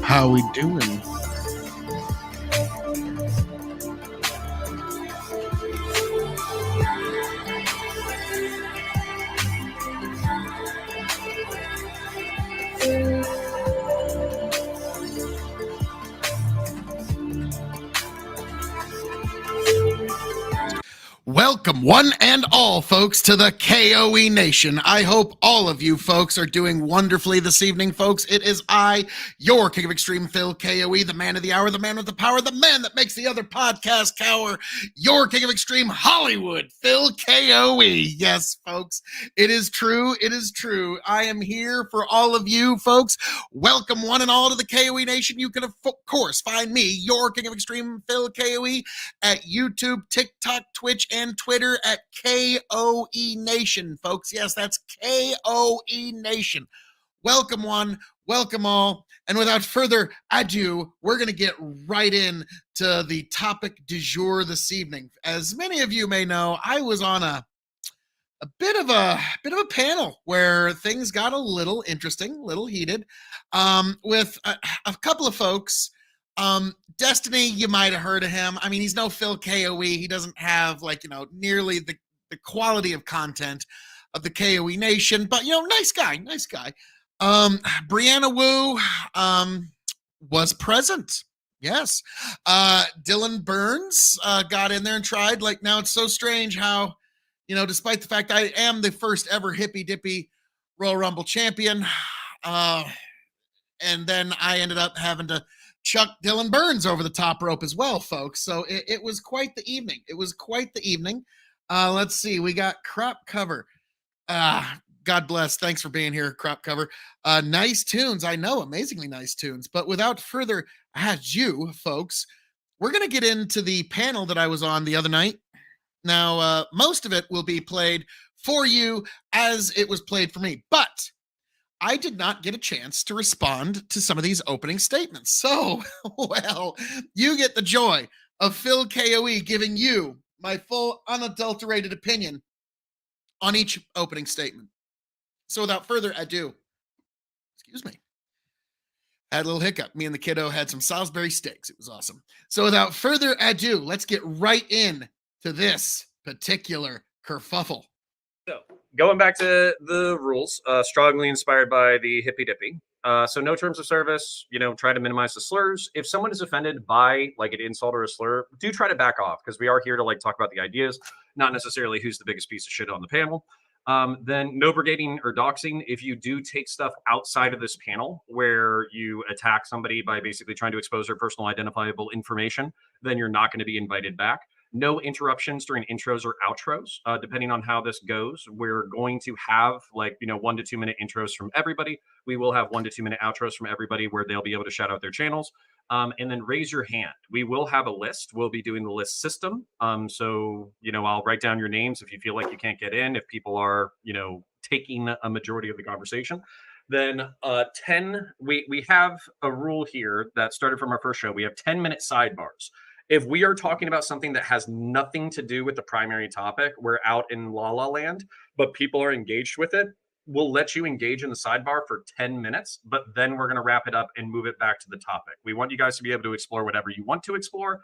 How we doing? Welcome, one and all, folks, to the K.O.E. Nation. I hope all of you folks are doing wonderfully this evening, folks. It is I, your King of Extreme, Phil K.O.E., the man of the hour, the man with the power, the man that makes the other podcast cower, your King of Extreme Hollywood, Phil K.O.E. Yes, folks, it is true. It is true. I am here for all of you, folks. Welcome, one and all, to the K.O.E. Nation. You can, of course, find me, your King of Extreme, Phil K.O.E., at YouTube, TikTok, Twitch, and Twitter at K.O.E. Nation, folks. Yes, that's K.O.E. Nation. Welcome, one, welcome all. And without further ado, we're going to get right in to the topic du jour this evening. As many of you may know, I was on a bit of a panel where things got a little interesting, a little heated, with a couple of folks. Destiny, you might have heard of him. I mean, he's no Phil K.O.E. He doesn't have, nearly the quality of content of the K.O.E. Nation, but, nice guy. Brianna was present. Yes. Dylan Burns got in there and tried. Now it's so strange how, despite the fact I am the first ever hippy dippy Royal Rumble champion, and then I ended up having to chuck Dylan Burns over the top rope as well, folks. So it was quite the evening. Let's see. We got Crop Cover. God bless. Thanks for being here, Crop Cover. Nice tunes. I know, amazingly nice tunes. But without further ado, folks, we're going to get into the panel that I was on the other night. Now, most of it will be played for you as it was played for me. But I did not get a chance to respond to some of these opening statements. So, well, you get the joy of Phil K.O.E. giving you my full unadulterated opinion on each opening statement. So without further ado, excuse me, had a little hiccup. Me and the kiddo had some Salisbury steaks. It was awesome. So without further ado, let's get right in to this particular kerfuffle. So, going back to the rules, strongly inspired by the hippy dippy. So no terms of service, try to minimize the slurs. If someone is offended by an insult or a slur, do try to back off, because we are here to talk about the ideas, not necessarily who's the biggest piece of shit on the panel. Then no brigading or doxing. If you do take stuff outside of this panel where you attack somebody by basically trying to expose their personal identifiable information, then you're not going to be invited back. No interruptions during intros or outros. Depending on how this goes, we're going to have 1 to 2 minute intros from everybody. We will have 1 to 2 minute outros from everybody where they'll be able to shout out their channels. And then raise your hand. We will have a list. We'll be doing the list system. So, I'll write down your names if you feel like you can't get in, if people are, taking a majority of the conversation. Then 10, we have a rule here that started from our first show. We have 10-minute sidebars. If we are talking about something that has nothing to do with the primary topic, we're out in La La Land, but people are engaged with it, we'll let you engage in the sidebar for 10 minutes, but then we're going to wrap it up and move it back to the topic. We want you guys to be able to explore whatever you want to explore,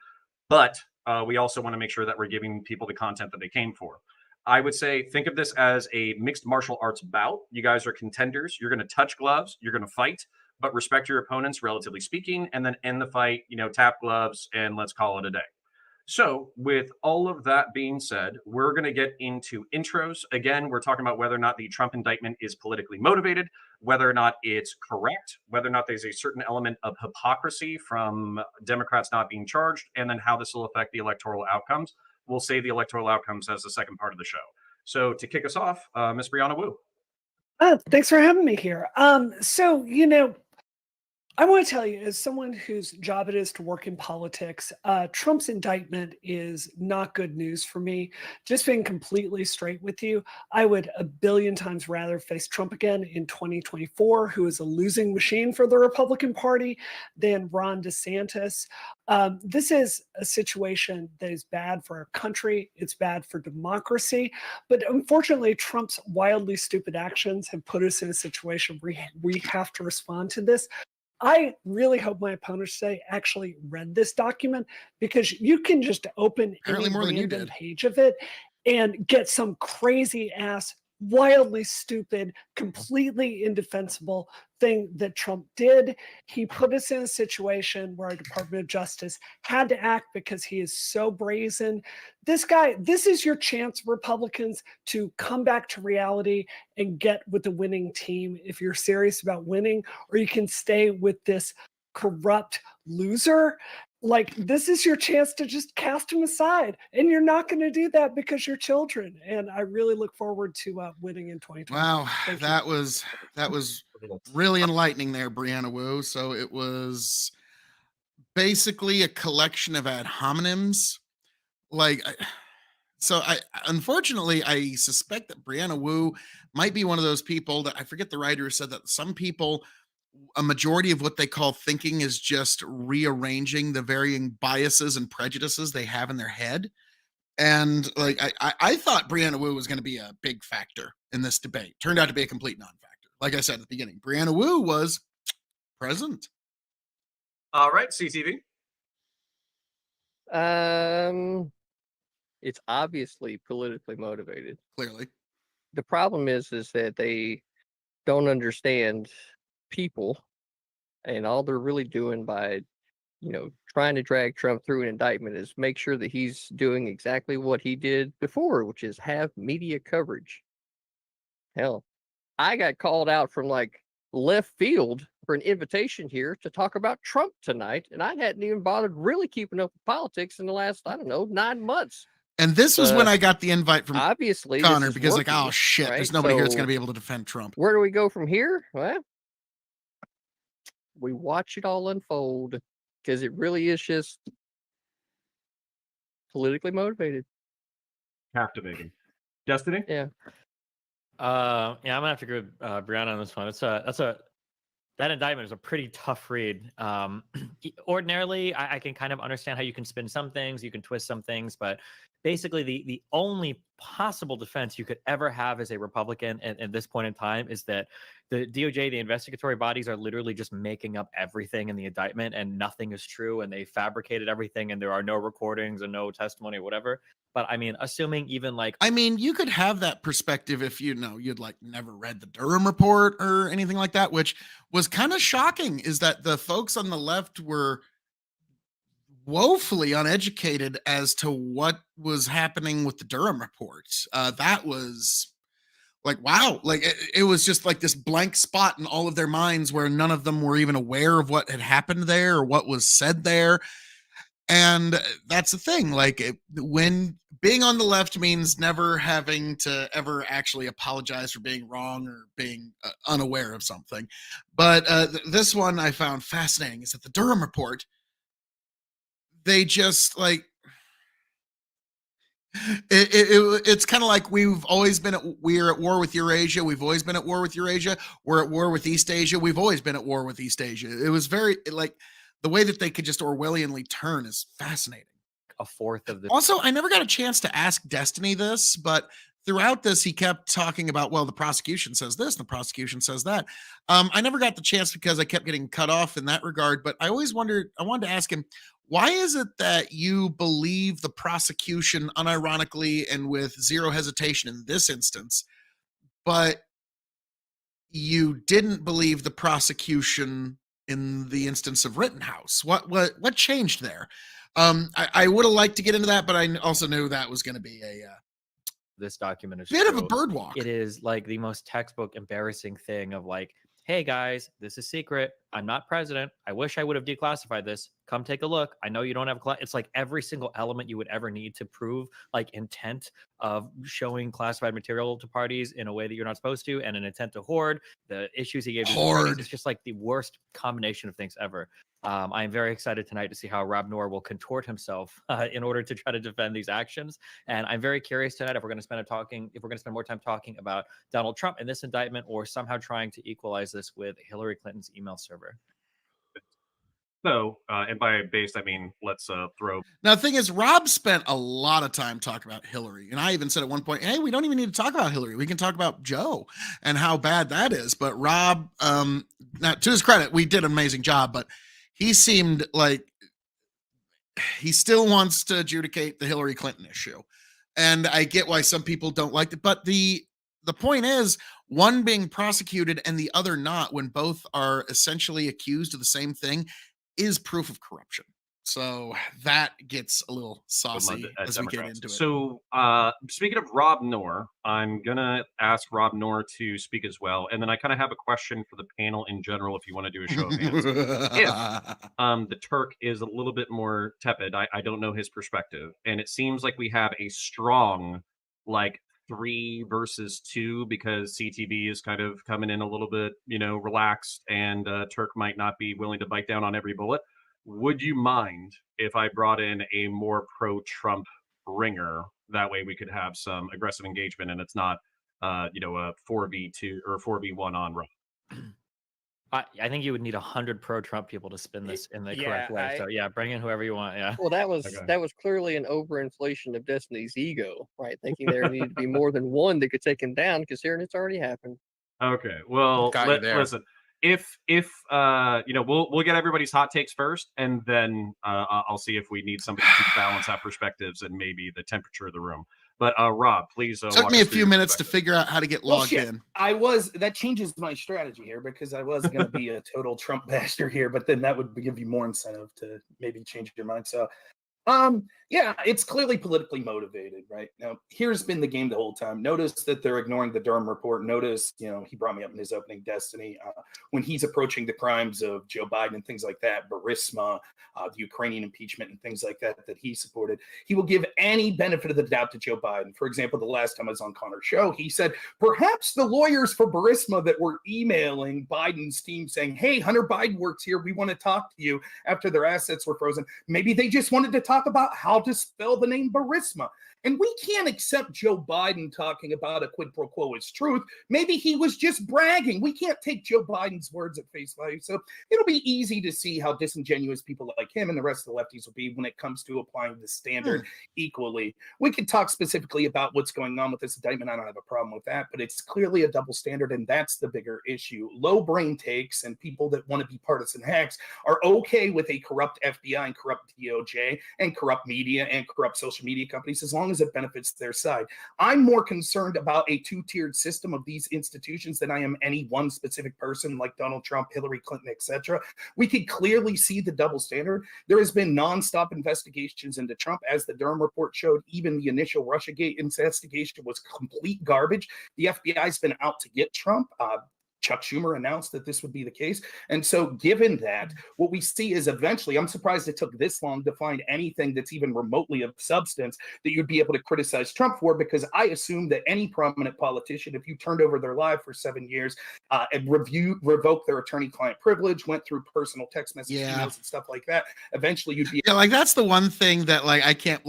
but we also want to make sure that we're giving people the content that they came for. I would say, think of this as a mixed martial arts bout. You guys are contenders. You're going to touch gloves. You're going to fight, but respect your opponents, relatively speaking, and then end the fight, tap gloves, and let's call it a day. So with all of that being said, we're going to get into intros. Again, we're talking about whether or not the Trump indictment is politically motivated, whether or not it's correct, whether or not there's a certain element of hypocrisy from Democrats not being charged, and then how this will affect the electoral outcomes. We'll save the electoral outcomes as the second part of the show. So to kick us off, Miss Brianna Wu. Thanks for having me here. I want to tell you, as someone whose job it is to work in politics, Trump's indictment is not good news for me. Just being completely straight with you, I would a billion times rather face Trump again in 2024, who is a losing machine for the Republican Party, than Ron DeSantis. This is a situation that is bad for our country. It's bad for democracy. But unfortunately, Trump's wildly stupid actions have put us in a situation where we have to respond to this. I really hope my opponents today actually read this document, because you can just open Apparently any more than you random did. page of it and get some crazy ass, wildly stupid, completely indefensible thing that Trump did. He put us in a situation where our Department of Justice had to act because he is so brazen. This guy, this is your chance, Republicans, to come back to reality and get with the winning team if you're serious about winning, or you can stay with this corrupt loser. Like, this is your chance to just cast him aside, and you're not going to do that because you're children. And I really look forward to winning in 2020. Wow, Thank you. that was really enlightening there, Brianna Wu. So it was basically a collection of ad hominems. Like, so I unfortunately I suspect that Brianna Wu might be one of those people that I forget the writer who said that some people, a majority of what they call thinking is just rearranging the varying biases and prejudices they have in their head. And like I thought Brianna Wu was going to be a big factor in this debate. Turned out to be a complete non-factor. Like I said at the beginning, Brianna Wu was present. All right, CTV. It's obviously politically motivated. Clearly, The problem is that they don't understand people, and all they're really doing by, trying to drag Trump through an indictment is make sure that he's doing exactly what he did before, which is have media coverage. Hell, I got called out from like left field for an invitation here to talk about Trump tonight, and I hadn't even bothered really keeping up with politics in the last, I don't know, 9 months. and this was when I got the invite from Obviously, Connor, this is because working, like, oh shit, right? there's nobody here that's So going to be able to defend Trump. where do we go from here? Well, we watch it all unfold, because it really is just politically motivated. Captivating. Destiny? Yeah. Yeah, I'm gonna have to go with Brianna on this one. That indictment is a pretty tough read. Ordinarily, I can kind of understand how you can spin some things, you can twist some things, but basically the only possible defense you could ever have as a Republican at this point in time is that the DOJ, the investigatory bodies, are literally just making up everything in the indictment, and nothing is true, and they fabricated everything, and there are no recordings and no testimony or whatever. But I mean, assuming even like, I mean, you could have that perspective if you'd like never read the Durham report or anything like that, which was kind of shocking, is that the folks on the left were woefully uneducated as to what was happening with the Durham reports. That was like, wow, like it was just like this blank spot in all of their minds where none of them were even aware of what had happened there or what was said there. And that's the thing, like when being on the left means never having to ever actually apologize for being wrong or being unaware of something. But this one I found fascinating is that the Durham report, they just like, it's kind of like we're at war with Eurasia. We've always been at war with Eurasia. We're at war with East Asia. We've always been at war with East Asia. It was very like the way that they could just Orwellianly turn is fascinating. a fourth of the Also, I never got a chance to ask Destiny this, but throughout this, he kept talking about, well, the prosecution says this, and the prosecution says that. I never got the chance because I kept getting cut off in that regard, but I always wondered, I wanted to ask him, why is it that you believe the prosecution unironically and with zero hesitation in this instance, but you didn't believe the prosecution in the instance of Rittenhouse? What changed there? I would have liked to get into that, but I also knew that was going to be a this document is bit of a true. bird walk. It is like the most textbook embarrassing thing of like, hey guys, this is secret. I'm not president. I wish I would have declassified this. Come take a look. I know you don't have it's like every single element you would ever need to prove like intent of showing classified material to parties in a way that you're not supposed to, and an intent to hoard. The issues he gave to the parties, it's just like the worst combination of things ever. I am very excited tonight to see how Rob Noerr will contort himself in order to try to defend these actions. And I'm very curious tonight if we're going to spend more time talking about Donald Trump and this indictment, or somehow trying to equalize this with Hillary Clinton's email server. So, and by based, I mean let's throw. Now, the thing is, Rob spent a lot of time talking about Hillary. And I even said at one point, hey, we don't even need to talk about Hillary. We can talk about Joe and how bad that is. But Rob, now to his credit, we did an amazing job, but he seemed like he still wants to adjudicate the Hillary Clinton issue. And I get why some people don't like it. But the point is, one being prosecuted and the other not, when both are essentially accused of the same thing, is proof of corruption. So that gets a little saucy as we get into it. So, speaking of Rob Noerr, I'm gonna ask Rob Noerr to speak as well, and then I kind of have a question for the panel in general. If you want to do a show of hands, if the Turk is a little bit more tepid, I don't know his perspective, and it seems like we have a strong, like 3 versus 2 because CTV is kind of coming in a little bit, relaxed, and Turk might not be willing to bite down on every bullet. Would you mind if I brought in a more pro-Trump ringer? That way we could have some aggressive engagement and it's not, a 4v2 or 4v1 on Rob. I think you would need 100 pro-Trump people to spin this in the correct way. So yeah, bring in whoever you want. Yeah. Well, that was clearly an overinflation of Destiny's ego, right? Thinking there needed to be more than one that could take him down, because here it's already happened. Okay. Well, listen. If we'll get everybody's hot takes first, and then I'll see if we need somebody to balance out perspectives and maybe the temperature of the room. But Rob, please. Took me a few minutes to figure out how to get logged in. That changes my strategy here, because I was going to be a total Trump basher here, but then that would give you more incentive to maybe change your mind. So, yeah, it's clearly politically motivated, right? Now, here's been the game the whole time. Notice that they're ignoring the Durham report. Notice, he brought me up in his opening, Destiny, when he's approaching the crimes of Joe Biden and things like that, Burisma, the Ukrainian impeachment and things like that he supported. He will give any benefit of the doubt to Joe Biden. For example, the last time I was on Connor's show, he said, perhaps the lawyers for Burisma that were emailing Biden's team saying, hey, Hunter Biden works here, we want to talk to you, after their assets were frozen, maybe they just wanted to talk about how to spell the name Burisma. And we can't accept Joe Biden talking about a quid pro quo as truth. Maybe he was just bragging. We can't take Joe Biden's words at face value. So it'll be easy to see how disingenuous people like him and the rest of the lefties will be when it comes to applying the standard equally. We could talk specifically about what's going on with this indictment. I don't have a problem with that, but it's clearly a double standard, and that's the bigger issue. Low brain takes and people that want to be partisan hacks are okay with a corrupt FBI and corrupt DOJ and corrupt media and corrupt social media companies, as long as it benefits their side. I'm more concerned about a 2-tiered system of these institutions than I am any one specific person like Donald Trump, Hillary Clinton, etc. We could clearly see the double standard. There has been nonstop investigations into Trump, as the Durham report showed. Even the initial Russiagate investigation was complete garbage. The FBI's been out to get Trump. Chuck Schumer announced that this would be the case. And so given that, what we see is eventually, I'm surprised it took this long to find anything that's even remotely of substance that you'd be able to criticize Trump for, because I assume that any prominent politician, if you turned over their life for 7 years and revoked their attorney-client privilege, went through personal text message emails and stuff like that, eventually you'd be... Yeah, like that's the one thing that I can't,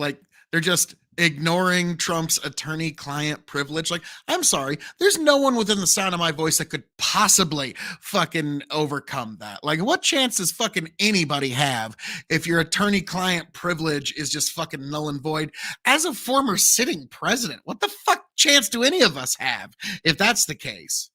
they're just ignoring Trump's attorney-client privilege. I'm sorry, there's no one within the sound of my voice that could possibly fucking overcome that. What chance does fucking anybody have if your attorney-client privilege is just fucking null and void? As a former sitting president, what the fuck chance do any of us have if that's the case?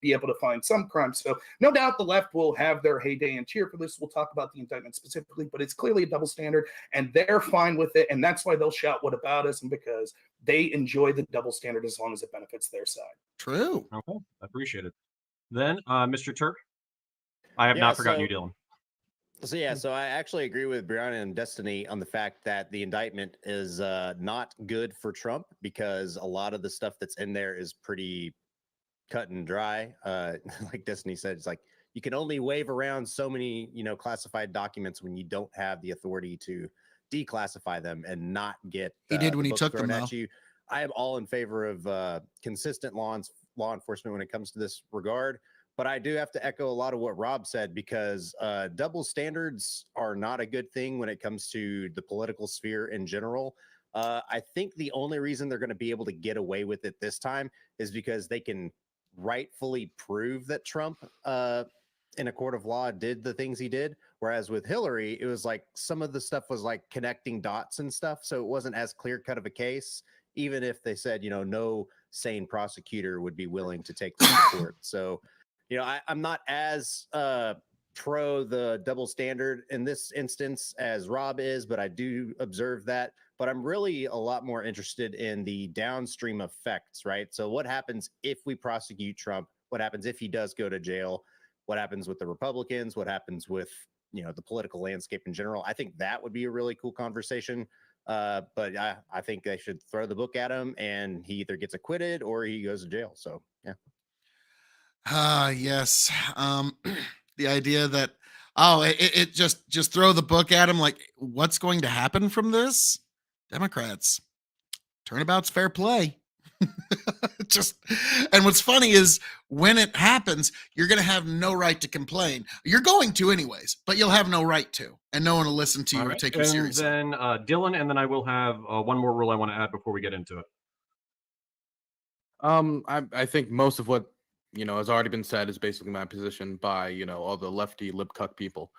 Be able to find some crimes. So no doubt the left will have their heyday and cheer for this. We'll talk about the indictment specifically, but it's clearly a double standard, and they're fine with it. And that's why they'll shout, what about us? And because they enjoy the double standard as long as it benefits their side. True. Okay, I appreciate it. Then, Mr. Turk, I have not forgotten you, Dylan. So I actually agree with Brianna and Destiny on the fact that the indictment is not good for Trump, because a lot of the stuff that's in there is pretty cut and dry. Like Destiny said, it's like you can only wave around so many, classified documents when you don't have the authority to declassify them and not get he did when he took them at you. I am all in favor of consistent law enforcement when it comes to this regard, but I do have to echo a lot of what Rob said, because double standards are not a good thing when it comes to the political sphere in general. I think the only reason they're going to be able to get away with it this time is because they can rightfully prove that Trump in a court of law did the things he did. Whereas with Hillary, it was like some of the stuff was like connecting dots and stuff. So it wasn't as clear cut of a case, even if they said, no sane prosecutor would be willing to take them to court. So, I'm not as pro the double standard in this instance as Rob is, but I do observe that. But I'm really a lot more interested in the downstream effects, right? So what happens if we prosecute Trump? What happens if he does go to jail? What happens with the Republicans? What happens with, the political landscape in general? I think that would be a really cool conversation. But I think they should throw the book at him, and he either gets acquitted or he goes to jail. So, yeah. Yes. The idea that, it just throw the book at him. Like, what's going to happen from this? Democrats, turnabout's fair play. And what's funny is when it happens, you're going to have no right to complain. You're going to anyways, but you'll have no right to, and no one will listen to you or take you seriously. And then Dylan, and then I will have one more rule I want to add before we get into it. I think most of what has already been said is basically my position by all the lefty lip cuck people.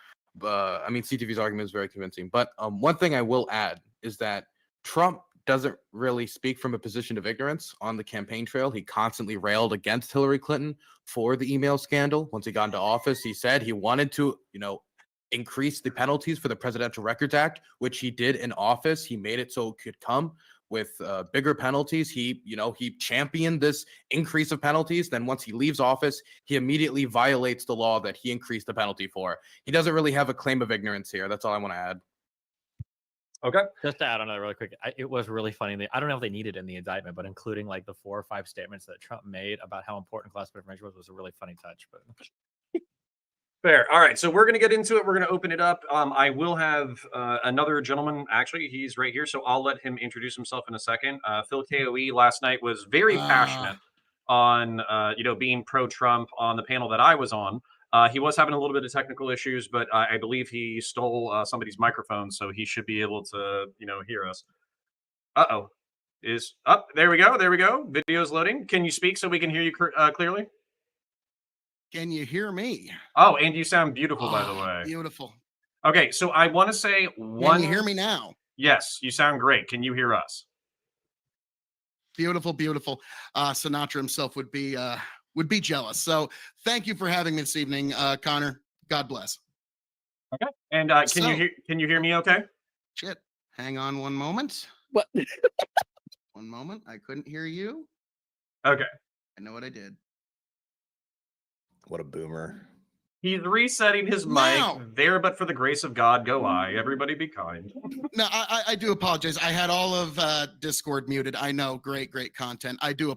I mean, CTV's argument is very convincing. But one thing I will add is that Trump doesn't really speak from a position of ignorance on the campaign trail. He constantly railed against Hillary Clinton for the email scandal. Once he got into office, he said he wanted to, increase the penalties for the Presidential Records Act, which he did in office. He made it so it could come with bigger penalties. He championed this increase of penalties. Then once he leaves office, he immediately violates the law that he increased the penalty for. He doesn't really have a claim of ignorance here. That's all I want to add. Okay. Just to add on that really quick, it was really funny. I don't know if they needed it in the indictment, but including like the 4 or 5 statements that Trump made about how important classified information was a really funny touch. But fair. All right, so we're going to get into it. We're going to open it up. I will have another gentleman. Actually, he's right here, so I'll let him introduce himself in a second. Phil K.O.E. last night was very passionate on being pro-Trump on the panel that I was on. He was having a little bit of technical issues, but I believe he stole somebody's microphone, so he should be able to, hear us. Uh-oh. Is up. There we go. There we go. Video's loading. Can you speak so we can hear you clearly? Can you hear me? Oh, and you sound beautiful, by the way. Beautiful. Okay, so I want to say one. Can you hear me now? Yes, you sound great. Can you hear us? Beautiful, beautiful. Sinatra himself would be jealous. So thank you for having me this evening, Connor. God bless. Okay. And can you hear me okay? Shit. Hang on one moment. What? One moment. I couldn't hear you. Okay. I know what I did. What a boomer. He's resetting his Now. mic there, but for the grace of God, go I. Everybody be kind. No, I do apologize. I had all of Discord muted. I know. Great content. I do.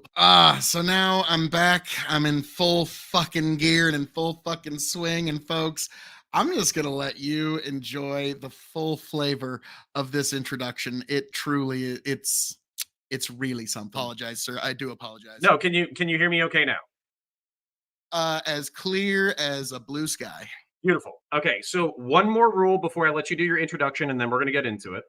So now I'm back. I'm in full fucking gear and in full fucking swing. And folks, I'm just going to let you enjoy the full flavor of this introduction. It truly, it's really something. Apologize, sir. I do apologize. No, can you hear me okay now? As clear as a blue sky. Beautiful. Okay, so one more rule before I let you do your introduction, and then we're going to get into it.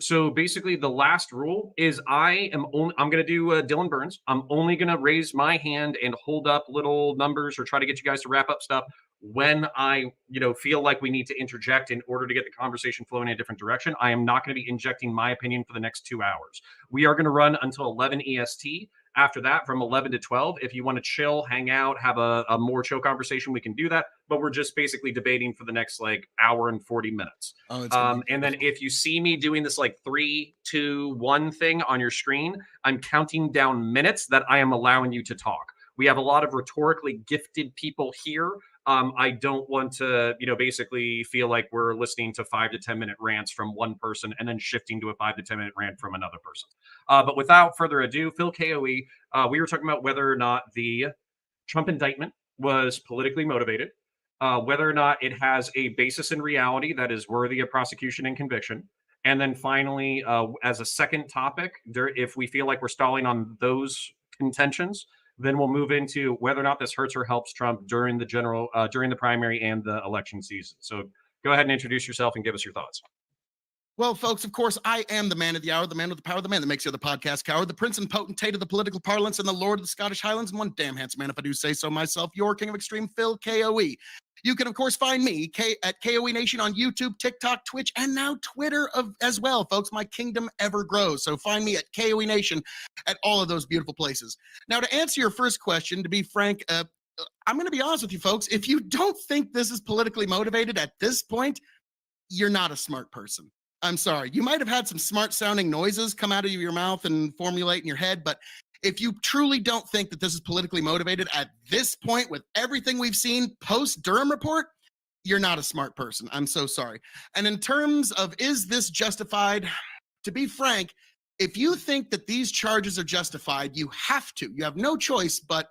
So basically, the last rule is I'm going to do Dylan Burns. I'm only going to raise my hand and hold up little numbers or try to get you guys to wrap up stuff when I feel like we need to interject in order to get the conversation flowing in a different direction. I am not going to be injecting my opinion for the next 2 hours. We are going to run until 11 EST. After that, from 11 to 12, if you want to chill, hang out, have a more chill conversation, we can do that. But we're just basically debating for the next hour and 40 minutes. And then if you see me doing this 3, 2, 1 thing on your screen, I'm counting down minutes that I am allowing you to talk. We have a lot of rhetorically gifted people here. I don't want to, basically feel like we're listening to 5 to 10 minute rants from one person and then shifting to a 5 to 10 minute rant from another person. But without further ado, Phil K.O.E., we were talking about whether or not the Trump indictment was politically motivated, whether or not it has a basis in reality that is worthy of prosecution and conviction. And then finally, as a second topic, if we feel like we're stalling on those contentions, then we'll move into whether or not this hurts or helps Trump during the primary and the election season. So go ahead and introduce yourself and give us your thoughts. Well, folks, of course, I am the man of the hour, the man with the power, the man that makes the other podcast coward, the prince and potentate of the political parlance, and the lord of the Scottish Highlands, and one damn handsome man, if I do say so myself, your king of extreme, Phil K.O.E. You can, of course, find me at K.O.E Nation on YouTube, TikTok, Twitch, and now Twitter as well, folks. My kingdom ever grows. So find me at K.O.E Nation at all of those beautiful places. Now, to answer your first question, to be frank, I'm going to be honest with you, folks. If you don't think this is politically motivated at this point, you're not a smart person. I'm sorry. You might have had some smart sounding noises come out of your mouth and formulate in your head, but if you truly don't think that this is politically motivated at this point with everything we've seen post Durham report, you're not a smart person. I'm so sorry. And in terms of is this justified, to be frank, if you think that these charges are justified, you have to. You have no choice but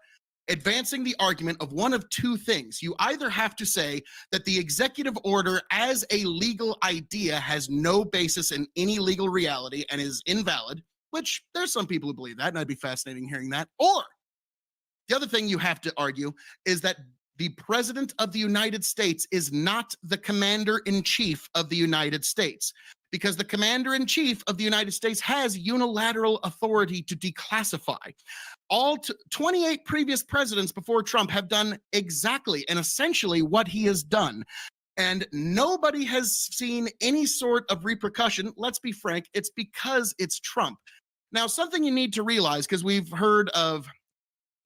advancing the argument of one of two things. You either have to say that the executive order as a legal idea has no basis in any legal reality and is invalid, which there's some people who believe that, and I'd be fascinating hearing that. Or the other thing you have to argue is that the President of the United States is not the Commander-in-Chief of the United States, because the Commander-in-Chief of the United States has unilateral authority to declassify. All 28 previous presidents before Trump have done exactly and essentially what he has done. And nobody has seen any sort of repercussion. Let's be frank, it's because it's Trump. Now, something you need to realize, because we've heard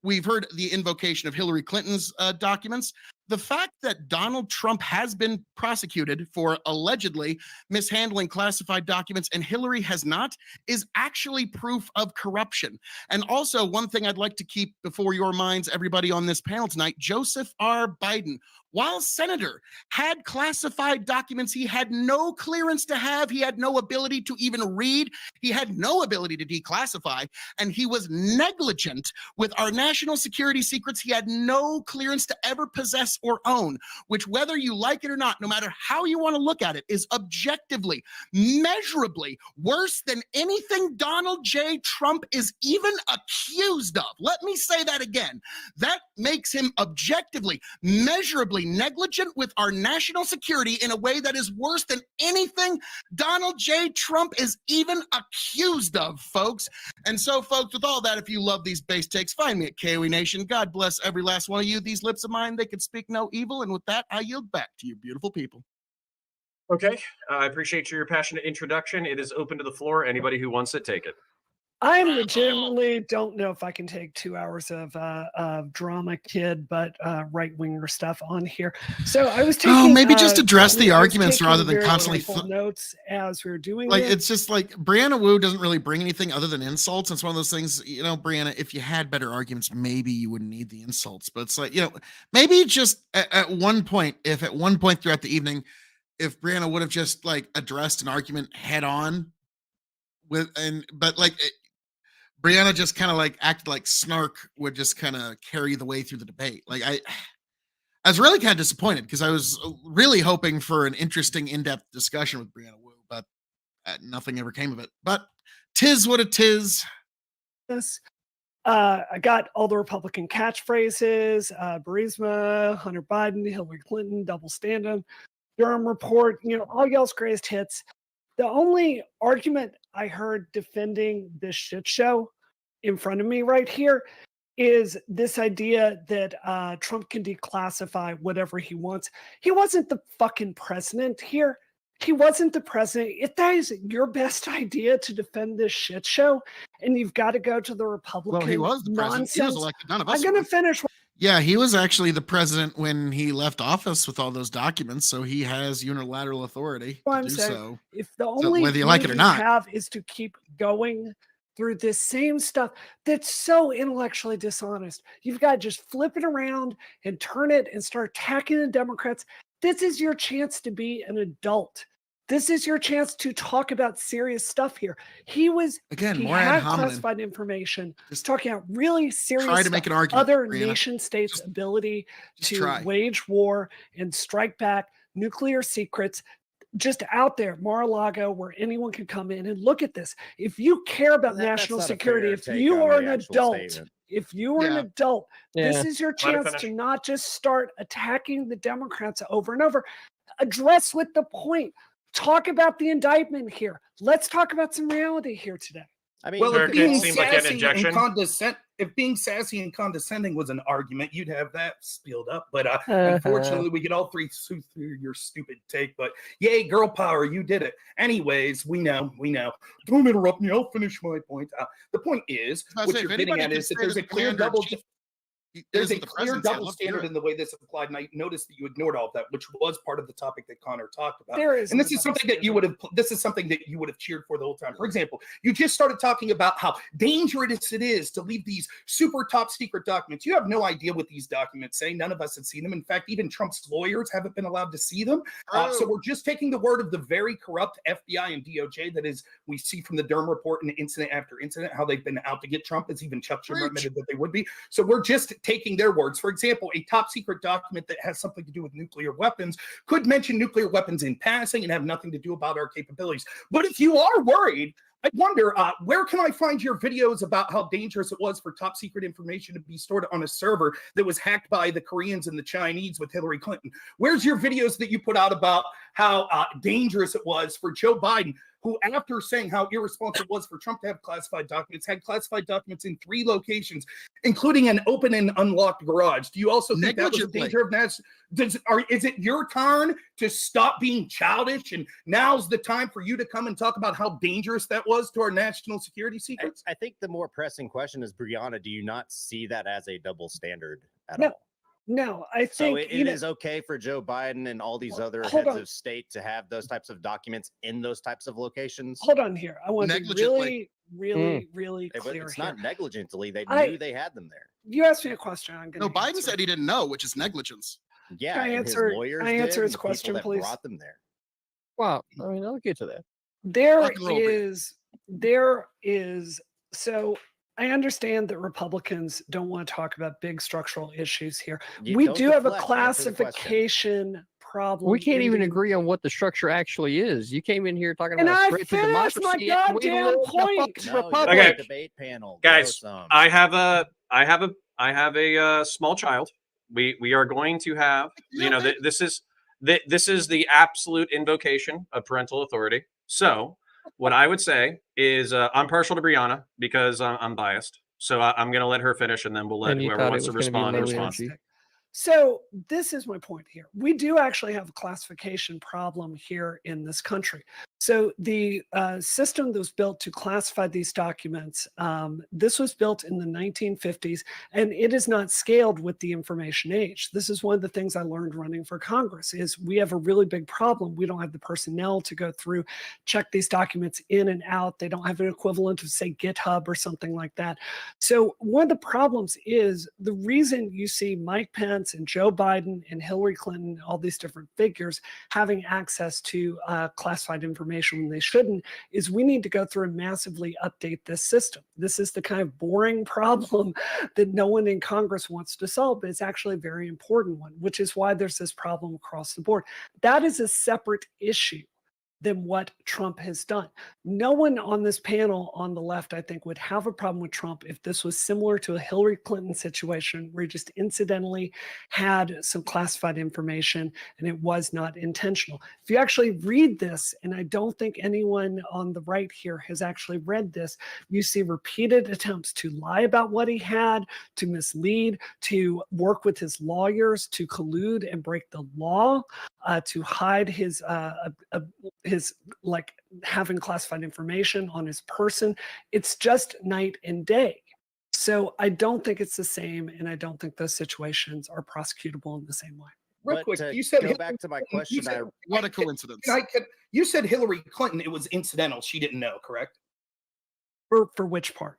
the invocation of Hillary Clinton's documents. The fact that Donald Trump has been prosecuted for allegedly mishandling classified documents and Hillary has not is actually proof of corruption. And also, one thing I'd like to keep before your minds, everybody on this panel tonight, Joseph R. Biden, while senator, had classified documents he had no clearance to have, he had no ability to even read, he had no ability to declassify, and he was negligent with our national security secrets he had no clearance to ever possess or own, which, whether you like it or not, no matter how you want to look at it, is objectively, measurably worse than anything Donald J. Trump is even accused of. Let me say that again. That makes him objectively, measurably negligent with our national security in a way that is worse than anything Donald J. Trump is even accused of, folks. And so, folks, with all that, if you love these base takes, find me at K.O.E Nation. God bless every last one of you. These lips of mine, they can speak no evil. And with that, I yield back to you, beautiful people. Okay, I appreciate your passionate introduction. It is open to the floor. Anybody who wants it, take it. I legitimately don't know if I can take 2 hours of drama kid, but right-winger stuff on here. So I was taking. Maybe just address the I was arguments taking rather than very constantly careful notes as we were doing like this. it's just like Brianna Wu doesn't really bring anything other than insults. It's one of those things, you know, Brianna, if you had better arguments, maybe you wouldn't need the insults. But it's like, you know, maybe just at one point, if at one point throughout the evening, if Brianna would have just like addressed an argument head on but Brianna just kind of like acted like snark would just kind of carry the way through the debate. Like I was really kind of disappointed because I was really hoping for an interesting in-depth discussion with Brianna Wu, but nothing ever came of it. But tis what it is. I got all the Republican catchphrases, Burisma, Hunter Biden, Hillary Clinton, double stand-up, Durham report, you know, all y'all's greatest hits. The only argument I heard defending this shit show in front of me right here is this idea that Trump can declassify whatever he wants. He wasn't the fucking president here. He wasn't the president. If that is your best idea to defend this shit show, and you've got to go to the Republican Well, he was the president. nonsense, He was elected. None of us I'm going to were. finish. Yeah, he was actually the president when he left office with all those documents, so he has unilateral authority to do so. If the only whether you like it or you not. have is to keep going through this same stuff that's so intellectually dishonest, you've got to just flip it around and turn it and start attacking the Democrats. This is your chance to be an adult. This is your chance to talk about serious stuff here. He more ad had hominem. classified information, Just talking about really serious try to stuff. make an argument, Other Brianna. nation states' ability just to try. wage war and strike back, nuclear secrets, just out there, Mar-a-Lago, where anyone can come in and look at this. If you care about national security, if you are an adult, if you are an adult, this is your chance to not just start attacking the Democrats over and over. Address with the point. talk about the indictment here. Let's talk about some reality here today. I mean, Well, Sure, if it being seems like an sassy injection. and if being sassy and condescending was an argument, you'd have that spilled up. But unfortunately, we get all three through your stupid take. But yay, girl power, you did it. Anyways, we know. Don't interrupt me. I'll finish my point. The point is, I was what say, you're if getting anybody at could is that say there's the a clear commander in double. chief There's is a with the clear presidency, I'd double love to hear standard it. in the way this applied, and I noticed that you ignored all of that, which was part of the topic that Connor talked about. There is And no this is double something that you standard. would have. This is something that you would have cheered for the whole time. For example, you just started talking about how dangerous it is to leave these super top secret documents. You have no idea what these documents say. None of us have seen them. In fact, even Trump's lawyers haven't been allowed to see them. So we're just taking the word of the very corrupt FBI and DOJ that is we see from the Durham report and incident after incident how they've been out to get Trump, as even Chuck Schumer admitted that they would be. So we're just taking their words. For example, a top secret document that has something to do with nuclear weapons could mention nuclear weapons in passing and have nothing to do about our capabilities. But if you are worried, I wonder, where can I find your videos about how dangerous it was for top secret information to be stored on a server that was hacked by the Koreans and the Chinese with Hillary Clinton? Where's your videos that you put out about how dangerous it was for Joe Biden, who, after saying how irresponsible it was for Trump to have classified documents, had classified documents in 3 locations, including an open and unlocked garage? Do you also think that was a danger of national? Is it your turn to stop being childish, and now's the time for you to come and talk about how dangerous that was to our national security secrets? I think the more pressing question is, Brianna, do you not see that as a double standard at No. all? No, I So think it is okay for Joe Biden and all these other hold heads on. of state to have those types of documents in those types of locations. Hold on here. I want to be Negligently. really But clear it's here. not negligently. They I- knew they had them there. You asked me a question. I'm going No, to Biden said he didn't know, which is negligence. Yeah, Can I and answer- his lawyers can I answer did, his and the question, people that please? brought them there. Well, I mean, I'll get to that. There Rock and roll, is so I understand that Republicans don't want to talk about big structural issues here. We Don't do have a deflect, answer the question. classification problem. We can't in even the- agree on what the structure actually is. You came in here talking And about I a threat to finished my democracy. and we goddamn live in a point. fucking No, republic. you're Okay. on the debate panel. Guys, Grow some. I have a small child. We are going to have, this is the absolute invocation of parental authority. So what I would say is I'm partial to Brianna because I'm biased. So I'm going to let her finish, and then we'll let And you whoever thought wants it to was gonna be respond low respond. energy. So this is my point here. We do actually have a classification problem here in this country. So the system that was built to classify these documents, this was built in the 1950s, and it is not scaled with the information age. This is one of the things I learned running for Congress is we have a really big problem. We don't have the personnel to go through, check these documents in and out. They don't have an equivalent of, say, GitHub or something like that. So one of the problems is the reason you see Mike Pence and Joe Biden and Hillary Clinton, all these different figures having access to classified information when they shouldn't, is we need to go through and massively update this system. This is the kind of boring problem that no one in Congress wants to solve, but it's actually a very important one, which is why there's this problem across the board. That is a separate issue than what Trump has done. No one on this panel on the left, I think, would have a problem with Trump if this was similar to a Hillary Clinton situation where he just incidentally had some classified information and it was not intentional. If you actually read this, and I don't think anyone on the right here has actually read this, you see repeated attempts to lie about what he had, to mislead, to work with his lawyers, to collude and break the law, to hide his like having classified information on his person. It's just night and day. So I don't think it's the same, and I don't think those situations are prosecutable in the same way. Real But quick, to you said go Hillary back to my Clinton, you question. said- What a coincidence. You said Hillary Clinton, it was incidental. She didn't know, correct? For which part?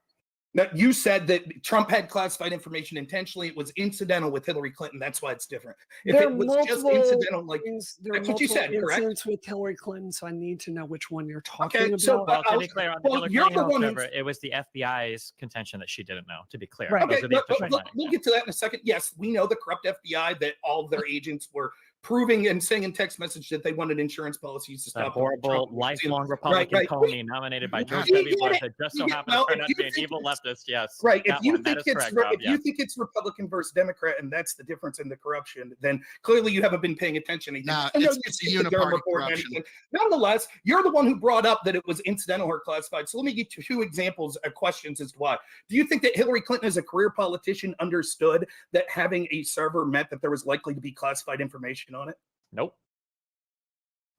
Now, you said that Trump had classified information intentionally. It was incidental with Hillary Clinton. That's why it's different. If There it are was just multiple incidental, like There are that's what you multiple said, correct? incidents with Hillary Clinton, so I need to know which one you're talking Okay, about. so, Well, to I'll- be clear, on the well, Hillary you're Clinton the one server, who's- it was the FBI's contention that she didn't know, to be clear. Right. Those Okay, are the official we'll findings, get to that in a second. Yes, we know the corrupt FBI, that all of their agents were proving and saying in text message that they wanted insurance policies to That stop horrible Trump. lifelong Republican right. K.O.E. nominated by George You W. get Bush it. that just You so get- happened well, to turn if out you to be an think evil it's- leftist. Yes. Right. That If you one. That think is it's correct, Rob, if you yes. think it's Republican versus Democrat, and that's the difference in the corruption, then clearly you haven't been paying attention. Nah, I know it's you a skipped the Durham uniparty report and corruption. everything. Nonetheless, you're the one who brought up that it was incidental or classified. So let me get you 2 examples of questions as to why. Do you think that Hillary Clinton, as a career politician, understood that having a server meant that there was likely to be classified information on it? Nope.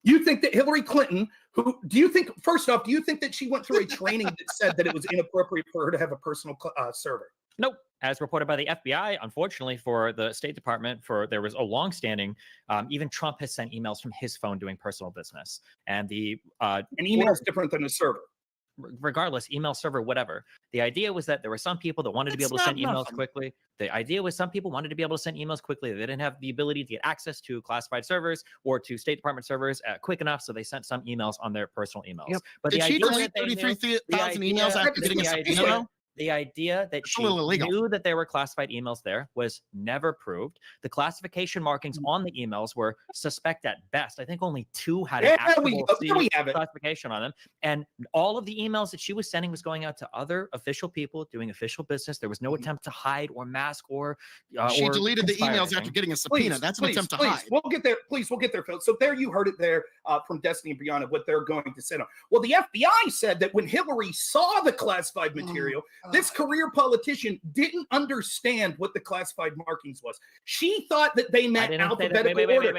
You think that Hillary Clinton, first off, do you think that she went through a training that said that it was inappropriate for her to have a personal server? Nope. As reported by the FBI, unfortunately for the State Department, there was a longstanding, even Trump has sent emails from his phone doing personal business. And An email is different than a server. regardless, email server, whatever. The idea was that there were some people that wanted to be able to send emails quickly. The idea was some people wanted to be able to send emails quickly. They didn't have the ability to get access to classified servers or to State Department servers quick enough, so they sent some emails on their personal emails. Yep. But Did the she idea delete that they knew- 33,000 emails after getting a subpoena, though? The idea that a she little illegal. knew that there were classified emails there was never proved. The classification markings on the emails were suspect at best. I think only 2 had an There we actual go. There we have it. classification on them. And all of the emails that she was sending was going out to other official people doing official business. There was no attempt to hide or mask or She or deleted the conspire emails anything. after getting a subpoena. That's an attempt to hide. We'll get there. Please, we'll get there, Phil. So there you heard it there from Destiny and Brianna, what they're going to send on. Well, the FBI said that when Hillary saw the classified material, this career politician didn't understand what the classified markings was. She thought that they I meant didn't say that. alphabetical order.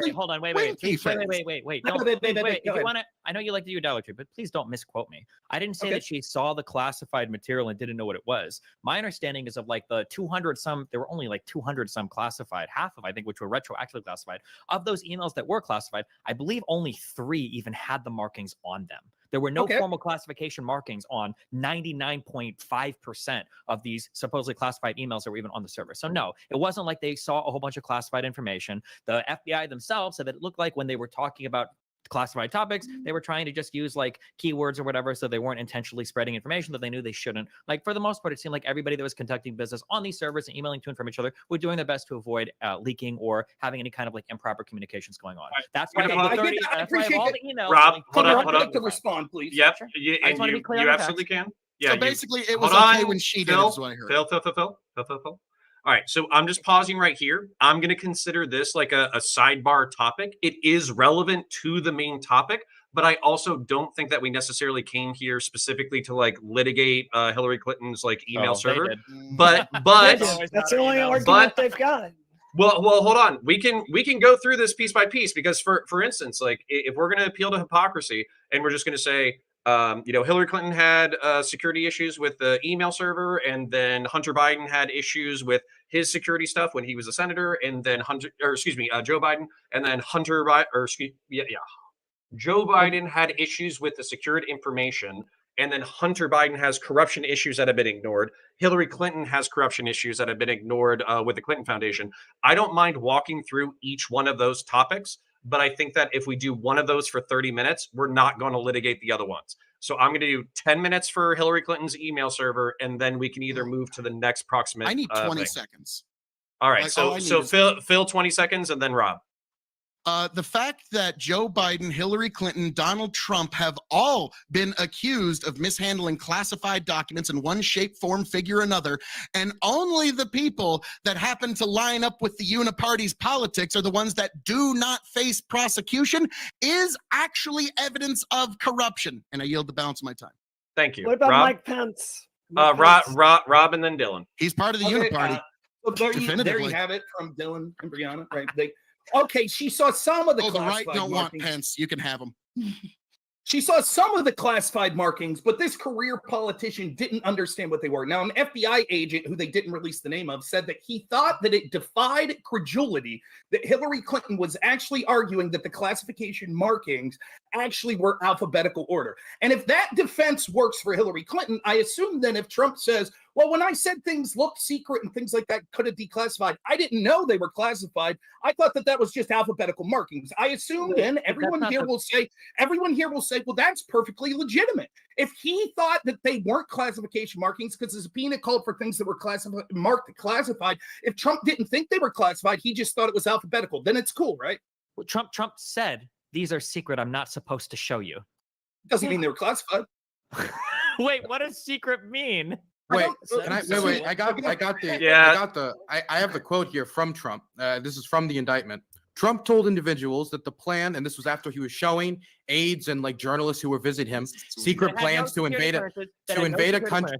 Wait. Hold on. Wait. Go Don't, ahead. if you want to, I know you like to do idolatry, but please don't misquote me. I didn't say Okay. that she saw the classified material and didn't know what it was. My understanding is of like the 200 some, there were only like 200 some classified, half of I think which were retroactively classified. Of those emails that were classified, I believe only 3 even had the markings on them. There were no formal classification markings on 99.5% of these supposedly classified emails that were even on the server. So no, it wasn't like they saw a whole bunch of classified information. The FBI themselves said that it looked like when they were talking about classified topics, they were trying to just use like keywords or whatever, so they weren't intentionally spreading information that they knew they shouldn't. Like for the most part, it seemed like everybody that was conducting business on these servers and emailing to and from each other were doing their best to avoid leaking or having any kind of like improper communications going on. That's why You know, the I 30, get that. I that's why appreciate all it. the emails. Rob, like, hold on, I'd hold on. like to respond, please. Yep. Sure. You, I and just wanna be you, clear you on the absolutely facts. can. Yeah. So you- basically, it was hold on, okay when she did, Phil, is what I heard. Phil. All right, so I'm just pausing right here. I'm going to consider this like a sidebar topic. It is relevant to the main topic, but I also don't think that we necessarily came here specifically to like litigate Hillary Clinton's like email Oh, they server. did. But That's the only emails. argument they've got. well, hold on. We can go through this piece by piece because for instance, like if we're going to appeal to hypocrisy and we're just going to say, Hillary Clinton had security issues with the email server, and then Hunter Biden had issues with his security stuff when he was a senator, and then Joe Biden, and then Joe Biden had issues with the secured information, and then Hunter Biden has corruption issues that have been ignored. Hillary Clinton has corruption issues that have been ignored with the Clinton Foundation. I don't mind walking through each one of those topics, but I think that if we do one of those for 30 minutes, we're not going to litigate the other ones. So I'm going to do 10 minutes for Hillary Clinton's email server, and then we can either move to the next proximate. I need 20 thing. seconds. All right, Like, so all I need is- Phil 20 seconds, and then Rob. The fact that Joe Biden, Hillary Clinton, Donald Trump have all been accused of mishandling classified documents in one shape, form, figure, or another, and only the people that happen to line up with the uniparty's politics are the ones that do not face prosecution is actually evidence of corruption. And I yield the balance of my time. Thank you. What about Rob? Mike Pence? Mike Rob, Pence. Rob, and then Dylan. He's part of the Okay, uniparty. So there Definitively. you have it from Dylan and Brianna, right? Okay, she saw some of the Oh, the right classified don't want markings. Pence. You can have him. She saw some of the classified markings, but this career politician didn't understand what they were. Now, an FBI agent who they didn't release the name of said that he thought that it defied credulity that Hillary Clinton was actually arguing that the classification markings actually were alphabetical order. And if that defense works for Hillary Clinton, I assume then if Trump says, Well, when I said things looked secret and things like that could have declassified, I didn't know they were classified. I thought that was just alphabetical markings. I assumed then everyone here will say, well, that's perfectly legitimate. If he thought that they weren't classification markings because the subpoena called for things that were marked classified, if Trump didn't think they were classified, he just thought it was alphabetical, then it's cool, right? Well, Trump said, these are secret. I'm not supposed to show you. Doesn't mean they were classified. Wait, what does secret mean? Wait, I have the quote here from Trump. This is from the indictment. Trump told individuals that the plan, and this was after he was showing aides and like journalists who were visiting him, secret plans to invade a country.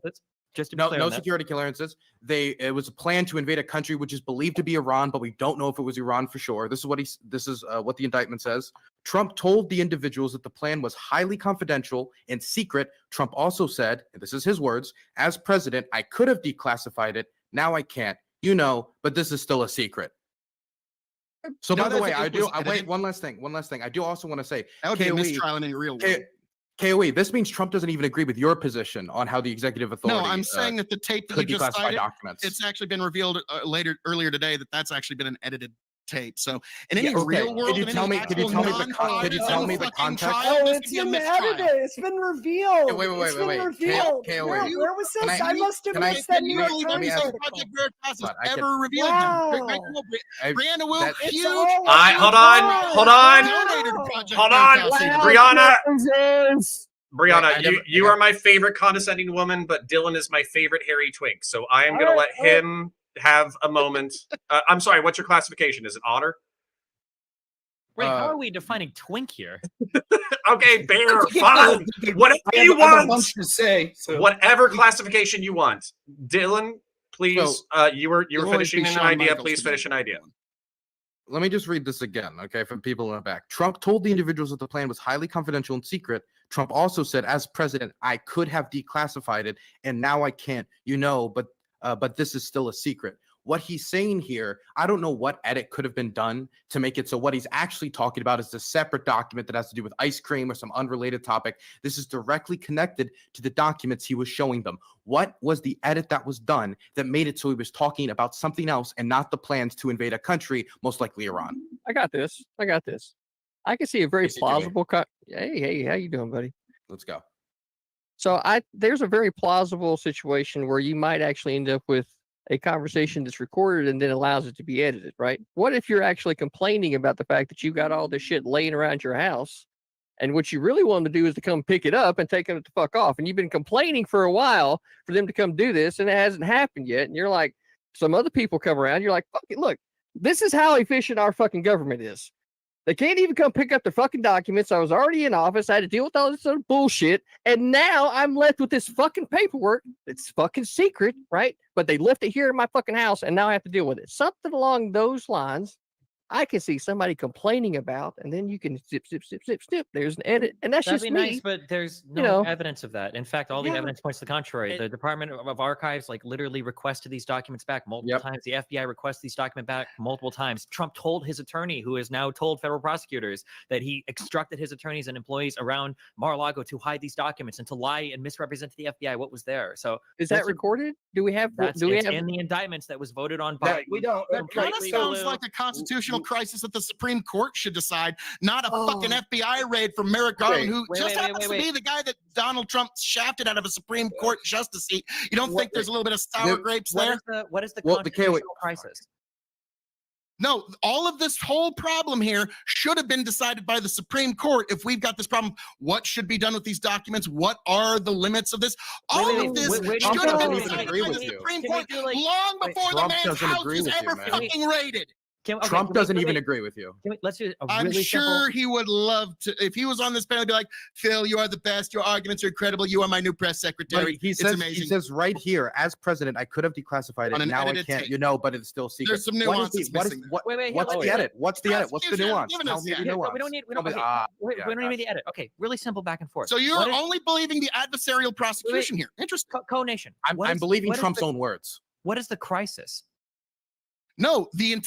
Just to be no, clear no on that. security clearances. It was a plan to invade a country which is believed to be Iran, but we don't know if it was Iran for sure. This is what the indictment says. Trump told the individuals that the plan was highly confidential and secret. Trump also said, and this is his words, as president, I could have declassified it. Now I can't. You know, but this is still a secret. So by the way, one last thing. I do also want to say that would be a mistrial in a real world. K.O.E. This means Trump doesn't even agree with your position on how the executive authority. No, I'm saying that the tape that you just cited, it's actually been revealed earlier today that that's actually been an edited tape. So in any real world, could you tell me the context? Oh, it's been edited. It's been revealed. Wait. Where was this? I must have missed that New York Times article. Project Veritas has ever revealed them. Brianna will refuse. Hold on. Brianna, you are my favorite condescending woman, but Dylan is my favorite hairy twink. So I am going to let him have a moment. I'm sorry, what's your classification? Is it otter? Wait, how are we defining twink here? Okay, bear, fine. Whatever you want to say. So. Whatever classification you want. Dylan, please. You were finishing an idea. Please finish an idea. Let me just read this again, okay, for people in the back. Trump told the individuals that the plan was highly confidential and secret. Trump also said, as president, I could have declassified it, and now I can't. You know, but this is still a secret. What he's saying here, I don't know what edit could have been done to make it so what he's actually talking about is a separate document that has to do with ice cream or some unrelated topic. This is directly connected to the documents he was showing them. What was the edit that was done that made it so he was talking about something else and not the plans to invade a country, most likely Iran? I got this. I can see a very plausible Hey, how you doing, buddy? Let's go. So there's a very plausible situation where you might actually end up with a conversation that's recorded and then allows it to be edited, right? What if you're actually complaining about the fact that you got all this shit laying around your house, and what you really want to do is to come pick it up and take it the fuck off, and you've been complaining for a while for them to come do this, and it hasn't happened yet, and you're like, some other people come around, you're like, fuck it, look, this is how efficient our fucking government is. They can't even come pick up their fucking documents. I was already in office. I had to deal with all this other bullshit. And now I'm left with this fucking paperwork. It's fucking secret, right? But they left it here in my fucking house, and now I have to deal with it. Something along those lines, I can see somebody complaining about, and then you can zip. There's an edit. And that's That'd just be me. nice, but there's no evidence of that. In fact, all the evidence points to the contrary. The Department of Archives literally requested these documents back multiple times. The FBI requested these documents back multiple times. Trump told his attorney, who has now told federal prosecutors, that he instructed his attorneys and employees around Mar-a-Lago to hide these documents and to lie and misrepresent to the FBI what was there. So is that recorded? Do we have? In the indictments that was voted on by? We don't. That kind of sounds like a constitutional crisis that the Supreme Court should decide, not a fucking FBI raid from Merrick Garland, who just happens to be the guy that Donald Trump shafted out of a Supreme Court justice seat. You don't think there's a little bit of sour grapes there? What is the constitutional crisis? No, all of this whole problem here should have been decided by the Supreme Court. If we've got this problem, what should be done with these documents? What are the limits of this? All of this should have been decided by the Supreme Court long before the man's house was ever fucking raided. Trump doesn't even agree with you. Let's do I'm sure he would love to. If he was on this panel, he'd be like, Phil, you are the best. Your arguments are incredible. You are my new press secretary. He says right here, as president, I could have declassified it. Now I can't. Tape. You know, but it's still secret. There's some nuances missing. What's the edit? What's the edit? What's the nuance? We don't need the edit. Okay, really simple back and forth. So you're only believing the adversarial prosecution here. Interesting. Co-nation. I'm believing Trump's own words. What is the crisis? No, the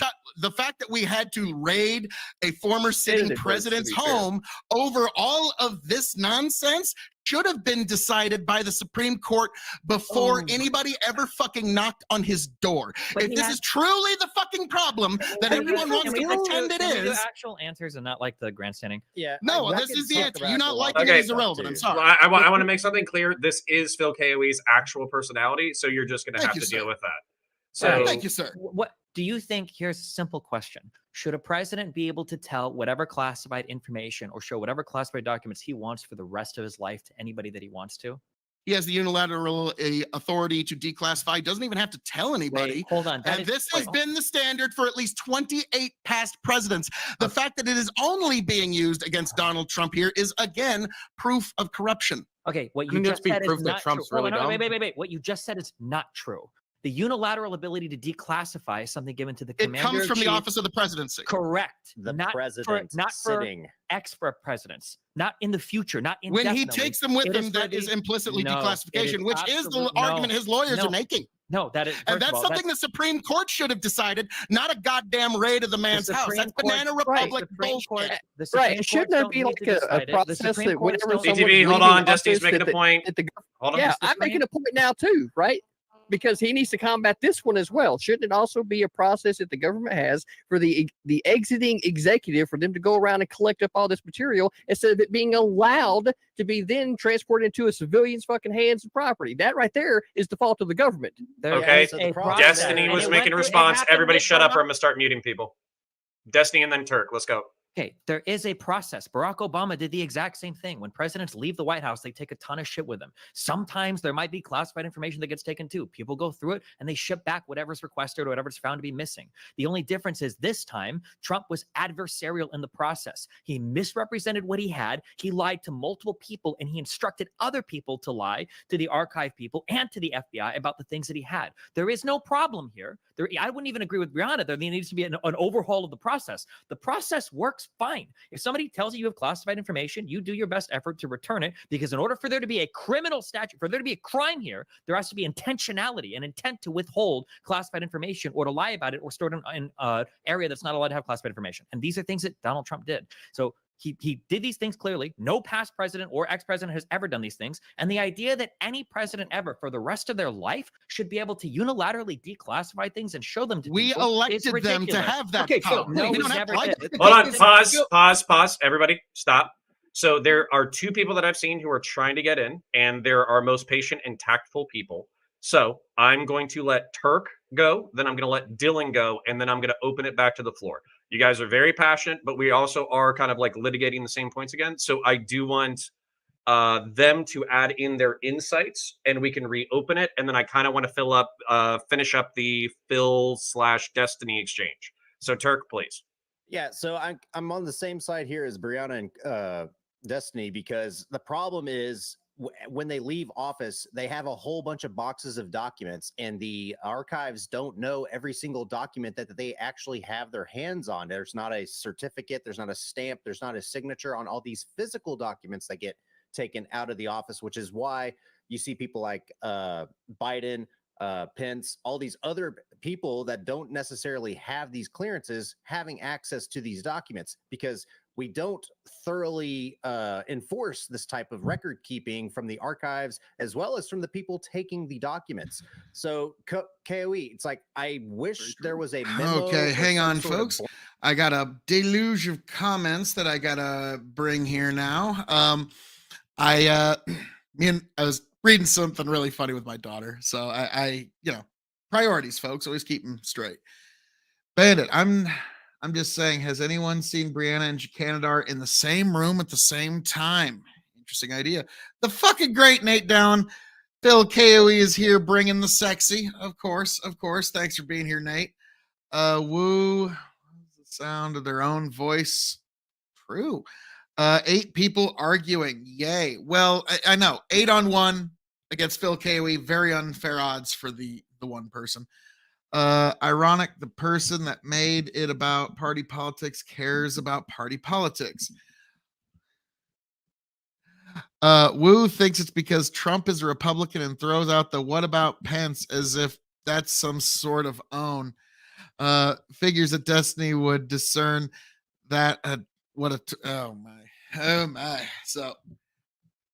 fact that we had to raid a former sitting president's home over all of this nonsense should have been decided by the Supreme Court before anybody ever fucking knocked on his door. But If he this had- is truly the fucking problem that Can we- everyone wants can to we do- pretend it can we do is, actual answers and not like the grandstanding? Yeah. no, I this can is the talk answer. about You not the liking Okay. it is irrelevant. I'm too. sorry. Well, I want to make something clear. This is Phil K.O.E.'s actual personality, so you're just going to Thank have you, to sir. deal with that. All right. So Thank you, sir. What do you think? Here's a simple question. Should a president be able to tell whatever classified information or show whatever classified documents he wants for the rest of his life to anybody that he wants to? He has the unilateral authority to declassify. He doesn't even have to tell anybody. Wait, hold on. That And is- this has wait, been the standard for at least 28 past presidents. The fact that it is only being used against Donald Trump here is, again, proof of corruption. Okay, what I you mean, that's just being said is proof that not true. Trump's Hold really on, wait, dumb. wait. What you just said is not true. The unilateral ability to declassify is something given to the It commander comes from the chief. office of the presidency. Correct. The not president for, not for sitting. extra presidents, not in the future, not When he indefinitely. takes them with It him, is for that is the- implicitly No, it declassification, is which is the absolute- argument no, his lawyers no. are making. No, that is, And first of that's all, something the Supreme Court should have decided, not a goddamn raid of the man's house. Supreme That's Court- banana right, republic Supreme bullshit. Court- the Right. Supreme And shouldn't Courts there don't be need like to a decide it. The process Supreme that Courts whenever don't- someone's CTV, hold leaving on. Destiny's office making that a point. that the Hold on. Yeah, just- I'm making a point now too, right? Because he needs to combat this one as well. Shouldn't it also be a process that the government has for the exiting executive for them to go around and collect up all this material instead of it being allowed to be then transported into a civilian's fucking hands and property? That right there is the fault of the government. There Okay, is so a the problem- process, Destiny and was it making a went through- it response. happened Everybody with shut up or I'm Barack- going to start muting people. Destiny and then Turk. Let's go. Okay, there is a process. Barack Obama did the exact same thing. When presidents leave the White House, they take a ton of shit with them. Sometimes there might be classified information that gets taken too. People go through it and they ship back whatever's requested or whatever's found to be missing. The only difference is this time, Trump was adversarial in the process. He misrepresented what he had. He lied to multiple people and he instructed other people to lie to the archive people and to the FBI about the things that he had. There is no problem here. I wouldn't even agree with Brianna. There needs to be an overhaul of the process. The process works fine. If somebody tells you have classified information, you do your best effort to return it, because in order for there to be a criminal statute, for there to be a crime here, there has to be intentionality and intent to withhold classified information or to lie about it or store it in an area that's not allowed to have classified information. And these are things that Donald Trump did. So he did these things clearly. No past president or ex-president has ever done these things. And the idea that any president ever for the rest of their life should be able to unilaterally declassify things and show them to We people is elected them to ridiculous. have that Okay, Phil, power. no, We we don't have never to like did. it. Hold on. Pause. Everybody, stop. So there are two people that I've seen who are trying to get in, and there are most patient and tactful people. So I'm going to let Turk go, then I'm going to let Dylan go, and then I'm going to open it back to the floor. You guys are very passionate, but we also are kind of like litigating the same points again. So I do want them to add in their insights, and we can reopen it. And then I kind of want to finish up the Phil/Destiny exchange. So Turk, please. Yeah, so I'm on the same side here as Brianna and Destiny, because the problem is when they leave office, they have a whole bunch of boxes of documents, and the archives don't know every single document that they actually have their hands on. There's not a certificate, there's not a stamp, there's not a signature on all these physical documents that get taken out of the office, which is why you see people like Biden, Pence, all these other people that don't necessarily have these clearances having access to these documents, because we don't thoroughly enforce this type of record keeping from the archives as well as from the people taking the documents. So K.O.E, it's like, I wish there was a memo. Okay, or hang some on, sort of folks. I got a deluge of comments that I gotta bring here now. I was reading something really funny with my daughter, so I priorities, folks. Always keep them straight. Bandit, I'm just saying, has anyone seen Brianna and Canadar in the same room at the same time? Interesting idea. The fucking great Nate Down. Phil K.O.E is here bringing the sexy. Of course. Thanks for being here, Nate. Woo. The sound of their own voice. True. 8 people arguing. Yay. Well, I know. 8-on-1 against Phil K.O.E. Very unfair odds for the one person. Ironic, the person that made it about party politics cares about party politics. Wu thinks it's because Trump is a Republican and throws out the what about Pence as if that's some sort of own. Figures that Destiny would discern that oh my. So,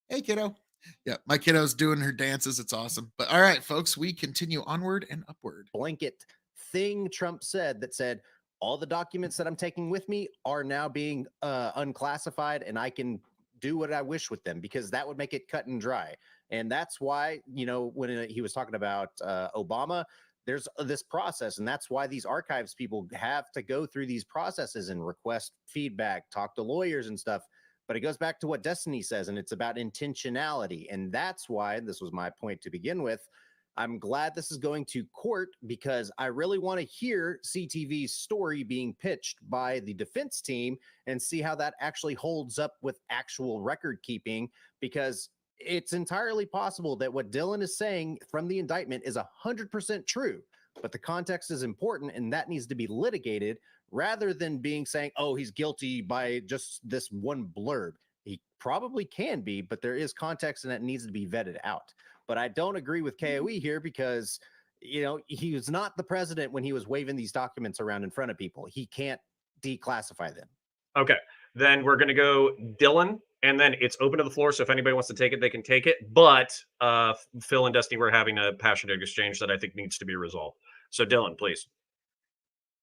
hey kiddo, Yeah, my kiddo's doing her dances. It's awesome. But all right, folks, we continue onward and upward. Blanket thing Trump said that said all the documents that I'm taking with me are now being unclassified, and I can do what I wish with them, because that would make it cut and dry. And that's why, when he was talking about Obama, there's this process, and that's why these archives people have to go through these processes and request feedback, talk to lawyers and stuff. But it goes back to what Destiny says, and it's about intentionality. And that's why, this was my point to begin with, I'm glad this is going to court, because I really want to hear CTV's story being pitched by the defense team and see how that actually holds up with actual record keeping, because it's entirely possible that what Dylan is saying from the indictment is 100% true, but the context is important, and that needs to be litigated rather than saying, oh, he's guilty by just this one blurb. He probably can be, but there is context, and that needs to be vetted out. But I don't agree with K.O.E. here, because, he was not the president when he was waving these documents around in front of people. He can't declassify them. Okay, then we're going to go Dylan, and then it's open to the floor. So if anybody wants to take it, they can take it. But Phil and Destiny, we're having a passionate exchange that I think needs to be resolved. So Dylan, please.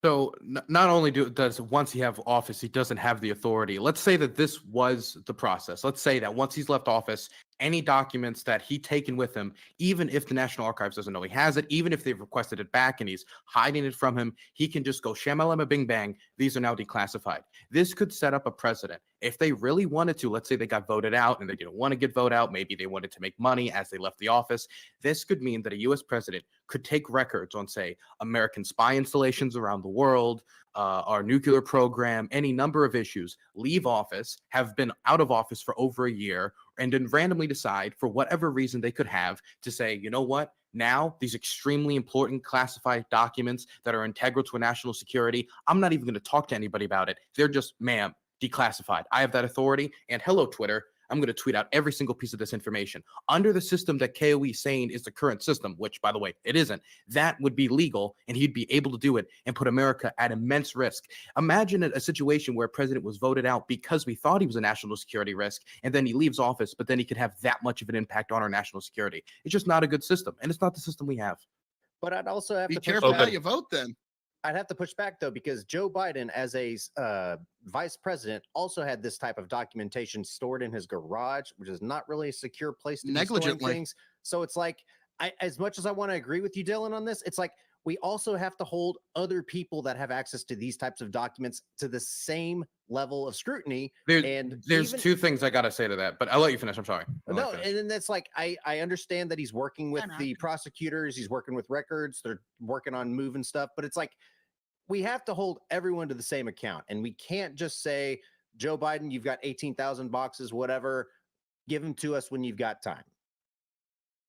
So not only does once he have office, he doesn't have the authority. Let's say that this was the process. Let's say that once he's left office, any documents that he taken with him, even if the National Archives doesn't know he has it, even if they've requested it back and he's hiding it from him, he can just go shamalama bing bang. These are now declassified. This could set up a precedent. If they really wanted to, let's say they got voted out and they didn't want to get voted out, maybe they wanted to make money as they left the office. This could mean that a U.S. president could take records on, say, American spy installations around the world, our nuclear program, any number of issues, leave office, have been out of office for over a year, and then randomly decide, for whatever reason they could have, to say, you know what? Now, these extremely important classified documents that are integral to a national security, I'm not even going to talk to anybody about it. They're just, ma'am, declassified. I have that authority. And hello, Twitter. I'm going to tweet out every single piece of this information. Under the system that K.O.E. is saying is the current system, which, by the way, it isn't, that would be legal, and he'd be able to do it and put America at immense risk. Imagine a situation where a president was voted out because we thought he was a national security risk, and then he leaves office, but then he could have that much of an impact on our national security. It's just not a good system, and it's not the system we have. But I'd also have Be to careful push how back. you vote then. I'd have to push back, though, because Joe Biden, as a vice president, also had this type of documentation stored in his garage, which is not really a secure place to be storing things. So it's like, as much as I want to agree with you, Dylan, on this, it's like we also have to hold other people that have access to these types of documents to the same level of scrutiny. There's two things I got to say to that, but I'll let you finish. I'm sorry. No, and then that's like, I understand that he's working with the prosecutors, he's working with records, they're working on moving stuff, but it's like, we have to hold everyone to the same account, and we can't just say, Joe Biden, you've got 18,000 boxes, whatever, give them to us when you've got time.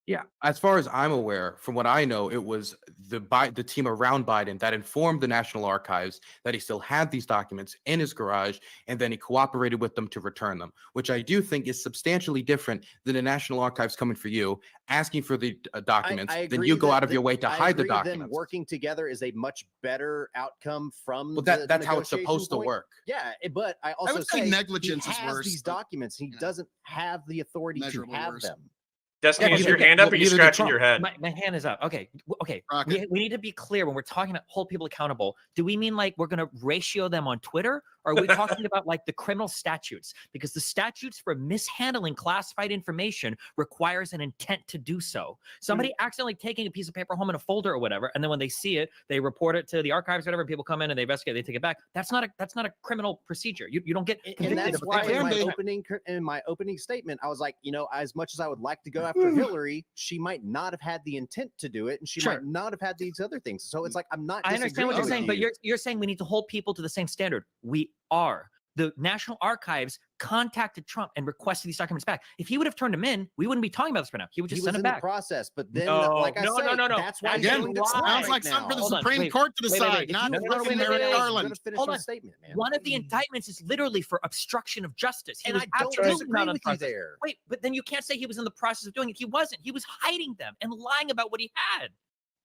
Yeah, as far as I'm aware, from what I know, it was the team around Biden that informed the National Archives that he still had these documents in his garage, and then he cooperated with them to return them, which I do think is substantially different than the National Archives coming for you, asking for the documents, then you go out of your way to hide the documents. Them working together is a much better outcome from that's how it's supposed to work. Yeah, but I also would say negligence he is has worse. These documents, he doesn't have the authority to have worse. them. Destiny, is your hand up, or are you scratching your head? My hand is up. Okay. We need to be clear when we're talking about hold people accountable. Do we mean like we're going to ratio them on Twitter? Or are we talking about like the criminal statutes? Because the statutes for mishandling classified information requires an intent to do so. Somebody accidentally taking a piece of paper home in a folder or whatever, and then when they see it, they report it to the archives, whatever. People come in and they investigate, they take it back. That's not a criminal procedure. You don't get convicted. And that's why in my opening statement, I was like, as much as I would like to go after Hillary, she might not have had the intent to do it, and she might not have had these other things. So it's like, I'm not. I understand what you're saying, but you're saying we need to hold people to the same standard. We are. The National Archives contacted Trump and requested these documents back. If he would have turned them in, we wouldn't be talking about this right now. He would just send them back. The process, but then, like I said, that's why again, it sounds like something for the Supreme Court to decide, not Merrick Garland. Hold on. Statement, man. One of the indictments is literally for obstruction of justice. And I don't disagree with you there. Wait, but then you can't say he was in the process of doing it. He wasn't. He was hiding them and lying about what he had.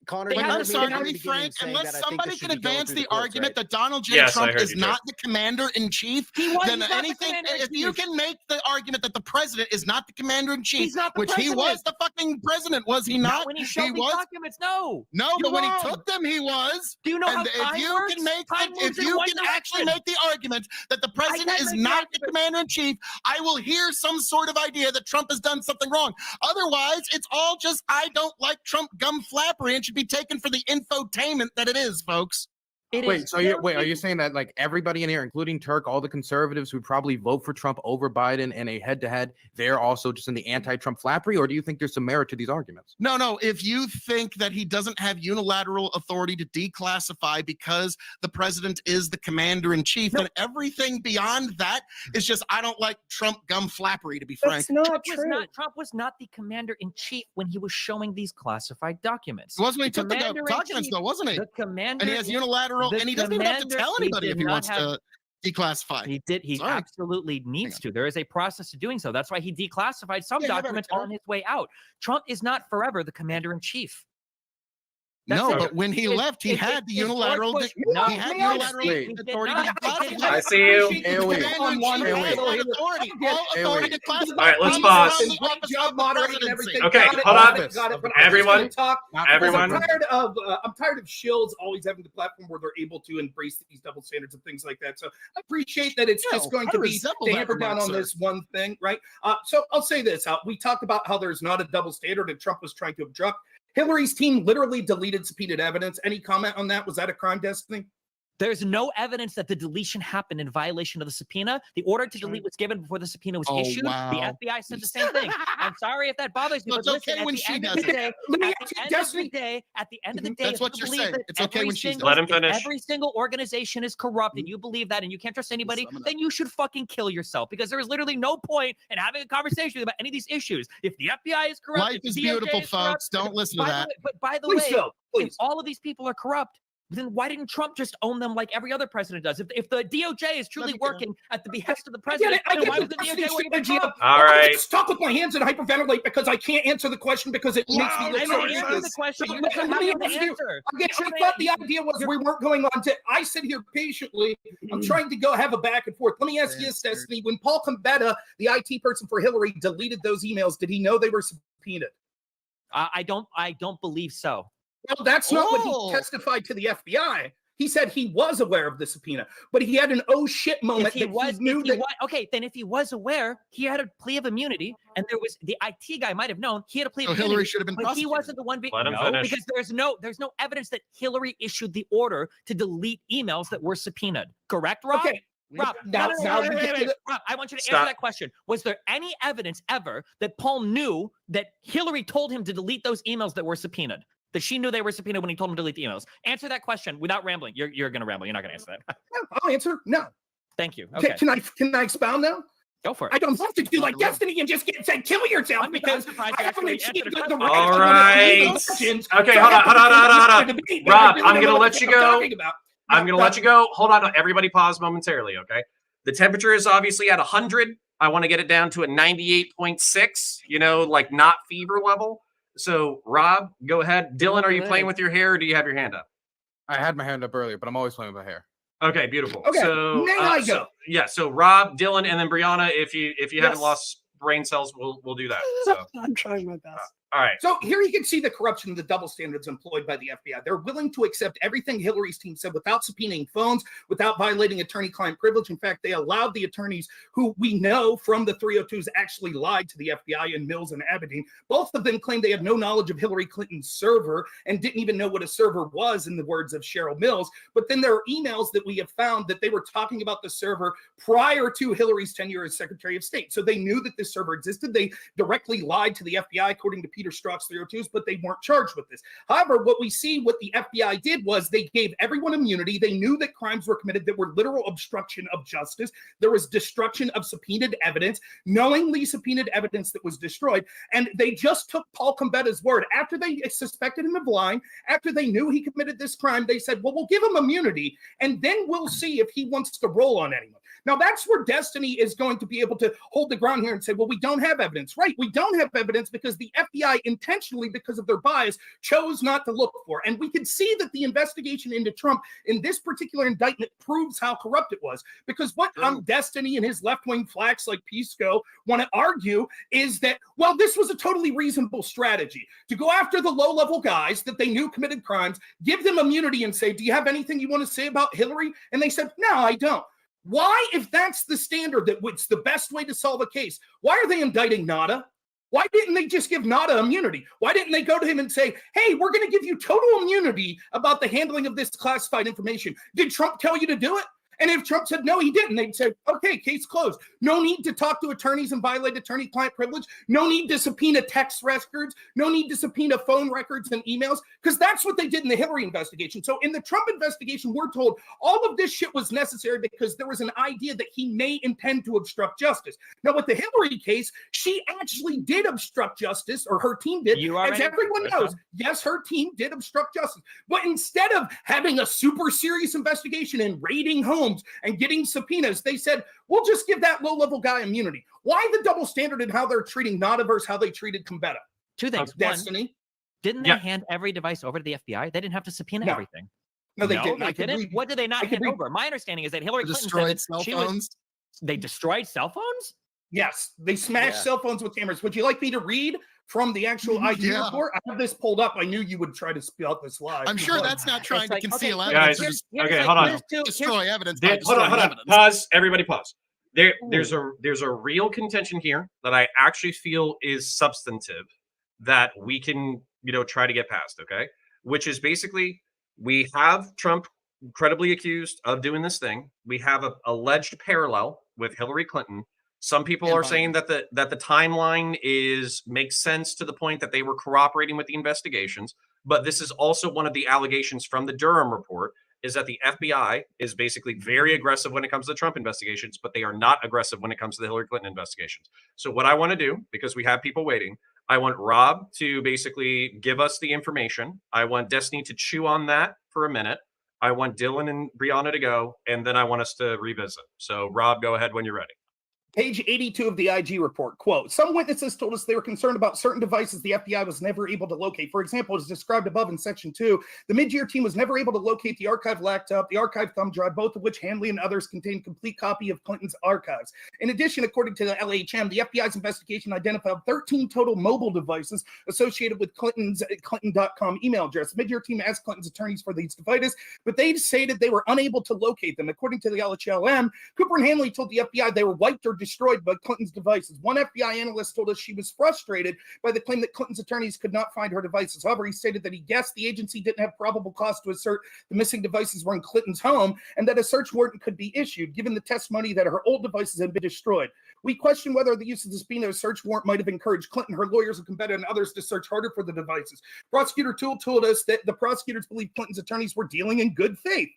Connor, They you have heard I'm to me at sorry the to very be beginning frank, saying unless that I think somebody this should can be going advance through the the courts, argument right? that Donald J. Yes, I Trump heard is you, not the commander-in-chief, then He's not the anything, if commander-in-chief. you can make the argument that the president is not the commander-in-chief, He's not the which he was president. the fucking president, was he not? When he He showed these was. documents, no. No, You're but when he wrong. took them, he was. Do you know how And time if you works? can make, Time moves if in you one can actually direction. make the argument that the president can't is make the not the argument. commander-in-chief, I will hear some sort of idea that Trump has done something wrong. Otherwise, it's all just I don't like Trump gum flappery and should be taken for the infotainment that it is, folks. It Wait, is so you wait, are very- you saying that like everybody in here, including Turk, all the conservatives who probably vote for Trump over Biden in a head-to-head, they're also just in the anti-Trump flappery, or do you think there's some merit to these arguments? No, if you think that he doesn't have unilateral authority to declassify because the president is the commander-in-chief, then everything beyond that is just I don't like Trump gum flappery, to be frank. That's not Trump true. Trump was not the commander-in-chief when he was showing these classified documents. It wasn't when he The took the commander-in-chief- documents, though, wasn't he? The commander And he has unilateral, the and he doesn't even have to commander- tell he anybody did if he not wants have- to declassify. He did. He Sorry. absolutely needs to. There is a process to doing so. That's why he declassified some Yeah, how about documents it, on his way out. Trump is not forever the commander-in-chief. No, it. but when he left, he had the unilateral. George Bush- No, he had may I unilateral speak? He did authority not. to declassify. I see you. On one Commander-in-chief hand, has that authority. All Hey, authority wait. to classify. All right, let's comes pause. from the Great office job of the moderating presidency. everything. Okay, Got it, hold got on. it, got it. But I'm just Everyone. gonna talk. Not Because Everyone. I'm tired of shills always having the platform where they're able to embrace these double standards and things like that. So I appreciate that it's just going I to be resemble to that hammer down remark, on sir. this one thing, right? So I'll say this: we talked about how there's not a double standard, and Trump was trying to obstruct. Hillary's team literally deleted subpoenaed evidence. Any comment on that? Was that a crime, Destiny? There's no evidence that the deletion happened in violation of the subpoena. The order to delete was given before the subpoena was Oh, issued. wow. The FBI said the same thing. I'm sorry if that bothers you, No, but it's listen, okay at when the she end of does the it. day, Let me at ask the you, end of the Destiny. day, at the end of the day, That's if what you you're believe saying. that It's okay every when she's single- Let him if finish. every single organization is corrupt and you believe that and you can't trust anybody, Sum it up. then you should fucking kill yourself because there is literally no point in having a conversation about any of these issues. If the FBI is corrupt, Life if the is DOJ beautiful, is corrupt, folks. Don't listen to by the that. way- But by the Please, way, Phil, if please. all of these people are corrupt, then why didn't Trump just own them like every other president does? If the DOJ is truly me get working at the behest of the I get president, it. I then get why the was the Destiny DOJ working for strategy Trump? of All I right. get stuck with my hands and hyperventilate because I can't answer the question because it makes me look I'm so answering the ridiculous. question. So You let don't me have ask an you, answer. Again, I thought the idea was we weren't going on to. I sit here patiently. I'm trying to go have a back and forth. Let me ask you this, Destiny. When Paul Combetta, the IT person for Hillary, deleted those emails, did he know they were subpoenaed? I don't believe so. Well, that's not what Oh. he testified to the FBI. He said he was aware of the subpoena, but he had an oh shit moment If he that was, he knew if he that. was, okay, then if he was aware, he had a plea of immunity, and there was the IT guy might have known he had a plea So of Hillary immunity, should have been but he prosecuted. wasn't the one being Let him no, finish. because there's no evidence that Hillary issued the order to delete emails that were subpoenaed. Correct, Rob? Okay, Rob, now no, we wait, get wait, to the- Rob, I want you to Stop. answer that question. Was there any evidence ever that Paul knew that Hillary told him to delete those emails that were subpoenaed? That she knew they were subpoenaed when he told him to delete the emails? Answer that question without rambling. You're going to ramble. You're not going to answer that. I'll answer no. Thank you. Okay. Okay, Can I expound now? go for it. I don't have to do like Destiny and just say kill yourself I'm because surprised I you haven't actually achieved answered the the right question. All to limit right. elections. Okay, So I hold have on. to debate, but I Rob, really I'm don't gonna know let what you I'm go. talking about. I'm going to let you go. Hold on. Everybody pause momentarily, okay? The temperature is obviously at 100. I want to get it down to a 98.6, like not fever level. So, Rob, go ahead. Dylan, are you playing with your hair or do you have your hand up? I had my hand up earlier, but I'm always playing with my hair. Okay, beautiful. Okay, So, now I go. So Rob, Dylan, and then Brianna, if you haven't Yes. lost brain cells, we'll do that. So, I'm trying my best. all right. So here you can see the corruption and the double standards employed by the FBI. They're willing to accept everything Hillary's team said without subpoenaing phones, without violating attorney-client privilege. In fact, they allowed the attorneys who we know from the 302s actually lied to the FBI in Mills and Aberdeen. Both of them claimed they had no knowledge of Hillary Clinton's server and didn't even know what a server was, in the words of Cheryl Mills. But then there are emails that we have found that they were talking about the server prior to Hillary's tenure as Secretary of State. So they knew that this server existed. They directly lied to the FBI, according to Peter Strzok's 302s, but they weren't charged with this. However, what the FBI did was they gave everyone immunity. They knew that crimes were committed that were literal obstruction of justice. There was destruction of subpoenaed evidence, knowingly subpoenaed evidence that was destroyed. And they just took Paul Combetta's word. After they suspected him of lying, after they knew he committed this crime, they said, well, we'll give him immunity, and then we'll see if he wants to roll on anyone. Now, that's where Destiny is going to be able to hold the ground here and say, well, we don't have evidence. Right, we don't have evidence because the FBI intentionally, because of their bias, chose not to look for. And we can see that the investigation into Trump in this particular indictment proves how corrupt it was. Because what Destiny and his left-wing flacks like Pisco want to argue is that, well, this was a totally reasonable strategy to go after the low-level guys that they knew committed crimes, give them immunity and say, do you have anything you want to say about Hillary? And they said, no, I don't. Why, if that's the standard, that it's the best way to solve a case, why are they indicting Nada? Why didn't they just give Nada immunity? Why didn't they go to him and say, hey, we're going to give you total immunity about the handling of this classified information? Did Trump tell you to do it? And if Trump said, no, he didn't, they'd say, okay, case closed. No need to talk to attorneys and violate attorney-client privilege. No need to subpoena text records. No need to subpoena phone records and emails, because that's what they did in the Hillary investigation. So in the Trump investigation, we're told all of this shit was necessary because there was an idea that he may intend to obstruct justice. Now, with the Hillary case, she actually did obstruct justice, or her team did. As everyone knows, yes, her team did obstruct justice. But instead of having a super serious investigation and raiding homes and getting subpoenas, they said, we'll just give that low-level guy immunity. Why the double standard in how they're treating Nada versus how they treated Combetta? Two things. Destiny. One, didn't they hand every device over to the FBI? They didn't have to subpoena everything. No, they didn't. They didn't. What did they not hand over? My understanding is that Hillary Clinton destroyed cell phones. They destroyed cell phones? Yes, they smashed cell phones with cameras. Would you like me to read from the actual IG report? I have this pulled up. I knew you would try to spout this live. I'm sure that's not trying to conceal evidence. evidence. Okay, hold on. Destroy evidence. Hold on. Pause. Everybody pause. There's a real contention here that I actually feel is substantive that we can, try to get past, okay? Which is basically, we have Trump credibly accused of doing this thing. We have an alleged parallel with Hillary Clinton. Some people are saying that the timeline makes sense to the point that they were cooperating with the investigations. But this is also one of the allegations from the Durham report, is that the FBI is basically very aggressive when it comes to the Trump investigations, but they are not aggressive when it comes to the Hillary Clinton investigations. So what I want to do, because we have people waiting, I want Rob to basically give us the information. I want Destiny to chew on that for a minute. I want Dylan and Brianna to go, and then I want us to revisit. So Rob, go ahead when you're ready. Page 82 of the IG report, quote, some witnesses told us they were concerned about certain devices the FBI was never able to locate. For example, as described above in section 2, the mid-year team was never able to locate the archive laptop, the archive thumb drive, both of which Hanley and others contained complete copy of Clinton's archives. In addition, according to the LHM, the FBI's investigation identified 13 total mobile devices associated with Clinton's Clinton.com email address. The mid-year team asked Clinton's attorneys for these devices, but they stated they were unable to locate them. According to the LHLM, Cooper and Hanley told the FBI they were wiped or destroyed by Clinton's devices. One FBI analyst told us she was frustrated by the claim that Clinton's attorneys could not find her devices. However, he stated that he guessed the agency didn't have probable cause to assert the missing devices were in Clinton's home and that a search warrant could be issued, given the testimony that her old devices had been destroyed. We question whether the use of the subpoena or search warrant might have encouraged Clinton, her lawyers, and Combetta and others to search harder for the devices. Prosecutor Toole told us that the prosecutors believe Clinton's attorneys were dealing in good faith.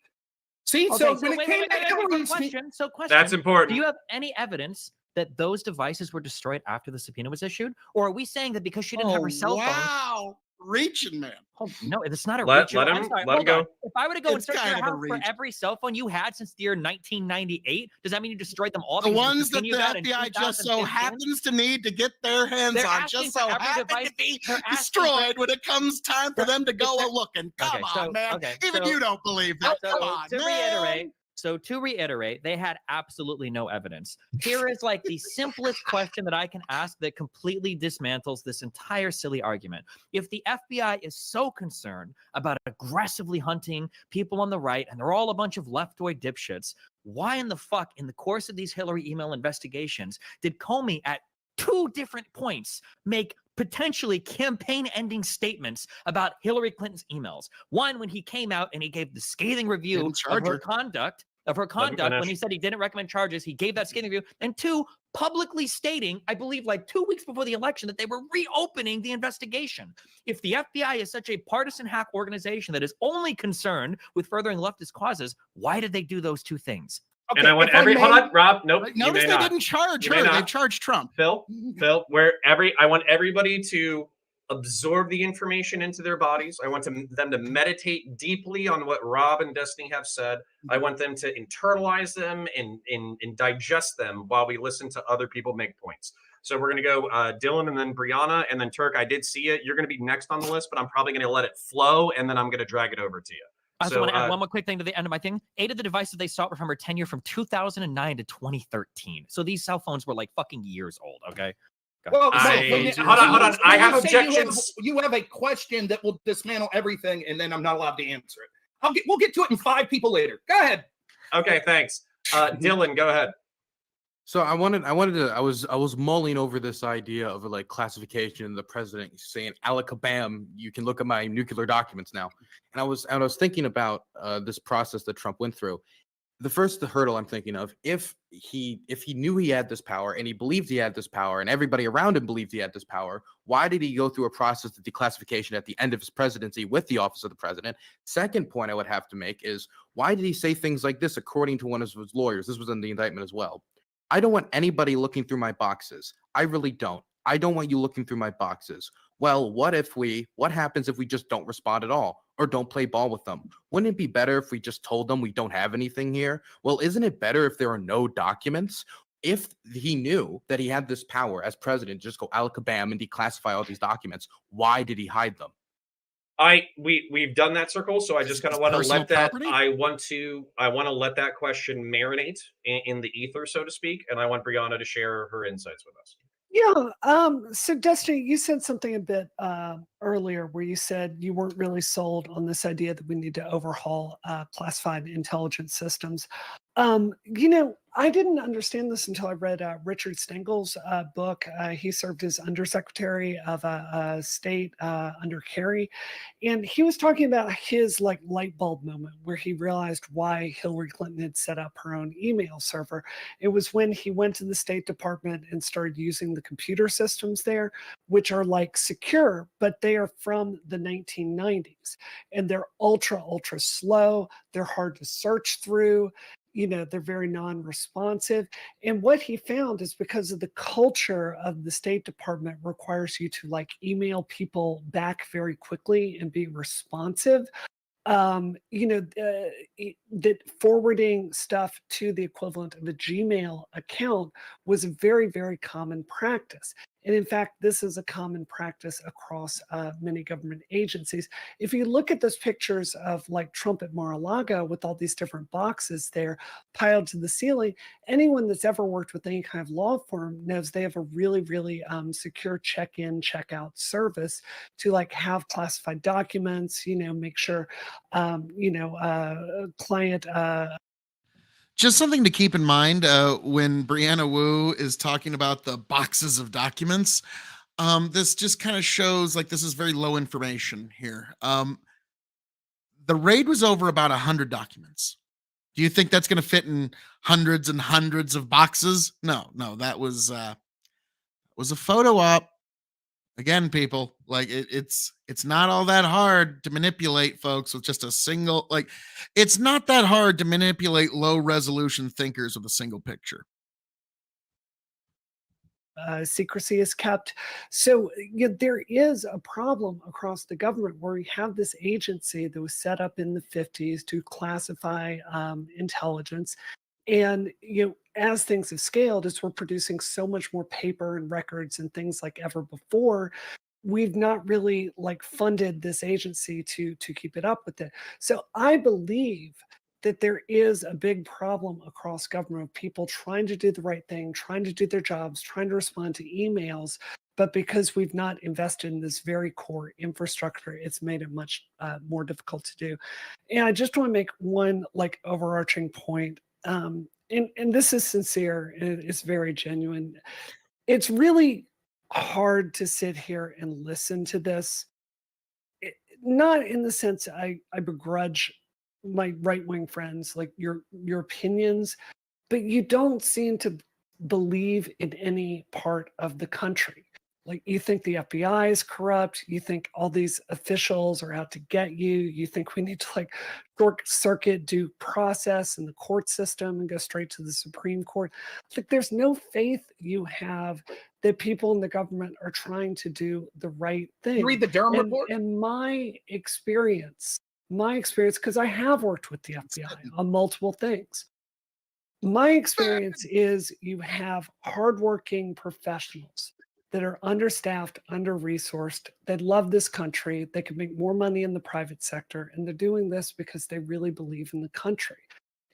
See, so when it came to Hillary's question, that's important. Do you have any evidence that those devices were destroyed after the subpoena was issued? Or are we saying that because she didn't have her cell phone? Wow, reaching, man. Oh, no, it's not a let reach. him go. If I were to go and search your house for reach. every cell phone you had since the year 1998, does that mean you destroyed them all? The because ones that the FBI FBI just so happens to need to get their hands They're on, asking just so for every happen device- to be they're asking destroyed when it comes time for them to go a looking. Come on, man. Even you don't believe that. Come on, man. To reiterate, they had absolutely no evidence. Here is like the simplest question that I can ask that completely dismantles this entire silly argument. If the FBI is so concerned about aggressively hunting people on the right, and they're all a bunch of leftoid dipshits, why in the fuck, in the course of these Hillary email investigations, did Comey at 2 different points make potentially campaign-ending statements about Hillary Clinton's emails? One, when he came out and he gave the scathing review of her conduct, when he said he didn't recommend charges, he gave that scathing review. And 2, publicly stating, I believe like 2 weeks before the election, that they were reopening the investigation. If the FBI is such a partisan hack organization that is only concerned with furthering leftist causes, why did they do those 2 things? Okay, and I want hold on, Rob. Nope. Notice they didn't charge her. They charged Trump. Phil, I want everybody to absorb the information into their bodies. I want them to meditate deeply on what Rob and Destiny have said. I want them to internalize them and digest them while we listen to other people make points. So we're going to go Dylan and then Brianna and then Turk. I did see it. You're going to be next on the list, but I'm probably going to let it flow and then I'm going to drag it over to you. I also want to add one more quick thing to the end of my thing. 8 of the devices they sought were from her tenure from 2009 to 2013. So these cell phones were like fucking years old, okay? Well, hold on. I have objections. You have a question that will dismantle everything, and then I'm not allowed to answer it. We'll get to it in 5 people later. Go ahead. Okay, thanks. Dylan, go ahead. So I was mulling over this idea of like classification of the president saying alakabam, you can look at my nuclear documents now. And I was thinking about this process that Trump went through. The first hurdle I'm thinking of, if he knew he had this power and he believed he had this power and everybody around him believed he had this power, why did he go through a process of declassification at the end of his presidency with the office of the president? Second point I would have to make is, why did he say things like this according to one of his lawyers? This was in the indictment as well. I don't want anybody looking through my boxes. I really don't. I don't want you looking through my boxes. Well, what happens if we just don't respond at all or don't play ball with them? Wouldn't it be better if we just told them we don't have anything here? Well, isn't it better if there are no documents? If he knew that he had this power as president, just go alakabam and declassify all these documents, why did he hide them? We've done that, Circle, so I just kind of want to let that property? I want to let that question marinate in the ether, so to speak, and I want Brianna to share her insights with us. Yeah. So Destiny, you said something a bit earlier where you said you weren't really sold on this idea that we need to overhaul classified intelligence systems. I didn't understand this until I read Richard Stengel's book. He served as undersecretary of state under Kerry, and he was talking about his like light bulb moment where he realized why Hillary Clinton had set up her own email server. It was when he went to the State Department and started using the computer systems there, which are like secure, but they are from the 1990s, and they're ultra slow. They're hard to search through. They're very non-responsive. And what he found is because of the culture of the State Department requires you to like email people back very quickly and be responsive. That forwarding stuff to the equivalent of a Gmail account was a very, very common practice. And in fact, this is a common practice across many government agencies. If you look at those pictures of like Trump at Mar-a-Lago with all these different boxes there piled to the ceiling, anyone that's ever worked with any kind of law firm knows they have a really, really secure check-in, check-out service to like have classified documents, make sure, client Just something to keep in mind when Brianna Wu is talking about the boxes of documents. This just kind of shows like this is very low information here. The raid was over about 100 documents. Do you think that's going to fit in hundreds and hundreds of boxes? No, that was a photo op. Again, people, like it's not all that hard to manipulate folks with just a single, like it's not that hard to manipulate low resolution thinkers with a single picture. Secrecy is kept. So there is a problem across the government where we have this agency that was set up in the 50s to classify intelligence. And as things have scaled, as we're producing so much more paper and records and things like ever before, we've not really like funded this agency to keep it up with it. So I believe that there is a big problem across government of people trying to do the right thing, trying to do their jobs, trying to respond to emails. But because we've not invested in this very core infrastructure, it's made it much more difficult to do. And I just want to make one like overarching point. And this is sincere and it's very genuine. It's really hard to sit here and listen to this. Not in the sense I begrudge my right-wing friends, like your opinions, but you don't seem to believe in any part of the country. Like, you think the FBI is corrupt. You think all these officials are out to get you. You think we need to like short circuit due process in the court system and go straight to the Supreme Court. Like, there's no faith you have that people in the government are trying to do the right thing. You read the Durham And report? in my experience, because I have worked with the FBI on multiple things. My experience is you have hardworking professionals that are understaffed, under-resourced, that love this country, they could make more money in the private sector, and they're doing this because they really believe in the country.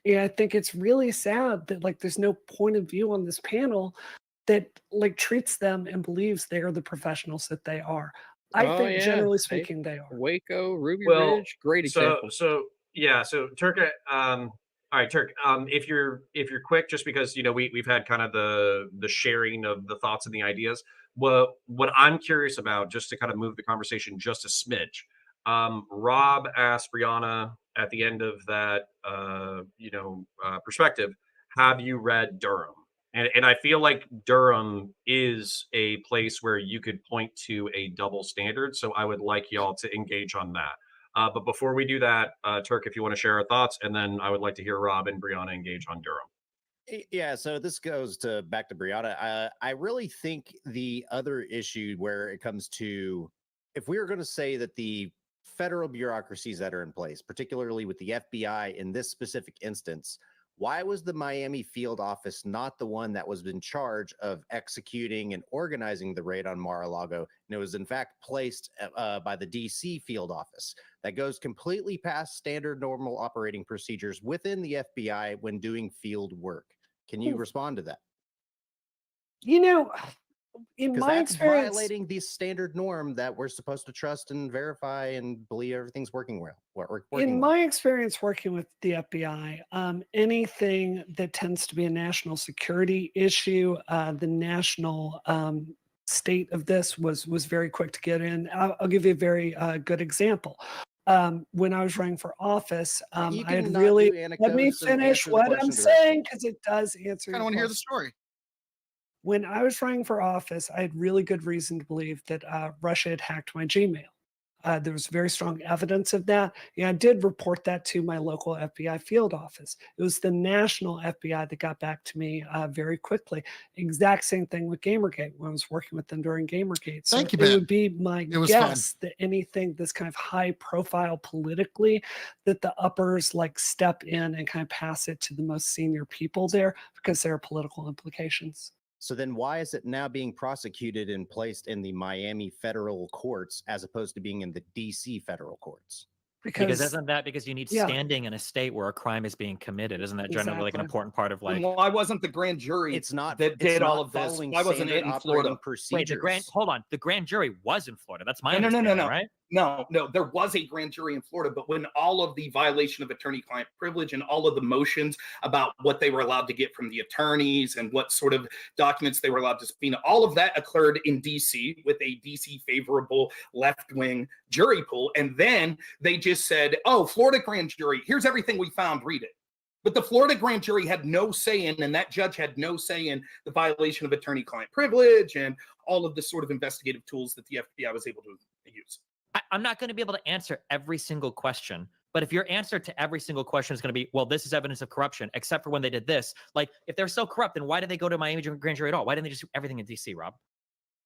And I think it's really sad that like there's no point of view on this panel that like treats them and believes they are the professionals that they are. I Oh, think yeah. generally Hey, speaking, they are. Waco, Ruby Well, Ridge, great So example. so Turk, all right, Turk. If you're quick, just because we've had kind of the sharing of the thoughts and the ideas. What I'm curious about, just to kind of move the conversation just a smidge. Rob asked Brianna at the end of that perspective, have you read Durham? And I feel like Durham is a place where you could point to a double standard. So I would like y'all to engage on that. But before we do that, Turk, if you want to share our thoughts, and then I would like to hear Rob and Brianna engage on Durham. Yeah, so this goes back to Brianna. I really think the other issue where it comes to, if we were going to say that the federal bureaucracies that are in place, particularly with the FBI in this specific instance, why was the Miami field office not the one that was in charge of executing and organizing the raid on Mar-a-Lago? And it was in fact placed by the DC field office. That goes completely past standard normal operating procedures within the FBI when doing field work. Can you respond to that? In Because my that's experience, violating the standard norm that we're supposed to trust and verify and believe everything's working well. in my experience working with the FBI, anything that tends to be a national security issue, the national state of this was very quick to get in. I'll give you a very good example. When I was running for office, I had really let me finish what I'm saying because it does answer. I don't want to hear the story. When I was running for office, I had really good reason to believe that Russia had hacked my Gmail. There was very strong evidence of that. And I did report that to my local FBI field office. It was the national FBI that got back to me very quickly. Exact same thing with Gamergate when I was working with them during Gamergate. So Thank you, it Ben. would be my guess that anything that's kind of high profile politically, that the uppers like step in and kind of pass it to the most senior people there because there are political implications. So then why is it now being prosecuted and placed in the Miami federal courts as opposed to being in the DC federal courts? Because isn't that because you need standing in a state where a crime is being committed? Isn't that generally like an important part of like? And why wasn't the grand jury that did all of this? Why wasn't it in Florida? Wait, hold on. The grand jury was in Florida. That's my no, right? No, there was a grand jury in Florida, but when all of the violation of attorney-client privilege and all of the motions about what they were allowed to get from the attorneys and what sort of documents they were allowed to subpoena, all of that occurred in D.C. with a D.C. favorable left-wing jury pool. And then they just said, oh, Florida grand jury, here's everything we found, read it. But the Florida grand jury had no say in, and that judge had no say in the violation of attorney-client privilege and all of the sort of investigative tools that the FBI was able to use. I'm not going to be able to answer every single question, but if your answer to every single question is going to be, well, this is evidence of corruption, except for when they did this, like if they're so corrupt, then why did they go to Miami grand jury at all? Why didn't they just do everything in DC, Rob?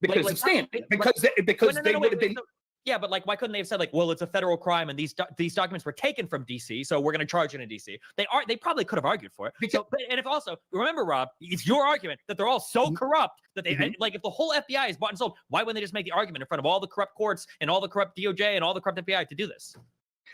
Because of standing. Because they would have been. Yeah, but like, why couldn't they have said like, well, it's a federal crime and these documents were taken from DC, so we're going to charge it in DC. They probably could have argued for it. And if also remember, Rob, it's your argument that they're all so corrupt that they like if the whole FBI is bought and sold, why wouldn't they just make the argument in front of all the corrupt courts and all the corrupt DOJ and all the corrupt FBI to do this?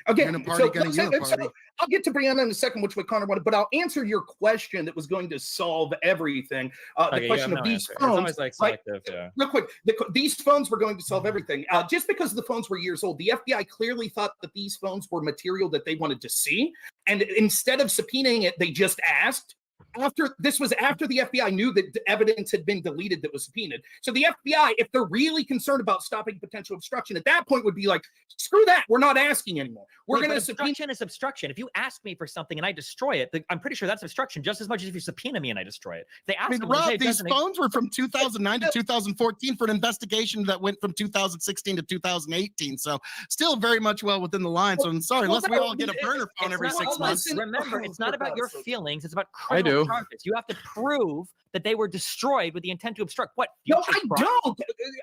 Okay, I'll get to Brianna in a second, which what Connor wanted, but I'll answer your question that was going to solve everything. The question of these phones. Real quick, these phones were going to solve everything. Just because the phones were years old, the FBI clearly thought that these phones were material that they wanted to see. And instead of subpoenaing it, they just asked. after the FBI knew that the evidence had been deleted that was subpoenaed. So the FBI, if they're really concerned about stopping potential obstruction, at that point would be like, screw that, we're not asking anymore. We're going to subpoena. Obstruction is obstruction. If you ask me for something and I destroy it, I'm pretty sure that's obstruction just as much as if you subpoena me and I destroy it. They ask me, Rob, these phones were from 2009 to 2014 for an investigation that went from 2016 to 2018. So still very much well within the line. So I'm sorry, unless we all get a burner phone every 6 months. Remember, it's not about your feelings. It's about criminal charges. You have to prove that they were destroyed with the intent to obstruct. What? No,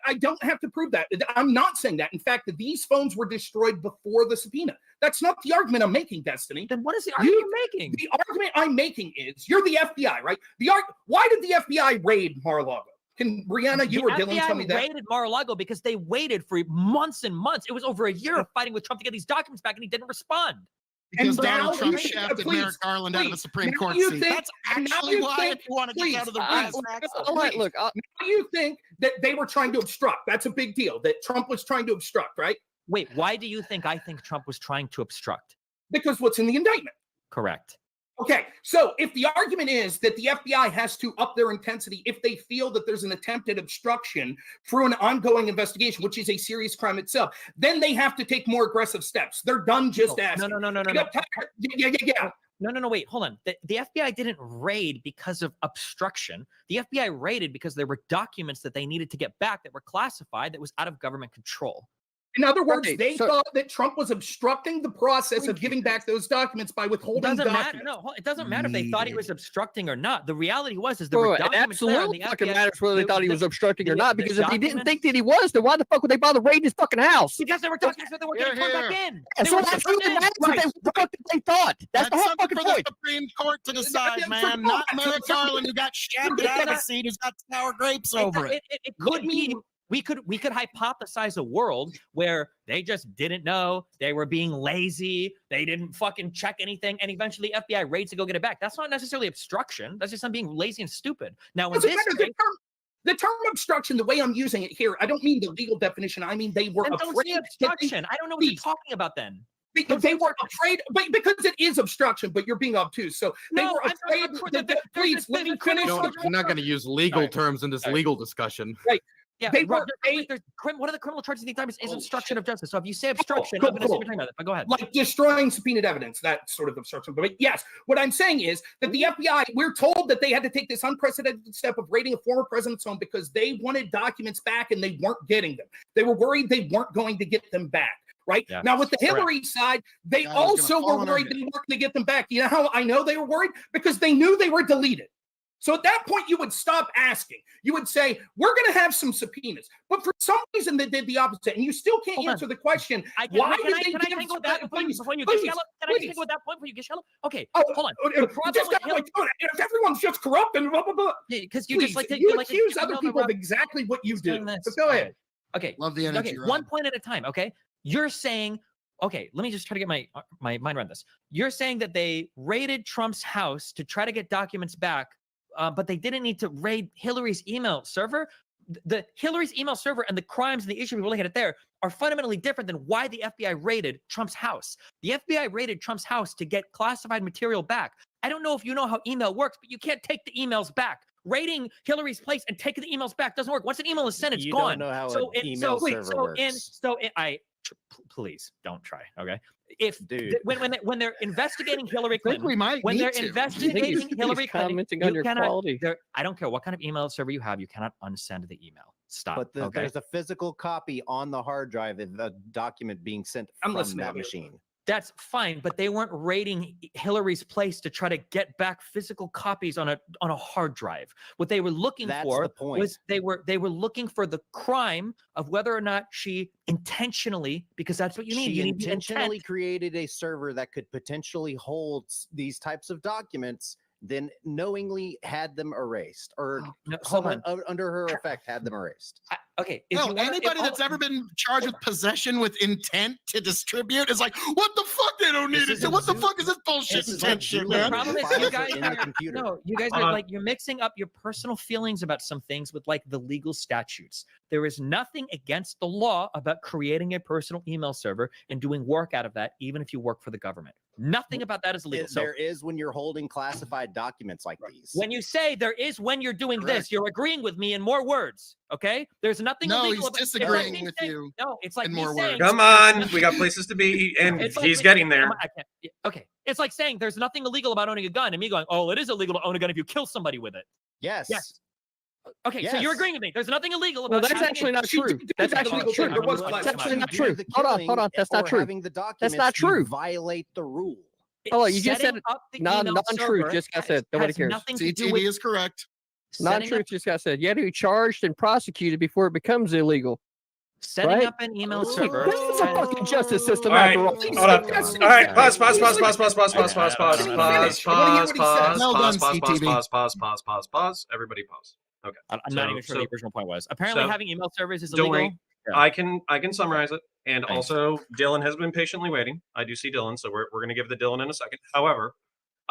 I don't have to prove that. I'm not saying that. In fact, these phones were destroyed before the subpoena. That's not the argument I'm making, Destiny. Then what is the argument you're making? The argument I'm making is you're the FBI, right? Why did the FBI raid Mar-a-Lago? Can Brianna, you or Dylan tell me that? The FBI raided Mar-a-Lago because they waited for months and months. It was over a year of fighting with Trump to get these documents back, and he didn't respond. Because Donald Trump shafted Merrick Garland out of a Supreme Court seat. That's actually why, if you want to get out of the race. Look, now you think that they were trying to obstruct. That's a big deal, that Trump was trying to obstruct, right? Wait, why do you think I think Trump was trying to obstruct? Because what's in the indictment. Correct. Okay, so if the argument is that the FBI has to up their intensity if they feel that there's an attempted obstruction through an ongoing investigation, which is a serious crime itself, then they have to take more aggressive steps. They're done just asking. No. Yeah. No, wait, hold on. The FBI didn't raid because of obstruction. The FBI raided because there were documents that they needed to get back that were classified that was out of government control. In other words, they thought that Trump was obstructing the process of giving back those documents by withholding documents. It doesn't matter if they thought he was obstructing or not. The reality was there were documents there. It absolutely fucking matters whether they thought he was obstructing or not, because if he didn't think that he was, then why the fuck would they bother raiding his fucking house? Because there were documents that they were getting turned back in. So that's what they thought. That's the whole fucking point. The Supreme Court to decide, man. Not Merrick Garland, who got shafted out of a seat, who's got sour grapes over it. It could be. We could hypothesize a world where they just didn't know, they were being lazy, they didn't fucking check anything, and eventually FBI raids to go get it back. That's not necessarily obstruction. That's just them being lazy and stupid. Now, in this case, the term obstruction, the way I'm using it here, I don't mean the legal definition. I mean they were afraid. Don't say obstruction. I don't know what you're talking about then. Because they were afraid, because it is obstruction, but you're being obtuse. So they were afraid. Please let me finish. No, we're not going to use legal terms in this legal discussion. Right. Yeah, one of the criminal charges in the indictment is obstruction of justice. So if you say obstruction, I'm going to say what you're talking about. But go ahead. Like destroying subpoenaed evidence, that sort of obstruction. But yes, what I'm saying is that the FBI, we're told that they had to take this unprecedented step of raiding a former president's home because they wanted documents back and they weren't getting them. They were worried they weren't going to get them back. Right? Yeah, now, with the Hillary side, they also were worried they weren't going to get them back. You know how I know they were worried? Because they knew they were deleted. So at that point, you would stop asking. You would say, we're going to have some subpoenas. But for some reason, they did the opposite. And you still can't answer the question, why did they give subpoenas? Can I take with that point before you get shallow? Okay, hold on. If everyone's just corrupt and blah, blah, blah. Yeah, because you just like to accuse other people of exactly what you do. So go ahead. Okay. Love the energy. Okay, one point at a time, okay? You're saying, okay, let me just try to get my mind around this. You're saying that they raided Trump's house to try to get documents back, but they didn't need to raid Hillary's email server. The Hillary's email server and the crimes and the issue we really had it there are fundamentally different than why the FBI raided Trump's house. The FBI raided Trump's house to get classified material back. I don't know if you know how email works, but you can't take the emails back. Raiding Hillary's place and taking the emails back doesn't work. Once an email is sent, it's gone. You don't know how an email server works. Please don't try. Okay, when they're investigating Hillary Clinton, they're investigating Hillary Clinton, on your quality. I don't care what kind of email server you have, you cannot unsend the email. Stop. But there's a physical copy on the hard drive of the document being sent from that machine. That's fine, but they weren't raiding Hillary's place to try to get back physical copies on a hard drive. What they were looking for was they were looking for the crime of whether or not she intentionally, because that's what you need. She intentionally created a server that could potentially hold these types of documents, then knowingly had them erased, or someone under her effect had them erased. Okay. Anybody that's ever been charged with possession with intent to distribute is like, what the fuck? They don't need it. So what the fuck is this bullshit intent shit, man? The problem is you guys are like, you're mixing up your personal feelings about some things with like the legal statutes. There is nothing against the law about creating a personal email server and doing work out of that, even if you work for the government. Nothing about that is illegal. So There is when you're holding classified documents like these. when you say there is when you're doing this, you're agreeing with me in more words. Okay? There's nothing No, illegal he's about disagreeing me with saying, you No, it's like in me more saying, words. Come on, we got places to be, and It's like he's me getting saying, there. I can't. Okay. It's like saying there's nothing illegal about owning a gun, and me going, oh, it is illegal to own a gun if you kill somebody with it. Yes. Yes. Okay, so you're agreeing with me. There's nothing illegal about Well, that's having actually a- not true. That's actually not true. There was That's classified. actually not Do true. the Hold on. killing That's not or true. Having the documents, not you true. violate the rule. Oh, you just said Setting up the non-true. email server Just got said. Nobody has cares. nothing to do CTV with is correct. setting Non-true. up, Just got said. You have to be charged and prosecuted before it becomes illegal. setting right? up an email See, server. this is a fucking justice system All right, after all. hold on. All right, pause. Well done, pause. Everybody pause. Okay. I'm not even sure the original point was. Apparently, so- having email servers is Don't illegal. worry. Yeah. I can summarize it. And Thanks. also, Dylan has been patiently waiting. I do see Dylan, so we're going to give the Dylan in a second. However,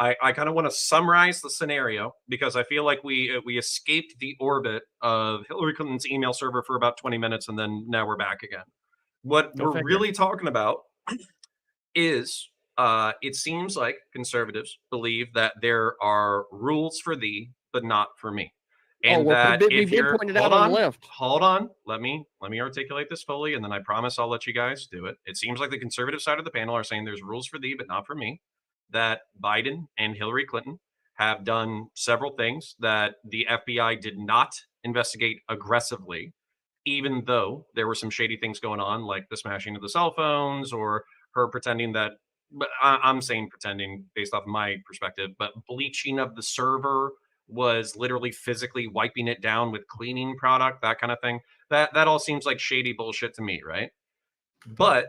I kind of want to summarize the scenario because I feel like we escaped the orbit of Hillary Clinton's email server for about 20 minutes, and then now we're back again. What Go we're figure. really talking about is it seems like conservatives believe that there are rules for thee, but not for me. And well, that we've if been you're pointed out on the left. hold on, let me articulate this fully, and then I promise I'll let you guys do it. It seems like the conservative side of the panel are saying there's rules for thee, but not for me. That Biden and Hillary Clinton have done several things that the FBI did not investigate aggressively, even though there were some shady things going on, like the smashing of the cell phones or her pretending that, but I'm saying pretending based off my perspective, but bleaching of the server was literally physically wiping it down with cleaning product, that kind of thing. That all seems like shady bullshit to me, right? But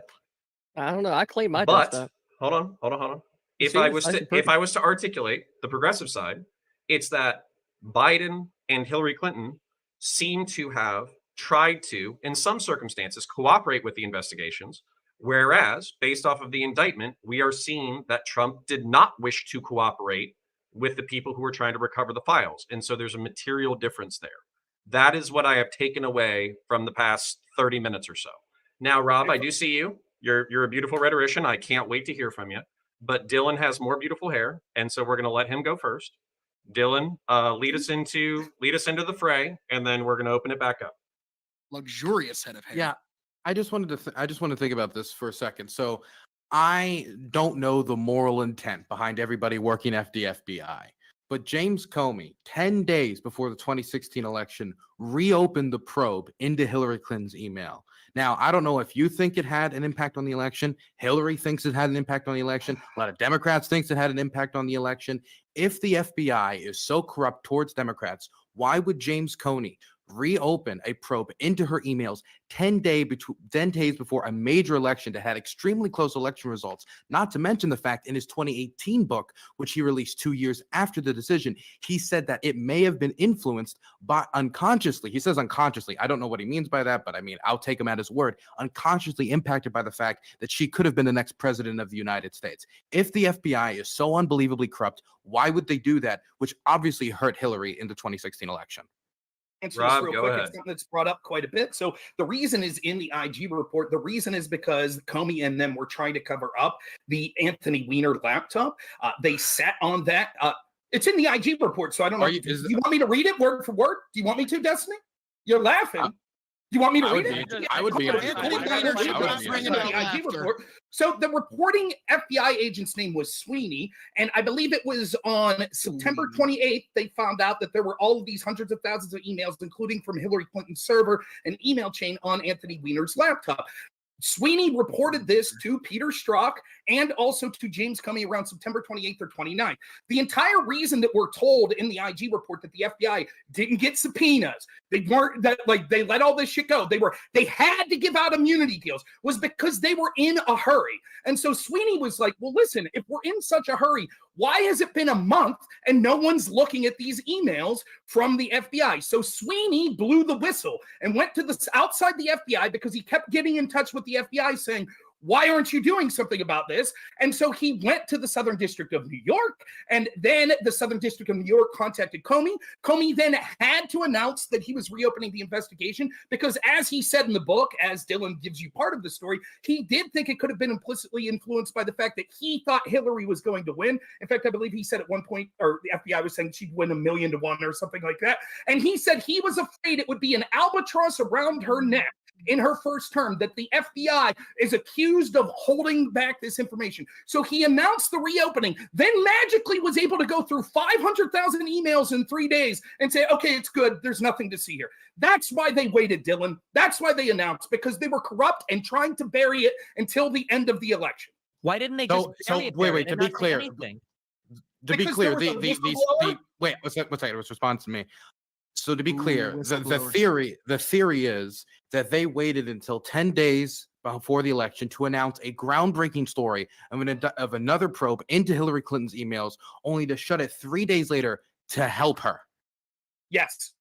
I don't know. I clean my desktop. hold on. If See, I it's was nice to and pretty. if I was to articulate the progressive side, it's that Biden and Hillary Clinton seem to have tried to, in some circumstances, cooperate with the investigations, whereas based off of the indictment, we are seeing that Trump did not wish to cooperate with the people who were trying to recover the files. And so there's a material difference there. That is what I have taken away from the past 30 minutes or so. Now, Rob, I do see you. You're a beautiful rhetorician. I can't wait to hear from you. But Dylan has more beautiful hair, and so we're going to let him go first. Dylan, lead us into the fray, and then we're going to open it back up. Luxurious head of hair. Yeah, I just wanted to think about this for a second. So I don't know the moral intent behind everybody working at the FBI, but James Comey, 10 days before the 2016 election, reopened the probe into Hillary Clinton's email. Now, I don't know if you think it had an impact on the election. Hillary thinks it had an impact on the election. A lot of Democrats thinks it had an impact on the election. If the FBI is so corrupt towards Democrats, why would James Comey reopen a probe into her emails 10 days before a major election that had extremely close election results? Not to mention the fact in his 2018 book, which he released 2 years after the decision, he said that it may have been influenced by unconsciously. He says unconsciously. I don't know what he means by that, but I mean, I'll take him at his word. Unconsciously impacted by the fact that she could have been the next president of the United States. If the FBI is so unbelievably corrupt, why would they do that? Which obviously hurt Hillary in the 2016 election. Answer Rob, this real go quick. ahead. It's something that's brought up quite a bit. So the reason is in the IG report. The reason is because Comey and them were trying to cover up the Anthony Weiner laptop. They sat on that. It's in the IG report. So I don't know. Do you want me to read it word for word? Do you want me to, Destiny? You're laughing. Do you want me to read it? I would be. So the reporting FBI agent's name was Sweeney, and I believe it was on September 28th, they found out that there were all of these hundreds of thousands of emails, including from Hillary Clinton's server, an email chain on Anthony Weiner's laptop. Sweeney reported this to Peter Strzok and also to James Comey around September 28th or 29th. The entire reason that we're told in the IG report that the FBI didn't get subpoenas, they weren't that like they let all this shit go. They had to give out immunity deals was because they were in a hurry. And so Sweeney was like, well, listen, if we're in such a hurry, why has it been a month and no one's looking at these emails from the FBI? So Sweeney blew the whistle and went to the outside the FBI because he kept getting in touch with the FBI saying, Why aren't you doing something about this? And so he went to the Southern District of New York, and then the Southern District of New York contacted Comey. Comey then had to announce that he was reopening the investigation because, as he said in the book, as Dylan gives you part of the story, he did think it could have been implicitly influenced by the fact that he thought Hillary was going to win. In fact, I believe he said at one point, or the FBI was saying she'd win 1,000,000 to 1 or something like that. And he said he was afraid it would be an albatross around her neck in her first term, that the FBI is accused of holding back this information. So he announced the reopening, then magically was able to go through 500,000 emails in 3 days and say, okay, it's good. There's nothing to see here. That's why they waited, Dylan. That's why they announced, because they were corrupt and trying to bury it until the end of the election. Why didn't they just bury it there wait, to and be not say clear, anything? to be Because clear, there was a whistleblower? wait, what's that? It was response to me. So to be Ooh, clear, the whistleblower. theory is that they waited until 10 days before the election to announce a groundbreaking story of another probe into Hillary Clinton's emails, only to shut it 3 days later to help her. Yes.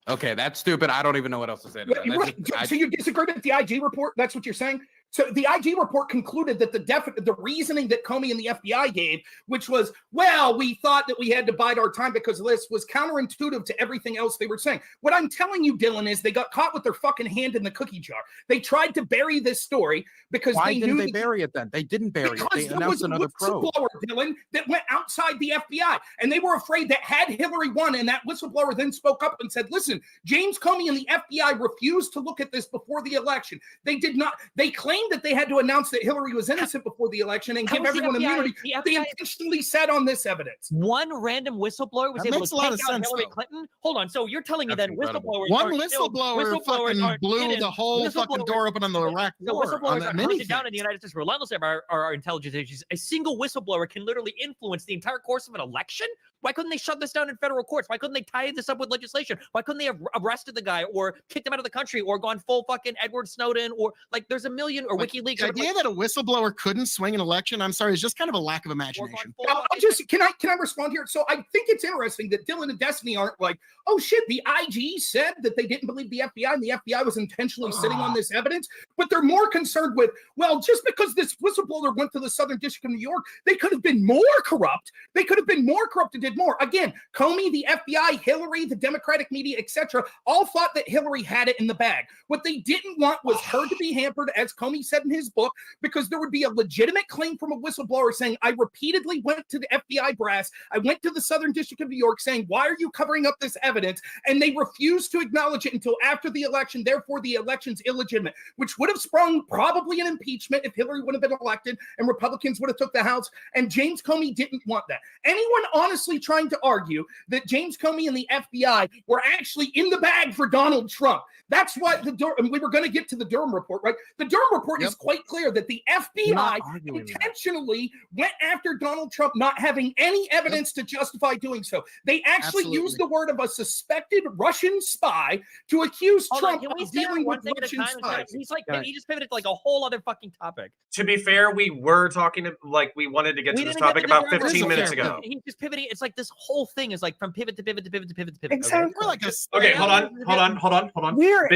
Okay, that's stupid. I don't even know what else to say to that. That's just- So you disagree with the IG report? That's what you're saying? So the IG report concluded that the reasoning that Comey and the FBI gave, which was, well, we thought that we had to bide our time because of this, was counterintuitive to everything else they were saying. What I'm telling you, Dylan, is they got caught with their fucking hand in the cookie jar. They tried to bury this story because Why they didn't knew they bury it then? They didn't bury it. because They there announced was a another probe. whistleblower, Dylan, that went outside the FBI. And they were afraid that had Hillary won and that whistleblower then spoke up and said, listen, James Comey and the FBI refused to look at this before the election. They did not. They claimed that they had to announce that Hillary was innocent before the election and How give was the everyone FBI immunity. the They FBI intentionally sat on this evidence. One random whistleblower was That able makes to a lot take of out sense, Hillary though. Clinton? Hold on. So you're telling me That's then incredible. whistleblowers One are still- whistleblower whistleblowers fucking are blew hidden. the whole fucking Whistleblowers- door open on the Iraq So war. whistleblowers On are many hunted down in the things. United States relentlessly by our intelligence agencies. A single whistleblower can literally influence the entire course of an election. Why couldn't they shut this down in federal courts? Why couldn't they tie this up with legislation? Why couldn't they have arrested the guy or kicked him out of the country or gone full fucking Edward Snowden or like there's a million or Like, WikiLeaks? The idea that a whistleblower couldn't swing an election, I'm sorry, is just kind of a lack of imagination. I'll just can I respond here? So I think it's interesting that Dylan and Destiny aren't like, oh shit, the IG said that they didn't believe the FBI and the FBI was intentionally sitting on this evidence, but they're more concerned with, well, just because this whistleblower went to the Southern District of New York, they could have been more corrupt. They could have been more corrupt and did more. Again, Comey, the FBI, Hillary, the Democratic media, etc., all thought that Hillary had it in the bag. What they didn't want was her to be hampered, as Comey said in his book, because there would be a legitimate claim from a whistleblower saying, I repeatedly went to the FBI brass, I went to the Southern District of New York saying, why are you covering up this evidence? And they refused to acknowledge it until after the election. Therefore, the election's illegitimate, which would have sprung probably an impeachment if Hillary would have been elected and Republicans would have took the House. And James Comey didn't want that. Anyone honestly trying to argue that James Comey and the FBI were actually in the bag for Donald Trump, that's what and we were going to get to the Durham report, right? The Durham report is quite clear that the FBI intentionally went after Donald Trump, not having any evidence to justify doing so. They actually used the word of a suspected Russian spy to accuse Trump of dealing with Russian spies. He's like, he just pivoted to like a whole other fucking topic. To be fair, we were talking like we wanted to get to this topic about 15 minutes ago. He's just pivoting. It's like this whole thing is like from pivot to pivot to pivot to pivot to pivot. Exactly. We're like a Okay, hold on. We're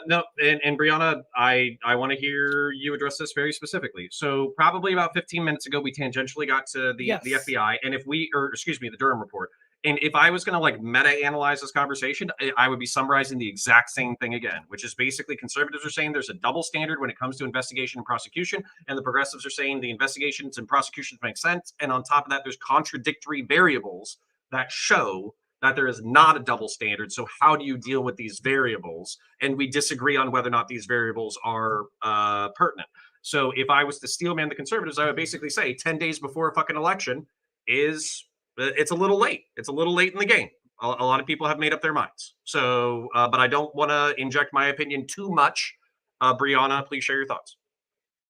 No, and Brianna, I want to hear you address this very specifically. So probably about 15 minutes ago, we tangentially got to the FBI, and the Durham report. And if I was going to like meta-analyze this conversation, I would be summarizing the exact same thing again, which is basically conservatives are saying there's a double standard when it comes to investigation and prosecution, and the progressives are saying the investigations and prosecutions make sense. And on top of that, there's contradictory variables that show that there is not a double standard. So how do you deal with these variables? And we disagree on whether or not these variables are pertinent. So if I was to steelman the conservatives, I would basically say 10 days before a fucking election it's a little late. It's a little late in the game. A lot of people have made up their minds. So, but I don't want to inject my opinion too much. Brianna, please share your thoughts.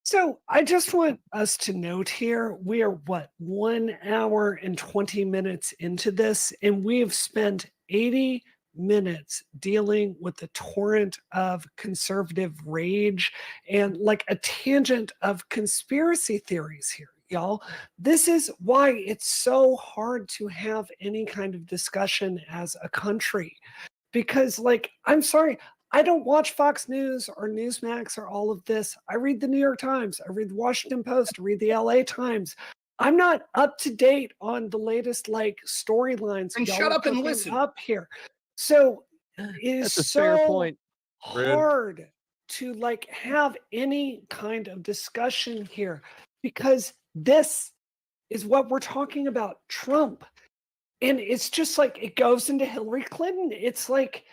So I just want us to note here, we are 1 hour and 20 minutes into this, and we have spent 80 minutes dealing with the torrent of conservative rage and like a tangent of conspiracy theories here, y'all. This is why it's so hard to have any kind of discussion as a country. Because, like, I'm sorry, I don't watch Fox News or Newsmax or all of this. I read the New York Times. I read the Washington Post. I read the LA Times. I'm not up to date on the latest like storylines. And y'all shut are up and cooking listen. up here. So it is That's a fair so point. hard to like have any kind of discussion here because this is what we're talking about, Trump. And it's just like it goes into Hillary Clinton. It's like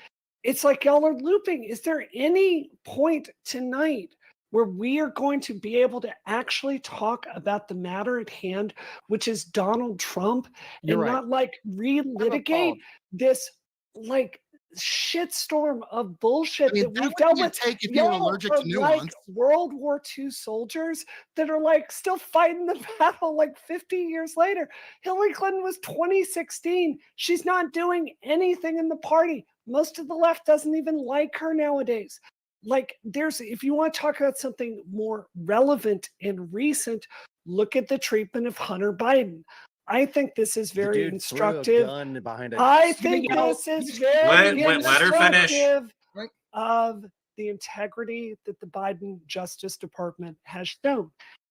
y'all are looping. Is there any point tonight where we are going to be able to actually talk about the matter at hand, which is Donald Trump, You're and right. not like relitigate this like shitstorm of bullshit I mean, that that we've would dealt be a with? take if you were Y'all allergic are to like nuance. World War II soldiers that are like still fighting the battle like 50 years later. Hillary Clinton was 2016. She's not doing anything in the party. Most of the left doesn't even like her nowadays. Like if you want to talk about something more relevant and recent, look at the treatment of Hunter Biden. I think this is The very dude threw a instructive. gun behind a I think You know, this is very let her finish. instructive Right. of the integrity that the Biden Justice Department has shown.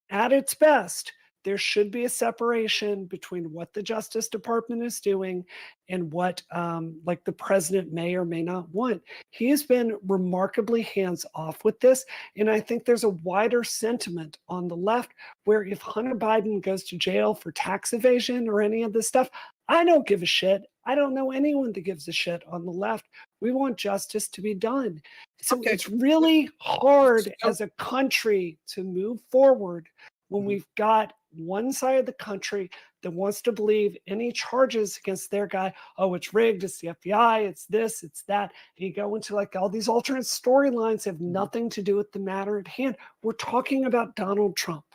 At its best, there should be a separation between what the Justice Department is doing and what like the president may or may not want. He has been remarkably hands off with this. And I think there's a wider sentiment on the left where if Hunter Biden goes to jail for tax evasion or any of this stuff, I don't give a shit. I don't know anyone that gives a shit on the left. We want justice to be done. So Okay. it's really hard So- as a country to move forward when Mhm. we've got one side of the country that wants to believe any charges against their guy, oh, it's rigged, it's the FBI, it's this, it's that. And you go into like all these alternate storylines have nothing to do with the matter at hand. We're talking about Donald Trump.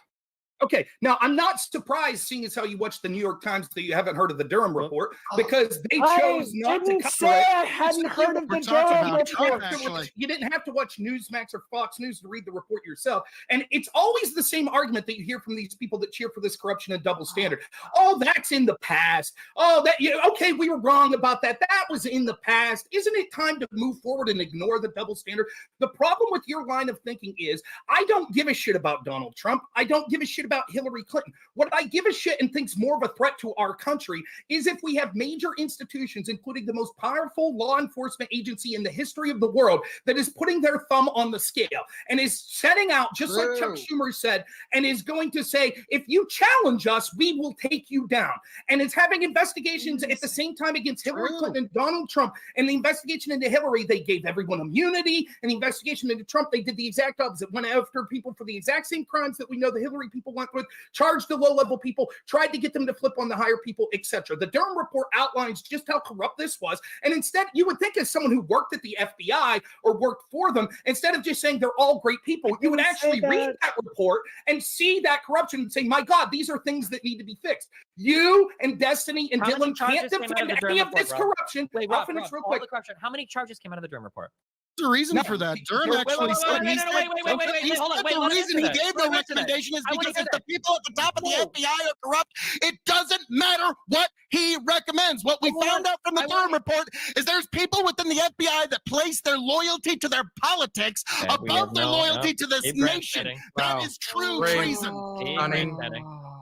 Okay, now I'm not surprised, seeing as how you watched the New York Times, that you haven't heard of the Durham report, because they chose not to didn't cover say it. I hadn't heard of the We're talking Durham about Trump, report. actually. You didn't have to watch Newsmax or Fox News to read the report yourself. And it's always the same argument that you hear from these people that cheer for this corruption and double standard. Oh, that's in the past. Oh, okay, we were wrong about that. That was in the past. Isn't it time to move forward and ignore the double standard? The problem with your line of thinking is, I don't give a shit about Donald Trump. I don't give a shit about Hillary Clinton. What I give a shit and think's more of a threat to our country is if we have major institutions, including the most powerful law enforcement agency in the history of the world, that is putting their thumb on the scale and is setting out, just like Chuck Schumer said, and is going to say, if you challenge us, we will take you down. And it's having investigations at the same time against Hillary Clinton and Donald Trump. And the investigation into Hillary, they gave everyone immunity. And the investigation into Trump, they did the exact opposite. Went after people for the exact same crimes that we know the Hillary people went with, charged the low-level people, tried to get them to flip on the higher people, etc. The Durham report outlines just how corrupt this was. And instead, you would think as someone who worked at the FBI or worked for them, instead of just saying they're all great people, you would actually read that report and see that corruption and say, my God, these are things that need to be fixed. You and Destiny and Dylan can't defend any of this corruption. Wait, I'll Rob, finish Rob, real all quick. the corruption. How many charges came out of the Durham report? The reason No, for that, he- Durham wait, actually said wait, hold on, wait, the let me reason answer he that. gave Let the me answer that. recommendation is I wanna because hear if the that. people at the top of the FBI are corrupt, it doesn't matter what he recommends. What we found out from the Durham report is there's people within the FBI that place their loyalty to their politics above their loyalty to this nation. That is true treason.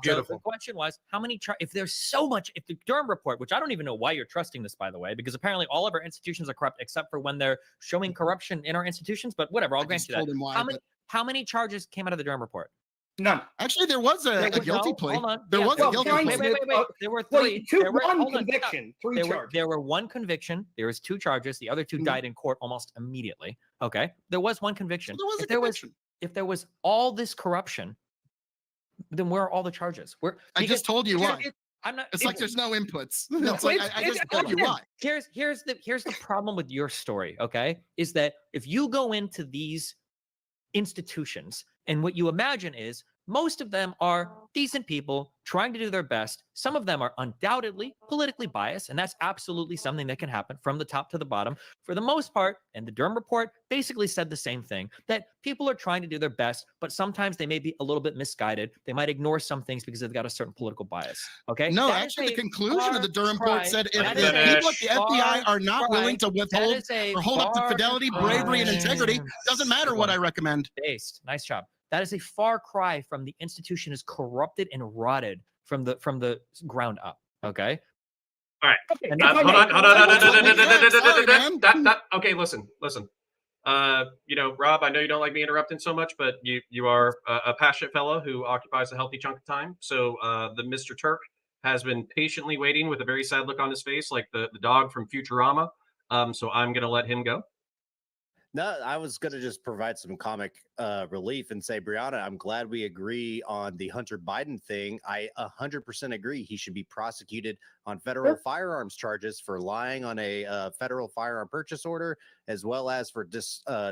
So the question was, how many if there's so much, if the Durham report, which I don't even know why you're trusting this, by the way, because apparently all of our institutions are corrupt except for when they're showing corruption in our institutions, but whatever, I'll grant you that. How many charges came out of the Durham report? None. Actually, there was a guilty plea. Hold on. There was a guilty plea. Wait. There were three. One conviction, three charges. There were one conviction. There was two charges. The other two died in court almost immediately. Okay. There was one conviction. There was a conviction. If there was all this corruption, then where are all the charges? I just told you why. I'm not. It's like there's no inputs. No, It's like I just told you why. Here's the problem with your story. Okay, is that if you go into these institutions and what you imagine is most of them are decent people trying to do their best. Some of them are undoubtedly politically biased, and that's absolutely something that can happen from the top to the bottom. For the most part, and the Durham report basically said the same thing, that people are trying to do their best, but sometimes they may be a little bit misguided. They might ignore some things because they've got a certain political bias. Okay? No, That is actually, the a conclusion of the Durham far report said if That the is a people at the FBI are not willing to that withhold is a or hold up to far fidelity, bravery, and integrity, cry. doesn't matter what I recommend. Based. Nice job. That is a far cry from the institution is corrupted and rotted from the ground up. Okay. All right. Okay, And if I Hold may- on. Sorry, man. Okay, listen. Rob, I know you don't like me interrupting so much, but you are a passionate fellow who occupies a healthy chunk of time. So the Mr. Turk has been patiently waiting with a very sad look on his face, like the dog from Futurama. So I'm going to let him go. No, I was going to just provide some comic relief and say, Brianna, I'm glad we agree on the Hunter Biden thing. I 100% agree. He should be prosecuted on federal firearms charges for lying on a federal firearm purchase order, as well as for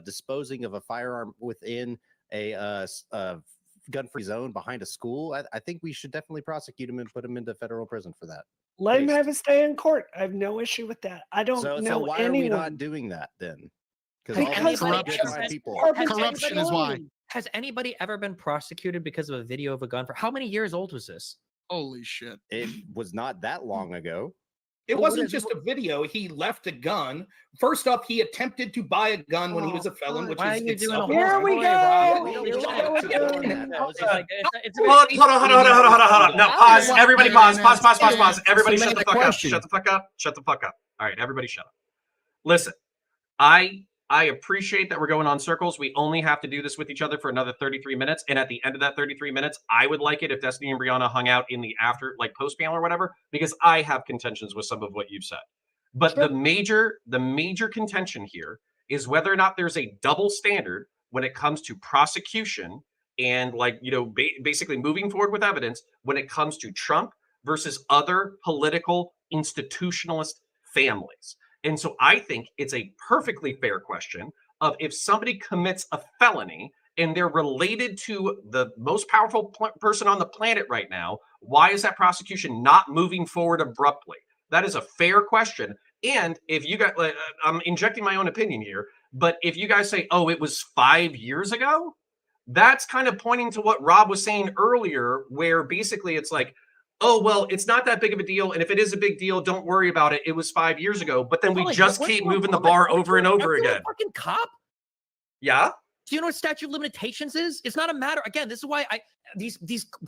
disposing of a firearm within a gun-free zone behind a school. I think we should definitely prosecute him and put him into federal prison for that. Let him Based. have his day in court. I have no issue with that. I don't So know why anyone. are we not doing that then? Because corruption. People. Corruption is why. Has anybody ever been prosecuted because of a video of a gun? For how many years old was this? Holy shit. It was not that long ago. It But what wasn't is- just a video. He left a gun. First off, he attempted to buy a gun when he was a felon, which Why is are you doing a itself. whole Here we story, go. Rob? Here We we don't go. have to Here we do go. that. It's like- it's Hold on. No, pause. Everybody pause. Pause. Everybody shut the Submit fuck a up. question. Shut the fuck up. All right, everybody shut up. Listen, I appreciate that we're going on circles. We only have to do this with each other for another 33 minutes. And at the end of that 33 minutes, I would like it if Destiny and Brianna hung out in the after, like post panel or whatever, because I have contentions with some of what you've said. But the major contention here is whether or not there's a double standard when it comes to prosecution and basically moving forward with evidence when it comes to Trump versus other political institutionalist families. And so I think it's a perfectly fair question of if somebody commits a felony and they're related to the most powerful person on the planet right now, why is that prosecution not moving forward abruptly? That is a fair question. And if you got, I'm injecting my own opinion here, but if you guys say, oh, it was 5 years ago, that's kind of pointing to what Rob was saying earlier, where basically it's like, oh, well, it's not that big of a deal. And if it is a big deal, don't worry about it. It was 5 years ago. But then we Like, just what- keep what- moving the what- bar what- over and over are you a again. Fucking cop? Yeah? Do you know what statute of limitations is? It's not a matter. Again, this is why these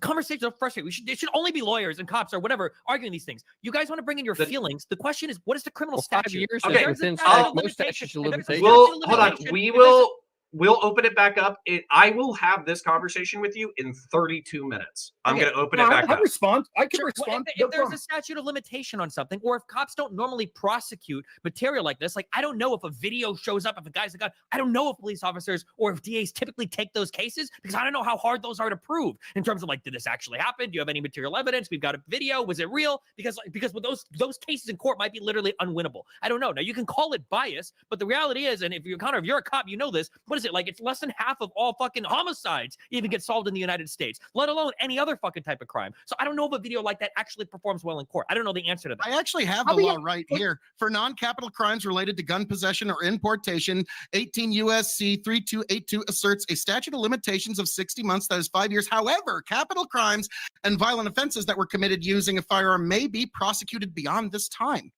conversations are frustrating. It should only be lawyers and cops or whatever arguing these things. You guys want to bring in your feelings. The question is, what is the criminal Well, 5 statute? years Okay, is There's a within statute of most limitations. statutes of If there's a limitations. Well, statute of hold on. limitation, We'll open it back up. I will have this conversation with you in 32 minutes. I'm Okay. going to open it back I up. respond. I can Sure. Well, respond. if No there's problem. a statute of limitation on something, or if cops don't normally prosecute material like this, like I don't know if a video shows up, if a guy's a gun, I don't know if police officers or if DAs typically take those cases because I don't know how hard those are to prove in terms of like, did this actually happen? Do you have any material evidence? We've got a video. Was it real? Because with those cases in court might be literally unwinnable. I don't know. Now you can call it bias, but the reality is, and if you're Connor, if you're a cop, you know this. What is it like? It's less than half of all fucking homicides even get solved in the United States, let alone any other fucking type of crime. So I don't know if a video like that actually performs well in court. I don't know the answer to that. I actually have the law right here. For non-capital crimes related to gun possession or importation, 18 U.S.C. 3282 asserts a statute of limitations of 60 months, that is 5 years. However, capital crimes and violent offenses that were committed using a firearm may be prosecuted beyond this time.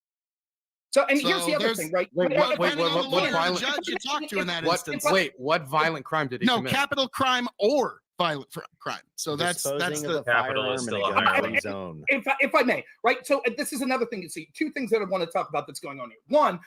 So, and here's the other there's- thing, right? Wait, Well, what- depending on the what lawyer and the violent- judge you talk to in that What? instance. What violent crime did he No, commit? capital crime or violent crime. So that's Disposing of the a Capital firearm is in still a a higher gun-free one. zone. If I may, right? So this is another thing you see. Two things that I want to talk about that's going on here. One,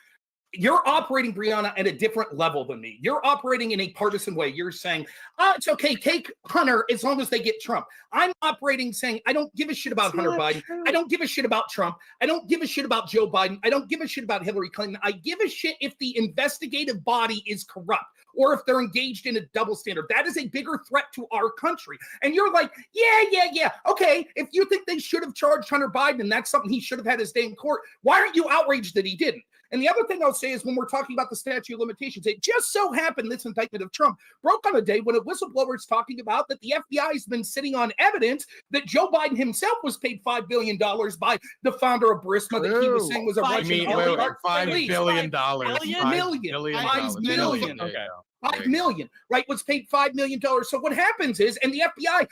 you're operating, Brianna, at a different level than me. You're operating in a partisan way. You're saying, it's okay, take Hunter as long as they get Trump. I'm operating saying, I don't give a shit about It's Hunter not Biden. true. I don't give a shit about Trump. I don't give a shit about Joe Biden. I don't give a shit about Hillary Clinton. I give a shit if the investigative body is corrupt or if they're engaged in a double standard. That is a bigger threat to our country. And you're like, yeah. Okay, if you think they should have charged Hunter Biden and that's something he should have had his day in court, why aren't you outraged that he didn't? And the other thing I'll say is when we're talking about the statute of limitations, it just so happened this indictment of Trump broke on a day when a whistleblower is talking about that the FBI has been sitting on evidence that Joe Biden himself was paid $5 billion by the founder of Burisma that he was saying was a $5 Russian billion? oligarch. $5 billion. $5 million, right? Was paid $5 million. So what happens is, and the FBI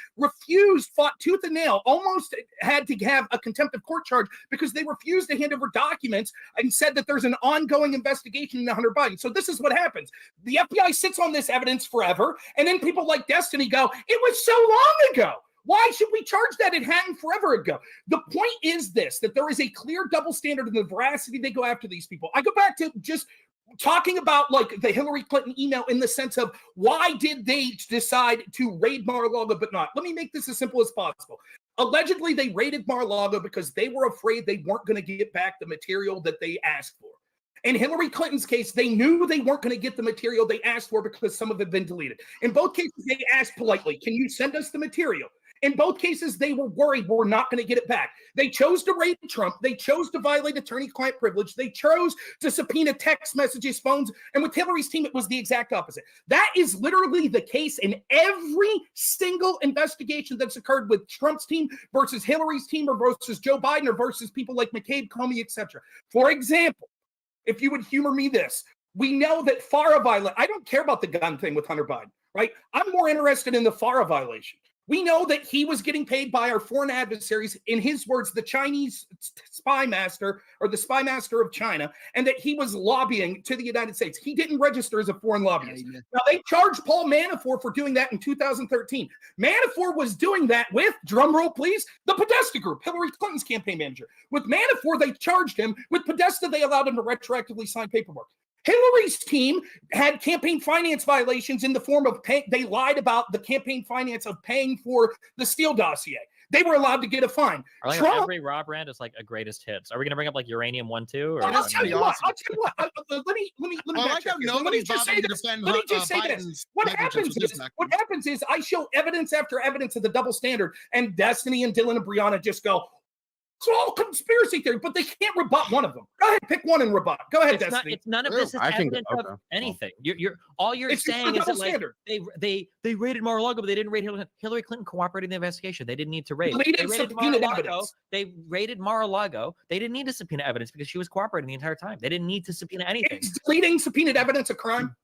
fought tooth and nail, almost had to have a contempt of court charge because they refused to hand over documents and said that there's an ongoing investigation into Hunter Biden. So this is what happens. The FBI sits on this evidence forever, and then people like Destiny go, it was so long ago. Why should we charge that? It happened forever ago. The point is this, that there is a clear double standard in the veracity they go after these people. I go back to just talking about like the Hillary Clinton email in the sense of why did they decide to raid Mar-a-Lago but not? Let me make this as simple as possible. Allegedly, they raided Mar-a-Lago because they were afraid they weren't going to get back the material that they asked for. In Hillary Clinton's case, they knew they weren't going to get the material they asked for because some of it had been deleted. In both cases, they asked politely, can you send us the material? In both cases, they were worried we're not going to get it back. They chose to raid Trump. They chose to violate attorney-client privilege. They chose to subpoena text messages, phones. And with Hillary's team, it was the exact opposite. That is literally the case in every single investigation that's occurred with Trump's team versus Hillary's team or versus Joe Biden or versus people like McCabe, Comey, etc. For example, if you would humor me this, we know that FARA violation, I don't care about the gun thing with Hunter Biden, right? I'm more interested in the FARA violation. We know that he was getting paid by our foreign adversaries, in his words, the Chinese spy master or the spy master of China, and that he was lobbying to the United States. He didn't register as a foreign lobbyist. Now, they charged Paul Manafort for doing that in 2013. Manafort was doing that with, drumroll please, the Podesta Group, Hillary Clinton's campaign manager. With Manafort, they charged him. With Podesta, they allowed him to retroactively sign paperwork. Hillary's team had campaign finance violations in the form of they lied about the campaign finance of paying for the Steele dossier. They were allowed to get a fine. Are like Trump, every Raw brand is like a greatest hits. Are we going to bring up like Uranium 1 too? Or I'll tell you what. Let me. I like how nobody's bothering to defend Let me just say this. What happens is I show evidence after evidence of the double standard, and Destiny and Dylan and Brianna just go, it's all conspiracy theory, but they can't rebut one of them. Go ahead, pick one and rebut. Go ahead, Destiny. None of this is evidence of anything. All you're saying is that like they raided Mar-a-Lago, but they didn't raid Hillary Clinton cooperated in the investigation. They didn't need to raid. They raided Mar-a-Lago. They raided Mar-a-Lago. They didn't need to subpoena evidence because she was cooperating the entire time. They didn't need to subpoena anything. Is deleting subpoenaed evidence a crime?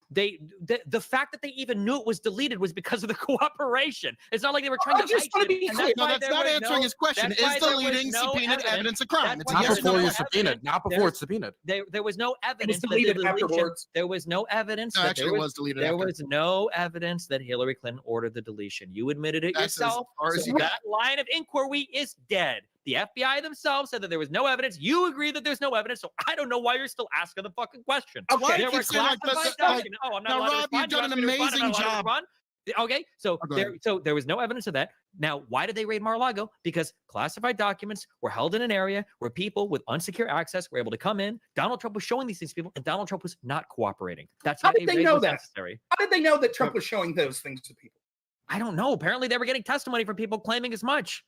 The fact that they even knew it was deleted was because of the cooperation. It's not like they were trying to just want to be clear. No, that's not answering his question. Is deleting subpoenaed evidence a crime? Not before you're subpoenaed. Not before it's subpoenaed. There was no evidence. It was deleted afterwards. There was no evidence. No, actually, it was deleted. There was no evidence that Hillary Clinton ordered the deletion. You admitted it yourself. So that line of inquiry is dead. The FBI themselves said that there was no evidence. You agree that there's no evidence, so I don't know why you're still asking the fucking question. Okay, there were classified documents. Oh, I'm not allowed to Rob, you've done an amazing job. Okay, so there was no evidence of that. Now, why did they raid Mar-a-Lago? Because classified documents were held in an area where people with unsecure access were able to come in. Donald Trump was showing these things to people, and Donald Trump was not cooperating. That's how why did they know that? Necessary. How did they know that Trump was showing those things to people? I don't know. Apparently, they were getting testimony from people claiming as much.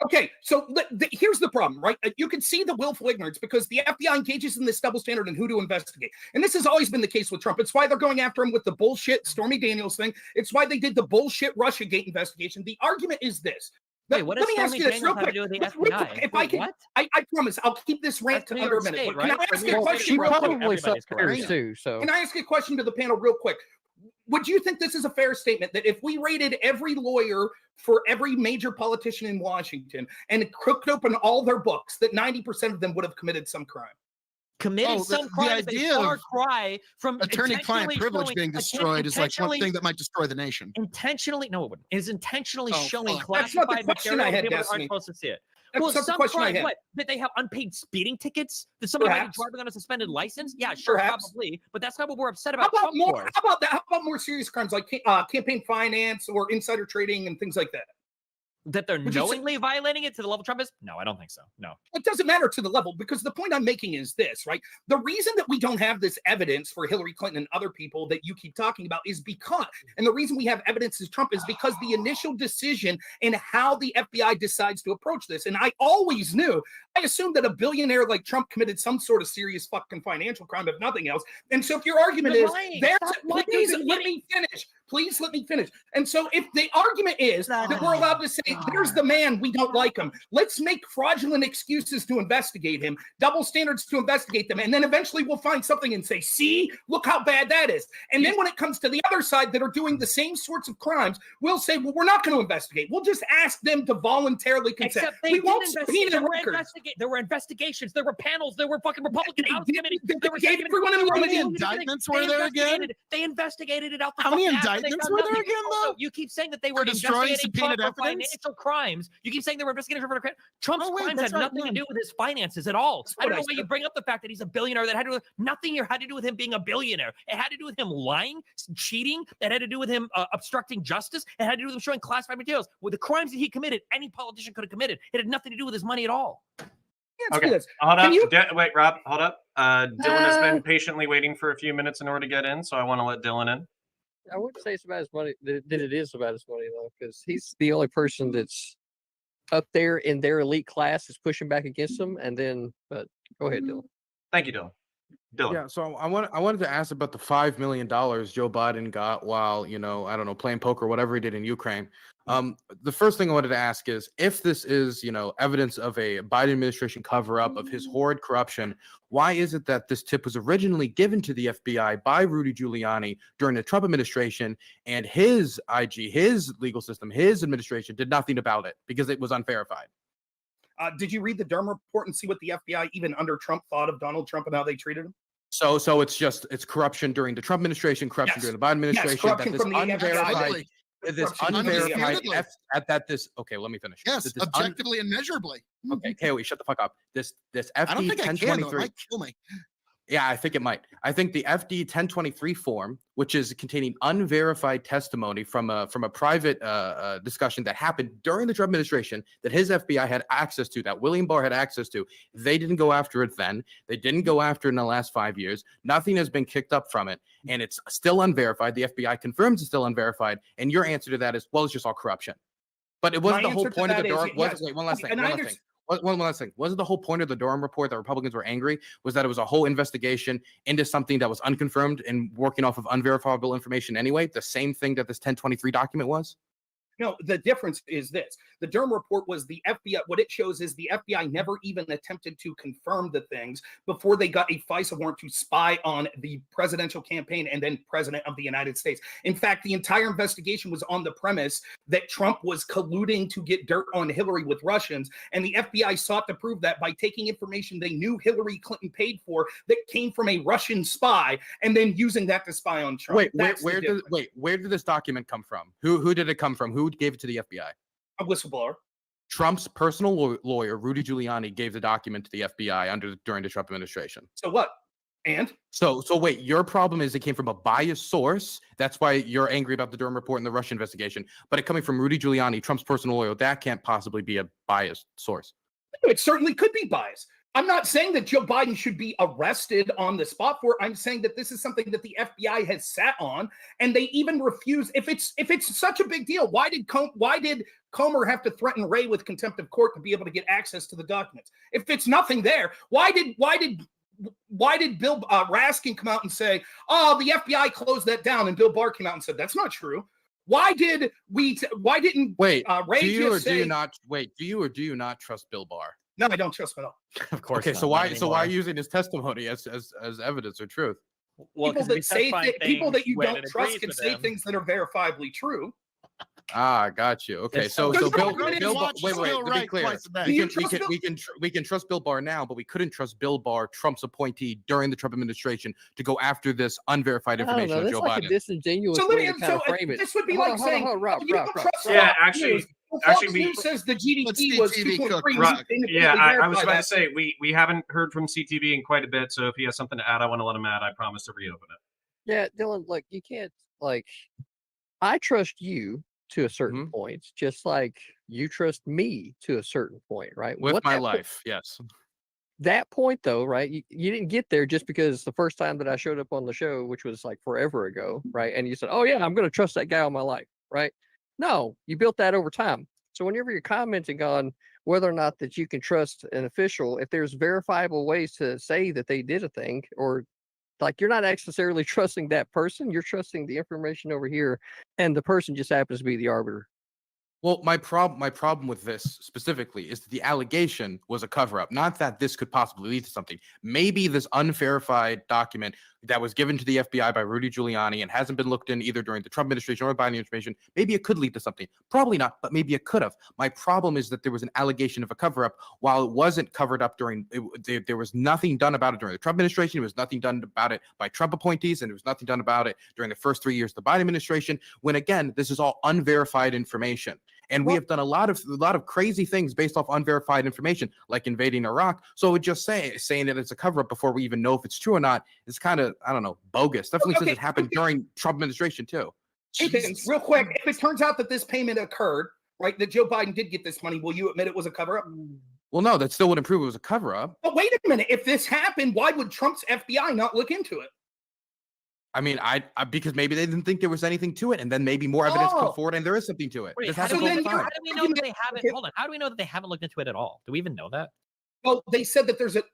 Okay, so here's the problem, right? You can see the willful ignorance because the FBI engages in this double standard on who to investigate. And this has always been the case with Trump. It's why they're going after him with the bullshit Stormy Daniels thing. It's why they did the bullshit Russiagate investigation. The argument is this. Wait, what let me Stormy ask you this real quick. If I can, I promise I'll keep this rant to under a minute. State, Can I ask you a question? She probably suffers too. So can I ask you a question to the panel real quick? Would you think this is a fair statement that if we rated every lawyer for every major politician in Washington and cooked open all their books, that 90% of them would have committed some crime? Committed some crime is a far cry from attorney-client privilege being destroyed is like one thing that might destroy the nation. Intentionally, no, it wouldn't. It is intentionally showing That's not the classified question material I had, people Destiny. aren't supposed to see it. That's Well, not the some question I crime, had. what? That they have unpaid speeding tickets? That somebody might be Perhaps. driving on a suspended license? Yeah, sure, Perhaps. probably. But that's not what we're upset How about. about Trump more? for. How about that? How about more serious crimes like campaign finance or insider trading and things like that? That they're Would you say- knowingly violating it to the level Trump is? No, I don't think so. No. It doesn't matter to the level, because the point I'm making is this, right? The reason that we don't have this evidence for Hillary Clinton and other people that you keep talking about is because, and the reason we have evidence is Trump is because the initial decision in how the FBI decides to approach this. And I always knew, I assumed that a billionaire like Trump committed some sort of serious fucking financial crime, if nothing else. And so if your argument You're is, lying. there's, Stop lying. please let me finish. Please let me finish. And so if the argument is that we're allowed to say, there's the man, we don't like him, let's make fraudulent excuses to investigate him, double standards to investigate them, and then eventually we'll find something and say, see, look how bad that is. And then when it comes to the other side that are doing the same sorts of crimes, we'll say, well, we're not going to investigate. We'll just ask them to voluntarily consent. Except they We did won't investigate. subpoena records. There were investigations. There were panels. There were fucking Republican House committees. They There were gave everyone in the How room. many indictments were there again? They investigated it out the How many fucking ass, and they indictments found were there nothing. again, Also, though? you keep saying that they For were destroying investigating subpoenaed Trump for evidence? financial crimes. You keep saying they were investigating Trump for crime. Trump's Oh, wait, crimes that's had right, nothing to yeah. do with his finances at all. That's I don't what know I why you said. bring up the fact that he's a billionaire. That had to do with nothing here had to do with him being a billionaire. It had to do with him lying, cheating. That had to do with him obstructing justice. It had to do with him showing classified materials. With the crimes that he committed, any politician could have committed. It had nothing to do with his money at all. Answer Okay. this. Hold Can up. you- Wait, Rob, hold up. Dylan has been patiently waiting for a few minutes in order to get in, so I want to let Dylan in. I wouldn't say it's about his money that it is about his money though, because he's the only person that's up there in their elite class is pushing back against them. And then, but go ahead, Dylan. Thank you, Dylan. Dylan. Yeah, so I wanted to ask about the $5 million Joe Biden got while, I don't know, playing poker, whatever he did in Ukraine. The first thing I wanted to ask is if this is, evidence of a Biden administration cover-up of his horrid corruption, why is it that this tip was originally given to the FBI by Rudy Giuliani during the Trump administration, and his IG, his legal system, his administration did nothing about it because it was unverified? Did you read the Durham report and see what the FBI, even under Trump, thought of Donald Trump and how they treated him? So it's corruption during the Trump administration, corruption Yes. during the Biden administration. corruption that this from the FBI. unverified, this Corruption unverified undisputedly. okay, let me finish. Yes, That this objectively and measurably. okay, KOE, shut the fuck up. This I don't FD think I can, though. It 1023. might kill me. Yeah, I think it might. I think the FD 1023 form, which is containing unverified testimony from a private discussion that happened during the Trump administration that his FBI had access to, that William Barr had access to. They didn't go after it then. They didn't go after it in the last 5 years. Nothing has been kicked up from it, and it's still unverified. The FBI confirms it's still unverified, and your answer to that is, well, it's just all corruption. But it wasn't My the whole answer to point of the that is Durham. yes. Wait, one last Okay, thing. and I One last thing. One last thing. Wasn't the whole point of the Durham report that Republicans were angry was that it was a whole investigation into something that was unconfirmed and working off of unverifiable information anyway? The same thing that this 1023 document was? No, the difference is this. The Durham report was the FBI. What it shows is the FBI never even attempted to confirm the things before they got a FISA warrant to spy on the presidential campaign and then president of the United States. In fact, the entire investigation was on the premise that Trump was colluding to get dirt on Hillary with Russians. And the FBI sought to prove that by taking information they knew Hillary Clinton paid for that came from a Russian spy and then using that to spy on Trump. Where did this document come from? Who did it come from? Who gave it to the FBI? A whistleblower. Trump's personal lawyer, Rudy Giuliani, gave the document to the FBI during the Trump administration. So what? And? So wait, your problem is it came from a biased source. That's why you're angry about the Durham report and the Russia investigation. But it coming from Rudy Giuliani, Trump's personal lawyer, that can't possibly be a biased source. It certainly could be biased. I'm not saying that Joe Biden should be arrested on the spot for it. I'm saying that this is something that the FBI has sat on, and they even refuse. If it's such a big deal, why did Comer have to threaten Wray with contempt of court to be able to get access to the documents? If it's nothing there, why did Bill Raskin come out and say, "Oh, the FBI closed that down," and Bill Barr came out and said that's not true? Why didn't Ray do you just say? Do you or do you not trust Bill Barr? No, I don't trust him at all. Of course. Okay, so why are you using his testimony as evidence or truth? Well, People 'cause if that he say testified people that things you when don't it trust agrees can with say them. things that are verifiably true. Ah, got you. Okay, It's so so Bill, good. Bill, Watch wait, Still to be Right clear, twice a day. Do you trust Bill? we can trust Bill Barr now, but we couldn't trust Bill Barr, Trump's appointee during the Trump administration, to go after this unverified I don't information know. of That's Joe like Biden. a disingenuous So let way me. to kind of frame it. This would be Hold like on, saying, Rob, you don't Rob. trust Yeah, Fox actually- News. Well, Fox actually, News says the Let's GDP was CTV 2.3. cook. Yeah, I was about to say we haven't heard from CTV in quite a bit, so if he has something to add, I want to let him add. I promise to reopen it. Yeah, Dylan, like you can't I trust you to a certain point, just like you trust me to a certain point, right? With What my that life, yes. that point though, right? You didn't get there just because the first time that I showed up on the show, which was like forever ago, right? And you said, "Oh yeah, I'm going to trust that guy all my life," right? No, you built that over time. So whenever you're commenting on whether or not that you can trust an official, if there's verifiable ways to say that they did a thing, or like you're not necessarily trusting that person, you're trusting the information over here, and the person just happens to be the arbiter. Well, my problem with this specifically is that the allegation was a cover-up, not that this could possibly lead to something. Maybe this unverified document that was given to the FBI by Rudy Giuliani and hasn't been looked in either during the Trump administration or the Biden administration, maybe it could lead to something. Probably not, but maybe it could have. My problem is that there was an allegation of a cover-up while it wasn't covered up there was nothing done about it during the Trump administration. There was nothing done about it by Trump appointees, and there was nothing done about it during the first 3 years of the Biden administration, when again, this is all unverified information. And we have done a lot of crazy things based off unverified information, like invading Iraq. So it just saying that it's a cover-up before we even know if it's true or not is kind of, I don't know, bogus. Definitely says it happened during Trump administration too. Hey, Vince, real quick, if it turns out that this payment occurred, right, that Joe Biden did get this money, will you admit it was a cover-up? Well, no, that still wouldn't prove it was a cover-up. But wait a minute, if this happened, why would Trump's FBI not look into it? I mean, I because maybe they didn't think there was anything to it, and then maybe more evidence come forward, and there is something to it. Wait, This how, do happens we, all the how time. do we know that they haven't? Hold on. How do we know that they haven't looked into it at all? Do we even know that? Well, they said that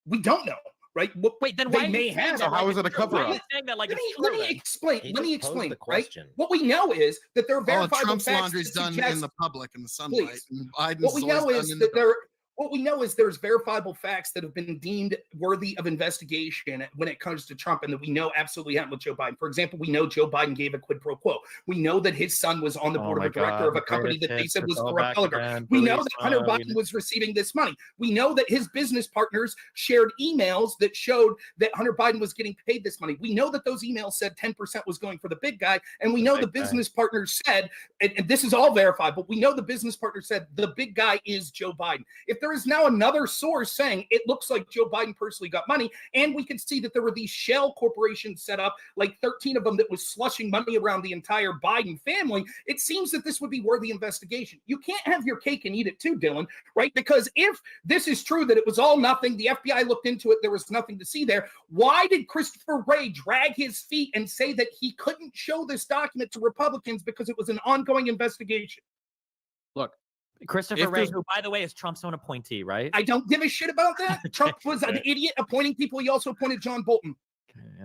we don't know, right? Well, Wait, then they why may have. So how is it a cover-up? Let me explain. He Let me just posed explain. the Right? question. What we know is that there are All of verifiable Trump's facts laundry's that done suggest, in the public in the sunlight. Please. And Biden's what we know always is done in the that what we know is there's verifiable facts that have been deemed worthy of investigation when it comes to Trump, and that we know absolutely happened with Joe Biden. For example, we know Joe Biden gave a quid pro quo. We know that his son was on the board of a director of a company that they said was a corrupt oligarch. We know that Hunter Biden was receiving this money. We know that his business partners shared emails that showed that Hunter Biden was getting paid this money. We know that those emails said 10% was going for the big guy, and we know the business partners said, and this is all verified, but we know the business partner said the big guy is Joe Biden. If there is now another source saying it looks like Joe Biden personally got money, and we can see that there were these shell corporations set up, like 13 of them, that was slushing money around the entire Biden family, it seems that this would be worthy investigation. You can't have your cake and eat it too, Dylan, right? Because if this is true, that it was all nothing, the FBI looked into it, there was nothing to see there, why did Christopher Wray drag his feet and say that he couldn't show this document to Republicans because it was an ongoing investigation? Look, Christopher Wray, who, by the way, is Trump's own appointee, right? I don't give a shit about that. Trump was an idiot appointing people. He also appointed John Bolton.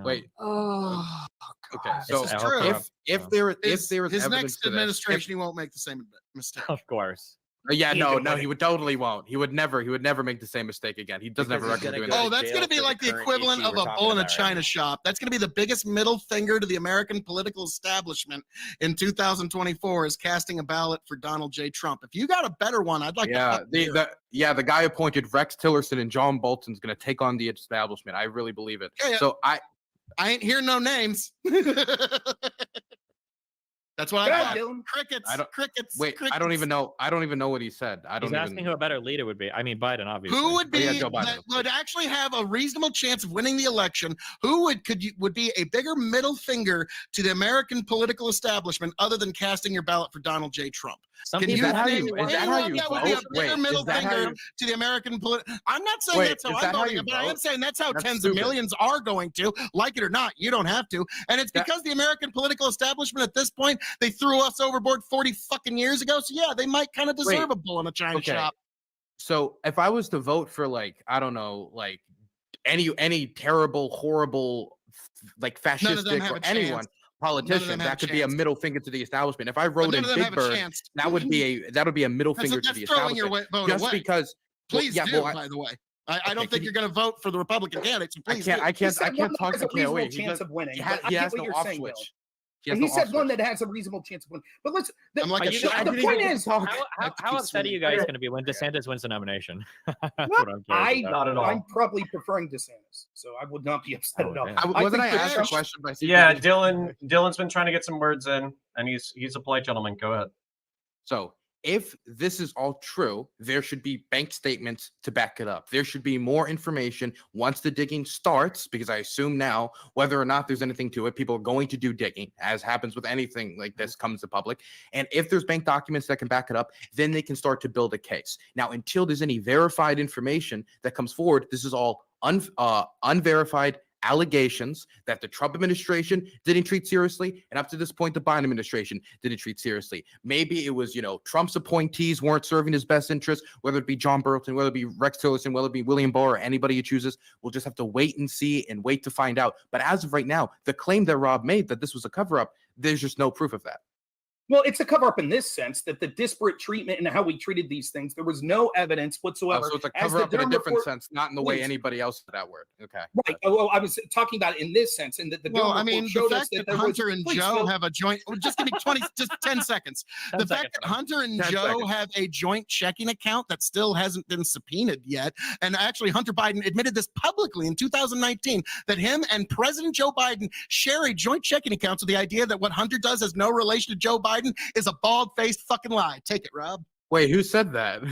Wait. Oh, Okay. God. So This is true. if there is His evidence next to this, administration, he won't make the same mistake. Of course. yeah, He no, ain't gonna he would totally won't. He would never make the same mistake again. He doesn't have a Because he's record of gonna doing go that. Oh, that's jail going to be for like the current equivalent issue of we're a talking bull in a about right china now. shop. That's going to be the biggest middle finger to the American political establishment in 2024 is casting a ballot for Donald J. Trump. If you got a better one, I'd like to The guy appointed Rex Tillerson and John Bolton's going to take on the establishment. I really believe it. Yeah. So I ain't hear no names. That's what I thought. Dylan. Crickets. I don't- Crickets. wait, crickets. I don't even know what he said. I don't He's asking even. who a better leader would be. I mean, Biden, obviously. Who would be yeah, Joe Biden, that of course. would actually have a reasonable chance of winning the election? Who would be a bigger middle finger to the American political establishment other than casting your ballot for Donald J. Trump? Some Can Is you people that how name you- is that how anyone you that would be a vote? bigger Wait, middle is that how finger you- to the American political? I'm not saying Wait, that's how is I'm that how voting, you but I am vote? saying that's how That's tens stupid. of millions are going to. Like it or not, you don't have to. And it's because the American political establishment at this point, they threw us overboard 40 fucking years ago. So yeah, they might kind of deserve Wait, a bull in a china okay. shop. So if I was to vote for I don't know, any terrible, horrible, fascistic have or a chance. anyone None of politician, them have that a could be a chance. middle finger to the establishment. If I But wrote none in of them Big have a Bird, chance. that would be a middle finger to That's the throwing your establishment. vote Just away. because. Please yeah, do, well, by the way. I okay, don't can think you- you're going to vote for the Republican candidates. So I please can't. do. I He can't. said I one can't that talk has to a reasonable K.O.E. chance of winning. He But I has get what no you're off saying, Dylan. switch. He has He no said off one switch. that has a reasonable chance of winning. But listen, I'm like Are a you- shot. I the didn't point even is, talk. How upset are you guys going to be when DeSantis wins the nomination? That's What? what I'm curious about. Not at all. I'm probably preferring DeSantis, so I would not be upset Oh, at all. damn. Wasn't I think asked a Trump- question by Yeah, CPD? Dylan's been trying to get some words in, and he's a polite gentleman. Go ahead. So if this is all true, there should be bank statements to back it up. There should be more information once the digging starts, because I assume now, whether or not there's anything to it, people are going to do digging, as happens with anything like this comes to public. And if there's bank documents that can back it up, then they can start to build a case. Now, until there's any verified information that comes forward, this is all unverified allegations that the Trump administration didn't treat seriously, and up to this point, the Biden administration didn't treat seriously. Maybe it was, Trump's appointees weren't serving his best interest, whether it be John Burlington, whether it be Rex Tillerson, whether it be William Barr, or anybody he chooses. We'll just have to wait and see and wait to find out. But as of right now, the claim that Rob made that this was a cover-up, there's just no proof of that. Well, it's a cover-up in this sense that the disparate treatment and how we treated these things, there was no evidence whatsoever. So it's a cover-up in a different sense, not in the way anybody else said that word. Okay. Right. Well, I was talking about it in this sense, and that the the fact that Hunter and Joe have a joint, just give me 10 seconds. The fact that Hunter and Joe have a joint checking account that still hasn't been subpoenaed yet, and actually Hunter Biden admitted this publicly in 2019, that him and President Joe Biden share a joint checking account. So the idea that what Hunter does has no relation to Joe Biden is a bald-faced fucking lie. Take it, Rob. Wait, who said that?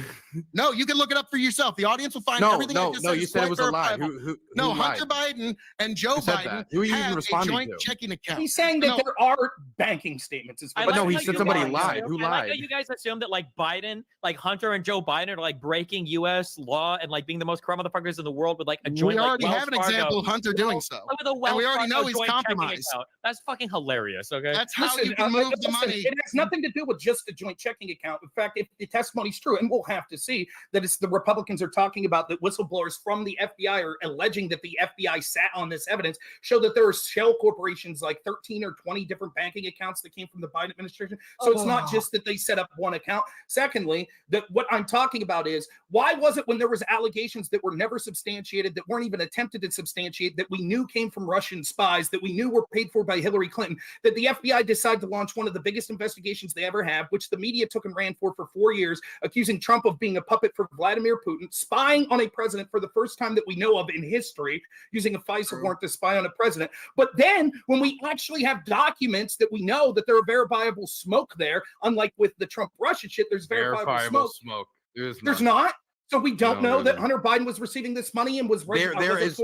No, you can look it up for yourself. The audience will find everything. You said it was a lie. Who Hunter lied? Biden and Joe Biden Who are you even have a responding joint to? checking account. He's saying that there are banking statements. But no, he said somebody lied. Who I like lied? that you guys assume that Hunter and Joe Biden are breaking U.S. law and being the most corrupt motherfuckers in the world with a joint. We already Wells have an Fargo. example of Hunter doing so, And we already know he's joint checking compromised. account. That's fucking hilarious. Okay, That's how you can move the money. It has nothing to do with just the joint checking account. In fact, if the testimony's true, and we'll have to see that it's the Republicans are talking about that whistleblowers from the FBI are alleging that the FBI sat on this evidence, show that there are shell corporations, like 13 or 20 different banking accounts that came from the Biden administration. So it's not just that they set up one account. Secondly, that what I'm talking about is, why was it when there was allegations that were never substantiated, that weren't even attempted to substantiate, that we knew came from Russian spies, that we knew were paid for by Hillary Clinton, that the FBI decided to launch one of the biggest investigations they ever have, which the media took and ran for 4 years, accusing Trump of being a puppet for Vladimir Putin, spying on a president for the first time that we know of in history, using a FISA warrant to spy on a president. But then when we actually have documents that we know that there are verifiable smoke there, unlike with the Trump-Russia shit, there's verifiable smoke. There's not. So we don't know that Hunter Biden was receiving this money and was there is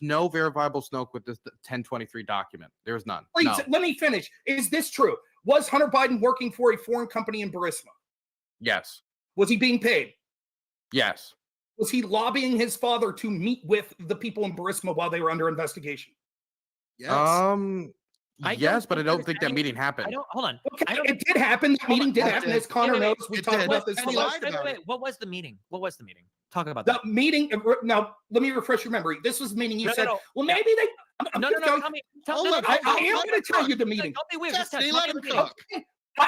no verifiable smoke with this 1023 document. There is none. Please, let me finish. Is this true? Was Hunter Biden working for a foreign company in Burisma? Yes. Was he being paid? Yes. Was he lobbying his father to meet with the people in Burisma while they were under investigation? Yes. Yes, but I don't think that meeting happened. Hold on. Okay, it did happen. That meeting did happen. As Connor knows, we talked about this. What was the meeting? Talk about that. The meeting. Now, let me refresh your memory. This was the meeting you said. Well, maybe they. Tell me. I am going to tell you the meeting. Don't be weird. Just let him talk.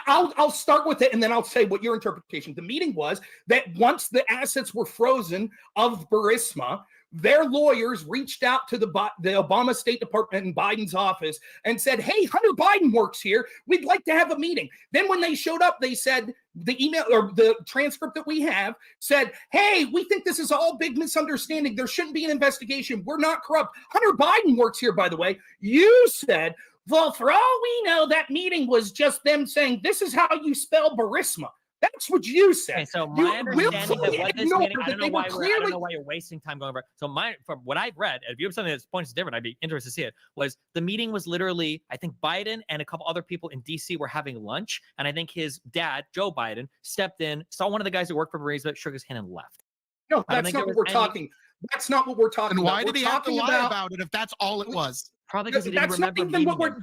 I'll start with it, and then I'll say what your interpretation. The meeting was that once the assets were frozen of Burisma, their lawyers reached out to the Obama State Department and Biden's office and said, "Hey, Hunter Biden works here. We'd like to have a meeting." Then when they showed up, they said, the email or the transcript that we have said, "Hey, we think this is all big misunderstanding. There shouldn't be an investigation. We're not corrupt. Hunter Biden works here, by the way." You said, "Well, for all we know, that meeting was just them saying, this is how you spell Burisma." That's what you said. Okay, so my understanding of what this meeting, I don't know why you're wasting time going over. So from what I've read, if you have something that points different, I'd be interested to see it. Was the meeting was literally, I think Biden and a couple other people in DC were having lunch, and I think his dad, Joe Biden, stepped in, saw one of the guys who worked for Burisma, shook his hand, and left. No, that's not what we're talking. That's not what we're talking about. And why did he have to lie about it if that's all it was? Probably because he didn't remember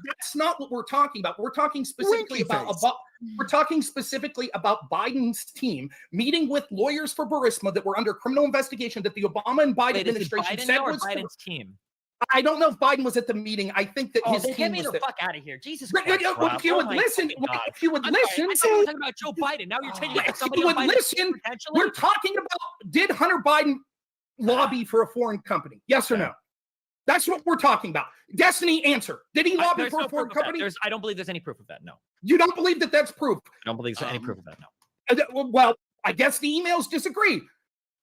that's not what we're talking about. We're talking specifically about Biden's team meeting with lawyers for Burisma that were under criminal investigation that the Obama and Biden administration said was Biden's team. I don't know if Biden was at the meeting. I think that his team get me was the fuck out of here. Jesus Christ. If you would listen, I'm talking about Joe Biden. Now you're changing it to somebody else. Listen, we're talking about, did Hunter Biden lobby for a foreign company? Yes or no? That's what we're talking about. Destiny, answer. Did he lobby for a foreign company? I don't believe there's any proof of that, no. You don't believe that that's proof? I don't believe there's any proof of that, no. Well, I guess the emails disagree.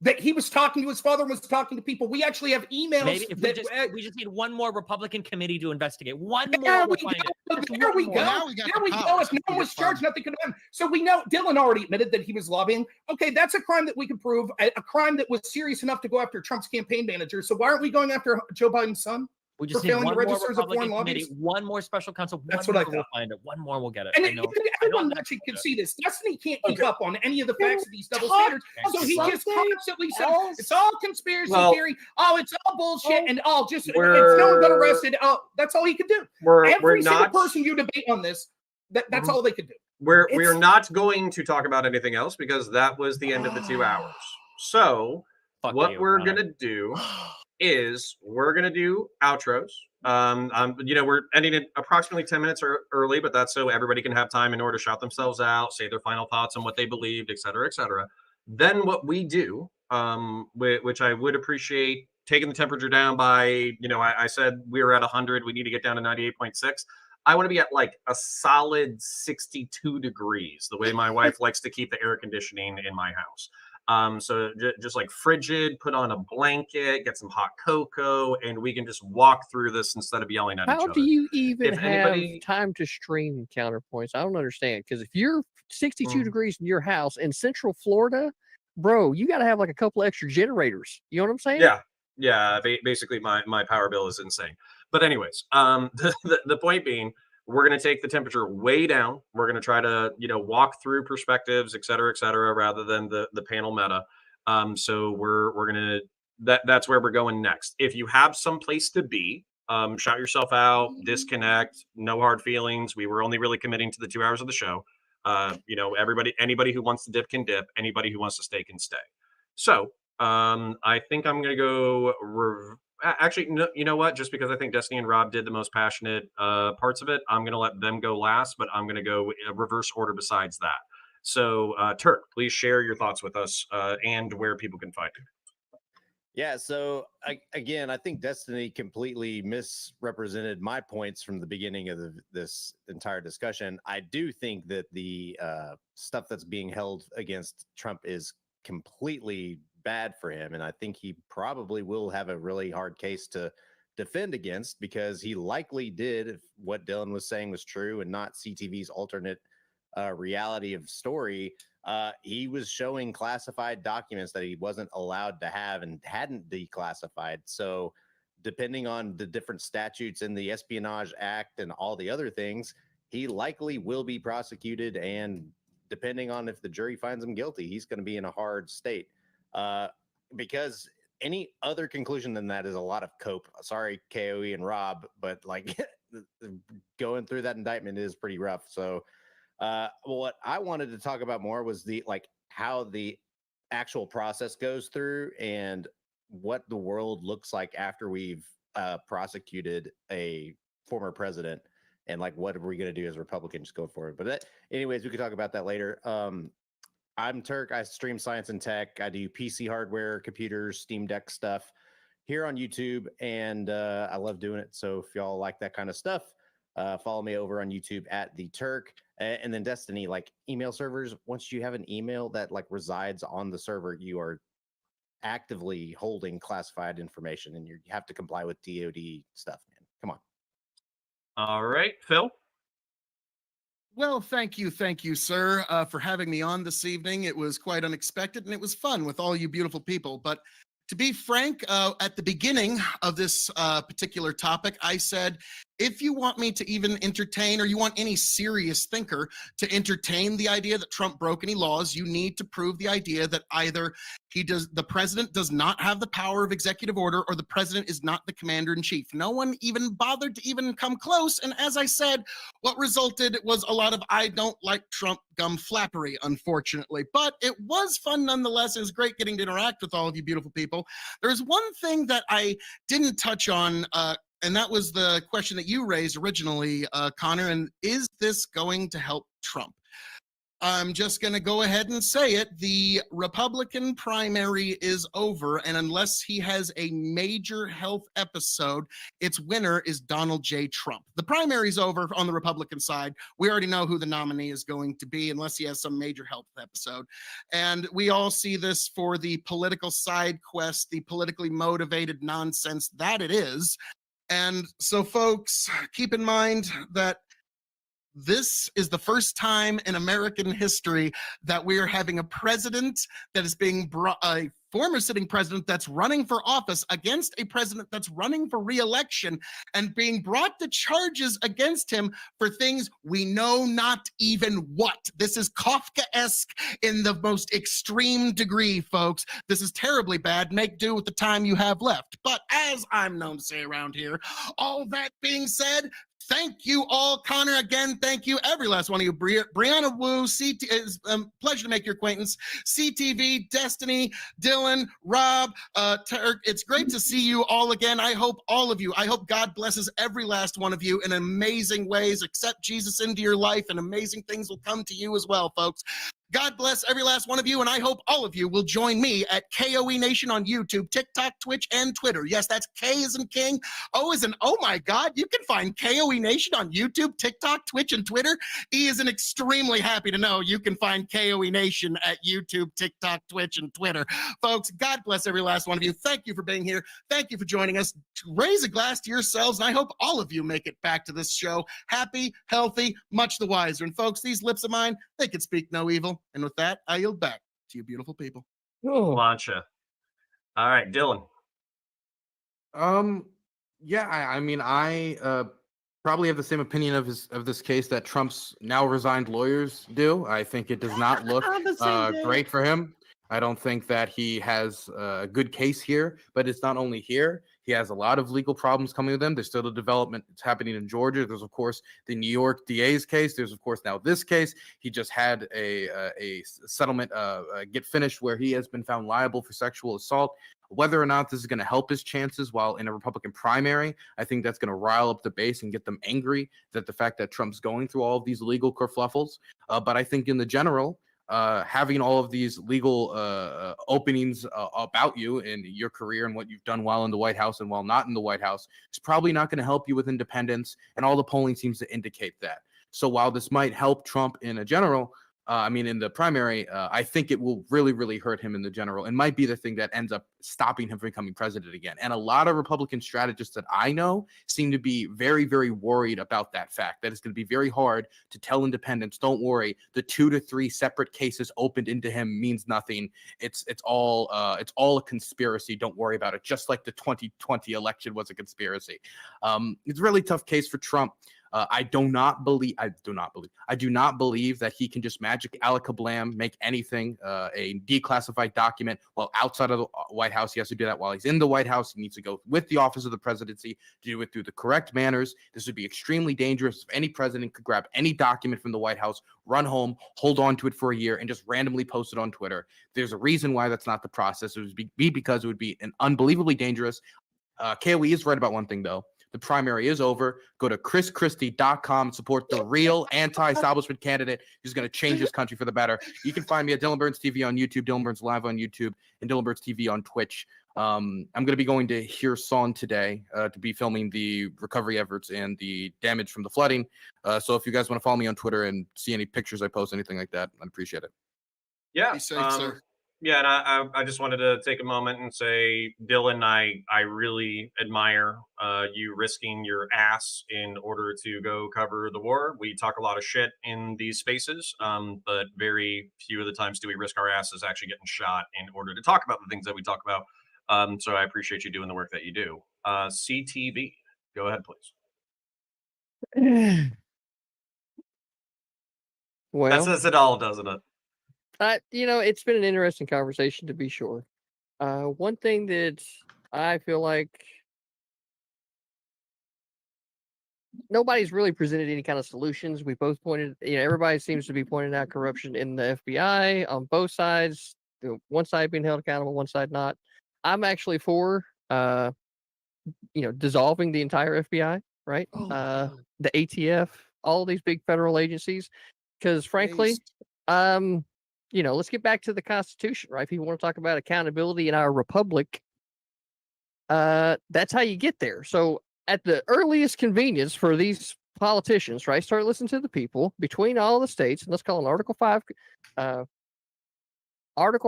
that he was talking to his father and was talking to people. We actually have emails. Maybe if we just need one more Republican committee to investigate. One more. We'll find it. There we One go. more. Now we got There the we power. go. If no one was charged, nothing could happen. So we know Dylan already admitted that he was lobbying. Okay, that's a crime that we could prove, a crime that was serious enough to go after Trump's campaign manager. So why aren't we going after Joe Biden's son? We just for need failing one to more register as a foreign Republican committee, lobbyist? one more special counsel. That's one what I more we'll thought. find it. One more, we'll get it. And I know. everyone watching can see this. Destiny can't keep up on any of the facts of these double standards. So he just constantly says it's all conspiracy theory. Oh, it's all bullshit. And just it's no one got arrested. Oh, that's all he could do. Every single person you debate on this, that's all they could do. We are not going to talk about anything else because that was the end of the 2 hours. So what we're gonna do is we're gonna do outros. We're ending it approximately 10 minutes early, but that's so everybody can have time in order to shout themselves out, say their final thoughts on what they believed, et cetera, et cetera. Then what we do, which I would appreciate taking the temperature down by, I said we were at 100, we need to get down to 98.6. I want to be at like a solid 62 degrees, the way my wife likes to keep the air conditioning in my house. So just like frigid, put on a blanket, get some hot cocoa, and we can just walk through this instead of yelling at each other. How do you even If have anybody- time to stream counterpoints? I don't understand. Because if you're 62 degrees in your house in Central Florida, bro, you got to have like a couple extra generators. You know what I'm saying? Yeah. Basically, my power bill is insane. But anyways, the point being, we're going to take the temperature way down. We're going to try to, walk through perspectives, et cetera, rather than the panel meta. So we're going to, that's where we're going next. If you have some place to be, shout yourself out, disconnect, no hard feelings. We were only really committing to the 2 hours of the show. Anybody who wants to dip can dip. Anybody who wants to stay can stay. So I think I'm going to go actually, no, you know what? Just because I think Destiny and Rob did the most passionate parts of it, I'm going to let them go last, but I'm going to go reverse order besides that. So, Turk, please share your thoughts with us and where people can find you. Yeah, so again, I think Destiny completely misrepresented my points from the beginning of this entire discussion. I do think that the stuff that's being held against Trump is completely bad for him, and I think he probably will have a really hard case to defend against, because he likely did, if what Dylan was saying was true and not CTV's alternate reality of story, he was showing classified documents that he wasn't allowed to have and hadn't declassified. So depending on the different statutes in the Espionage Act and all the other things, he likely will be prosecuted, and depending on if the jury finds him guilty, he's going to be in a hard state. Because any other conclusion than that is a lot of cope. Sorry, K.O.E. and Rob, but like going through that indictment is pretty rough. So what I wanted to talk about more was how the actual process goes through and what the world looks like after we've prosecuted a former president, and like what are we going to do as Republicans going forward. But anyways, we could talk about that later. I'm Turk. I stream science and tech. I do PC hardware, computers, Steam Deck stuff here on YouTube, and I love doing it. So if y'all like that kind of stuff, follow me over on YouTube at the Turk. And then Destiny, like email servers, once you have an email that like resides on the server, you are actively holding classified information, and you have to comply with DoD stuff, man. Come on. All right, Phil. Well, thank you, sir, for having me on this evening. It was quite unexpected, and it was fun with all you beautiful people. But to be frank, at the beginning of this particular topic, I said, if you want me to even entertain, or you want any serious thinker to entertain the idea that Trump broke any laws, you need to prove the idea that either the president does not have the power of executive order, or the president is not the commander in chief. No one even bothered to even come close. And as I said, what resulted was a lot of I don't like Trump gum flappery, unfortunately. But it was fun nonetheless. It was great getting to interact with all of you beautiful people. There's one thing that I didn't touch on, and that was the question that you raised originally, Connor, and is this going to help Trump? I'm just going to go ahead and say it. The Republican primary is over, and unless he has a major health episode, its winner is Donald J. Trump. The primary's over on the Republican side. We already know who the nominee is going to be, unless he has some major health episode. And we all see this for the political side quest, the politically motivated nonsense that it is. And so, folks, keep in mind that this is the first time in American history that we are having a president that is being brought, a former sitting president that's running for office against a president that's running for re-election and being brought to charges against him for things we know not even what. This is Kafkaesque in the most extreme degree, folks. This is terribly bad. Make do with the time you have left. But as I'm known to say around here, all that being said, thank you all, Connor. Again, thank you, every last one of you. Brianna Wu, CT, it's a pleasure to make your acquaintance. CTV, Destiny, Dylan, Rob, Turk. It's great to see you all again. I hope all of you, I hope God blesses every last one of you in amazing ways. Accept Jesus into your life, and amazing things will come to you as well, folks. God bless every last one of you, and I hope all of you will join me at K.O.E Nation on YouTube, TikTok, Twitch, and Twitter. Yes, that's K as in King, O as in oh my God. You can find K.O.E Nation on YouTube, TikTok, Twitch, and Twitter. E is an extremely happy to know you can find K.O.E Nation at YouTube, TikTok, Twitch, and Twitter. Folks, God bless every last one of you. Thank you for being here. Thank you for joining us. Raise a glass to yourselves, and I hope all of you make it back to this show happy, healthy, much the wiser. And folks, these lips of mine, they can speak no evil. And with that, I yield back to you beautiful people. Launcha. All right, Dylan. Yeah, I mean, I probably have the same opinion of this case that Trump's now resigned lawyers do. I think it does not look great for him. I don't think that he has a good case here, but it's not only here. He has a lot of legal problems coming with him. There's still the development that's happening in Georgia. There's, of course, the New York DA's case. There's, of course, now this case. He just had a settlement get finished where he has been found liable for sexual assault. Whether or not this is going to help his chances while in a Republican primary, I think that's going to rile up the base and get them angry that the fact that Trump's going through all of these legal kerfluffles. But I think in the general, having all of these legal openings about you and your career and what you've done while in the White House and while not in the White House is probably not going to help you with independence. And all the polling seems to indicate that. So while this might help Trump in a general, in the primary, I think it will really, really hurt him in the general and might be the thing that ends up stopping him from becoming president again. And a lot of Republican strategists that I know seem to be very, very worried about that fact, that it's going to be very hard to tell independents, don't worry, the 2 to 3 separate cases opened into him means nothing. It's all a conspiracy. Don't worry about it. Just like the 2020 election was a conspiracy. It's a really tough case for Trump. I do not believe that he can just magic alakablam, make anything a declassified document while outside of the White House. He has to do that while he's in the White House. He needs to go with the office of the presidency to do it through the correct manners. This would be extremely dangerous if any president could grab any document from the White House, run home, hold on to it for a year, and just randomly post it on Twitter. There's a reason why that's not the process. It would be because it would be an unbelievably dangerous. K.O.E is right about one thing, though. The primary is over. Go to chrischristie.com and support the real anti-establishment candidate who's going to change this country for the better. You can find me at Dylan Burns TV on YouTube, Dylan Burns Live on YouTube, and Dylan Burns TV on Twitch. I'm going to be going to Kherson today to be filming the recovery efforts and the damage from the flooding. So if you guys want to follow me on Twitter and see any pictures I post, anything like that, I'd appreciate it. Yeah. Be safe, sir. Yeah, and I just wanted to take a moment and say, Dylan, I really admire you risking your ass in order to go cover the war. We talk a lot of shit in these spaces, but very few of the times do we risk our asses actually getting shot in order to talk about the things that we talk about. So I appreciate you doing the work that you do. CTV, go ahead, please. Well, That says it all, doesn't it? it's been an interesting conversation to be sure. One thing that I feel like nobody's really presented any kind of solutions. We both pointed, everybody seems to be pointing out corruption in the FBI on both sides. One side being held accountable, one side not. I'm actually for, dissolving the entire FBI, right? The ATF, all these big federal agencies, because frankly, Let's get back to the Constitution, right? People want to talk about accountability in our republic. That's how you get there. So at the earliest convenience for these politicians, right, start listening to the people between all the states, and let's call an Article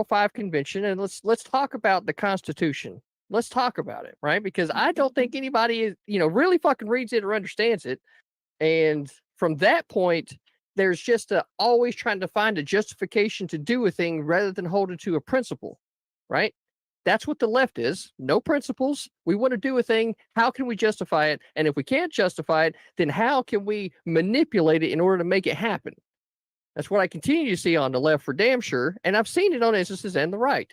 5 convention, and let's talk about the Constitution. Let's talk about it, right? Because I don't think anybody is, really fucking reads it or understands it. And from that point, there's just always trying to find a justification to do a thing rather than hold it to a principle, right? That's what the left is. No principles. We want to do a thing. How can we justify it? And if we can't justify it, then how can we manipulate it in order to make it happen? That's what I continue to see on the left for damn sure. And I've seen it on instances and the right.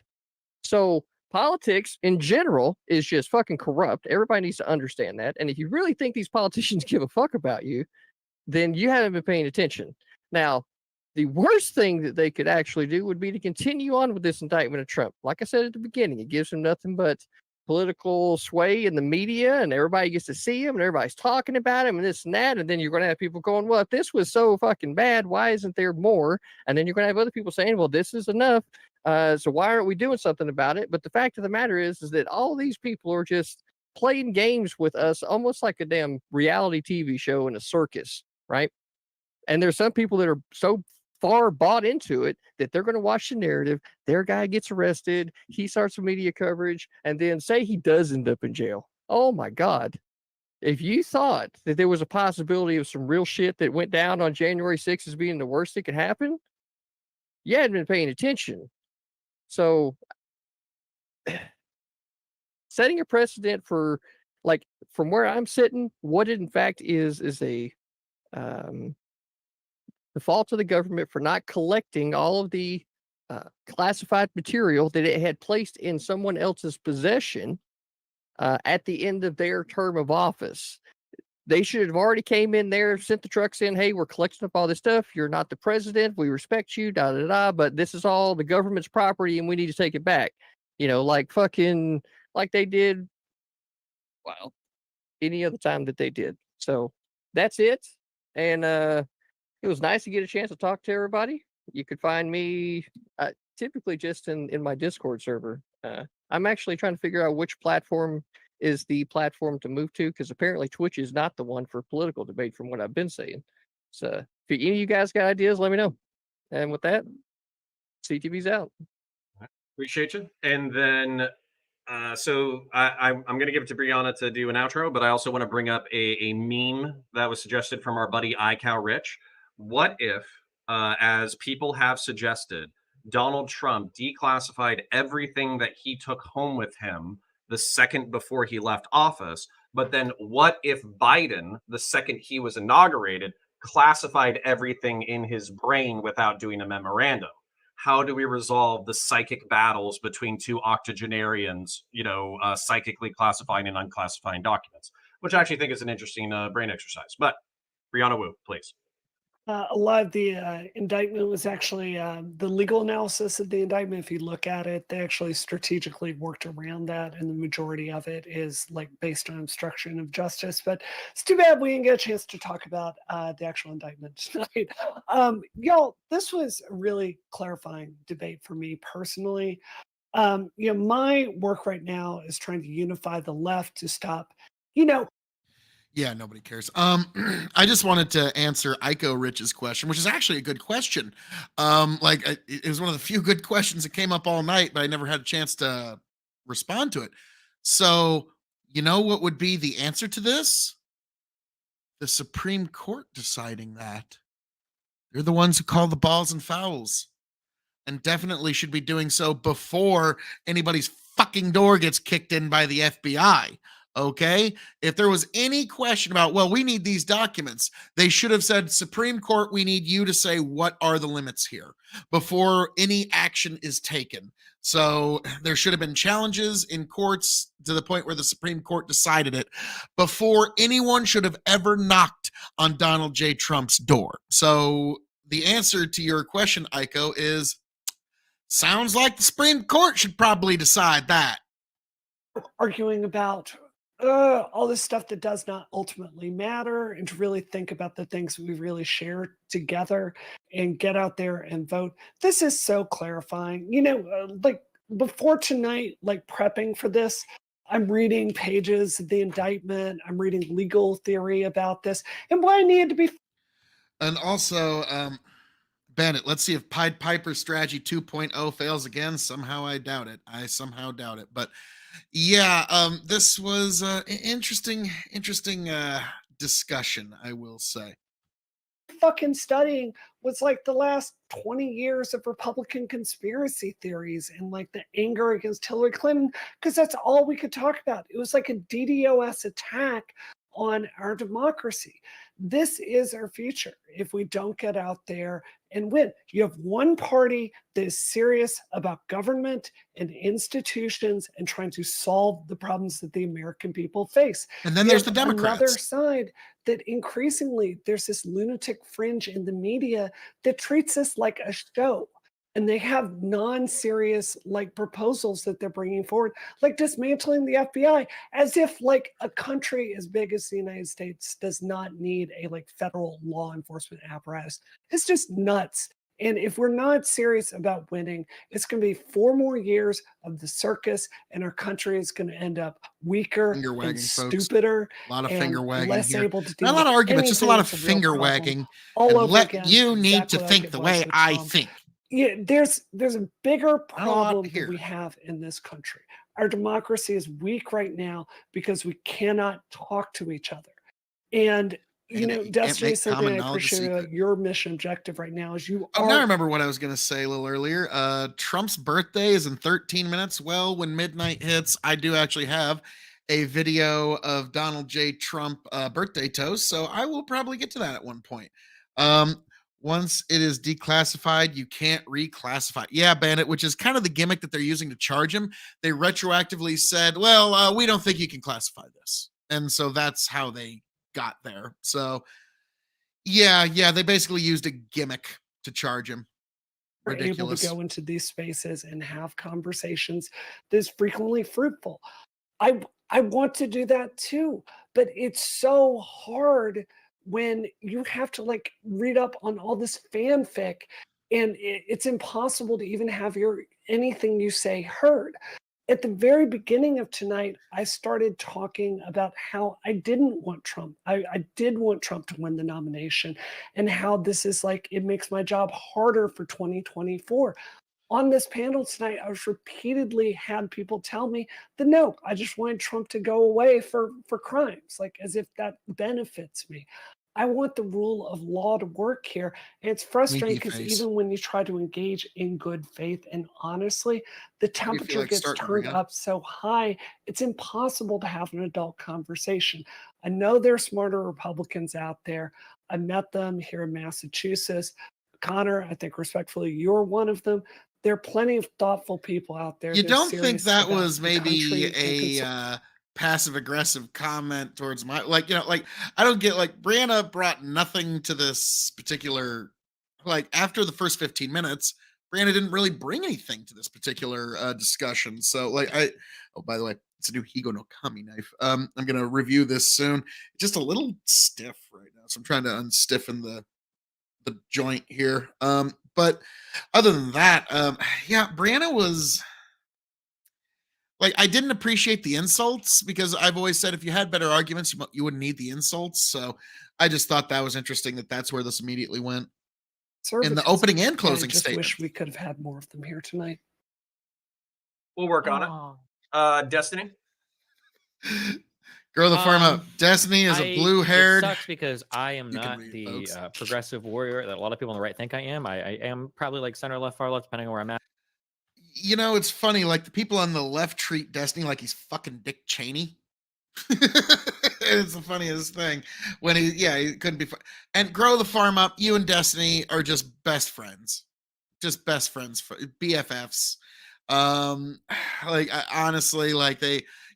So politics in general is just fucking corrupt. Everybody needs to understand that. And if you really think these politicians give a fuck about you, then you haven't been paying attention. Now, the worst thing that they could actually do would be to continue on with this indictment of Trump. Like I said at the beginning, it gives him nothing but political sway in the media, and everybody gets to see him, and everybody's talking about him, and this and that. And then you're going to have people going, well, if this was so fucking bad, why isn't there more? And then you're going to have other people saying, well, this is enough. So why aren't we doing something about it? But the fact of the matter is that all these people are just playing games with us, almost like a damn reality TV show in a circus, right? And there's some people that are so far bought into it that they're going to watch the narrative. Their guy gets arrested. He starts some media coverage, and then say he does end up in jail. Oh my God. If you thought that there was a possibility of some real shit that went down on January 6th as being the worst that could happen, you hadn't been paying attention. So setting a precedent for, like, from where I'm sitting, what it in fact is a the fault of the government for not collecting all of the classified material that it had placed in someone else's possession at the end of their term of office. They should have already came in there, sent the trucks in. Hey, we're collecting up all this stuff. You're not the president. We respect you, da da da. But this is all the government's property, and we need to take it back. Like they did. Well, any other time that they did. So that's it. And it was nice to get a chance to talk to everybody. You could find me typically just in my Discord server. I'm actually trying to figure out which platform is the platform to move to, because apparently Twitch is not the one for political debate from what I've been saying. So if any of you guys got ideas, let me know. And with that, CTV's out. Appreciate you. And then so I'm going to give it to Brianna to do an outro, but I also want to bring up a meme that was suggested from our buddy iCow Rich. What if, as people have suggested, Donald Trump declassified everything that he took home with him the second before he left office? But then what if Biden, the second he was inaugurated, classified everything in his brain without doing a memorandum? How do we resolve the psychic battles between two octogenarians, psychically classifying and unclassifying documents, which I actually think is an interesting brain exercise. But Brianna Wu, please. A lot of the indictment was actually the legal analysis of the indictment. If you look at it, they actually strategically worked around that, and the majority of it is like based on obstruction of justice. But it's too bad we didn't get a chance to talk about the actual indictment tonight. Y'all, this was a really clarifying debate for me personally. My work right now is trying to unify the left to stop, Yeah, nobody cares. I just wanted to answer Iko Rich's question, which is actually a good question. It was one of the few good questions that came up all night, but I never had a chance to respond to it. So, what would be the answer to this? The Supreme Court deciding that. They're the ones who call the balls and fouls, and definitely should be doing so before anybody's fucking door gets kicked in by the FBI. Okay, if there was any question about, well, we need these documents, they should have said, Supreme Court, we need you to say what are the limits here before any action is taken. So there should have been challenges in courts to the point where the Supreme Court decided it before anyone should have ever knocked on Donald J. Trump's door. So the answer to your question, Iko, is sounds like the Supreme Court should probably decide that. arguing about all this stuff that does not ultimately matter, and to really think about the things we really share together and get out there and vote. This is so clarifying. Like before tonight, like prepping for this, I'm reading pages of the indictment, I'm reading legal theory about this, and why I needed to be. And also, Bennett, let's see if Pied Piper's strategy 2.0 fails again. Somehow I doubt it. I somehow doubt it. But yeah, this was interesting discussion, I will say. Fucking studying was like the last 20 years of Republican conspiracy theories and like the anger against Hillary Clinton, because that's all we could talk about. It was like a DDoS attack on our democracy. This is our future if we don't get out there and win. You have one party that is serious about government and institutions and trying to solve the problems that the American people face. And then You there's the have another Democrats. side that increasingly there's this lunatic fringe in the media that treats this like a show. And they have non-serious like proposals that they're bringing forward, like dismantling the FBI, as if like a country as big as the United States does not need a like federal law enforcement apparatus. It's just nuts. And if we're not serious about winning, it's going to be 4 more years of the circus, and our country is going to end up weaker Finger and wagging, folks. stupider A lot of and finger wagging less here. able to deal Not a lot with of arguments, just a lot of anything that's real finger problem wagging. all And over let again. you need to Exactly like think it the was way with I Trump. think. Yeah, there's a bigger Not a lot problem here. that we have in this country. Our democracy is weak right now because we cannot talk to each other. And And you can't Destiny, make something common I knowledge a appreciate about secret. your mission objective right now is you Oh, now I are remember what I was going to say a little earlier. Trump's birthday is in 13 minutes. Well, when midnight hits, I do actually have a video of Donald J. Trump birthday toast. So I will probably get to that at one point. Um, Once it is declassified, you can't reclassify. Yeah, Bandit, which is kind of the gimmick that they're using to charge him. They retroactively said, well, we don't think you can classify this. And so that's how they got there. So yeah, they basically used a gimmick to charge him. able to Ridiculous. go into these spaces and have conversations that's frequently fruitful. I want to do that too, but it's so hard when you have to like read up on all this fanfic, and it's impossible to even have your anything you say heard. At the very beginning of tonight, I started talking about how I didn't want Trump. I did want Trump to win the nomination, and how this is like, it makes my job harder for 2024. On this panel tonight, I was repeatedly had people tell me that no, I just wanted Trump to go away for crimes, like as if that benefits me. I want the rule of law to work here. And it's frustrating because face. even when you try to engage in good faith and honestly, the How do you feel temperature like gets starting, turned Brianna? up so high, it's impossible to have an adult conversation. I know there's smarter Republicans out there. I met them here in Massachusetts. Connor, I think respectfully, you're one of them. There are plenty of thoughtful people out there. You that are don't think serious that about was the maybe country and a passive aggressive comment towards my, like, like, I don't get, like, Brianna brought nothing to this particular, like, after the first 15 minutes, Brianna didn't really bring anything to this particular discussion. So like, oh, by the way, it's a new Higo no Kami knife. I'm gonna review this soon. Just a little stiff right now, so I'm trying to unstiffen the joint here. But other than that, yeah, Brianna was like, I didn't appreciate the insults because I've always said if you had better arguments, you wouldn't need the insults. So I just thought that was interesting that that's where this immediately went in the conservatism. opening and I closing just statement. wish we could have had more of them here tonight. We'll work on Oh. it. Destiny. Grow the farm up. Destiny is a blue It haired. sucks because I am You can not read, the folks. progressive warrior that a lot of people on the right think I am. I am probably like center left, far left, depending on where I'm at. You know, it's funny. Like, the people on the left treat Destiny like he's fucking Dick Cheney. It's the funniest thing when he couldn't be. And Grow the farm up. You and Destiny are just best friends, BFFs. Like, honestly, like,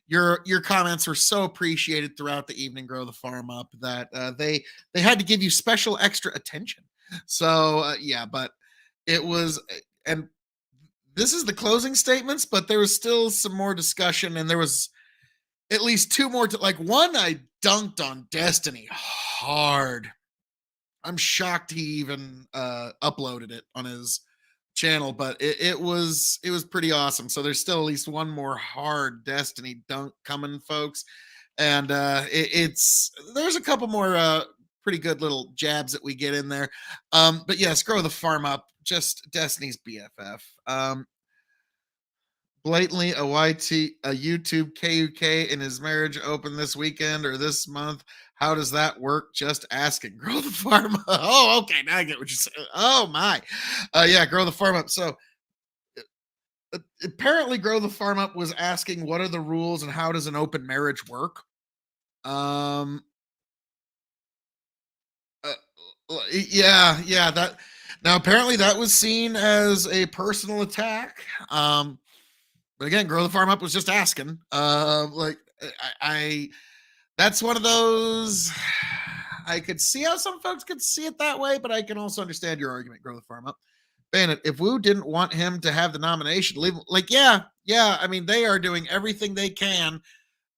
your comments were so appreciated throughout the evening. Grow the farm up that they had to give you special extra attention. So yeah, but it was, and this is the closing statements, but there was still some more discussion, and there was at least two more. Like one, I dunked on Destiny hard. I'm shocked he even uploaded it on his channel, but it was pretty awesome. So there's still at least one more hard Destiny dunk coming, folks, and it's there's a couple more pretty good little jabs that we get in there. But yes, grow the farm up. Just Destiny's BFF. Blatantly a YouTube KUK in his marriage open this weekend or this month. How does that work? Just asking. Grow the farm up. Oh, okay. Now I get what you're saying. Oh my. Yeah, grow the farm up. So apparently grow the farm up was asking what are the rules and how does an open marriage work? Yeah, that now apparently that was seen as a personal attack. But again, grow the farm up was just asking. Like I that's one of those I could see how some folks could see it that way, but I can also understand your argument, grow the farm up. Bandit, if Wu didn't want him to have the nomination, leave like yeah. I mean, they are doing everything they can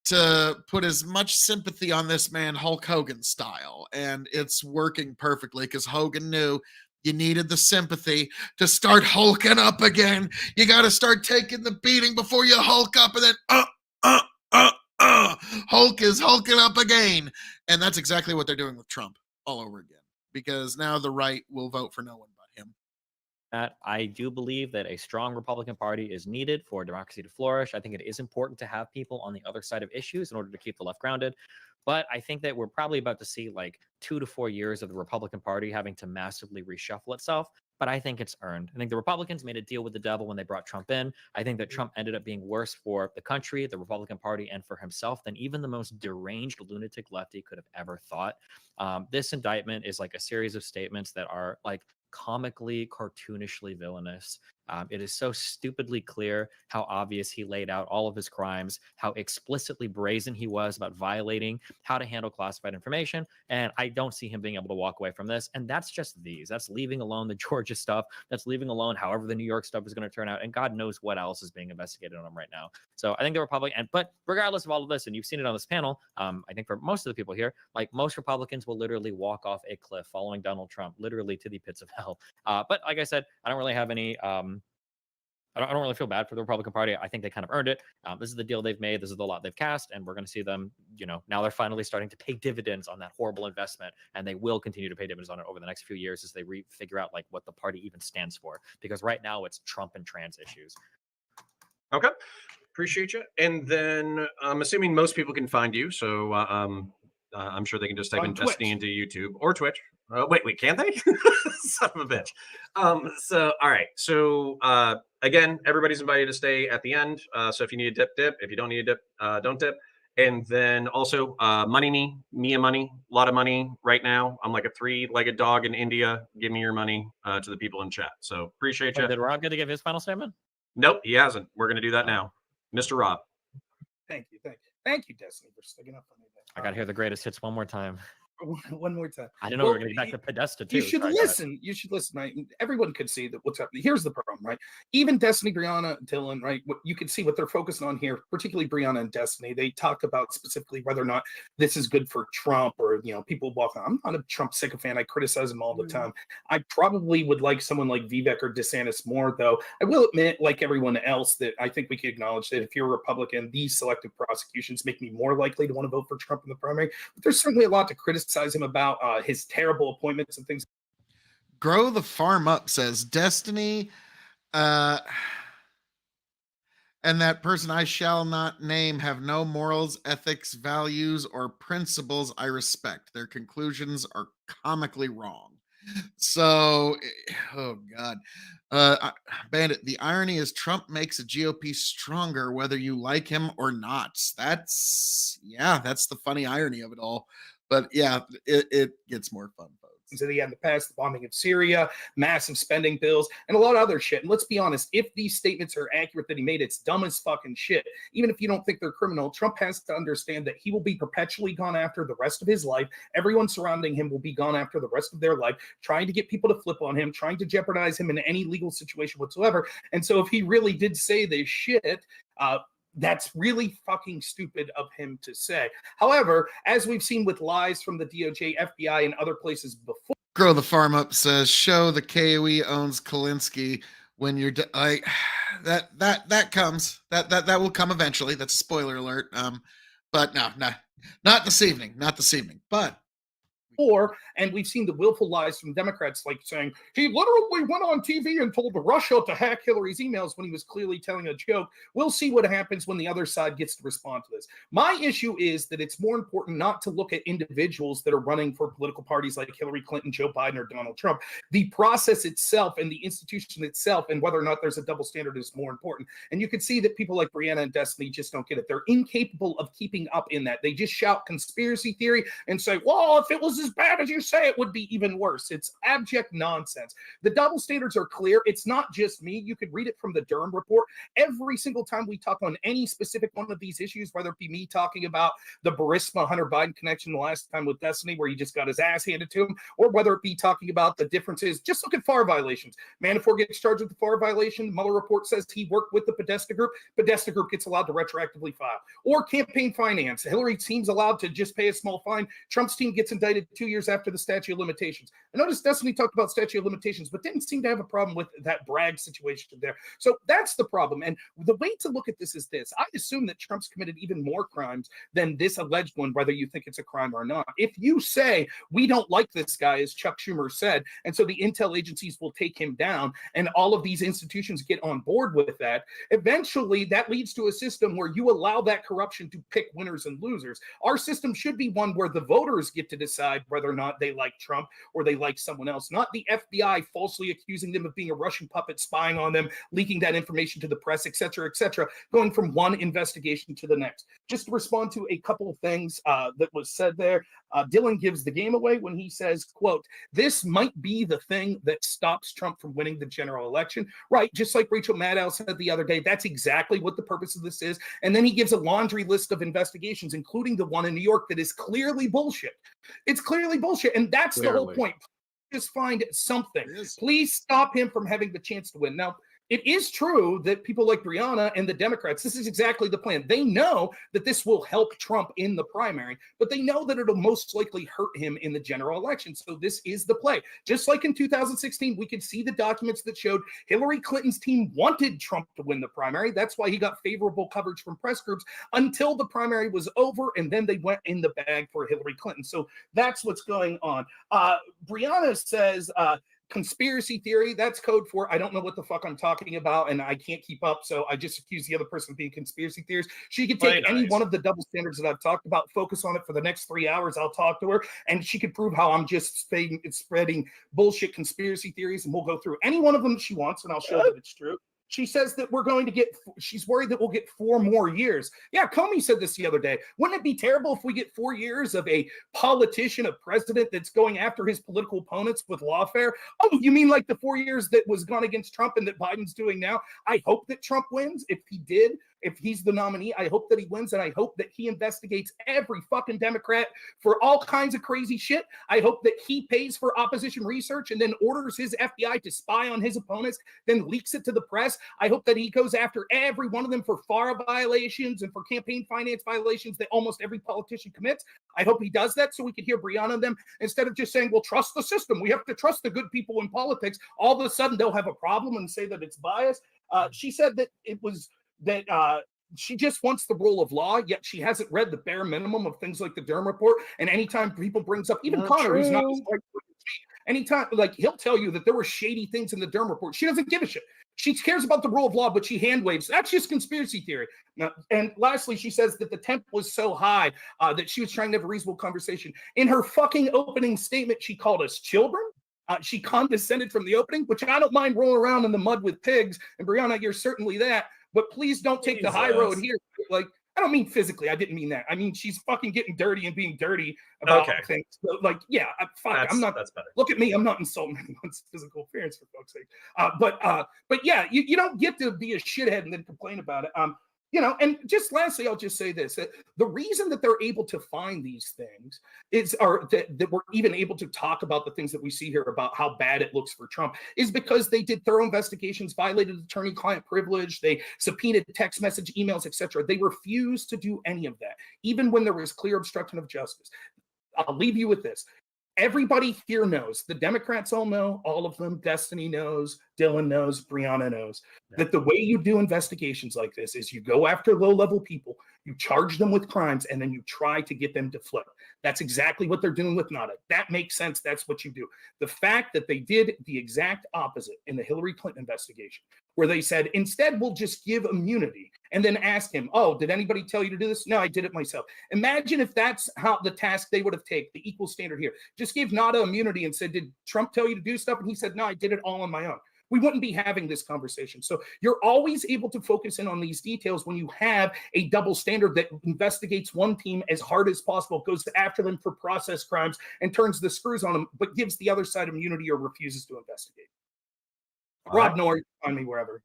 to put as much sympathy on this man Hulk Hogan style, and it's working perfectly because Hogan knew you needed the sympathy to start hulking up again. You got to start taking the beating before you hulk up, and then Hulk is hulking up again. And that's exactly what they're doing with Trump all over again, because now the right will vote for no one but him. That I do believe that a strong Republican Party is needed for democracy to flourish. I think it is important to have people on the other side of issues in order to keep the left grounded. But I think that we're probably about to see like 2 to 4 years of the Republican Party having to massively reshuffle itself. But I think it's earned. I think the Republicans made a deal with the devil when they brought Trump in. I think that Trump ended up being worse for the country, the Republican Party, and for himself than even the most deranged lunatic lefty could have ever thought. This indictment is like a series of statements that are like comically, cartoonishly villainous. It is so stupidly clear how obvious he laid out all of his crimes, how explicitly brazen he was about violating how to handle classified information. And I don't see him being able to walk away from this. And that's just these. That's leaving alone the Georgia stuff. That's leaving alone however the New York stuff is going to turn out. And God knows what else is being investigated on him right now. So I think the Republican, but regardless of all of this, and you've seen it on this panel, I think for most of the people here, like most Republicans will literally walk off a cliff following Donald Trump, literally to the pits of hell. But like I said, I don't really have any I don't really feel bad for the Republican Party. I think they kind of earned it. This is the deal they've made. This is the lot they've cast, and we're going to see them. Now they're finally starting to pay dividends on that horrible investment, and they will continue to pay dividends on it over the next few years as they figure out like what the party even stands for. Because right now it's Trump and trans issues. Okay, appreciate you. And then I'm assuming most people can find you, so I'm sure they can just type in Destiny into YouTube or Twitch. Wait, can they? Son of a bitch. So, all right. So, again, everybody's invited to stay at the end. So if you need a dip. If you don't need a dip, don't dip. And then also, me and money, a lot of money right now. I'm like a 3-legged dog in India. Give me your money to the people in chat. So appreciate you. Did Rob get to give his final statement? Nope, he hasn't. We're going to do that now. Mr. Rob. Thank you, Destiny, for sticking up for me. I got to hear the greatest hits one more time. One more time. I didn't know we were going to get back to Podesta too. You should listen. You should listen, right? Everyone could see that what's happening. Here's the problem, right? Even Destiny, Brianna, Dylan, right? You can see what they're focusing on here, particularly Brianna and Destiny. They talk about specifically whether or not this is good for Trump or, people walking. I'm not a Trump sycophant. I criticize him all the time. I probably would like someone like Vivek or DeSantis more, though. I will admit, like everyone else, that I think we can acknowledge that if you're a Republican, these selective prosecutions make me more likely to want to vote for Trump in the primary. But there's certainly a lot to criticize him about. His terrible appointments and things. Grow the farm up says Destiny, and that person I shall not name have no morals, ethics, values, or principles I respect. Their conclusions are comically wrong. So, oh God, Bandit. The irony is Trump makes a GOP stronger, whether you like him or not. That's the funny irony of it all. But yeah, it gets more fun, folks. So they had to pass the bombing of Syria, massive spending bills, and a lot of other shit. And let's be honest, if these statements are accurate that he made, it's dumb as fucking shit. Even if you don't think they're criminal, Trump has to understand that he will be perpetually gone after the rest of his life. Everyone surrounding him will be gone after the rest of their life, trying to get people to flip on him, trying to jeopardize him in any legal situation whatsoever. And so if he really did say this shit, That's really fucking stupid of him to say. However, as we've seen with lies from the DOJ, FBI, and other places before. Grow the Farm Up says, show the KOE owns Kalinsky when you're that comes. That will come eventually. That's a spoiler alert. But no, not this evening. Not this evening. But And we've seen the willful lies from Democrats, like saying he literally went on TV and told Russia to hack Hillary's emails when he was clearly telling a joke. We'll see what happens when the other side gets to respond to this. My issue is that it's more important not to look at individuals that are running for political parties like Hillary Clinton, Joe Biden, or Donald Trump. The process itself and the institution itself and whether or not there's a double standard is more important. And you can see that people like Brianna and Destiny just don't get it. They're incapable of keeping up in that. They just shout conspiracy theory and say, well, if it was as bad as you say, it would be even worse. It's abject nonsense. The double standards are clear. It's not just me. You could read it from the Durham report. Every single time we talk on any specific one of these issues, whether it be me talking about the Burisma Hunter Biden connection the last time with Destiny, where he just got his ass handed to him, or whether it be talking about the differences, just look at FAR violations. Manafort gets charged with the FAR violation. The Mueller report says he worked with the Podesta group. Podesta group gets allowed to retroactively file. Or campaign finance. Hillary's team's allowed to just pay a small fine. Trump's team gets indicted 2 years after the statute of limitations. I noticed Destiny talked about statute of limitations, but didn't seem to have a problem with that Bragg situation there. So that's the problem. And the way to look at this is this. I assume that Trump's committed even more crimes than this alleged one, whether you think it's a crime or not. If you say, we don't like this guy, as Chuck Schumer said, and so the intel agencies will take him down, and all of these institutions get on board with that, eventually that leads to a system where you allow that corruption to pick winners and losers. Our system should be one where the voters get to decide whether or not they like Trump or they like someone else, not the FBI falsely accusing them of being a Russian puppet, spying on them, leaking that information to the press, et cetera, going from one investigation to the next. Just to respond to a couple of things that was said there, Dylan gives the game away when he says, quote, this might be the thing that stops Trump from winning the general election. Right, just like Rachel Maddow said the other day, that's exactly what the purpose of this is. And then he gives a laundry list of investigations, including the one in New York that is clearly bullshit. It's clearly bullshit. And that's the whole point. Just find something. Please stop him from having the chance to win. Now, it is true that people like Brianna and the Democrats, this is exactly the plan. They know that this will help Trump in the primary, but they know that it'll most likely hurt him in the general election. So this is the play. Just like in 2016, we could see the documents that showed Hillary Clinton's team wanted Trump to win the primary. That's why he got favorable coverage from press groups until the primary was over, and then they went in the bag for Hillary Clinton. So that's what's going on. Brianna says, conspiracy theory, that's code for I don't know what the fuck I'm talking about and I can't keep up, so I just accuse the other person of being conspiracy theorist. She could take any one of the double standards that I've talked about, focus on it for the next 3 hours. I'll talk to her and she could prove how I'm just spreading bullshit conspiracy theories, and we'll go through any one of them she wants and I'll show that it's true. She says that she's worried that we'll get 4 more years. Yeah, Comey said this the other day. Wouldn't it be terrible if we get 4 years of a politician, a president that's going after his political opponents with lawfare? Oh, you mean like the 4 years that was gone against Trump and that Biden's doing now? I hope that Trump wins. If he's the nominee, I hope that he wins, and I hope that he investigates every fucking Democrat for all kinds of crazy shit. I hope that he pays for opposition research and then orders his FBI to spy on his opponents, then leaks it to the press. I hope that he goes after every one of them for FARA violations and for campaign finance violations that almost every politician commits. I hope he does that so we can hear Brianna and them, instead of just saying, well, trust the system. We have to trust the good people in politics. All of a sudden, they'll have a problem and say that it's biased. She said that she just wants the rule of law, yet she hasn't read the bare minimum of things like the Durham report. And anytime people brings up, even Connor, who's not anytime, like, he'll tell you that there were shady things in the Durham report. She doesn't give a shit. She cares about the rule of law, but she hand waves. That's just conspiracy theory. Now, and lastly, she says that the temp was so high that she was trying to have a reasonable conversation. In her fucking opening statement, she called us children. She condescended from the opening, which I don't mind rolling around in the mud with pigs. And Brianna, you're certainly that. But please don't take the high road here. Like, I don't mean physically. I didn't mean that. I mean, she's fucking getting dirty and being dirty about things. So, like, yeah, fine. I'm not. That's better. Look at me. I'm not insulting anyone's physical appearance, for fuck's sake. But yeah, you don't get to be a shithead and then complain about it. And just lastly, I'll just say this: that the reason that they're able to find these things or that we're even able to talk about the things that we see here about how bad it looks for Trump is because they did thorough investigations, violated attorney-client privilege, they subpoenaed text message, emails, etc. They refused to do any of that, even when there was clear obstruction of justice. I'll leave you with this. Everybody here knows, the Democrats all know, all of them, Destiny knows, Dylan knows, Brianna knows, that the way you do investigations like this is you go after low-level people, you charge them with crimes, and then you try to get them to flip. That's exactly what they're doing with Nada. That makes sense. That's what you do. The fact that they did the exact opposite in the Hillary Clinton investigation, where they said, instead, we'll just give immunity, and then ask him, oh, did anybody tell you to do this? No, I did it myself. Imagine if that's how the task they would have taken, the equal standard here. Just gave Nada immunity and said, did Trump tell you to do stuff? And he said, no, I did it all on my own. We wouldn't be having this conversation. So you're always able to focus in on these details when you have a double standard that investigates one team as hard as possible, goes after them for process crimes and turns the screws on them, but gives the other side immunity or refuses to investigate. Rob Noerr, find me wherever.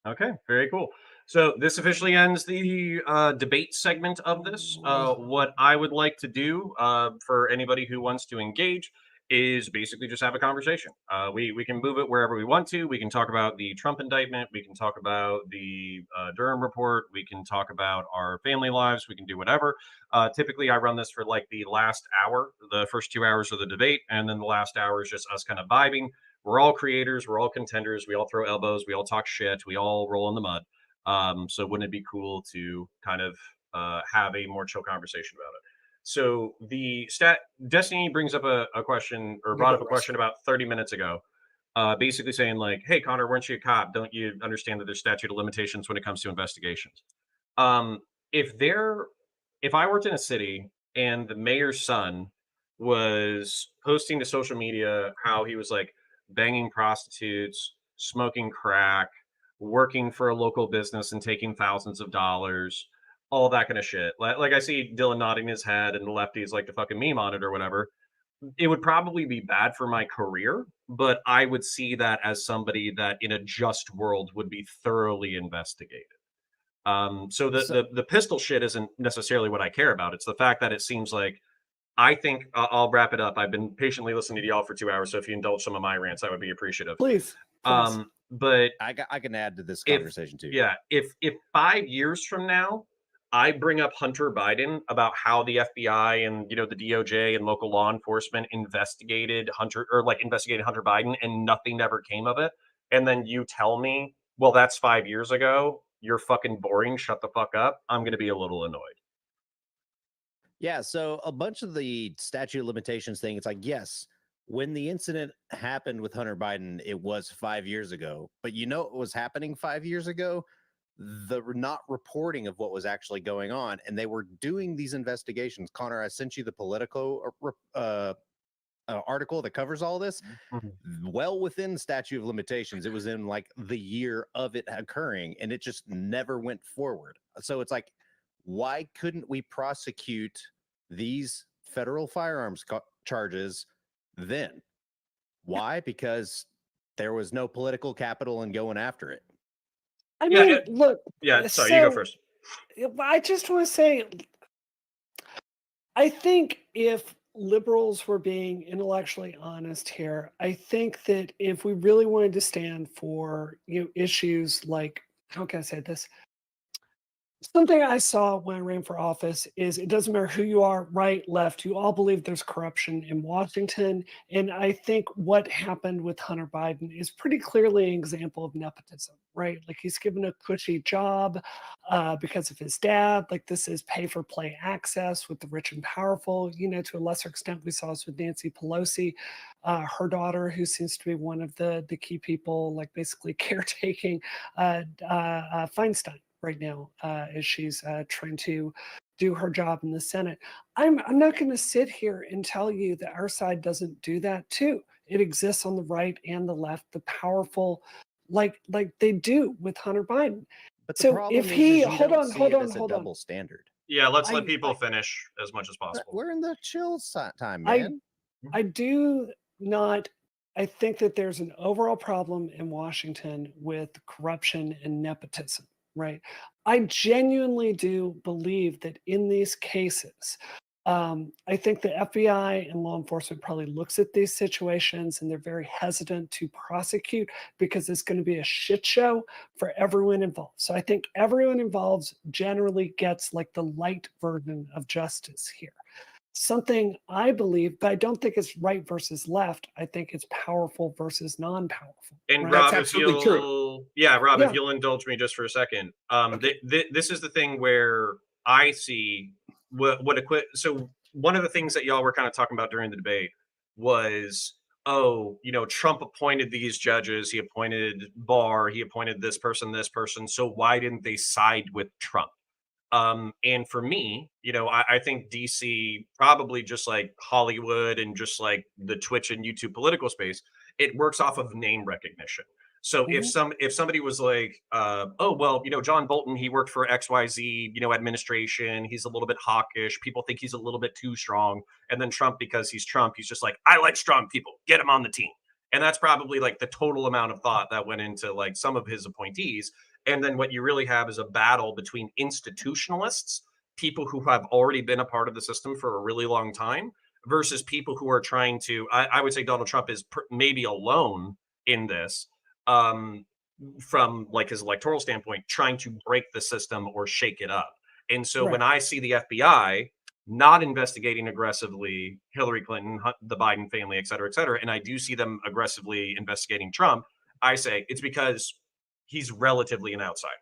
Okay, very cool. So this officially ends the debate segment of this. What I would like to do for anybody who wants to engage is basically just have a conversation. We can move it wherever we want to. We can talk about the Trump indictment. We can talk about the Durham report. We can talk about our family lives. We can do whatever. Typically, I run this for like the last hour, the first 2 hours of the debate, and then the last hour is just us kind of vibing. We're all creators. We're all contenders. We all throw elbows. We all talk shit. We all roll in the mud. So wouldn't it be cool to kind of have a more chill conversation about it? So the Destiny brings up a question, or brought up a question about 30 minutes ago, basically saying like, hey, Connor, weren't you a cop? Don't you understand that there's statute of limitations when it comes to investigations? If I worked in a city and the mayor's son was posting to social media how he was like banging prostitutes, smoking crack, working for a local business and taking thousands of dollars, all that kind of shit. Like I see Dylan nodding his head and the lefties like to fucking meme on it or whatever. It would probably be bad for my career, but I would see that as somebody that in a just world would be thoroughly investigated. So the pistol shit isn't necessarily what I care about. It's the fact that it seems like I think I'll wrap it up. I've been patiently listening to y'all for 2 hours, so if you indulge some of my rants, I would be appreciative. Please. But I can add to this conversation too. Yeah, if 5 years from now I bring up Hunter Biden about how the FBI and the DOJ and local law enforcement investigated Hunter Biden and nothing ever came of it, and then you tell me, well, that's 5 years ago, you're fucking boring, shut the fuck up, I'm going to be a little annoyed. Yeah, so a bunch of the statute of limitations thing, it's like, yes, when the incident happened with Hunter Biden, it was 5 years ago. But what was happening 5 years ago? The not reporting of what was actually going on. And they were doing these investigations. Connor, I sent you the Politico article that covers all this. Well within statute of limitations. It was in like the year of it occurring, and it just never went forward. So it's like, why couldn't we prosecute these federal firearms charges then? Why? Because there was no political capital in going after it. I mean, look. Yeah, sorry, you go first. I just want to say, I think if liberals were being intellectually honest here, I think that if we really wanted to stand for issues like, how can I say this? Something I saw when I ran for office is it doesn't matter who you are, right, left, you all believe there's corruption in Washington. And I think what happened with Hunter Biden is pretty clearly an example of nepotism, right? Like he's given a cushy job because of his dad. Like this is pay for play access with the rich and powerful. To a lesser extent, we saw this with Nancy Pelosi, her daughter, who seems to be one of the key people, like basically caretaking Feinstein right now as she's trying to do her job in the Senate. I'm not going to sit here and tell you that our side doesn't do that too. It exists on the right and the left, the powerful, like they do with Hunter Biden. But the problem if he hold on, double standard. Yeah, let's let people finish as much as possible. We're in the chill time, man. I do not. I think that there's an overall problem in Washington with corruption and nepotism. right? I genuinely do believe that in these cases, I think the FBI and law enforcement probably looks at these situations and they're very hesitant to prosecute because it's going to be a shit show for everyone involved. So I think everyone involved generally gets like the light version of justice here. Something I believe, but I don't think it's right versus left. I think it's powerful versus non-powerful. And right? Rob, That's if absolutely you'll, true. Rob, Yeah. if you'll indulge me just for a second, Okay. this is the thing where I see what equip. So one of the things that y'all were kind of talking about during the debate was, oh, Trump appointed these judges, he appointed Barr, he appointed this person, so why didn't they side with Trump? And for me, I think DC, probably just like Hollywood and just like the Twitch and YouTube political space, it works off of name recognition. So if somebody was like, oh well, John Bolton, he worked for XYZ, administration, he's a little bit hawkish, people think he's a little bit too strong, and then Trump, because he's Trump, he's just like, I like strong people, get him on the team. And that's probably like the total amount of thought that went into like some of his appointees. And then what you really have is a battle between institutionalists, people who have already been a part of the system for a really long time, versus people who are trying to. I would say Donald Trump is maybe alone in this, from like his electoral standpoint, trying to break the system or shake it up. And so when I see the FBI not investigating aggressively Hillary Clinton, the Biden family, et cetera, and I do see them aggressively investigating Trump, I say it's because he's relatively an outsider.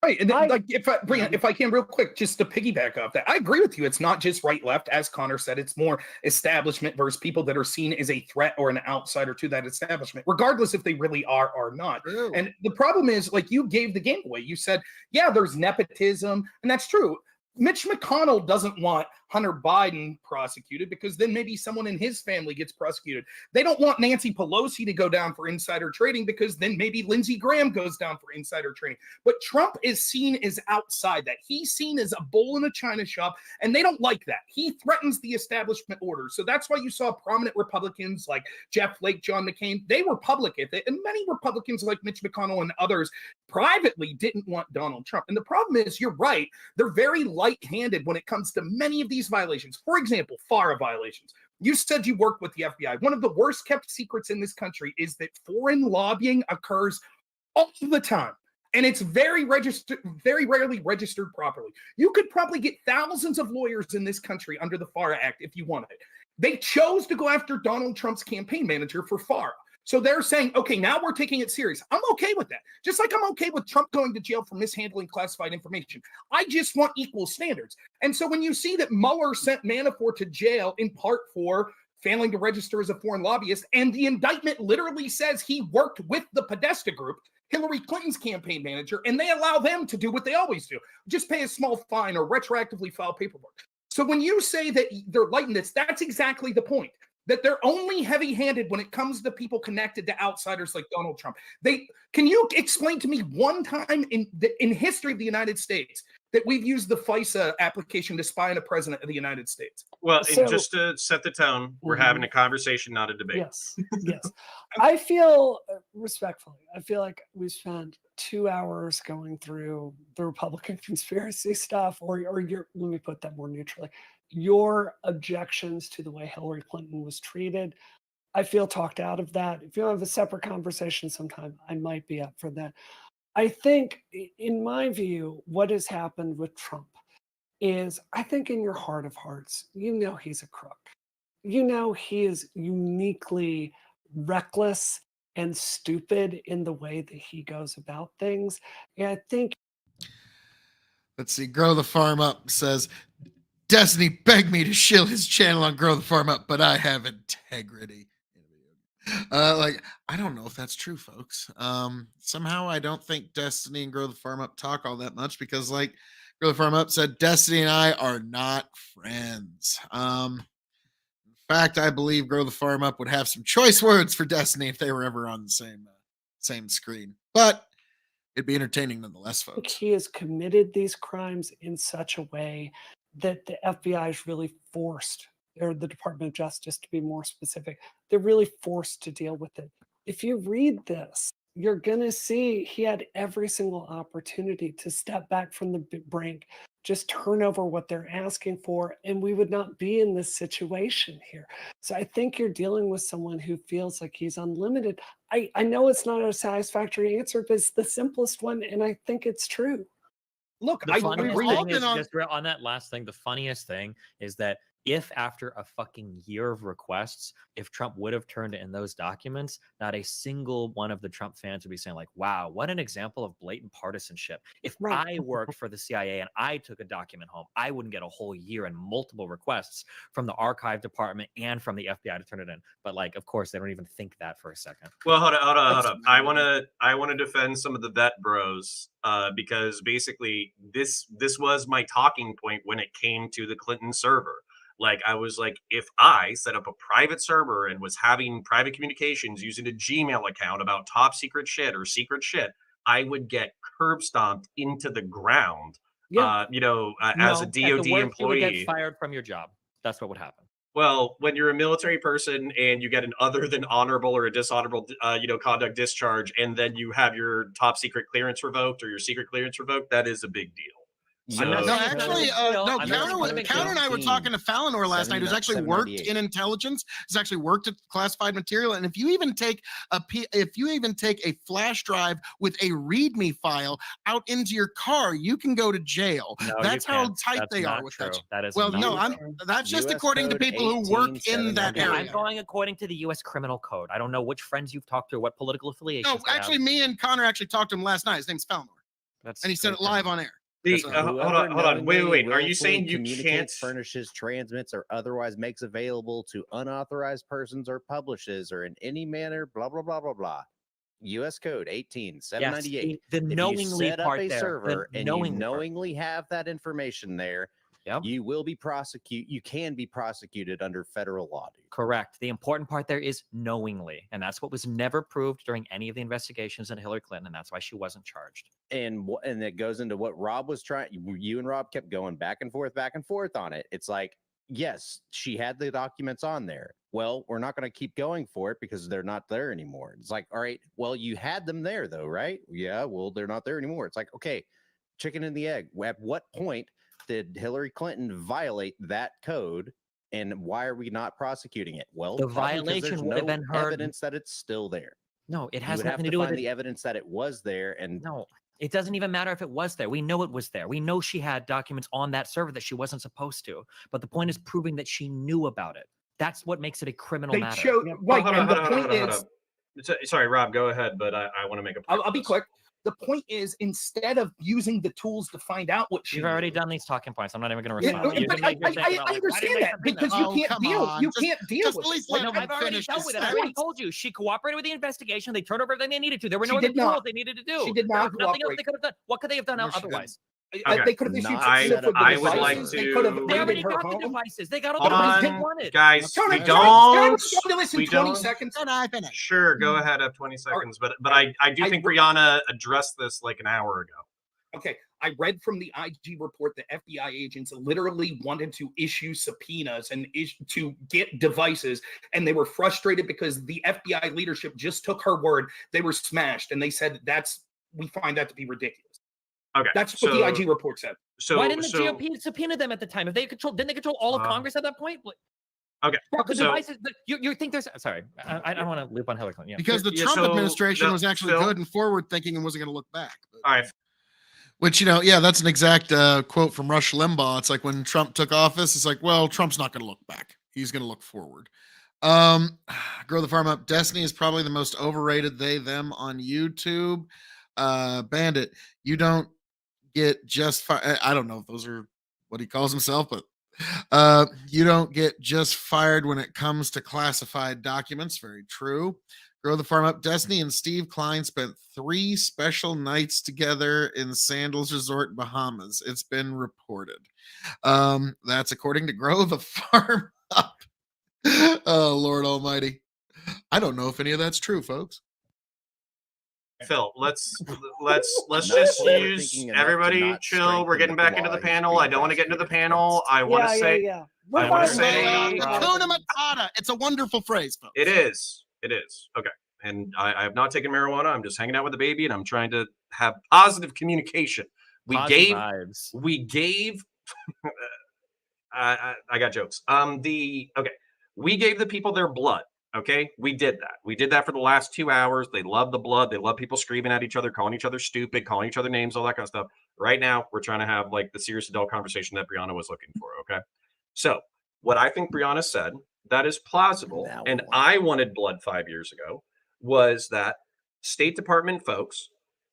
Right, and then, like if I can real quick, just to piggyback off that, I agree with you. It's not just right left, as Connor said. It's more establishment versus people that are seen as a threat or an outsider to that establishment, regardless if they really are or not. True. And the problem is, like, you gave the game away. You said, yeah, there's nepotism, and that's true. Mitch McConnell doesn't want Hunter Biden prosecuted because then maybe someone in his family gets prosecuted. They don't want Nancy Pelosi to go down for insider trading because then maybe Lindsey Graham goes down for insider trading. But Trump is seen as outside that. He's seen as a bull in a china shop, and they don't like that. He threatens the establishment order. So that's why you saw prominent Republicans like Jeff Flake, John McCain. They were public with it, and many Republicans like Mitch McConnell and others privately didn't want Donald Trump. And the problem is, you're right, they're very light-handed when it comes to many of these violations. For example, FARA violations. You said you worked with the FBI. One of the worst kept secrets in this country is that foreign lobbying occurs all the time. And it's very rarely registered properly. You could probably get thousands of lawyers in this country under the FARA Act if you wanted it. They chose to go after Donald Trump's campaign manager for FARA. So they're saying, okay, now we're taking it serious. I'm okay with that. Just like I'm okay with Trump going to jail for mishandling classified information. I just want equal standards. And so when you see that Mueller sent Manafort to jail in part for failing to register as a foreign lobbyist, and the indictment literally says he worked with the Podesta Group, Hillary Clinton's campaign manager, and they allow them to do what they always do, just pay a small fine or retroactively file paperwork. So when you say that they're light in this, that's exactly the point. That they're only heavy-handed when it comes to people connected to outsiders like Donald Trump. Can you explain to me one time in history of the United States that we've used the FISA application to spy on a president of the United States? Well, So- just to set the tone, we're having a conversation, not a debate. Yes. I feel respectfully, I feel like we spent 2 hours going through the Republican conspiracy stuff, or your, let me put that more neutrally, your objections to the way Hillary Clinton was treated. I feel talked out of that. If you have a separate conversation sometime, I might be up for that. I think, in my view, what has happened with Trump is, I think in your heart of hearts, he's a crook. He is uniquely reckless and stupid in the way that he goes about things. And I think. Let's see. Grow the Farm Up says, Destiny begged me to shill his channel on Grow the Farm Up, but I have integrity. I don't know if that's true, folks. Somehow I don't think Destiny and Grow the Farm Up talk all that much because, like, Grow the Farm Up said, Destiny and I are not friends. In fact, I believe Grow the Farm Up would have some choice words for Destiny if they were ever on the same screen. But it'd be entertaining nonetheless, folks. He has committed these crimes in such a way that the FBI is really forced, or the Department of Justice to be more specific, they're really forced to deal with it. If you read this, you're going to see he had every single opportunity to step back from the brink, just turn over what they're asking for, and we would not be in this situation here. So I think you're dealing with someone who feels like he's unlimited. I know it's not a satisfactory answer, but it's the simplest one, and I think it's true. Look, The I funniest agree. thing is, on- just on that last thing, the funniest thing is that if after a fucking year of requests, if Trump would have turned in those documents, not a single one of the Trump fans would be saying like, wow, what an example of blatant partisanship. If Right. I worked for the CIA and I took a document home, I wouldn't get a whole year and multiple requests from the archive department and from the FBI to turn it in. But like, of course, they don't even think that for a second. Well, hold on. That's I wanna defend some of the vet bros, because basically this was my talking point when it came to the Clinton server. Like, I was like, if I set up a private server and was having private communications using a Gmail account about top secret shit or secret shit, I would get curb stomped into the ground. Yeah. As a at DoD the worst, you would employee. get fired from your job. That's what would happen. Well, when you're a military person and you get an other than honorable or a dishonorable, conduct discharge, and then you have your top secret clearance revoked or your secret clearance revoked, that is a big deal. I'm not So- No, saying it's not a actually, big deal. no. I'm not saying it's a big Counter deal. and I were talking to Fallonor last night, who's actually worked 798. in intelligence, has actually worked at classified material. And if you even take a flash drive with a README file out into your car, you can go to jail. No, That's you how can't. tight That's they are not with true. that. That is Well, not no, true. that's just US according to Code people who work in that 18798. Yeah, area. I'm going according to the U.S. Criminal Code. I don't know which friends you've talked to, what political affiliations. No, they have. actually, me and Connor actually talked to him last night. His name's Fallonor, That's and he said it live on air. Hold on. Wait. Are willfully you saying you communicates, can't? furnishes, transmits, or otherwise makes available to unauthorized persons or publishes or in any manner, blah blah blah blah blah. U.S. Code 18798. Yes, the If you knowingly set up part a there. server The and you knowingly part. knowingly have that information there, Yep. you will be You can be prosecuted under federal law. Dude. Correct. The important part there is knowingly, and that's what was never proved during any of the investigations into Hillary Clinton, and that's why she wasn't charged. And it goes into what Rob was trying. You and Rob kept going back and forth on it. It's like, yes, she had the documents on there. Well, we're not going to keep going for it because they're not there anymore. It's like, all right, well, you had them there though, right? Yeah, well, they're not there anymore. It's like, okay, chicken and the egg. At what point did Hillary Clinton violate that code? And why are we not prosecuting it? Well, The probably 'cause violation there's would have no been heard. evidence that it's still there. No, it You has would have nothing to to do with find it. the evidence that it was there. And No, it doesn't even matter if it was there. We know it was there. We know she had documents on that server that she wasn't supposed to. But the point is proving that she knew about it. That's what makes it a criminal They matter. showed right, and the point is, Sorry, Rob, go ahead, but I want to make a point. I'll be quick. The point is, instead of using the tools to find out what she You've already knew- done these talking points. I'm not even going to Yeah, respond. You but can make your thing I about, like, why didn't understand they that subpoena because her? you Oh, can't come deal. on. You Just- can't deal just with at least it. let No, him I've already finish dealt his with it. I already sentence. told you. She cooperated with the investigation. They turned over everything they needed to. There were no She other did not. tools they needed to do. She did There not was nothing else cooperate. they could have done. What could they have done No, she otherwise? Okay. They could have issued Not subpoena set for up the I would like devices. They could have to- They raided already her got the home. devices. They got all Hold the devices they on, wanted. guys. Can I We can I don't. respond to this in We 20 don't. seconds? Can I finish? Sure, go ahead. Have 20 seconds, but I do think Brianna addressed this like an hour ago. Okay, I read from the IG report that FBI agents literally wanted to issue subpoenas and to get devices, and they were frustrated because the FBI leadership just took her word. They were smashed, and they said we find that to be ridiculous. Okay, That's what the IG report said. So Why didn't the so GOP subpoena them at the time? If they didn't they control all of Congress at that point? okay, The so devices. You think there's? Sorry, I don't want to loop on Hillary Clinton. Yeah. Because the Yeah, Trump so administration the- was actually Phil- good and forward thinking and wasn't going to look back. But- all right. Which, yeah, that's an exact quote from Rush Limbaugh. It's like when Trump took office, it's like, well, Trump's not going to look back. He's going to look forward. Grow the Farm Up. Destiny is probably the most overrated they, them on YouTube. Bandit, you don't get just I don't know if those are what he calls himself, but you don't get just fired when it comes to classified documents. Very true. Grow the Farm Up. Destiny and Steve Klein spent 3 special nights together in Sandals Resort, Bahamas. It's been reported. That's according to Grow the Farm Up. Oh, Lord Almighty. I don't know if any of that's true, folks. Phil, let's Not just overthinking use enough to everybody not chill. We're strengthen getting the back into law the he's panel. being I don't want to get into the prosecuted panel. against. I want to say Yeah. I wanna say- Hakuna Matata. It's a wonderful phrase, folks. it is. Okay. and I have not taken marijuana. I'm just hanging out with the baby, and I'm trying to have positive communication. We Positive vibes. gave. I got jokes. We gave the people their blood. Okay, we did that. We did that for the last 2 hours. They love the blood. They love people screaming at each other, calling each other stupid, calling each other names, all that kind of stuff. Right now, we're trying to have like the serious adult conversation that Brianna was looking for. Okay, so what I think Brianna said that is plausible, That and one. I wanted blood 5 years ago, was that State Department folks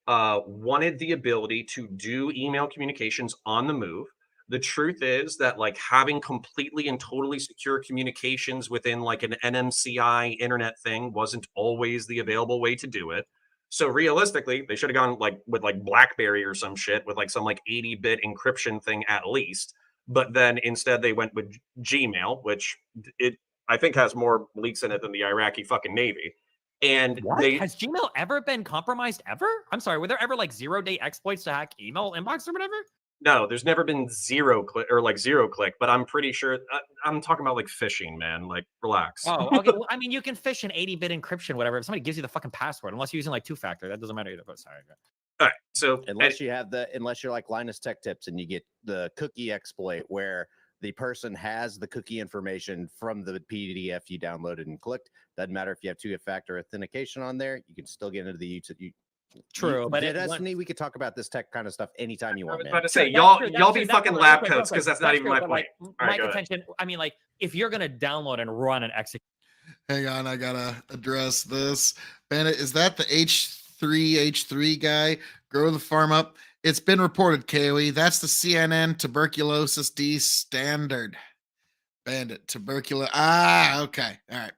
wanted the ability to do email communications on the move. The truth is that like having completely and totally secure communications within like an NMCI internet thing wasn't always the available way to do it. So realistically, they should have gone like with like BlackBerry or some shit with like some like 80-bit encryption thing at least. But then instead they went with Gmail, which it I think has more leaks in it than the Iraqi fucking Navy. And What? they Has Gmail ever been compromised ever? I'm sorry, were there ever like 0-day exploits to hack email inbox or whatever? No, there's never been zero click or like zero click, but I'm pretty sure I'm talking about like phishing, man. Like, relax. Oh, okay. Well, I mean, you can fish an 80-bit encryption, whatever. If somebody gives you the fucking password, unless you're using like two-factor, that doesn't matter either. But sorry. All right. So Unless you're like Linus Tech Tips and you get the cookie exploit where the person has the cookie information from the PDF you downloaded and clicked. Doesn't matter if you have two-factor authentication on there, you can still get into the YouTube. True, but Destiny, we could talk about this tech kind of stuff anytime you I want, was man. about to say, Sure, that's y'all true, be that's fucking real lab quick, coats because that's not That's even true, my but, point. like, All my right, go ahead. contention, I mean, like, if you're gonna download and run and execute, Hang on, I gotta address this. Bandit, is that the H3 guy? Grow the farm up. It's been reported, K.O.E. That's the CNN tuberculosis D standard. Bandit, tuberculosis. Ah, okay. All right.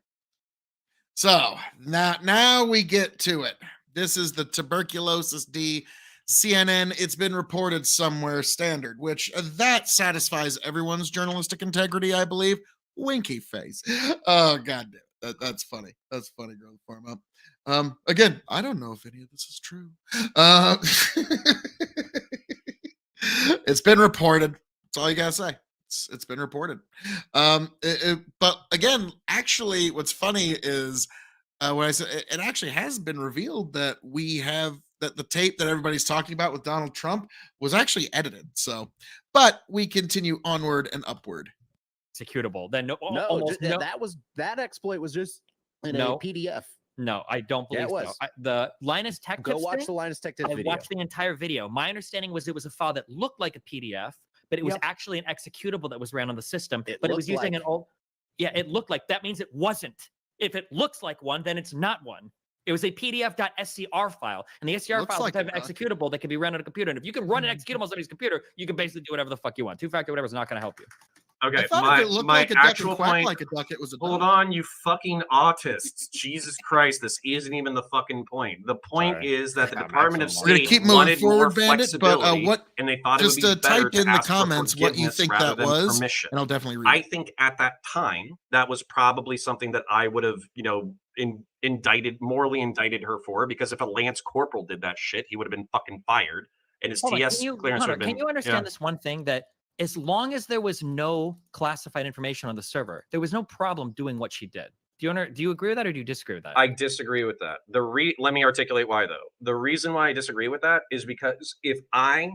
So now we get to it. This is the tuberculosis D CNN. It's been reported somewhere standard, which that satisfies everyone's journalistic integrity, I believe. Winky face. Oh god damn. That's funny. That's funny, girl. Farm up. Again, I don't know if any of this is true. It's been reported. That's all you gotta say. It's been reported. But again, actually, what's funny is when I said it actually has been revealed that that the tape that everybody's talking about with Donald Trump was actually edited. So, but we continue onward and upward. executable, then That exploit was just in a PDF. No, I don't Yeah, believe it so. was. The Linus Tech Go Tips watch thing, the Linus Tech Tips I video. watched the entire video. My understanding was it was a file that looked like a PDF, but it was Yep. actually an executable that was ran on the system. It But it was looked using like- an old. Yeah, it looked like. That means it wasn't. If it looks like one, then it's not one. It was a PDF.scr file, and the SCR Looks file like is a type it, of executable that can be run on a computer. And if you can run an executable on somebody's computer, you can basically do whatever the fuck you want. Two-factor, whatever, is not going to help you. Okay, I thought my, if it looked my like a duck actual and quacked point. like a duck, it was a duck. Hold on, you fucking autists. Jesus Christ, this isn't even the fucking point. The point Sorry. is that the Got Department of maximum. We're gonna State keep moving wanted more forward, Bandit. But flexibility, what? and they thought it would Just be better type to in the ask for comments what you forgiveness think rather that than was, permission. and I'll definitely read I it. think at that time that was probably something that I would have, morally indicted her for, because if a Lance Corporal did that shit, he would have been fucking fired, and his Hold on, TS can you, clearance would have been. can you understand this one thing, that as long as there was no classified information on the server, there was no problem doing what she did. Do you agree with that, or do you disagree with that? I disagree with that. Let me articulate why though. The reason why I disagree with that is because if I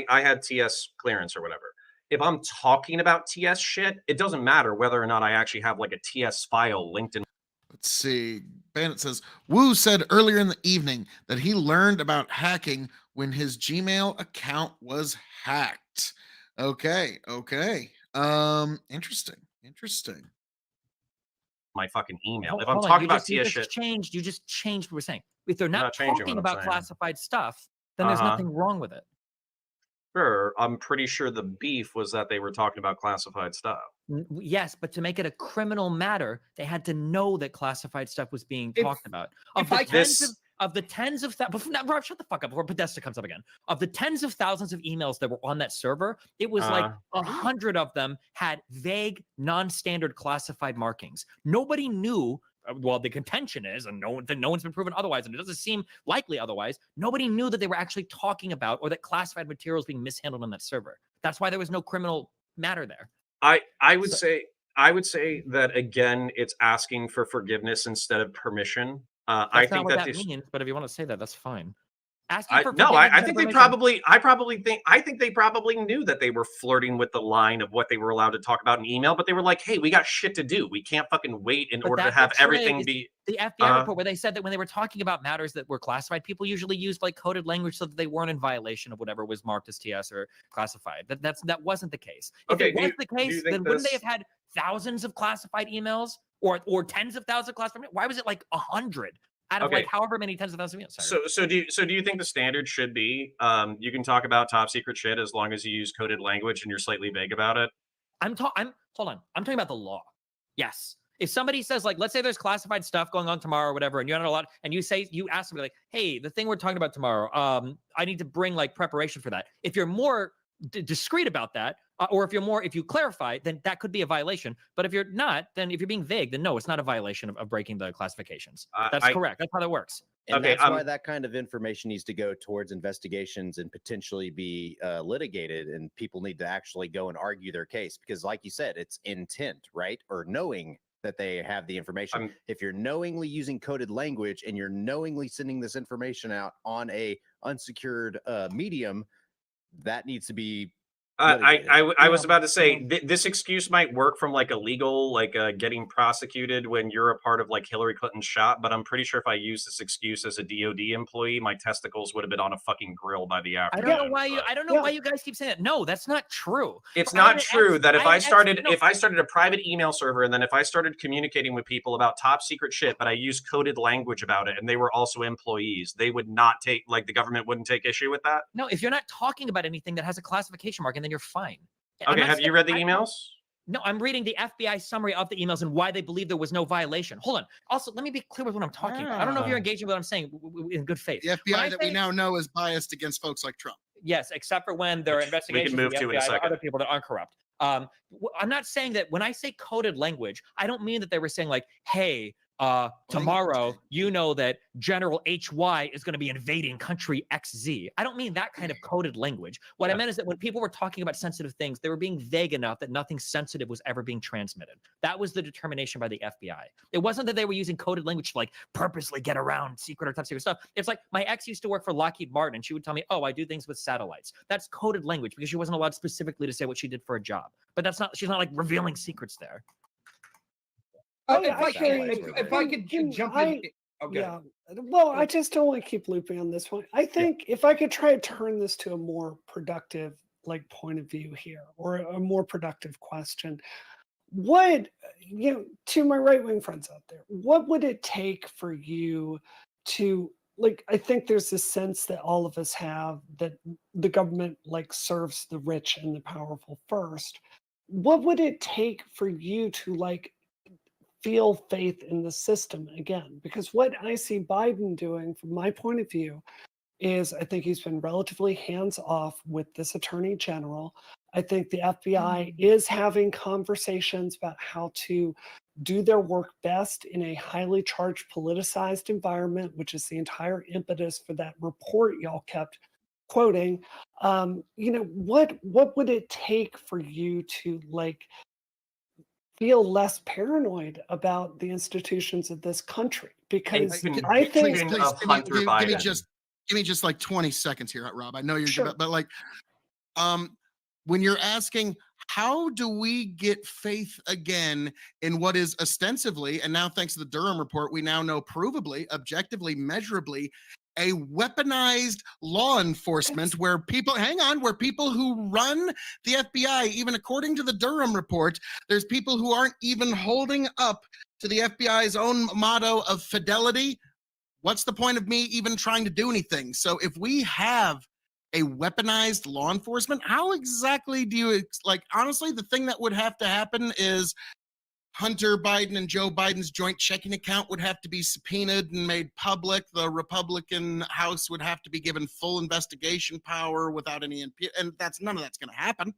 had TS clearance or whatever. If I'm talking about TS shit, it doesn't matter whether or not I actually have like a TS file linked in. Let's see. Bandit says Wu said earlier in the evening that he learned about hacking when his Gmail account was hacked. Okay. Interesting. My fucking email. Hold- If I'm hold on, talking you about just- you TS just shit, you just changed what we're saying. If they're not not changing talking what I'm about saying. classified stuff, then there's Uh-huh. nothing wrong with it. sure, I'm pretty sure the beef was that they were talking about classified stuff. Yes, but to make it a criminal matter, they had to know that classified stuff was being If- talked about. if I- Of the tens of thousands, Rob, shut the fuck up before Podesta comes up again. Of the tens of thousands of emails that were on that server, it was like 100 of them had vague, non-standard classified markings. Nobody knew. Well, the contention is, and no one's been proven otherwise, and it doesn't seem likely otherwise. Nobody knew that they were actually talking about, or that classified material was being mishandled on that server. That's why there was no criminal matter there. I would say I would say that again, it's asking for forgiveness instead of permission. I That's not think what that that this. means, but if you want to say that, that's fine. Asking for No, forgiveness I instead think of they permission. I think they probably knew that they were flirting with the line of what they were allowed to talk about in email, but they were like, hey, we got shit to do. We can't fucking wait in But order to that have everything betrays be. the FBI report where they said that when they were talking about matters that were classified, people usually used like coded language so that they weren't in violation of whatever was marked as TS or classified. That wasn't the case. If Okay, it was the do you case, think then wouldn't they this- have had thousands of classified emails or tens of thousands of classified? Why was it like 100 out of like Okay. however many tens of thousands of emails? Sorry. So do you think the standard should be you can talk about top secret shit as long as you use coded language and you're slightly vague about it? hold on. I'm talking about the law. Yes. If somebody says, like, let's say there's classified stuff going on tomorrow or whatever, and you're not allowed, and you ask somebody like, hey, the thing we're talking about tomorrow, I need to bring like preparation for that. If you're more discreet about that, or if you clarify, then that could be a violation. But if you're not, then if you're being vague, then no, it's not a violation of breaking the classifications. That's correct. That's how that works. And Okay, that's why that kind of information needs to go towards investigations and potentially be litigated, and people need to actually go and argue their case because, like you said, it's intent, right? Or knowing that they have the information. If you're knowingly using coded language and you're knowingly sending this information out on a unsecured medium, that needs to be I was about to say this excuse might work from like a legal, like getting prosecuted when you're a part of like Hillary Clinton's shop, but I'm pretty sure if I use this excuse as a DOD employee, my testicles would have been on a fucking grill by the I afternoon. don't know why you guys keep saying that. No, that's not true. It's not true that if I started a private email server and then if I started communicating with people about top secret shit, but I used coded language about it and they were also employees, they would not take the government wouldn't take issue with that. No, if you're not talking about anything that has a classification mark, and then you're fine. Okay, have you read the emails? No, I'm reading the FBI summary of the emails and why they believe there was no violation. Hold on. Also, let me be clear with what I'm talking about. I don't know if you're engaging with what I'm saying in good faith. The FBI that we now know is biased against folks like Trump. Yes, except for when there are investigations move of the to in a FBI second. other people that aren't corrupt. I'm not saying that when I say coded language, I don't mean that they were saying like, hey, tomorrow, you know that General HY is going to be invading country XZ. I don't mean that kind of coded language. What I meant is that when people were talking about sensitive things, they were being vague enough that nothing sensitive was ever being transmitted. That was the determination by the FBI. It wasn't that they were using coded language to like purposely get around secret or top secret stuff. It's like my ex used to work for Lockheed Martin and she would tell me, oh, I do things with satellites. That's coded language because she wasn't allowed specifically to say what she did for a job. But she's not like revealing secrets there. If I could jump in. Okay. Yeah. Well, I just don't want to keep looping on this one. I think if I could try to turn this to a more productive point of view here, or a more productive question, to my right-wing friends out there, what would it take for you to I think there's this sense that all of us have that the government serves the rich and the powerful first. What would it take for you to feel faith in the system again? Because what I see Biden doing, from my point of view, is I think he's been relatively hands-off with this attorney general. I think the FBI is having conversations about how to do their work best in a highly charged, politicized environment, which is the entire impetus for that report y'all kept quoting. What would it take for you to feel less paranoid about the institutions of this country? Because I think give me just 20 seconds here, Rob. I know you're sure. but when you're asking how do we get faith again in what is ostensibly, and now thanks to the Durham report, we now know provably, objectively, measurably, a weaponized law enforcement where people who run the FBI, even according to the Durham report, there's people who aren't even holding up to the FBI's own motto of fidelity. What's the point of me even trying to do anything? So if we have a weaponized law enforcement, how exactly do you honestly, the thing that would have to happen is Hunter Biden and Joe Biden's joint checking account would have to be subpoenaed and made public. The Republican House would have to be given full investigation power without any and none of that's going to happen.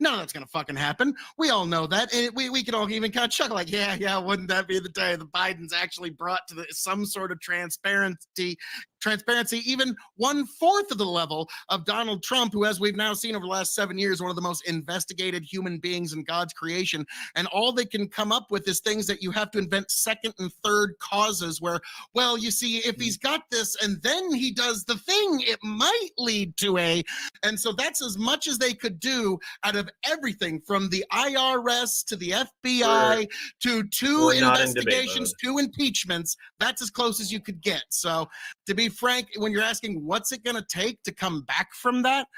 None of that's going to fucking happen. We all know that. And we can all even kind of chuckle wouldn't that be the day the Bidens actually brought to some sort of transparency transparency, even 1/4 of the level of Donald Trump, who, as we've now seen over the last 7 years, one of the most investigated human beings in God's creation. And all they can come up with is things that you have to invent second and third causes where, well, you see, if he's got this and then he does the thing, it might lead to a. And so that's as much as they could do out of everything from the IRS to the FBI to two we're not in debate investigations, 2 impeachments. That's as close as you could get. So, to be frank, when you're asking what's it going to take to come back from that,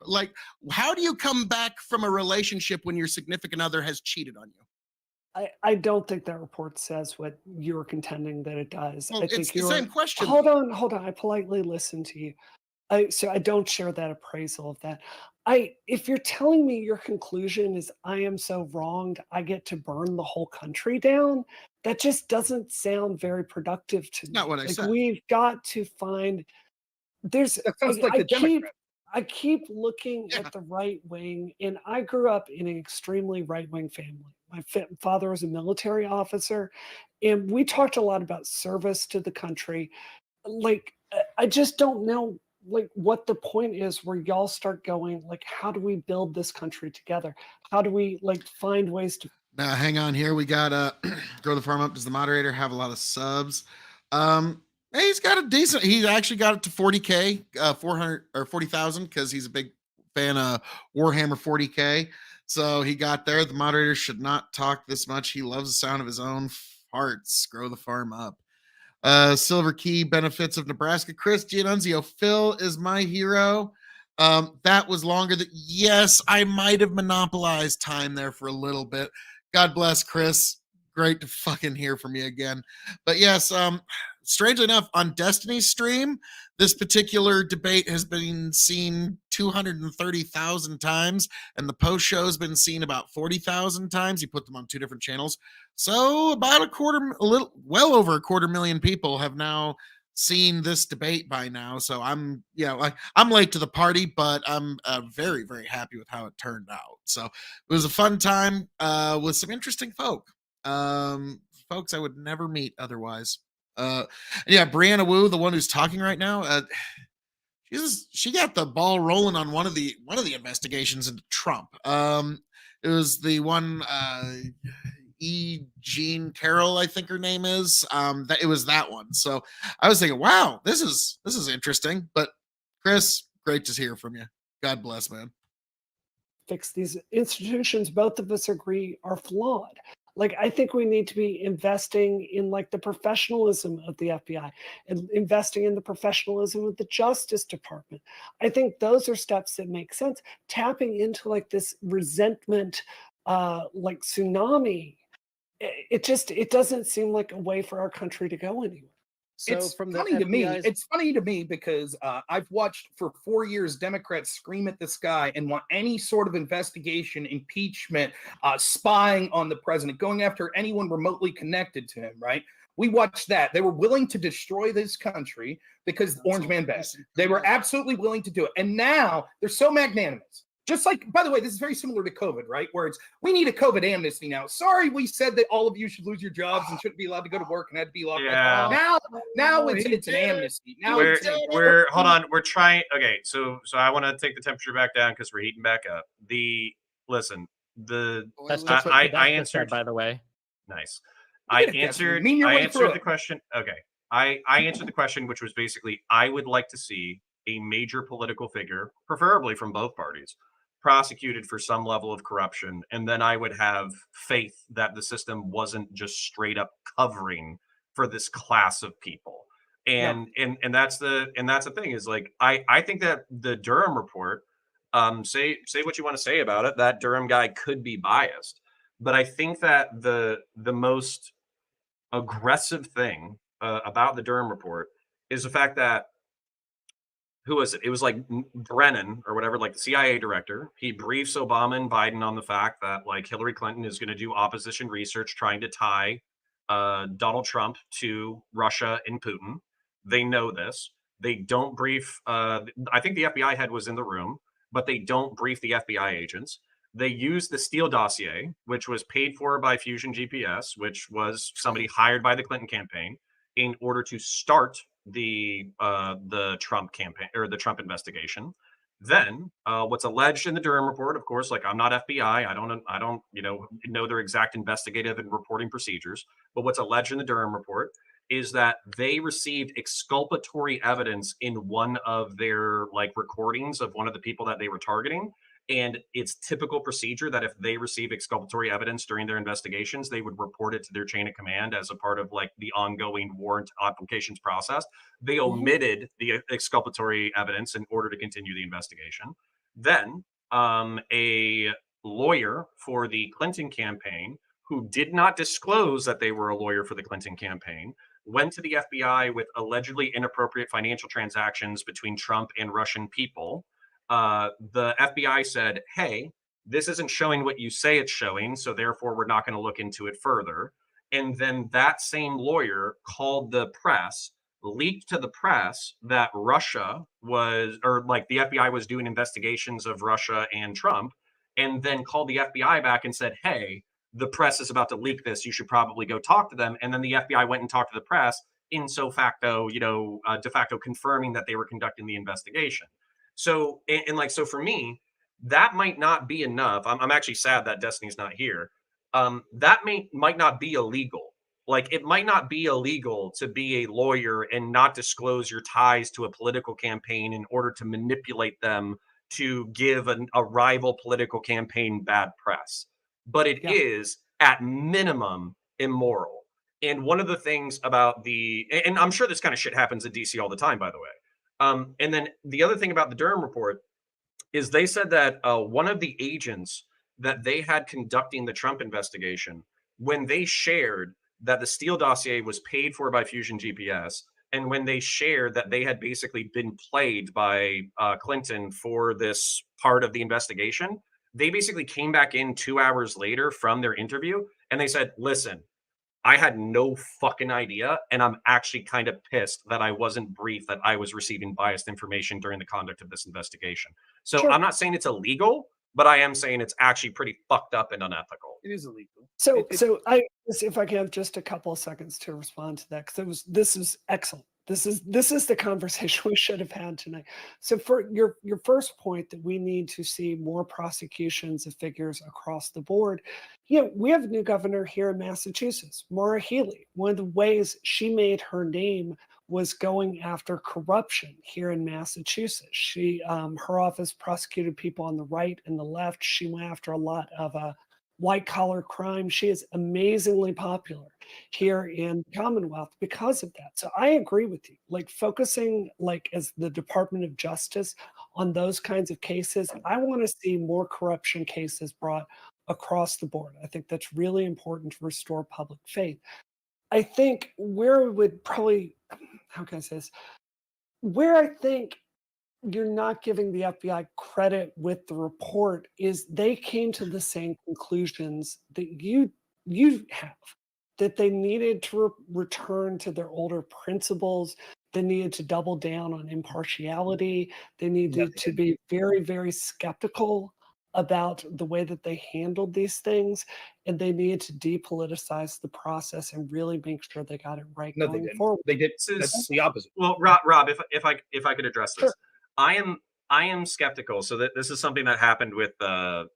like, how do you come back from a relationship when your significant other has cheated on you? I don't think that report says what you're contending that it does. Well, I it's think the you're. same question. Hold on. I politely listened to you. So I don't share that appraisal of that. If you're telling me your conclusion is I am so wronged, I get to burn the whole country down, that just doesn't sound very productive to me. Not what I said. We've got to find. There's. That sounds like I the keep. Democrat. I keep looking Yeah. at the right wing, and I grew up in an extremely right wing family. My father was a military officer, and we talked a lot about service to the country. Like, I just don't know, like, what the point is where y'all start going, like, how do we build this country together? How do we, like, find ways to. Now, hang on here. We got Grow the Farm Up. Does the moderator have a lot of subs? Hey, he's got a decent. He actually got it to 40K, 400 or 40,000 because he's a big fan of Warhammer 40K. So he got there. The moderator should not talk this much. He loves the sound of his own farts. Grow the Farm Up. Silver Key, benefits of Nebraska. Chris Giannunzio, Phil is my hero. That was longer than. Yes, I might have monopolized time there for a little bit. God bless, Chris. Great to fucking hear from you again. But yes, strangely enough, on Destiny's stream, this particular debate has been seen 230,000 times, and the post show has been seen about 40,000 times. He put them on 2 different channels. So about well over a 250,000 people have now seen this debate by now. So I'm late to the party, but I'm very, very happy with how it turned out. So it was a fun time with some interesting folks I would never meet otherwise. Yeah, Brianna Wu, the one who's talking right now, she got the ball rolling on one of the investigations into Trump. It was the one Jean Carroll, I think her name is. That it was that one. So I was thinking, wow, this is interesting. But Chris, great to hear from you. God bless, man. Fix these institutions, both of us agree, are flawed. Like, I think we need to be investing in, like, the professionalism of the FBI and investing in the professionalism of the Justice Department. I think those are steps that make sense. Tapping into, like, this resentment, like, tsunami, it doesn't seem like a way for our country to go anywhere. So It's from the funny to me. FBI's It's funny to me because I've watched for 4 years Democrats scream at the sky and want any sort of investigation, impeachment, spying on the president, going after anyone remotely connected to him. Right? We watched that. They were willing to destroy this country because Orange Man bad. They were absolutely willing to do it, and now they're so magnanimous. Just like, by the way, this is very similar to COVID, right? Where it's, we need a COVID amnesty now. Sorry, we said that all of you should lose your jobs and shouldn't be allowed to go to work and had to be locked Yeah. up. Now it's an amnesty. Now We're, it's we're hold on. We're trying. Okay, so I want to take the temperature back down because we're heating back up. That's I- just what I Nebraska answered- said, by the way. Nice. You I did it, Destiny. answered. Mean your I way answered through the it. question. Okay. I answered the question, which was basically, I would like to see a major political figure, preferably from both parties, prosecuted for some level of corruption, and then I would have faith that the system wasn't just straight up covering for this class of people. And that's the thing is, like, I think that the Durham report, say what you want to say about it, that Durham guy could be biased, but I think that the most aggressive thing about the Durham report is the fact that, who was it? It was like Brennan or whatever, like the CIA director. He briefs Obama and Biden on the fact that, like, Hillary Clinton is going to do opposition research trying to tie Donald Trump to Russia and Putin. They know this. They don't brief. I think the FBI head was in the room, but they don't brief the FBI agents. They use the Steele dossier, which was paid for by Fusion GPS, which was somebody hired by the Clinton campaign, in order to start the Trump campaign or the Trump investigation. Then what's alleged in the Durham report, of course, like I'm not FBI, I don't know their exact investigative and reporting procedures, but what's alleged in the Durham report is that they received exculpatory evidence in one of their like recordings of one of the people that they were targeting. And it's typical procedure that if they receive exculpatory evidence during their investigations, they would report it to their chain of command as a part of like the ongoing warrant applications process. They omitted the exculpatory evidence in order to continue the investigation. Then a lawyer for the Clinton campaign who did not disclose that they were a lawyer for the Clinton campaign went to the FBI with allegedly inappropriate financial transactions between Trump and Russian people. The FBI said, hey, this isn't showing what you say it's showing, so therefore we're not going to look into it further. And then that same lawyer called the press, leaked to the press that Russia was, or like the FBI was doing investigations of Russia and Trump, and then called the FBI back and said, hey, the press is about to leak this. You should probably go talk to them. And then the FBI went and talked to the press in so facto, de facto confirming that they were conducting the investigation. So, and like, so for me, that might not be enough. I'm actually sad that Destiny's not here. That might not be illegal. Like, it might not be illegal to be a lawyer and not disclose your ties to a political campaign in order to manipulate them to give a rival political campaign bad press. But it is at minimum immoral. And one of the things about and I'm sure this kind of shit happens in DC all the time, by the way. And then the other thing about the Durham report is they said that one of the agents that they had conducting the Trump investigation, when they shared that the Steele dossier was paid for by Fusion GPS, and when they shared that they had basically been played by Clinton for this part of the investigation, they basically came back in 2 hours later from their interview and they said, listen, I had no fucking idea. And I'm actually kind of pissed that I wasn't briefed that I was receiving biased information during the conduct of this investigation. So I'm not saying it's illegal, but I am saying it's actually pretty fucked up and unethical. It is illegal. So if I can have just a couple of seconds to respond to that, because this is excellent. This is the conversation we should have had tonight. So for your first point that we need to see more prosecutions of figures across the board, we have a new governor here in Massachusetts, Maura Healey. One of the ways she made her name was going after corruption here in Massachusetts. She her office prosecuted people on the right and the left. She went after a lot of white collar crime. She is amazingly popular here in Commonwealth because of that. So I agree with you. Like focusing like as the Department of Justice on those kinds of cases, I want to see more corruption cases brought across the board. I think that's really important to restore public faith. I think where we would probably, how can I say this? Where I think you're not giving the FBI credit with the report is they came to the same conclusions that you have, that they needed to return to their older principles. They needed to double down on impartiality. They needed to be very, very skeptical about the way that they handled these things, and they needed to depoliticize the process and really make sure they got it right going forward. They did. That's the opposite. Well, Rob, if I could address this, I am skeptical. So that this is something that happened with the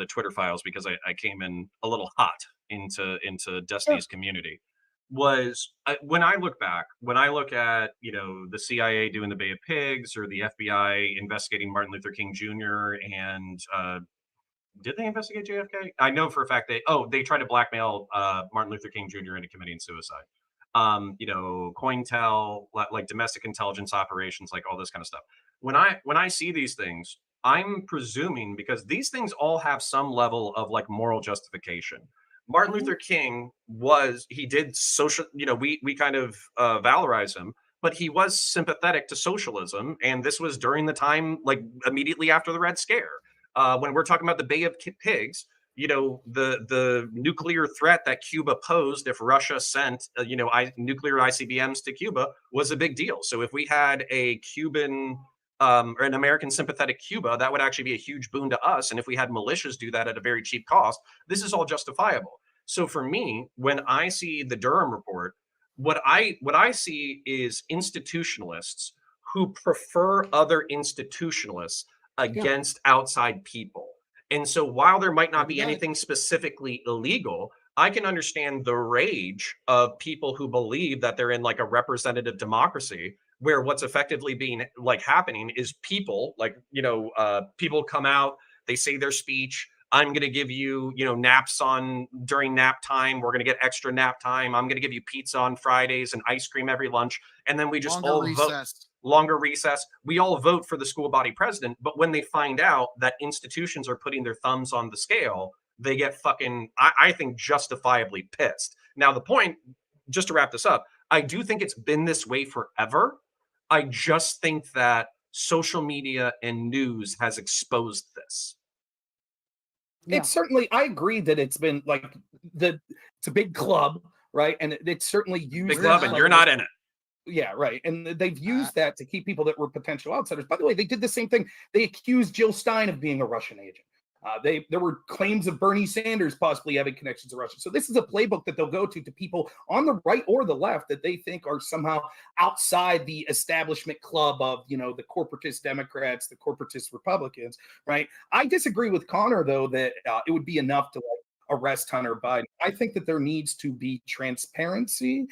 Twitter files, because I came in a little hot into Destiny's community. Was when I look back, when I look at the CIA doing the Bay of Pigs, or the FBI investigating Martin Luther King Jr. and did they investigate JFK? I know for a fact they tried to blackmail Martin Luther King Jr. into committing suicide. COINTEL, like domestic intelligence operations, like all this kind of stuff. When I see these things, I'm presuming, because these things all have some level of like moral justification. Martin Luther King did social, we kind of valorize him, but he was sympathetic to socialism. And this was during the time, like immediately after the Red Scare. When we're talking about the Bay of Pigs, the nuclear threat that Cuba posed if Russia sent, nuclear ICBMs to Cuba was a big deal. So if we had a Cuban or an American sympathetic Cuba, that would actually be a huge boon to us. And if we had militias do that at a very cheap cost, this is all justifiable. So for me, when I see the Durham report, what I see is institutionalists who prefer other institutionalists against outside people. And so while there might not be anything specifically illegal, I can understand the rage of people who believe that they're in like a representative democracy where what's effectively being like happening is people like, people come out, they say their speech. I'm going to give you, naps on during nap time. We're going to get extra nap time. I'm going to give you pizza on Fridays and ice cream every lunch. And then we just Longer all vote recess. longer recess. We all vote for the school body president. But when they find out that institutions are putting their thumbs on the scale, they get fucking, I think, justifiably pissed. Now, the point, just to wrap this up, I do think it's been this way forever. I just think that social media and news has exposed this. It's certainly, I agree that it's been like it's a big club, right? And it's certainly used Big club, and you're not in it. Yeah, right. And they've used that to keep people that were potential outsiders. By the way, they did the same thing. They accused Jill Stein of being a Russian agent. There were claims of Bernie Sanders possibly having connections to Russia. So this is a playbook that they'll go to people on the right or the left that they think are somehow outside the establishment club of, the corporatist Democrats, the corporatist Republicans, right? I disagree with Connor, though, that it would be enough to arrest Hunter Biden. I think that there needs to be transparency.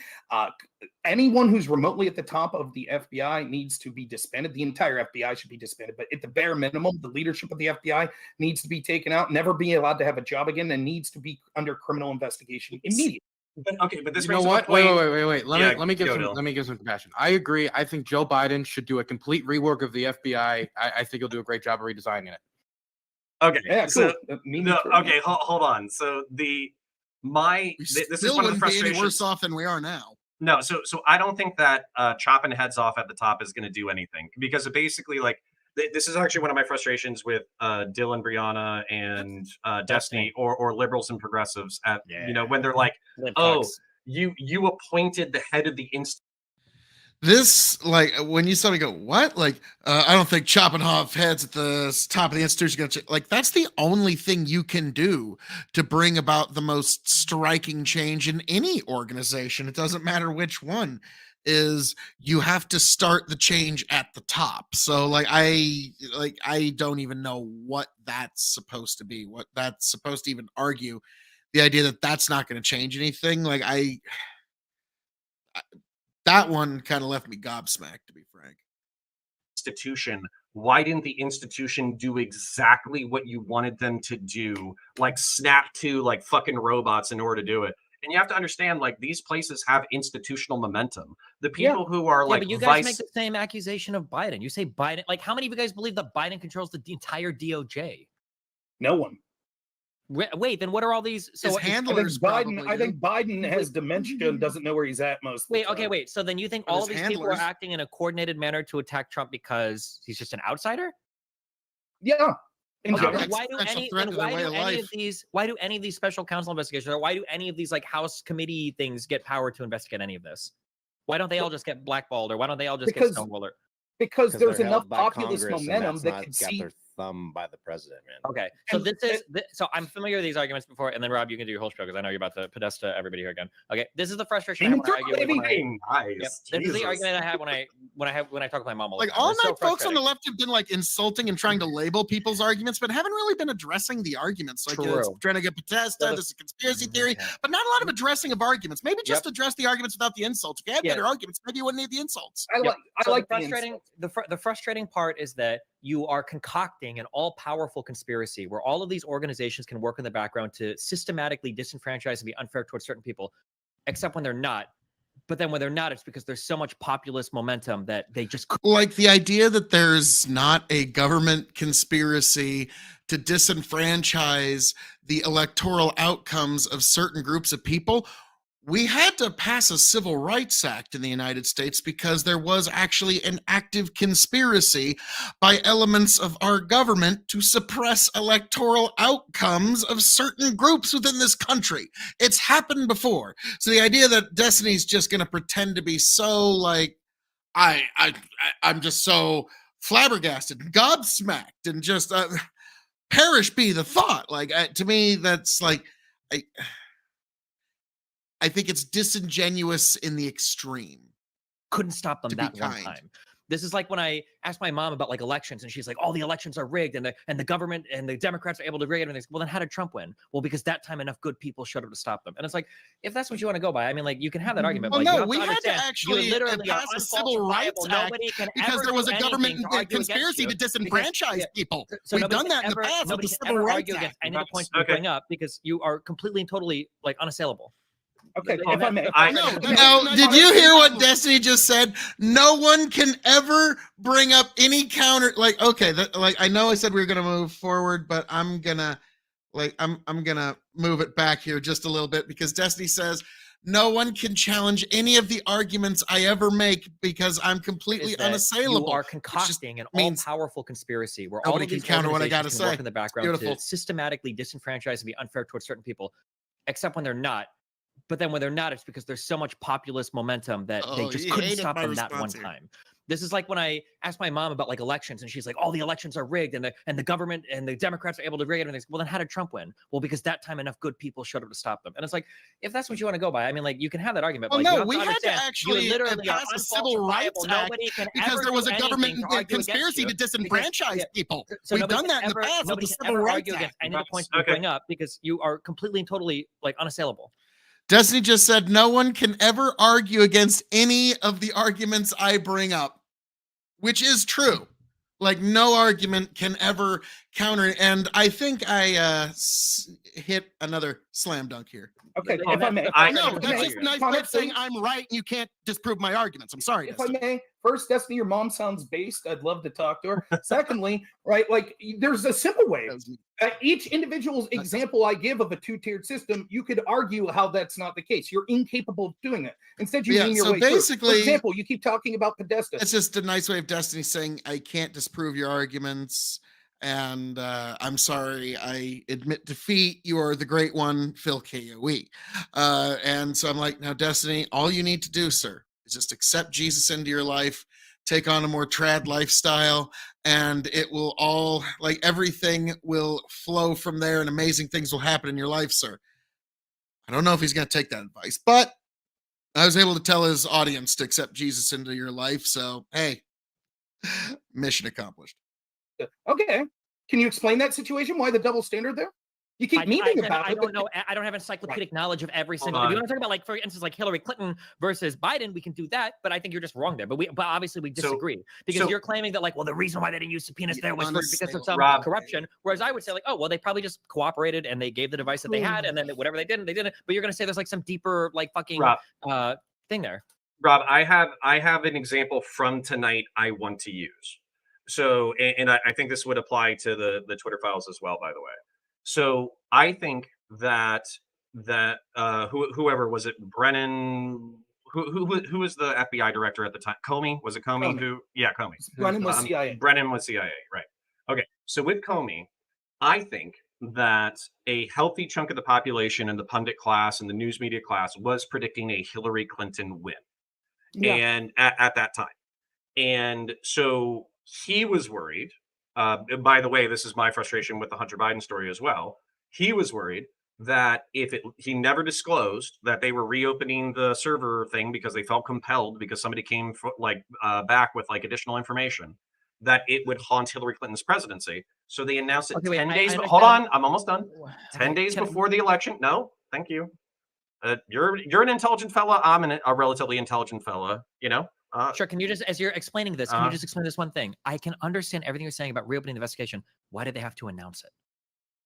Anyone who's remotely at the top of the FBI needs to be disbanded. The entire FBI should be disbanded, but at the bare minimum, the leadership of the FBI needs to be taken out, never be allowed to have a job again, and needs to be under criminal investigation immediately. But this You know brings up a what? point. Wait. Let me give some compassion. I agree. I think Joe Biden should do a complete rework of the FBI. I think he'll do a great job of redesigning it. Okay. Yeah, So cool. okay, hold on. So this is Still one of the wouldn't be any frustrations. worse off than we are now. No, so I don't think that chopping heads off at the top is going to do anything, because it basically, like, this is actually one of my frustrations with Dylan, Brianna, and Destiny, or liberals and progressives at when they're like, oh, you appointed the head of the institute. This, like, when you suddenly go, what? Like, I don't think chopping off heads at the top of the institution gonna like, that's the only thing you can do to bring about the most striking change in any organization. It doesn't matter which one. Is you have to start the change at the top. So I don't even know what that's supposed to be, what that's supposed to even argue. The idea that that's not going to change anything, like that one kind of left me gobsmacked, to be frank. Institution, why didn't the institution do exactly what you wanted them to do, like snap to like fucking robots in order to do it? And you have to understand, like, these places have institutional momentum. The people who are like, but you guys make the same accusation of Biden. You say Biden, like, how many of you guys believe that Biden controls the entire DOJ? No one. Wait, then what are all these? So His handlers, I think Biden has dementia and doesn't know where he's at most of the time. Wait. So then you think But all his of these people are handlers- acting in a coordinated manner to attack Trump because he's just an outsider? Yeah. Okay, That's then why do essential any threat then to their why way do of any life. of these why do any of these special counsel investigations, or why do any of these like House committee things get power to investigate any of this? Why don't they all just get blackballed, or why don't they all just get stonewalled? Because there's they're enough held by populist Congress, and momentum that's that not can got see. their thumb by the president, man. Okay, so And- so I'm familiar with these arguments before, and then Rob, you can do your whole spiel because I know you're about to podesta everybody here again. Okay, this is the frustration I have when I argue with nice. Yep. This is the argument I have when I talk with my mom all the Like, time. all It's so night folks on the frustrating. left have been like insulting and trying to label people's arguments, but haven't really been addressing the arguments. Like, it's True. trying to get Potesta, this is a conspiracy theory, but not a lot of addressing of arguments. Maybe just address the arguments without the insults. If you had better arguments, maybe you wouldn't need the insults. I So like the frustrating the frustrating part is that you are concocting an all-powerful conspiracy where all of these organizations can work in the background to systematically disenfranchise and be unfair towards certain people, except when they're not. But then when they're not, it's because there's so much populist momentum that they just Like the idea that there's not a government conspiracy to disenfranchise the electoral outcomes of certain groups of people. We had to pass a Civil Rights Act in the United States because there was actually an active conspiracy by elements of our government to suppress electoral outcomes of certain groups within this country. It's happened before. So the idea that Destiny's just going to pretend to be so like, I'm just so flabbergasted, gobsmacked, and just perish be the thought. Like, to me, that's like, I think it's disingenuous in the extreme. Couldn't stop them To be that one kind. time. This is like when I asked my mom about like elections, and she's like, "All the elections are rigged, and the government and the Democrats are able to rig it." And well, then how did Trump win? Well, because that time enough good people showed up to stop them. And it's like, if that's what you want to go by, I mean, like you can have that argument. Well, but like, you no, have we to had to understand, actually you literally are pass a Civil Rights unfalsifiable. Act Nobody can because ever there was do a government anything to argue against conspiracy you to because- disenfranchise yeah, people. So We've nobody done can that in the ever- past with Nobody the can Civil ever Rights argue Act. against any of the points you Okay. bring up because you are completely and totally like unassailable. Okay, And if I that's may. the I- No, frustration. no, did you hear what Destiny just said? No one can ever bring up any counter. Like, okay, like I know I said we were gonna move forward, but I'm gonna move it back here just a little bit because Destiny says no one can challenge any of the arguments I ever make because I'm completely Is that unassailable. You are concocting an means all-powerful conspiracy where all nobody of can these counter what I organizations gotta can work say. in the background Beautiful. to systematically disenfranchise and be unfair towards certain people, except when they're not. But then when they're not, it's because there's so much populist momentum that they Oh, just you couldn't hated stop my them that one response here. time. This is like when I asked my mom about like elections, and she's like, "All the elections are rigged, and the government and the Democrats are able to rig it." And well, then how did Trump win? Well, because that time enough good people showed up to stop them. And it's like, if that's what you want to go by, I mean, like you can have that argument. Well, but like, you no, have we to had to understand, actually you literally are pass a Civil Rights unfalsifiable. Act Nobody can because ever there was do a government anything to argue against conspiracy you to disenfranchise yeah, people. So We've nobody done that in can the ever- past with Nobody the can Civil ever Rights argue Act. against any of the points you Okay. bring up because you are completely and totally like unassailable. Destiny just said no one can ever argue against any of the arguments I bring up, which is true. Like no argument can ever counter. And I think I hit another slam dunk here. Okay, And if I that's may. the I- No, frustration that's with just a you. nice way of saying I'm right and you can't disprove my arguments. I'm sorry, If I Destiny. may, first, Destiny, your mom sounds based. I'd love to talk to her. Secondly, right, like there's a simple way. Each individual's example I give of a two-tiered system, you could argue how that's not the case. You're incapable of doing it. Instead, you Yeah, mean your so way through. basically- For example, you keep talking about Podesta. It's just a nice way of Destiny saying I can't disprove your arguments. And I'm sorry, I admit defeat. You are the great one, Phil K.O.E. And so I'm like, now, Destiny, all you need to do, sir, is just accept Jesus into your life, take on a more trad lifestyle, and it will all, like, everything will flow from there and amazing things will happen in your life, sir. I don't know if he's going to take that advice, but I was able to tell his audience to accept Jesus into your life. So, hey, mission accomplished. Okay. Can you explain that situation? Why the double standard there? You keep memeing about I it. don't but- know. I don't have encyclopedic knowledge of every Hold single. If you on. want to talk about, like, for instance, like Hillary Clinton versus Biden, we can do that. But I think you're just wrong there. But obviously we disagree because so- you're claiming that, like, well, the reason why they didn't use subpoenas there was because of some Rob- corruption. Whereas I would say, like, oh, well, they probably just cooperated and they gave the device that they had, and then whatever they didn't, they didn't. But you're going to say there's like some deeper, like, fucking Rob, thing there. Rob, I have an example from tonight I want to use. So, and I think this would apply to the Twitter files as well, by the way. So I think that whoever was it, Brennan, who was the FBI director at the time? Comey, was it Comey? Comey. Comey. Brennan was CIA. Brennan was CIA, right? Okay, so with Comey, I think that a healthy chunk of the population and the pundit class and the news media class was predicting a Hillary Clinton win, and at that time, and so he was worried. By the way, this is my frustration with the Hunter Biden story as well. He was worried that he never disclosed that they were reopening the server thing because they felt compelled because somebody came back with like additional information that it would haunt Hillary Clinton's presidency. So they announced it Okay, wait, 10 I days. understand. Hold on, I'm almost done. 10 Okay, days can- before the election. No, thank you. You're an intelligent fella. I'm a relatively intelligent fella. You know. Sure. Can you just, as you're explaining this, can you just explain this one thing? I can understand everything you're saying about reopening the investigation. Why did they have to announce it?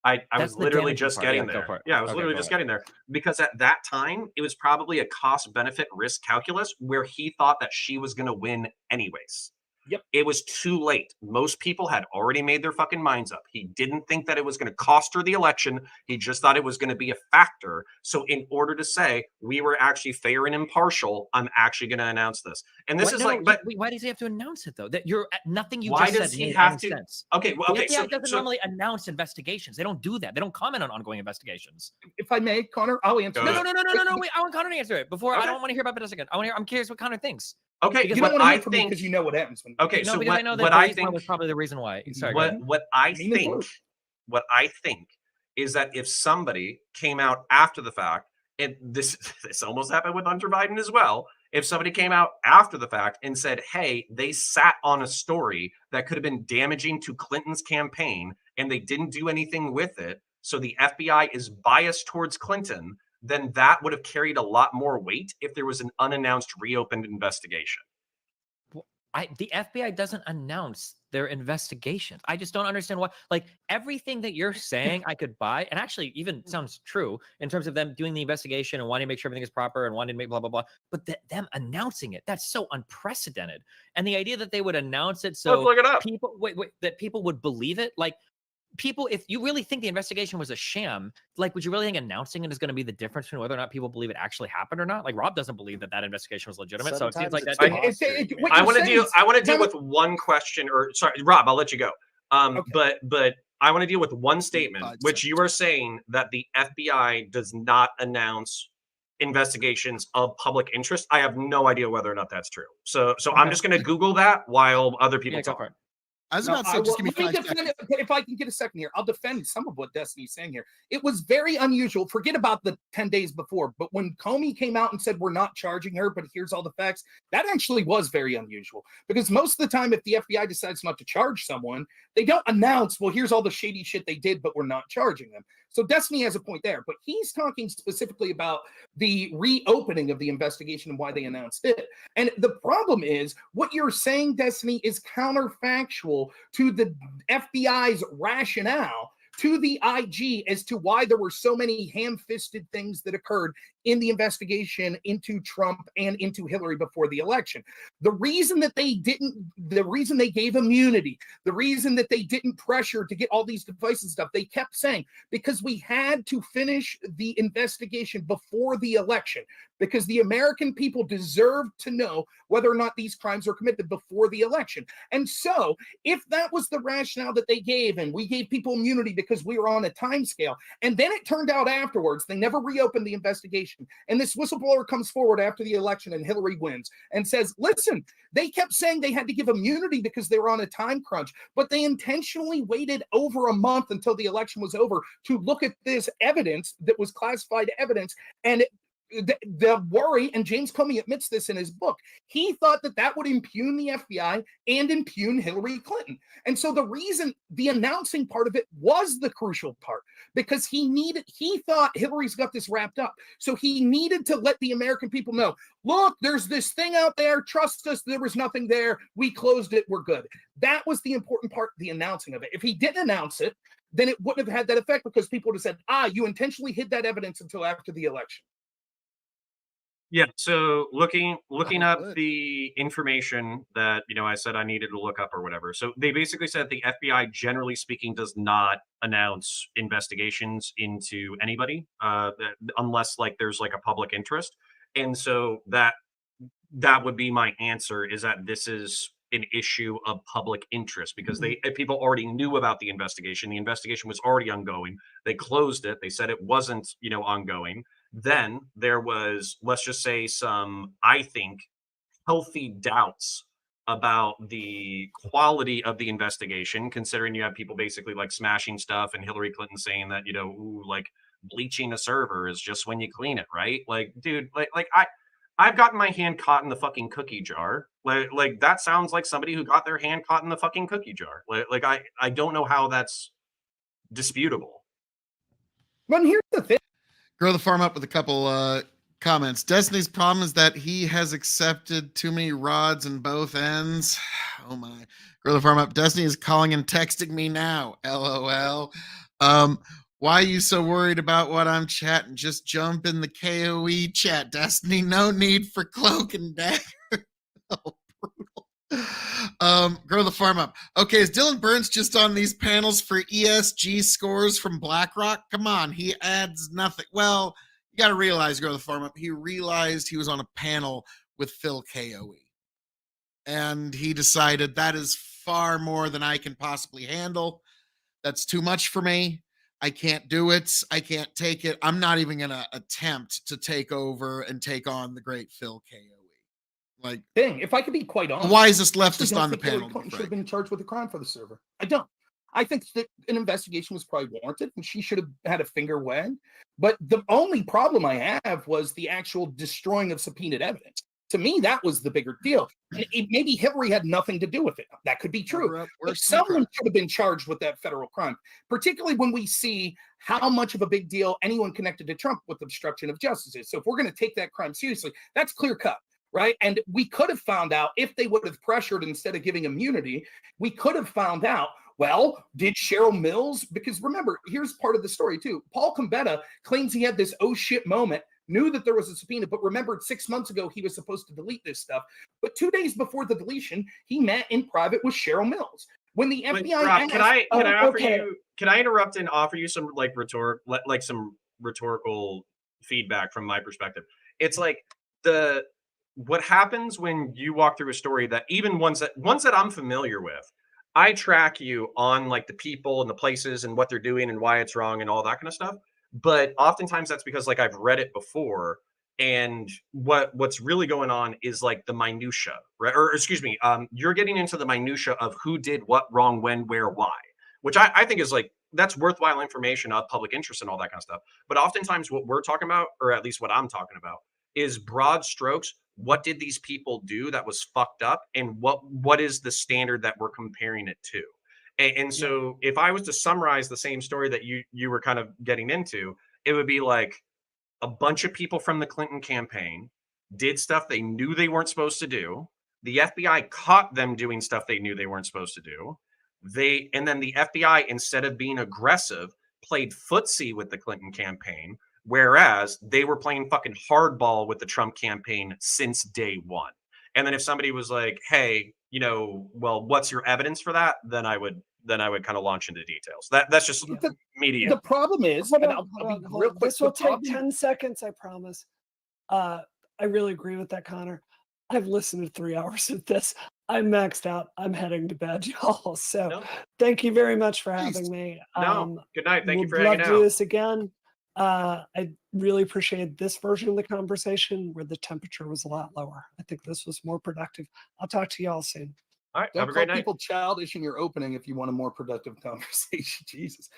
I That's was the literally damaging just part. getting Yeah, go there. for it. Yeah, I was Okay, literally go just ahead. getting there because at that time it was probably a cost benefit risk calculus where he thought that she was going to win anyways. Yep. It was too late. Most people had already made their fucking minds up. He didn't think that it was going to cost her the election. He just thought it was going to be a factor. So in order to say we were actually fair and impartial, I'm actually going to announce this. And this is like, but why does he have to announce it though? That you're nothing you why just does said he made have any to? sense. Okay, well, The okay. FBI doesn't normally announce investigations. They don't do that. They don't comment on ongoing investigations. If I may, Connor, I'll answer. Go this. ahead. No. Wait, I want Connor to answer it before. I Okay. don't want to hear about it a second. I'm curious what Connor thinks. Okay, Because You what don't want to I hear from me think. because you know what happens when. Okay, No, so because I what, know that what the I reason why think. was probably the reason why. Sorry. go ahead. What I Me neither. think is that if somebody came out after the fact this this almost happened with Hunter Biden as well. If somebody came out after the fact and said, hey, they sat on a story that could have been damaging to Clinton's campaign and they didn't do anything with it, so the FBI is biased towards Clinton, then that would have carried a lot more weight if there was an unannounced reopened investigation. The FBI doesn't announce their investigations. I just don't understand why. Like, everything that you're saying, I could buy, and actually even sounds true in terms of them doing the investigation and wanting to make sure everything is proper and wanting to make blah blah blah. But them announcing it—that's so unprecedented. And the idea that they would announce it so Let's look it up. people that people would believe it, like. People, if you really think the investigation was a sham, like, would you really think announcing it is going to be the difference between whether or not people believe it actually happened or not? Like, Rob doesn't believe that investigation was legitimate, so it seems like Sometimes that. it's posturing, man. I want to deal with one question, or sorry, Rob, I'll let you go. Okay. But I want to deal with one statement, 5 which you are saying that the FBI does not announce investigations of public interest. I have no idea whether or not that's true. So I'm just going to Google that while other people Yeah, go talk. for it. I was No, about to say, just give me let me 5 defend seconds. it, if I can get a second here, I'll defend some of what Destiny's saying here. It was very unusual. Forget about the 10 days before, but when Comey came out and said, we're not charging her, but here's all the facts, that actually was very unusual. Because most of the time, if the FBI decides not to charge someone, they don't announce, well, here's all the shady shit they did, but we're not charging them. So Destiny has a point there, but he's talking specifically about the reopening of the investigation and why they announced it. And the problem is, what you're saying, Destiny, is counterfactual to the FBI's rationale to the IG as to why there were so many ham-fisted things that occurred in the investigation into Trump and into Hillary before the election. The reason that they gave immunity, the reason that they didn't pressure to get all these devices and stuff, they kept saying, because we had to finish the investigation before the election, because the American people deserved to know whether or not these crimes were committed before the election. And so, if that was the rationale that they gave, and we gave people immunity because we were on a time scale, and then it turned out afterwards, they never reopened the investigation, and this whistleblower comes forward after the election and Hillary wins and says, listen, they kept saying they had to give immunity because they were on a time crunch, but they intentionally waited over a month until the election was over to look at this evidence that was classified evidence. And the worry, and James Comey admits this in his book, he thought that that would impugn the FBI and impugn Hillary Clinton. And so the reason the announcing part of it was the crucial part, because he thought Hillary's got this wrapped up. So he needed to let the American people know, look, there's this thing out there. Trust us. There was nothing there. We closed it. We're good. That was the important part, the announcing of it. If he didn't announce it, then it wouldn't have had that effect, because people would have said, you intentionally hid that evidence until after the election. Yeah. So looking up good. the information that I said I needed to look up or whatever. So they basically said the FBI, generally speaking, does not announce investigations into anybody unless like there's like a public interest. And so that would be my answer, is that this is an issue of public interest, because people already knew about the investigation. The investigation was already ongoing. They closed it. They said it wasn't ongoing. Then there was, let's just say, some, I think, healthy doubts about the quality of the investigation, considering you have people basically like smashing stuff, and Hillary Clinton saying that, like bleaching a server is just when you clean it, right? Like, dude, I've gotten my hand caught in the fucking cookie jar. Like that sounds like somebody who got their hand caught in the fucking cookie jar. Like I don't know how that's disputable. But here's the thing. Grow the farm up with a couple comments. Destiny's problem is that he has accepted too many rods in both ends. Oh my. Grow the farm up. Destiny is calling and texting me now. LOL. Why are you so worried about what I'm chatting? Just jump in the K.O.E chat, Destiny. No need for cloak and dagger. Oh, brutal. Grow the farm up. Okay, is Dylan Burns just on these panels for ESG scores from BlackRock? Come on, he adds nothing. Well, you got to realize, Grow the farm up, he realized he was on a panel with Phil K.O.E. And he decided that is far more than I can possibly handle. That's too much for me. I can't do it. I can't take it. I'm not even going to attempt to take over and take on the great Phil K.O.E. Like, If I could be quite honest, the wisest I actually leftist don't on the think Hillary panel. Clinton should have been charged with a crime for the server. I don't. I think that an investigation was probably warranted and she should have had a finger wagged. But the only problem I have was the actual destroying of subpoenaed evidence. To me, that was the bigger deal. And maybe Hillary had nothing to do with it. That could be true. But someone should have been charged with that federal crime, particularly when we see how much of a big deal anyone connected to Trump with obstruction of justice is. So if we're going to take that crime seriously, that's clear cut. Right. And we could have found out if they would have pressured instead of giving immunity, we could have found out, well, did Cheryl Mills? Because remember, here's part of the story, too. Paul Gambetta claims he had this oh shit moment, knew that there was a subpoena, but remembered 6 months ago he was supposed to delete this stuff. But 2 days before the deletion, he met in private with Cheryl Mills. When the FBI Rob, asked, can I offer okay. you? Can I interrupt and offer you some some rhetorical feedback from my perspective? It's like what happens when you walk through a story that even ones that I'm familiar with, I track you on like the people and the places and what they're doing and why it's wrong and all that kind of stuff. But oftentimes that's because like I've read it before, and what's really going on is like the minutia, right? Or excuse me, you're getting into the minutia of who did what wrong, when, where, why, which I think is like that's worthwhile information of public interest and all that kind of stuff. But oftentimes what we're talking about, or at least what I'm talking about, is broad strokes. What did these people do that was fucked up, and what is the standard that we're comparing it to? And so if I was to summarize the same story that you were kind of getting into, it would be like a bunch of people from the Clinton campaign did stuff they knew they weren't supposed to do. The FBI caught them doing stuff they knew they weren't supposed to do. And then the FBI, instead of being aggressive, played footsie with the Clinton campaign, whereas they were playing fucking hardball with the Trump campaign since day one. And then if somebody was like, hey, well, what's your evidence for that? Then I would kind of launch into details. That's just media. The problem is, Hold and on, I'll hold be on, hold real on. quick. This will the take problem- 10 seconds, I promise. I really agree with that, Connor. I've listened to 3 hours of this. I'm maxed out. I'm heading to bed, y'all. So thank you very much for having me. Good night. Thank you for would love hanging to do out. this again. I really appreciated this version of the conversation where the temperature was a lot lower. I think this was more productive. I'll talk to y'all soon. All right. Don't Have a call great night. people childish in your opening if you want a more productive conversation. Jesus.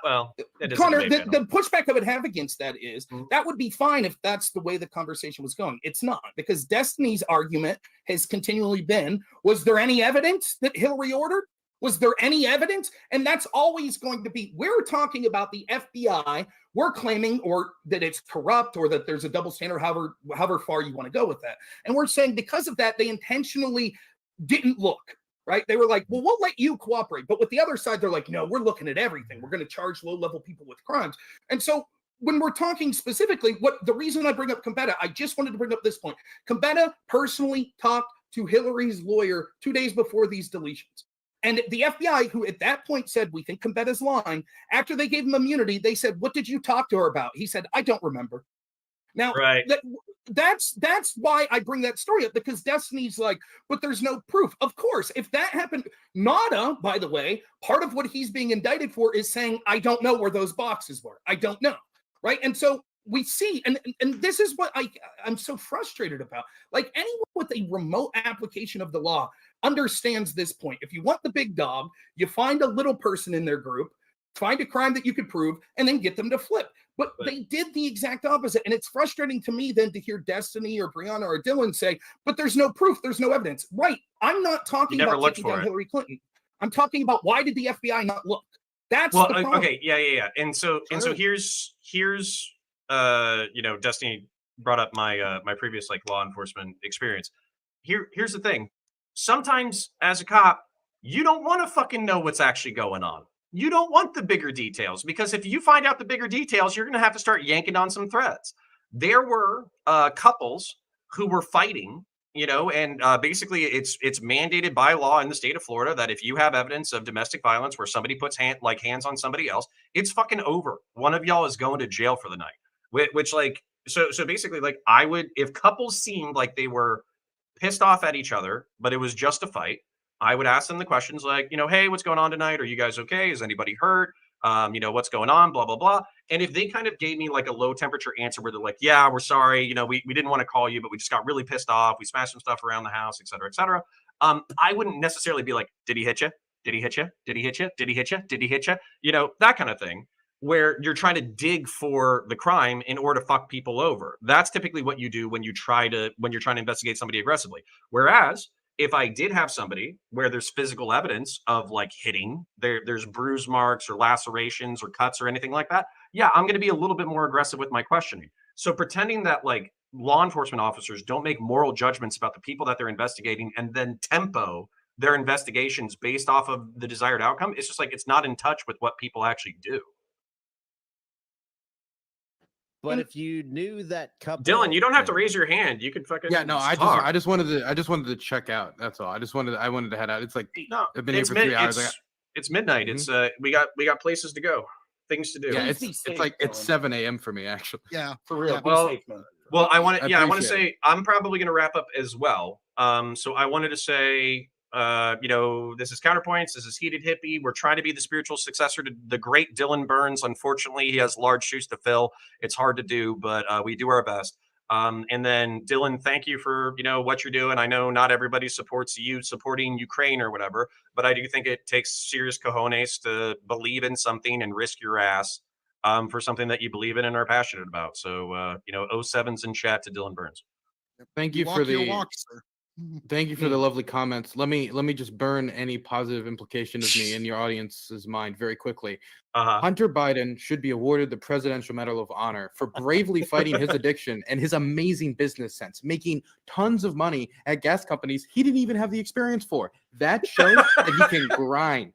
Well, it is Connor, the pushback I would have against that is that would be fine if that's the way the conversation was going. It's not, because Destiny's argument has continually been, was there any evidence that Hillary ordered? Was there any evidence? And that's always going to be, we're talking about the FBI. We're claiming or that it's corrupt or that there's a double standard, however far you want to go with that. And we're saying because of that, they intentionally didn't look. Right? They were like, well, we'll let you cooperate. But with the other side, they're like, no, we're looking at everything. We're going to charge low-level people with crimes. And so when we're talking specifically, the reason I bring up Gambetta, I just wanted to bring up this point. Gambetta personally talked to Hillary's lawyer 2 days before these deletions. And the FBI, who at that point said, we think Gambetta's lying, after they gave him immunity, they said, what did you talk to her about? He said, I don't remember. Now, that's why I bring that story up, because Destiny's like, but there's no proof. Of course, if that happened, Nada, by the way, part of what he's being indicted for is saying, I don't know where those boxes were. I don't know. Right. And so we see, and this is what I'm so frustrated about. Like, anyone with a remote application of the law understands this point. If you want the big dog, you find a little person in their group, find a crime that you could prove, and then get them to flip. But they did the exact opposite. And it's frustrating to me then to hear Destiny or Brianna or Dylan say, but there's no proof, there's no evidence. Right. I'm not talking about taking down Hillary Clinton. I'm talking about, why did the FBI not look? That's the problem. Okay. Yeah. And so here's Destiny brought up my previous like law enforcement experience. Here's the thing. Sometimes as a cop, you don't want to fucking know what's actually going on. You don't want the bigger details, because if you find out the bigger details, you're going to have to start yanking on some threads. There were couples who were fighting, and basically it's mandated by law in the state of Florida that if you have evidence of domestic violence where somebody puts hands on somebody else, it's fucking over. One of y'all is going to jail for the night. Which so basically, like, I would, if couples seemed like they were pissed off at each other, but it was just a fight, I would ask them the questions like, hey, what's going on tonight? Are you guys okay? Is anybody hurt? What's going on? Blah, blah, blah. And if they kind of gave me like a low temperature answer where they're like, yeah, we're sorry. We didn't want to call you, but we just got really pissed off. We smashed some stuff around the house, et cetera, et cetera. I wouldn't necessarily be like, did he hit you? Did he hit you? Did he hit you? Did he hit you? Did he hit you? You know, that kind of thing, where you're trying to dig for the crime in order to fuck people over. That's typically what you do when you're trying to investigate somebody aggressively. Whereas if I did have somebody where there's physical evidence of like hitting, there's bruise marks or lacerations or cuts or anything like that, yeah, I'm going to be a little bit more aggressive with my questioning. So pretending that like law enforcement officers don't make moral judgments about the people that they're investigating and then tempo their investigations based off of the desired outcome, it's just like it's not in touch with what people actually do. But if you knew that couple, Dylan, you don't have to raise your hand. You could fucking Yeah, no, talk. I just wanted to check out. That's all. I wanted to head out. It's like No, I've been here for 3 hours. It's midnight. Mhm. It's we got places to go, things to do. Yeah, Please be it's safe, like it's Dylan. 7 a.m. for me actually. Yeah. For real. Yeah, Be well, safe, man. Well, I want I to appreciate say I'm probably going to wrap up as well. So I wanted to say, you know, this is Counterpoints. This is Heated Hippie. We're trying to be the spiritual successor to the great Dylan Burns. Unfortunately, he has large shoes to fill. It's hard to do, but we do our best. And then Dylan, thank you for, you know, what you're doing. I know not everybody supports you supporting Ukraine or whatever, but I do think it takes serious cojones to believe in something and risk your ass for something that you believe in and are passionate about. So, you know, 07's in chat to Dylan Burns. Thank you walk for your the walk, sir. Thank you for the lovely comments. Let me just burn any positive implication of me in your audience's mind very quickly. Hunter Biden should be awarded the Presidential Medal of Honor for bravely fighting his addiction and his amazing business sense, making tons of money at gas companies he didn't even have the experience for. That shows that he can grind.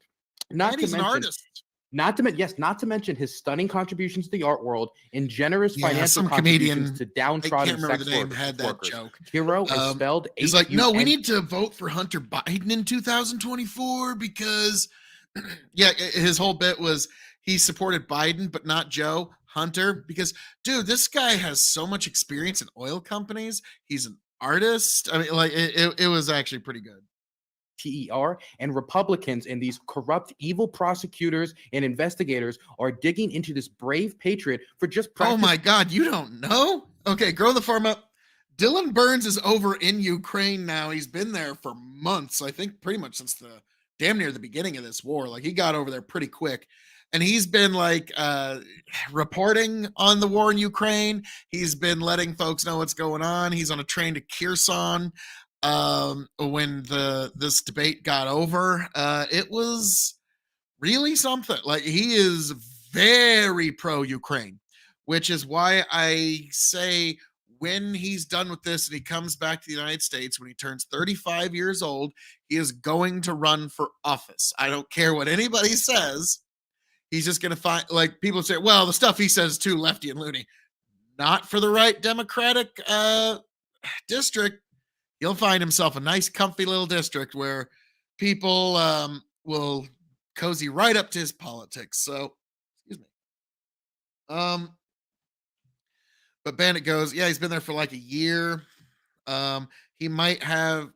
Not And to he's an mention, artist. not to mention his stunning contributions to the art world and generous Yeah, financial some contributions comedian, to I downtrodden can't remember sex the name, had that workers. joke. Hero is spelled He's like, no, we H-U-N- need to vote for Hunter Biden in 2024 because, yeah, his whole bit was he supported Biden, but not Joe Hunter. Because, dude, this guy has so much experience in oil companies. He's an artist. I mean, like, it was actually pretty good. TER and Republicans and these corrupt, evil prosecutors and investigators are digging into this brave patriot for just Oh my God, you don't know? Okay, grow the farm up. Dylan Burns is over in Ukraine now. He's been there for months. I think pretty much since the damn near the beginning of this war. Like he got over there pretty quick. And he's been like reporting on the war in Ukraine. He's been letting folks know what's going on. He's on a train to Kherson. When this debate got over, it was really something. Like he is very pro Ukraine, which is why I say when he's done with this and he comes back to the United States when he turns 35 years old, he is going to run for office. I don't care what anybody says. He's just going to find, like people say, well, the stuff he says is too lefty and loony. Not for the right Democratic district. He'll find himself a nice, comfy little district where people will cozy right up to his politics. So, excuse me. But Bandit goes, yeah, he's been there for like a year. He might have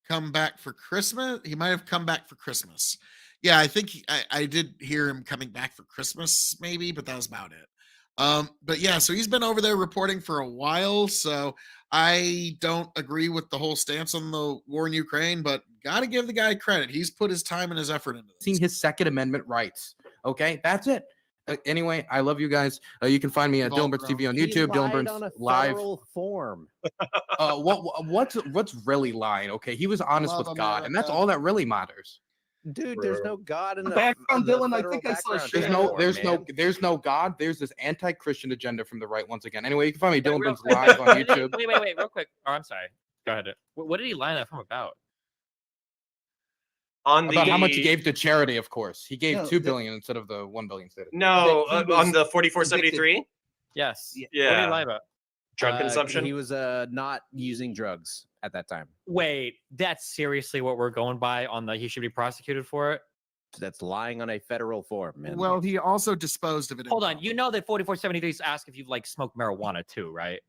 come back for Christmas. He might have come back for Christmas. Yeah, I think I did hear him coming back for Christmas, maybe, but that was about it. But yeah, so he's been over there reporting for a while. So I don't agree with the whole stance on the war in Ukraine, but got to give the guy credit. He's put his time and his effort into this. Seen his Second Amendment rights. Okay, that's it. Anyway, I love you guys. You can find me at Dylan Burns TV on YouTube. Dylan Burns live. Form. What's really lying? Okay, he was honest Love with God, and that's America. all that really matters. Dude, there's no God in the Background, the Dylan, I federal think I saw background shit. check There's no God. There's this anti-Christian agenda from the right once again. Anyway, you can find me Dylan real Burns quick, live on YouTube. Wait, real quick. Oh, I'm sorry. Go ahead. What did he line that from about? On About the how much he gave to charity, of course. He gave No, $2 billion instead of the $1 billion stated. no That he on was the 4473 Yes. Yeah. What did he Yeah. lie about? drug consumption. He was not using drugs at that time. Wait, that's seriously what we're going by on the he should be prosecuted for it? That's lying on a federal form, man. Well, he also disposed of it. Hold on. You know that 4473 asks if you've like smoked marijuana too, right?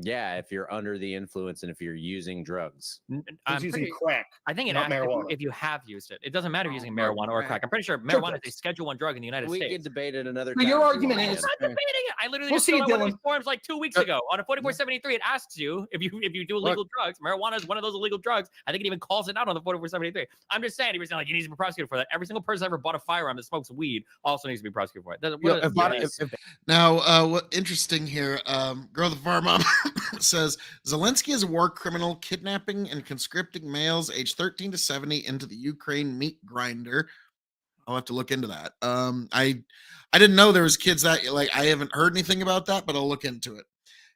Yeah, if you're under the influence and if you're using drugs. He's I'm using pretty, crack. I think it not asks marijuana. if you have used it. It doesn't matter if you're using right, marijuana or right. crack. I'm pretty sure Sure marijuana is a does. Schedule 1 drug in the United We States. can debate it another So time. your if you argument want, is- man. I'm debating it. I literally We'll just see, filled out one of Dylan. these forms like 2 weeks ago. On a 4473, it asks you if you do illegal drugs. Marijuana is one of those illegal drugs. I think it even calls it out on the 4473. I'm just saying, he was like, you need to be prosecuted for that. Every single person that ever bought a firearm that smokes weed also needs to be prosecuted for it. Now, what interesting here? Girl, the farm mom says Zelensky is a war criminal, kidnapping and conscripting males aged 13 to 70 into the Ukraine meat grinder. I'll have to look into that. I didn't know there was kids that like I haven't heard anything about that, but I'll look into it.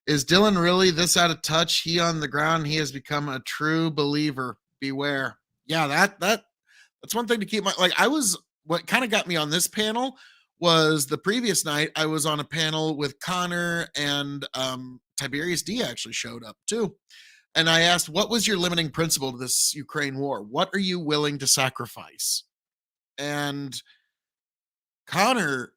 Is Dylan really this out of touch? He on the ground, he has become a true believer. Beware. Yeah, that's one thing to keep my like I was what kind of got me on this panel was the previous night I was on a panel with Connor and Tiberius D actually showed up too. And I asked, what was your limiting principle to this Ukraine war? What are you willing to sacrifice? And Connor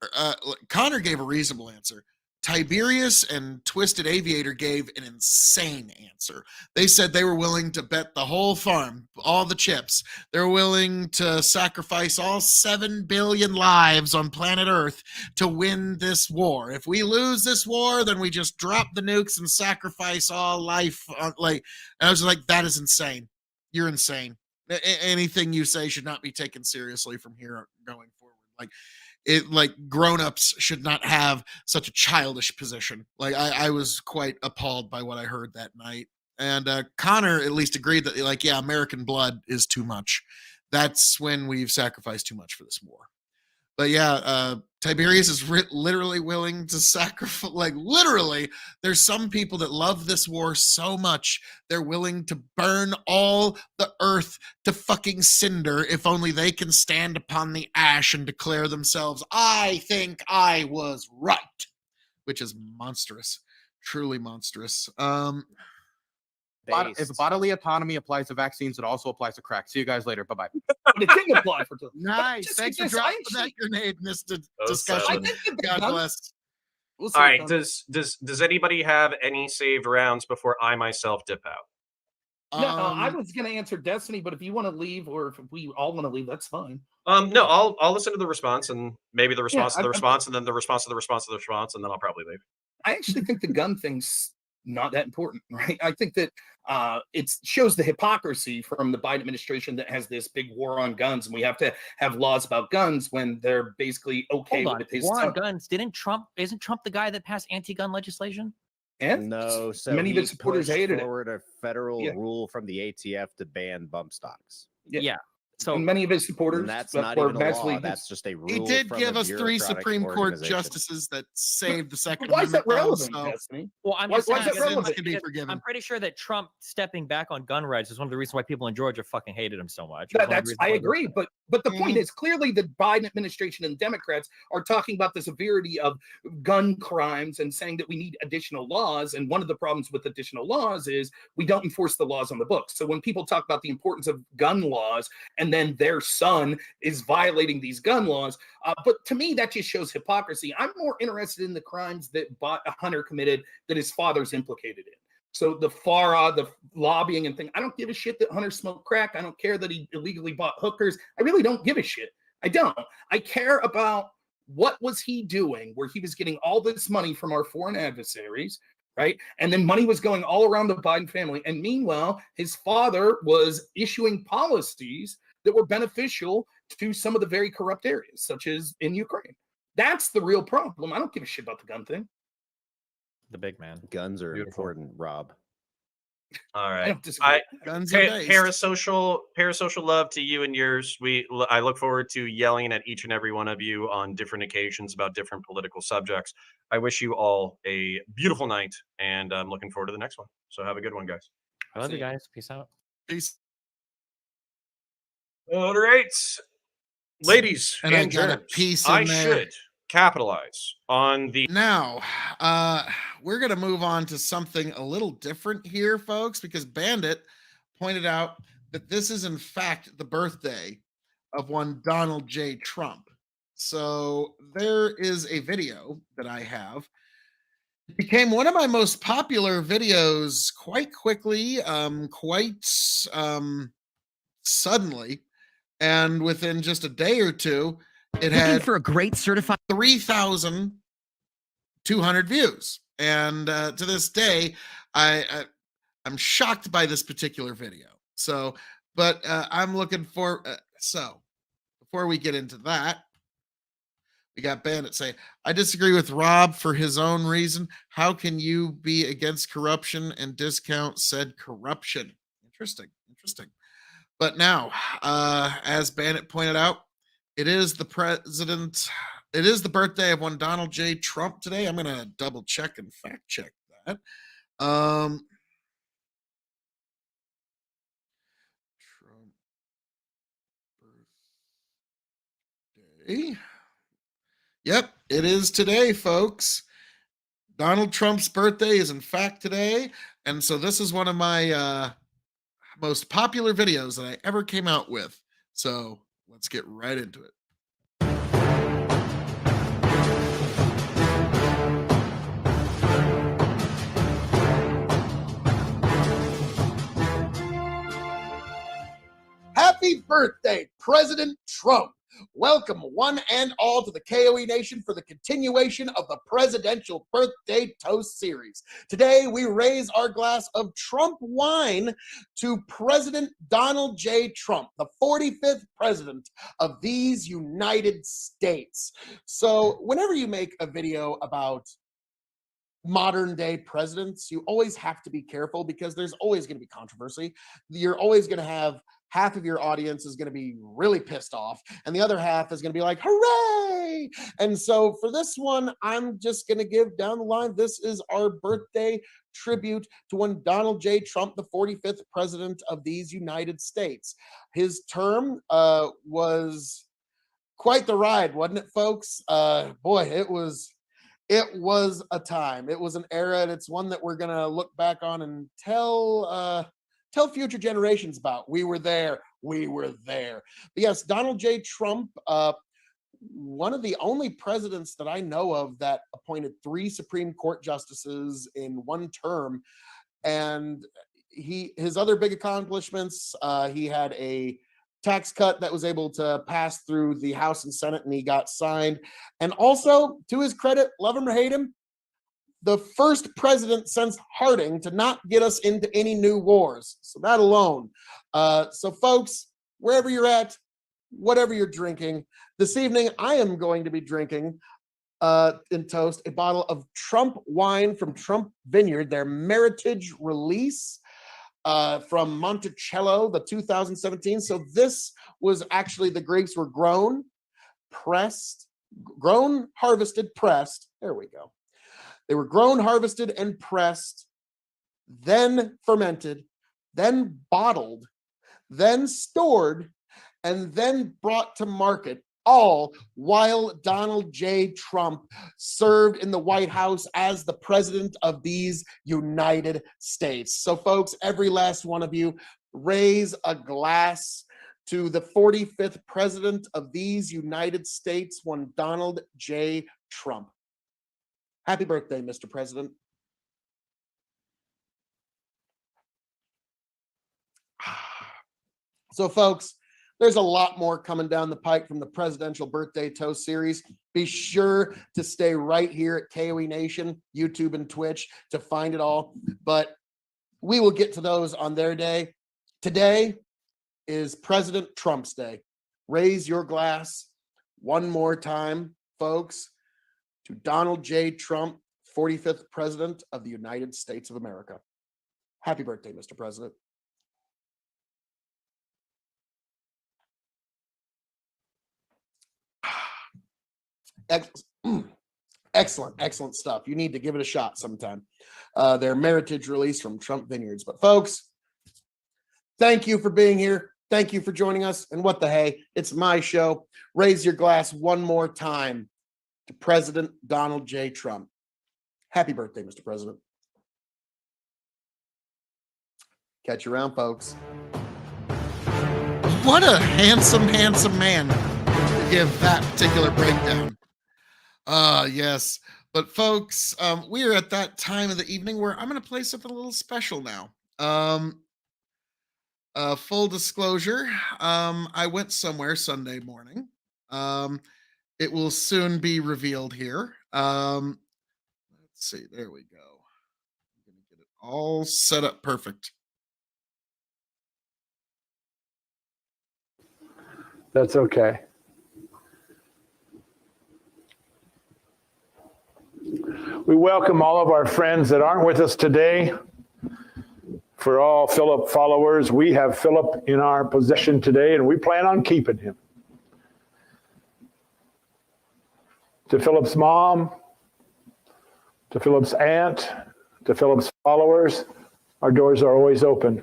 gave a reasonable answer. Tiberius and Twisted Aviator gave an insane answer. They said they were willing to bet the whole farm, all the chips. They're willing to sacrifice all 7 billion lives on planet Earth to win this war. If we lose this war, then we just drop the nukes and sacrifice all life. And I was like, that is insane. You're insane. Anything you say should not be taken seriously from here going forward. Grown-ups should not have such a childish position. I was quite appalled by what I heard that night. And Connor at least agreed that American blood is too much. That's when we've sacrificed too much for this war. But Tiberius is literally willing to sacrifice. Literally, there's some people that love this war so much they're willing to burn all the earth to fucking cinder if only they can stand upon the ash and declare themselves, I think I was right, which is monstrous, truly monstrous. If bodily autonomy applies to vaccines, it also applies to crack. See you guys later. Bye-bye. But it didn't apply for. Nice. Thanks for dropping that grenade in this discussion. God bless. We'll see All what right. comes. Does anybody have any saved rounds before I myself dip out? No, I was going to answer Destiny, but if you want to leave, or if we all want to leave, that's fine. No, I'll listen to the response and maybe the response to the I- response, and then the response to the response to the response, and then I'll probably leave. I actually think the gun thing's not that important, right? I think that it shows the hypocrisy from the Biden administration that has this big war on guns, and we have to have laws about guns when they're basically okay Hold on. with his War on son. guns. Isn't Trump the guy that passed anti-gun legislation? And No, so many of he his supporters pushed hated it. forward a federal Yeah. rule from the ATF to ban bump stocks. Yeah. So And many of his supporters And that's that not were even a law. massively That's just a rule. He did from give a us 3 bureaucratic Supreme Court organization. justices that saved the Second Why is that Amendment. relevant, So Destiny? Well, I'm Why- just why is saying that because relevant? Can be forgiven. I'm pretty sure that Trump stepping back on gun rights is one of the reasons why people in Georgia fucking hated him so much. It's one of the reasons I why- agree, but the point is clearly the Biden administration and Democrats are talking about the severity of gun crimes and saying that we need additional laws. And one of the problems with additional laws is we don't enforce the laws on the books. So when people talk about the importance of gun laws and then their son is violating these gun laws, but to me that just shows hypocrisy. I'm more interested in the crimes that Hunter committed that his father's implicated in. So the FARA, the lobbying and thing, I don't give a shit that Hunter smoked crack. I don't care that he illegally bought hookers. I really don't give a shit. I don't. I care about what was he doing where he was getting all this money from our foreign adversaries, right? And then money was going all around the Biden family. And meanwhile, his father was issuing policies that were beneficial to some of the very corrupt areas, such as in Ukraine. That's the real problem. I don't give a shit about the gun thing. The big man. Guns are Beautiful. important, Rob. All I right. don't disagree. Guns are based. Parasocial love to you and yours. I look forward to yelling at each and every one of you on different occasions about different political subjects. I wish you all a beautiful night, and I'm looking forward to the next one. So have a good one, guys. I love See you ya. guys. Peace out. Peace. All right, ladies And I and got a germs, piece I in there. should capitalize on the Now, we're going to move on to something a little different here, folks, because Bandit pointed out that this is, in fact, the birthday of one Donald J. Trump. So there is a video that I have, It became one of my most popular videos quite quickly, quite suddenly, and within just a day or two, it had For a great certified 3,200 views. And to this day, I'm shocked by this particular video. So, but I'm looking for. So, before we get into that, we got Bandit say, I disagree with Rob for his own reason. How can you be against corruption and discount said corruption? Interesting. But now, as Bandit pointed out, it is the birthday of one Donald J. Trump today. I'm going to double check and fact check that. Trump birthday. Yep, it is today, folks. Donald Trump's birthday is in fact today. And so this is one of my most popular videos that I ever came out with. So let's get right into it. Happy birthday, President Trump. Welcome, one and all, to the K.O.E. Nation for the continuation of the Presidential Birthday Toast Series. Today, we raise our glass of Trump wine to President Donald J. Trump, the 45th president of these United States. So, whenever you make a video about modern day presidents, you always have to be careful because there's always going to be controversy. You're always going to have half of your audience is going to be really pissed off and the other half is going to be like, hooray. And so for this one, I'm just going to give down the line. This is our birthday tribute to one Donald J. Trump, the 45th president of these United States. His term was quite the ride, wasn't it, folks? Boy, it was a time. It was an era, and it's one that we're gonna look back on and tell future generations about. We were there. But yes, Donald J. Trump, one of the only presidents that I know of that appointed 3 Supreme Court justices in one term. And his other big accomplishments, he had a tax cut that was able to pass through the House and Senate, and he got signed. And also, to his credit, love him or hate him, the first president since Harding to not get us into any new wars. So that alone. So folks, wherever you're at, whatever you're drinking, this evening I am going to be drinking in toast a bottle of Trump wine from Trump Vineyard, their Meritage release. From Monticello, the 2017. So this was actually, the grapes were grown, harvested, pressed. There we go. They were grown, harvested, and pressed, then fermented, then bottled, then stored, and then brought to market, all while Donald J. Trump served in the White House as the president of these United States. So folks, every last one of you, raise a glass to the 45th president of these United States, one Donald J. Trump. Happy birthday, Mr. President. So folks, there's a lot more coming down the pike from the Presidential Birthday Toast Series. Be sure to stay right here at K.O.E. Nation, YouTube and Twitch to find it all. But we will get to those on their day. Today is President Trump's Day. Raise your glass one more time, folks, to Donald J. Trump, 45th President of the United States of America. Happy birthday, Mr. President. Excellent stuff. You need to give it a shot sometime. Their Meritage release from Trump Vineyards. But folks, thank you for being here. Thank you for joining us. And what the hey, it's my show. Raise your glass one more time to President Donald J. Trump. Happy birthday, Mr. President. Catch you around, folks. What a handsome man to give that particular breakdown. Yes. But folks, we are at that time of the evening where I'm going to play something a little special now. Full disclosure, I went somewhere Sunday morning. It will soon be revealed here. Let's see. There we go. I'm going to get it all set up perfect. That's okay. We welcome all of our friends that aren't with us today. For all Philip followers, we have Philip in our possession today, and we plan on keeping him. To Philip's mom, to Philip's aunt, to Philip's followers, our doors are always open.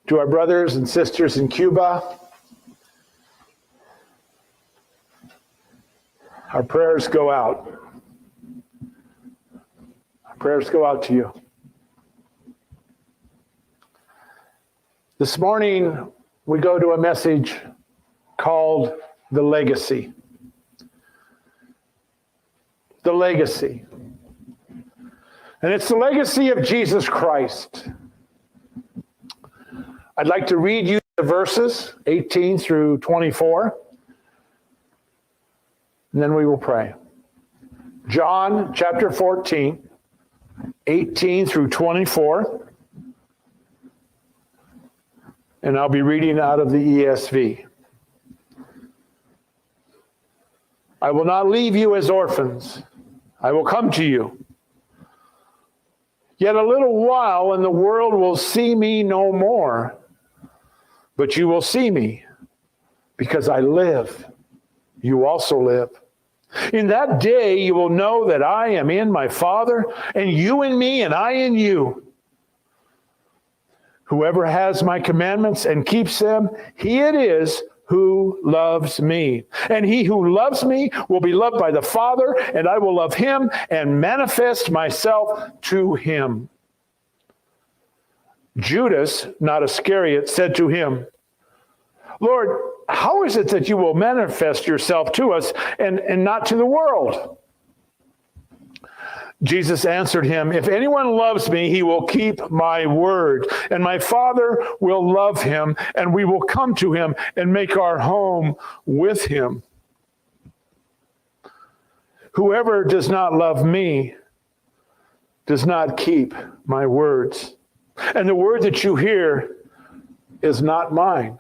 To our brothers and sisters in Cuba, our prayers go out. Our prayers go out to you. This morning, we go to a message called The Legacy. The legacy. And it's the legacy of Jesus Christ. I'd like to read you the verses 18 through 24, and then we will pray. John chapter 14, 18 through 24, and I'll be reading out of the ESV. I will not leave you as orphans. I will come to you. Yet a little while, and the world will see me no more. But you will see me, because I live. You also live. In that day you will know that I am in my Father, and you in me, and I in you. Whoever has my commandments and keeps them, he it is who loves me. And he who loves me will be loved by the Father, and I will love him and manifest myself to him. Judas, not Iscariot, said to him, Lord, how is it that you will manifest yourself to us and not to the world? Jesus answered him, if anyone loves me, he will keep my word, and my Father will love him, and we will come to him and make our home with him. Whoever does not love me does not keep my words. And the word that you hear is not mine,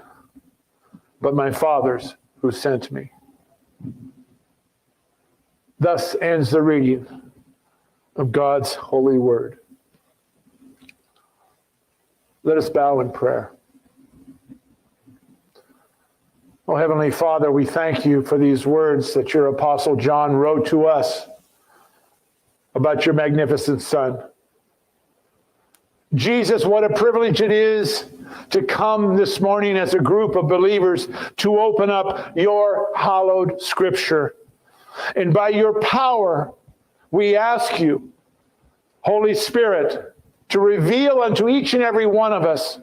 but my Father's who sent me. Thus ends the reading of God's holy word. Let us bow in prayer. Oh, Heavenly Father, we thank you for these words that your Apostle John wrote to us about your magnificent Son. Jesus, what a privilege it is to come this morning as a group of believers to open up your hallowed scripture. And by your power, we ask you, Holy Spirit, to reveal unto each and every one of us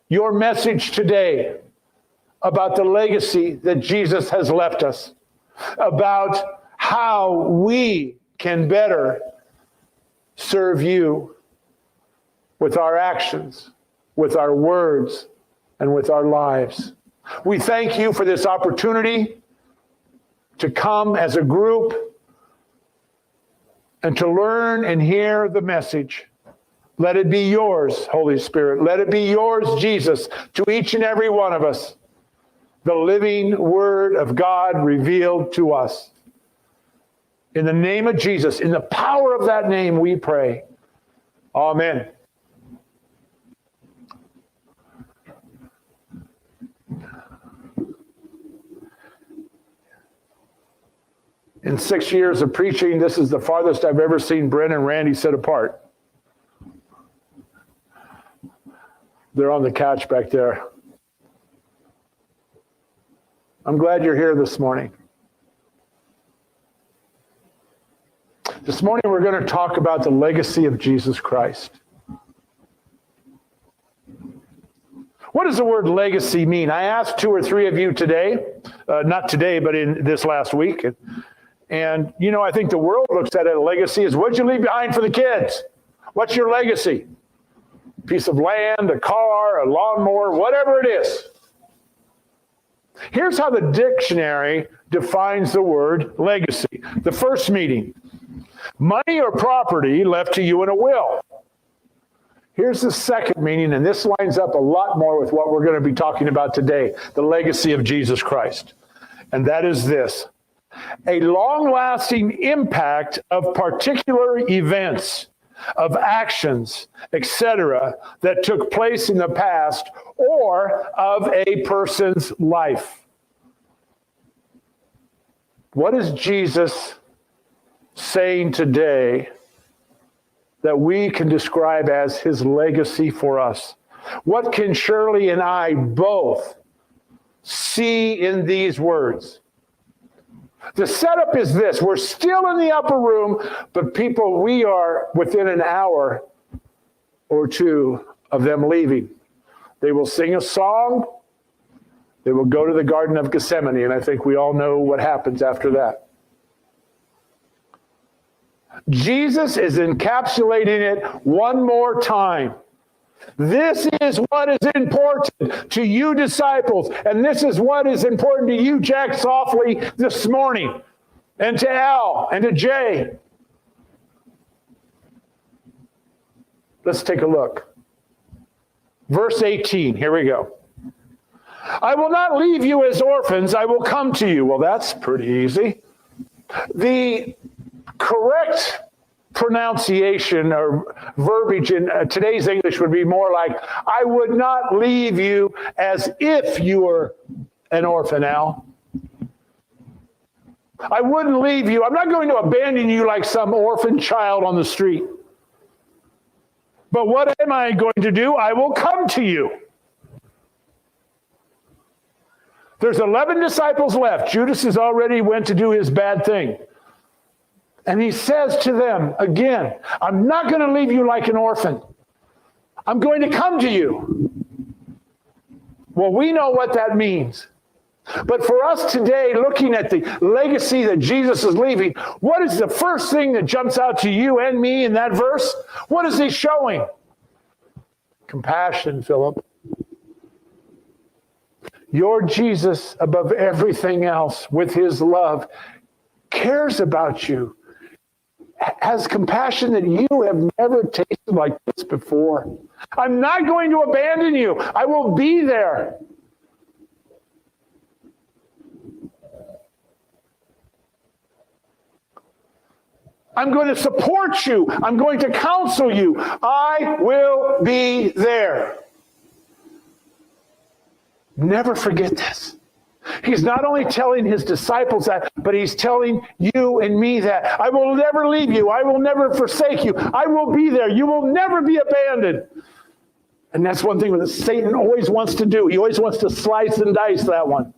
your message today about the legacy that Jesus has left us, about how we can better serve you with our actions, with our words, and with our lives. We thank you for this opportunity to come as a group and to learn and hear the message. Let it be yours, Holy Spirit. Let it be yours, Jesus, to each and every one of us. The living word of God revealed to us. In the name of Jesus, in the power of that name, we pray. Amen. In 6 years of preaching, this is the farthest I've ever seen Brent and Randy sit apart. They're on the couch back there. I'm glad you're here this morning. This morning we're going to talk about the legacy of Jesus Christ. What does the word legacy mean? I asked 2 or 3 of you today, not today, but in this last week. And, you know, I think the world looks at it, a legacy is what'd you leave behind for the kids? What's your legacy? A piece of land, a car, a lawnmower, whatever it is. Here's how the dictionary defines the word legacy. The first meaning, money or property left to you in a will. Here's the second meaning, and this lines up a lot more with what we're going to be talking about today, the legacy of Jesus Christ. And that is this: a long-lasting impact of particular events, of actions, etc., that took place in the past or of a person's life. What is Jesus saying today that we can describe as his legacy for us? What can Shirley and I both see in these words? The setup is this: we're still in the upper room, but people, we are within an hour or two of them leaving. They will sing a song. They will go to the Garden of Gethsemane, and I think we all know what happens after that. Jesus is encapsulating it one more time. This is what is important to you disciples, and this is what is important to you, Jack Softly, this morning, and to Al, and to Jay. Let's take a look. Verse 18, here we go. I will not leave you as orphans, I will come to you. Well, that's pretty easy. The correct pronunciation or verbiage in today's English would be more like, I would not leave you as if you were an orphan, Al. I wouldn't leave you. I'm not going to abandon you like some orphan child on the street. But what am I going to do? I will come to you. There's 11 disciples left. Judas has already went to do his bad thing. And he says to them, again, I'm not going to leave you like an orphan. I'm going to come to you. Well, we know what that means. But for us today, looking at the legacy that Jesus is leaving, what is the first thing that jumps out to you and me in that verse? What is he showing? Compassion, Philip. Your Jesus, above everything else, with his love, cares about you, has compassion that you have never tasted like this before. I'm not going to abandon you. I will be there. I'm going to support you. I'm going to counsel you. I will be there. Never forget this. He's not only telling his disciples that, but he's telling you and me that. I will never leave you. I will never forsake you. I will be there. You will never be abandoned. And that's one thing that Satan always wants to do. He always wants to slice and dice that one.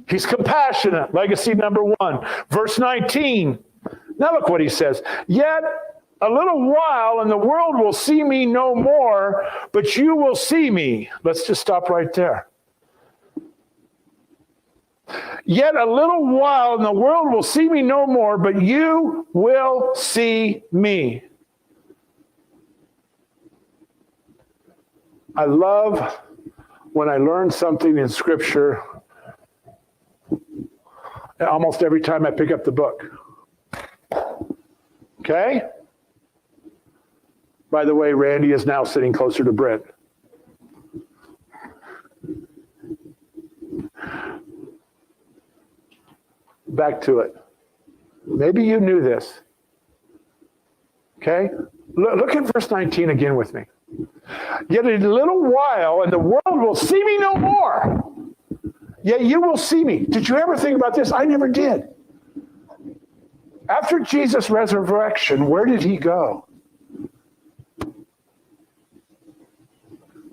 He's compassionate. Legacy number 1. Verse 19. Now look what he says. Yet a little while and the world will see me no more, but you will see me. Let's just stop right there. Yet a little while and the world will see me no more, but you will see me. I love when I learn something in Scripture. Almost every time I pick up the book. Okay? By the way, Randy is now sitting closer to Brent. Back to it. Maybe you knew this. Okay? Look at verse 19 again with me. Yet a little while and the world will see me no more. Yet you will see me. Did you ever think about this? I never did. After Jesus' resurrection, where did he go?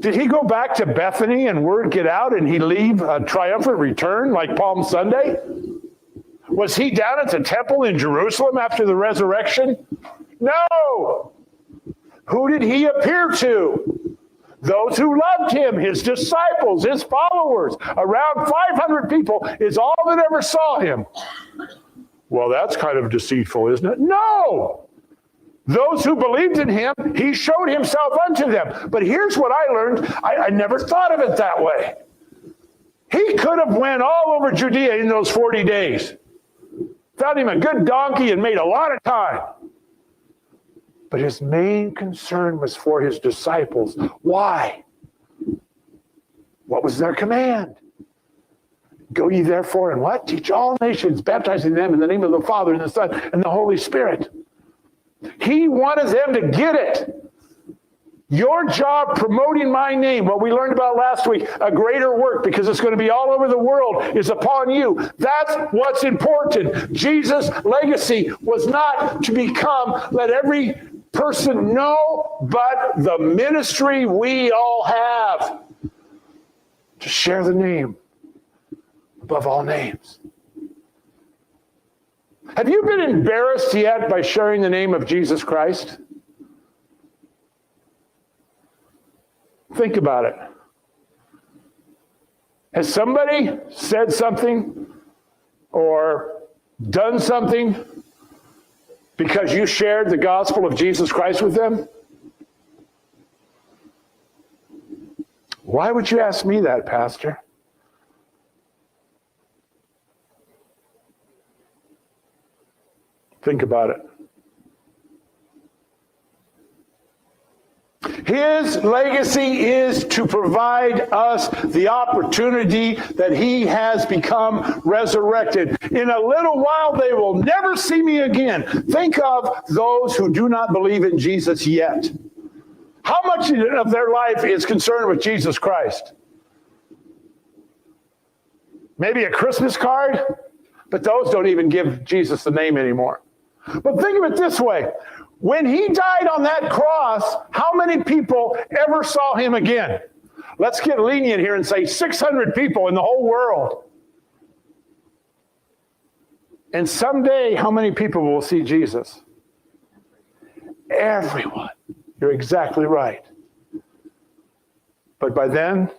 Did he go back to Bethany and word get out and he leave a triumphant return like Palm Sunday? Was he down at the temple in Jerusalem after the resurrection? No. Who did he appear to? Those who loved him, his disciples, his followers, around 500 people is all that ever saw him. Well, that's kind of deceitful, isn't it? No! Those who believed in him, he showed himself unto them. But here's what I learned. I never thought of it that way. He could have went all over Judea in those 40 days. Found him a good donkey and made a lot of time. But his main concern was for his disciples. Why? What was their command? Go ye therefore and what? Teach all nations, baptizing them in the name of the Father and the Son and the Holy Spirit. He wanted them to get it. Your job promoting my name, what we learned about last week, a greater work because it's going to be all over the world, is upon you. That's what's important. Jesus' legacy was not to become, let every person know, but the ministry we all have to share the name above all names. Have you been embarrassed yet by sharing the name of Jesus Christ? Think about it. Has somebody said something or done something because you shared the gospel of Jesus Christ with them? Why would you ask me that, Pastor? Think about it. His legacy is to provide us the opportunity that he has become resurrected. In a little while, they will never see me again. Think of those who do not believe in Jesus yet. How much of their life is concerned with Jesus Christ? Maybe a Christmas card, but those don't even give Jesus the name anymore. But think of it this way. When he died on that cross, how many people ever saw him again? Let's get lenient here and say 600 people in the whole world. And someday, how many people will see Jesus? Everyone. You're exactly right. But by then,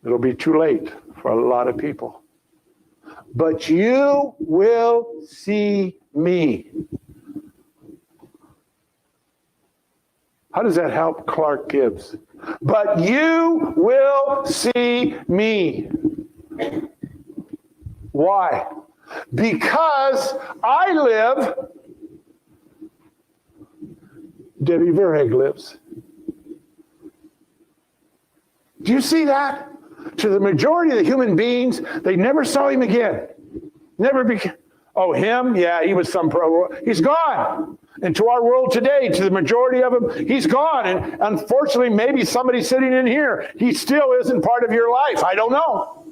it'll be too late for a lot of people. But you will see me. How does that help Clark Gibbs? But you will see me. Why? Because I live, Debbie Verheg lives. Do you see that? To the majority of the human beings, they never saw him again. Never became. Oh, him? Yeah, he was some pro. He's gone. And to our world today, to the majority of them, he's gone. And unfortunately, maybe somebody sitting in here, he still isn't part of your life. I don't know.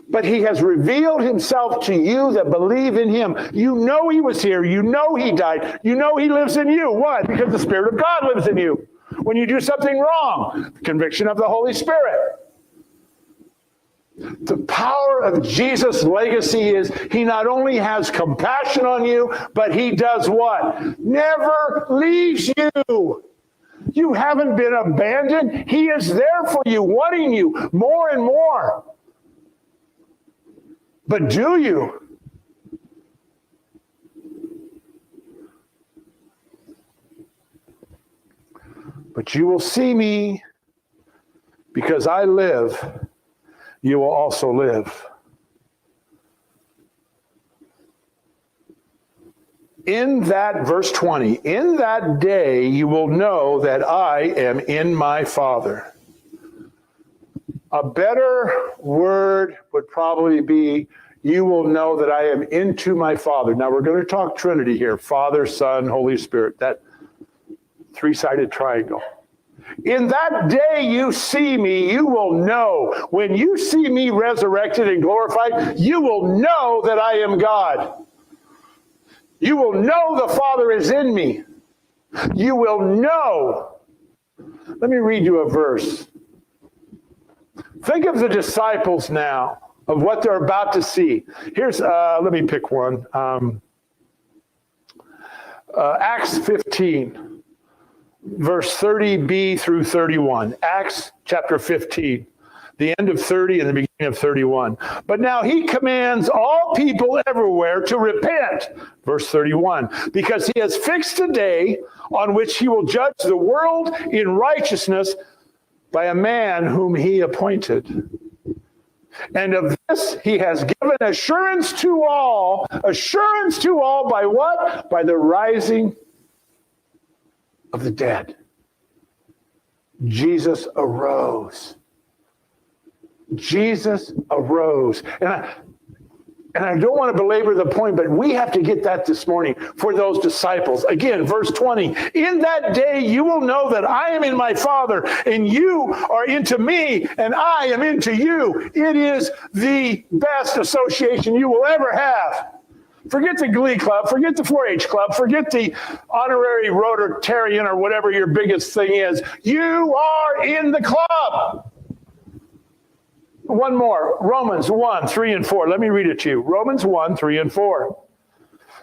But he has revealed himself to you that believe in him. You know he was here. You know he died. You know he lives in you. Why? Because the Spirit of God lives in you. When you do something wrong, the conviction of the Holy Spirit. The power of Jesus' legacy is he not only has compassion on you, but he does what? Never leaves you. You haven't been abandoned. He is there for you, wanting you more and more. But do you? But you will see me because I live. You will also live. In that, verse 20, in that day you will know that I am in my Father. A better word would probably be, you will know that I am into my Father. Now we're going to talk Trinity here. Father, Son, Holy Spirit. That three-sided triangle. In that day you see me, you will know. When you see me resurrected and glorified, you will know that I am God. You will know the Father is in me. You will know. Let me read you a verse. Think of the disciples now, of what they're about to see. Here's, let me pick one. Acts 15. verse 30b through 31. Acts chapter 15. The end of 30 and the beginning of 31. But now he commands all people everywhere to repent, verse 31, because he has fixed a day on which he will judge the world in righteousness by a man whom he appointed. And of this he has given assurance to all by what? By the rising of the dead. Jesus arose. Jesus arose. And I don't want to belabor the point, but we have to get that this morning for those disciples. Again, verse 20, in that day you will know that I am in my Father, and you are into me, and I am into you. It is the best association you will ever have. Forget the Glee Club, forget the 4-H Club, forget the honorary Rotarian or whatever your biggest thing is. You are in the club. One more, Romans 1, 3 and 4. Let me read it to you. Romans 1, 3 and 4.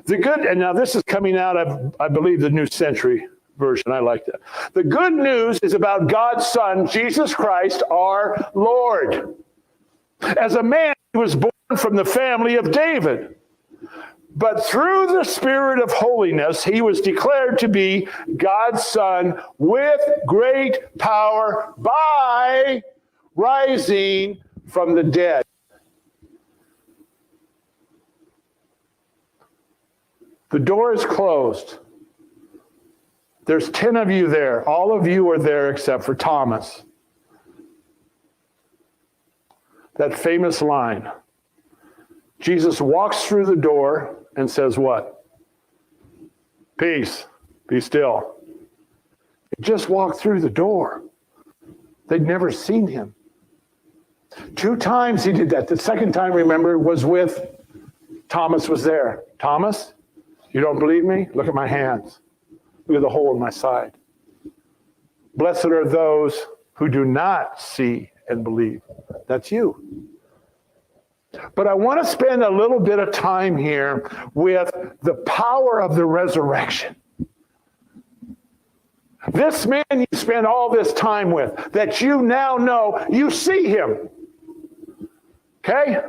The good, and now this is coming out of, I believe, the New Century Version. I like that. The good news is about God's Son, Jesus Christ, our Lord. As a man, he was born from the family of David. But through the Spirit of holiness, he was declared to be God's Son with great power by rising from the dead. The door is closed. There's 10 of you there. All of you are there except for Thomas. That famous line. Jesus walks through the door and says what? Peace, be still. He just walked through the door. They'd never seen him. 2 times he did that. The second time, remember, was with Thomas was there. Thomas, you don't believe me? Look at my hands. Look at the hole in my side. Blessed are those who do not see and believe. That's you. But I want to spend a little bit of time here with the power of the resurrection. This man you spend all this time with, that you now know, you see him. Okay?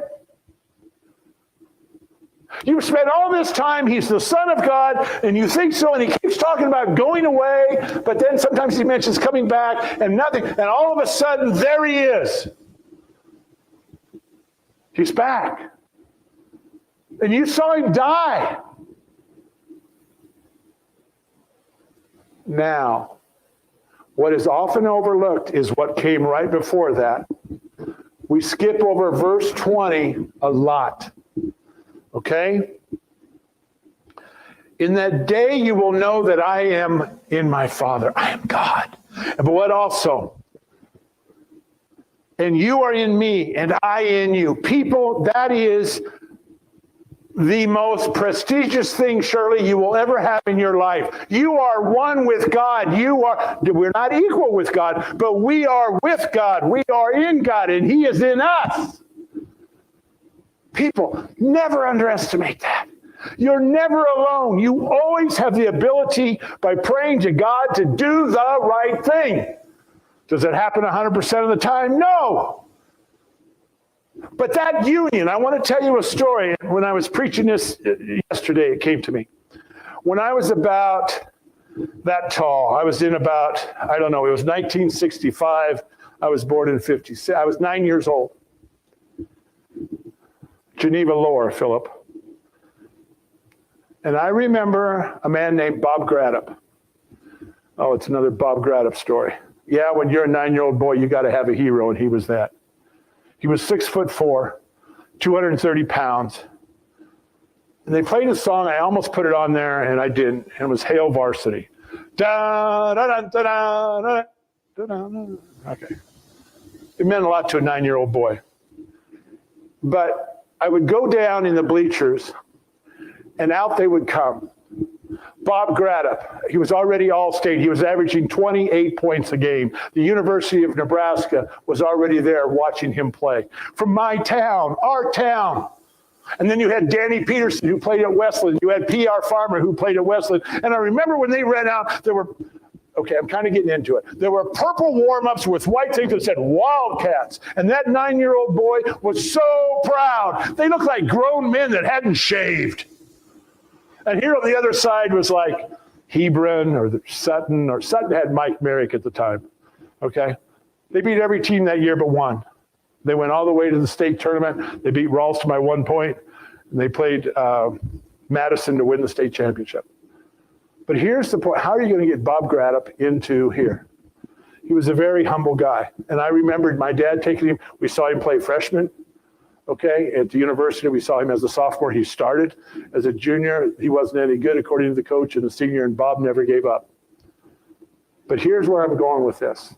You spend all this time, he's the Son of God, and you think so, and he keeps talking about going away, but then sometimes he mentions coming back and nothing, and all of a sudden, there he is. He's back. And you saw him die. Now, what is often overlooked is what came right before that. We skip over verse 20 a lot. Okay? In that day you will know that I am in my Father. I am God. But what also? And you are in me, and I in you. People, that is the most prestigious thing, Shirley, you will ever have in your life. You are one with God. We're not equal with God, but we are with God. We are in God, and he is in us. People, never underestimate that. You're never alone. You always have the ability, by praying to God, to do the right thing. Does it happen 100% of the time? No. But that union, I want to tell you a story. When I was preaching this yesterday, it came to me. When I was about that tall, I was in about, I don't know, it was 1965. I was born in 56. I was 9 years old. Geneva Lower, Philip. And I remember a man named Bob Gratup. Oh, it's another Bob Gratup story. Yeah, when you're a 9-year-old boy, you got to have a hero, and he was that. He was 6'4", 230 pounds. And they played a song. I almost put it on there, and I didn't. And it was Hail Varsity. Da, da, da, da, da, da, da, da. Okay. It meant a lot to a 9-year-old boy. But I would go down in the bleachers, and out they would come. Bob Gratup, he was already All-State. He was averaging 28 points a game. The University of Nebraska was already there watching him play. From my town, our town. And then you had Danny Peterson, who played at Westland. You had P.R. Farmer, who played at Westland. And I remember when they ran out, there were Okay, I'm kind of getting into it. There were purple warm-ups with white things that said Wildcats. And that 9-year-old boy was so proud. They looked like grown men that hadn't shaved. And here on the other side was like Hebron or Sutton had Mike Merrick at the time. Okay? They beat every team that year but one. They went all the way to the state tournament. They beat Ralston by 1 point. And they played Madison to win the state championship. But here's the point. How are you going to get Bob Gratup into here? He was a very humble guy. And I remembered my dad taking him. We saw him play freshman, okay, at the university. We saw him as a sophomore. He started as a junior. He wasn't any good, according to the coach, and the senior, and Bob never gave up. But here's where I'm going with this.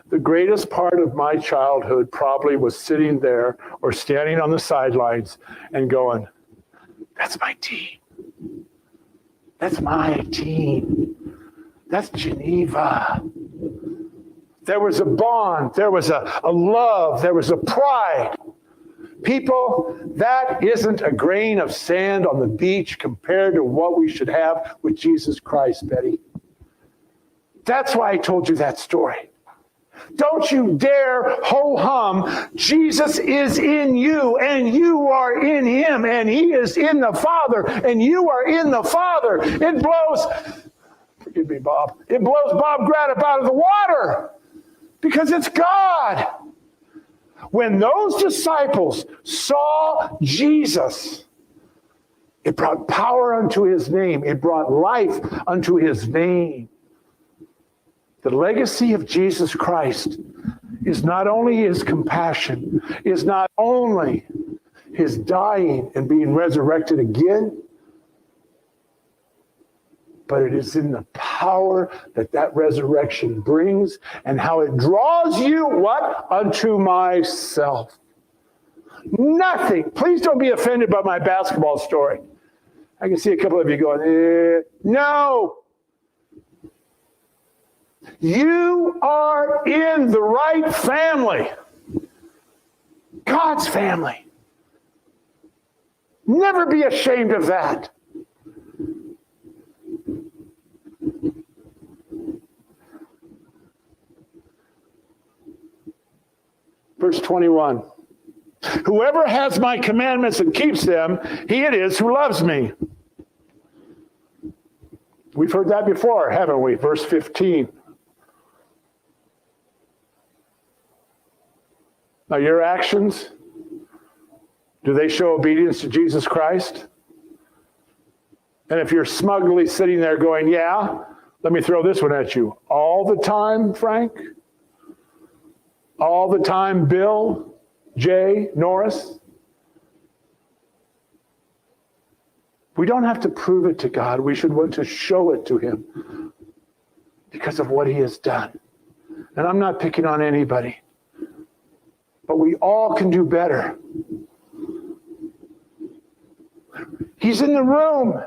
The greatest part of my childhood probably was sitting there or standing on the sidelines and going, that's my team. That's my team. That's Geneva. There was a bond. There was a love. There was a pride. People, that isn't a grain of sand on the beach compared to what we should have with Jesus Christ, Betty. That's why I told you that story. Don't you dare ho-hum. Jesus is in you, and you are in him, and he is in the Father, and you are in the Father. It blows, forgive me, Bob, it blows Bob Gratup out of the water because it's God. When those disciples saw Jesus, it brought power unto his name. It brought life unto his name. The legacy of Jesus Christ is not only his compassion, is not only his dying and being resurrected again, but it is in the power that that resurrection brings and how it draws you, what? Unto myself. Nothing. Please don't be offended by my basketball story. I can see a couple of you going, no. You are in the right family. God's family. Never be ashamed of that. Verse 21. Whoever has my commandments and keeps them, he it is who loves me. We've heard that before, haven't we? Verse 15. Now, your actions, do they show obedience to Jesus Christ? And if you're smugly sitting there going, yeah, let me throw this one at you. All the time, Frank? All the time, Bill, Jay, Norris? We don't have to prove it to God. We should want to show it to him because of what he has done. And I'm not picking on anybody. But we all can do better. He's in the room.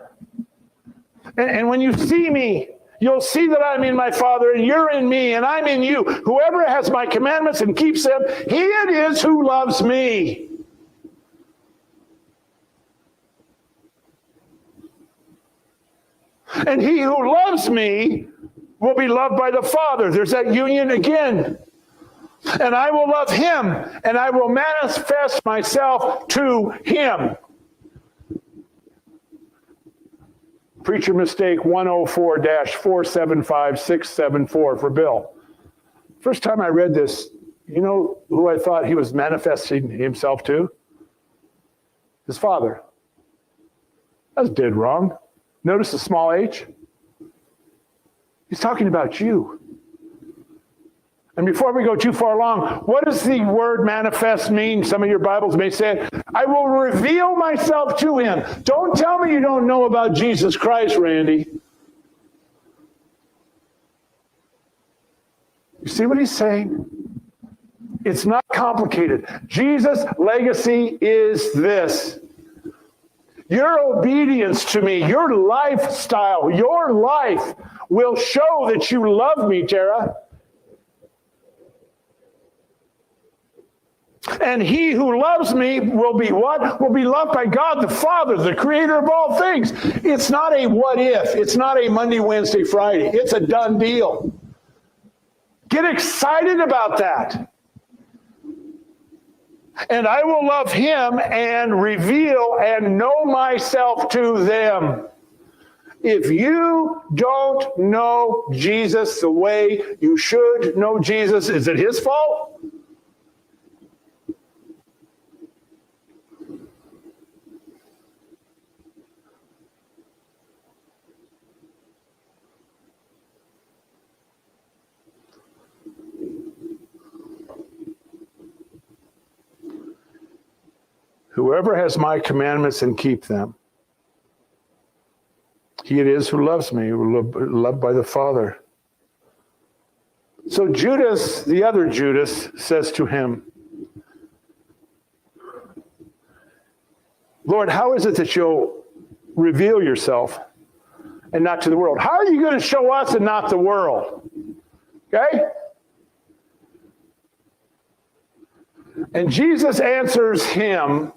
And when you see me, you'll see that I'm in my Father, and you're in me, and I'm in you. Whoever has my commandments and keeps them, he it is who loves me. And he who loves me will be loved by the Father. There's that union again. And I will love him, and I will manifest myself to him. Preacher mistake 104-475674 for Bill. First time I read this, you know who I thought he was manifesting himself to? His Father. That's dead wrong. Notice the small h. He's talking about you. And before we go too far along, what does the word manifest mean? Some of your Bibles may say it. I will reveal myself to him. Don't tell me you don't know about Jesus Christ, Randy. You see what he's saying? It's not complicated. Jesus' legacy is this. Your obedience to me, your lifestyle, your life will show that you love me, Tara. And he who loves me will be what? Will be loved by God the Father, the creator of all things. It's not a what if. It's not a Monday, Wednesday, Friday. It's a done deal. Get excited about that. And I will love him and reveal and know myself to them. If you don't know Jesus the way you should know Jesus, is it his fault? Whoever has my commandments and keep them, he it is who loves me, loved by the Father. So Judas, the other Judas, says to him, Lord, how is it that you'll reveal yourself and not to the world? How are you going to show us and not the world? Okay? And Jesus answers him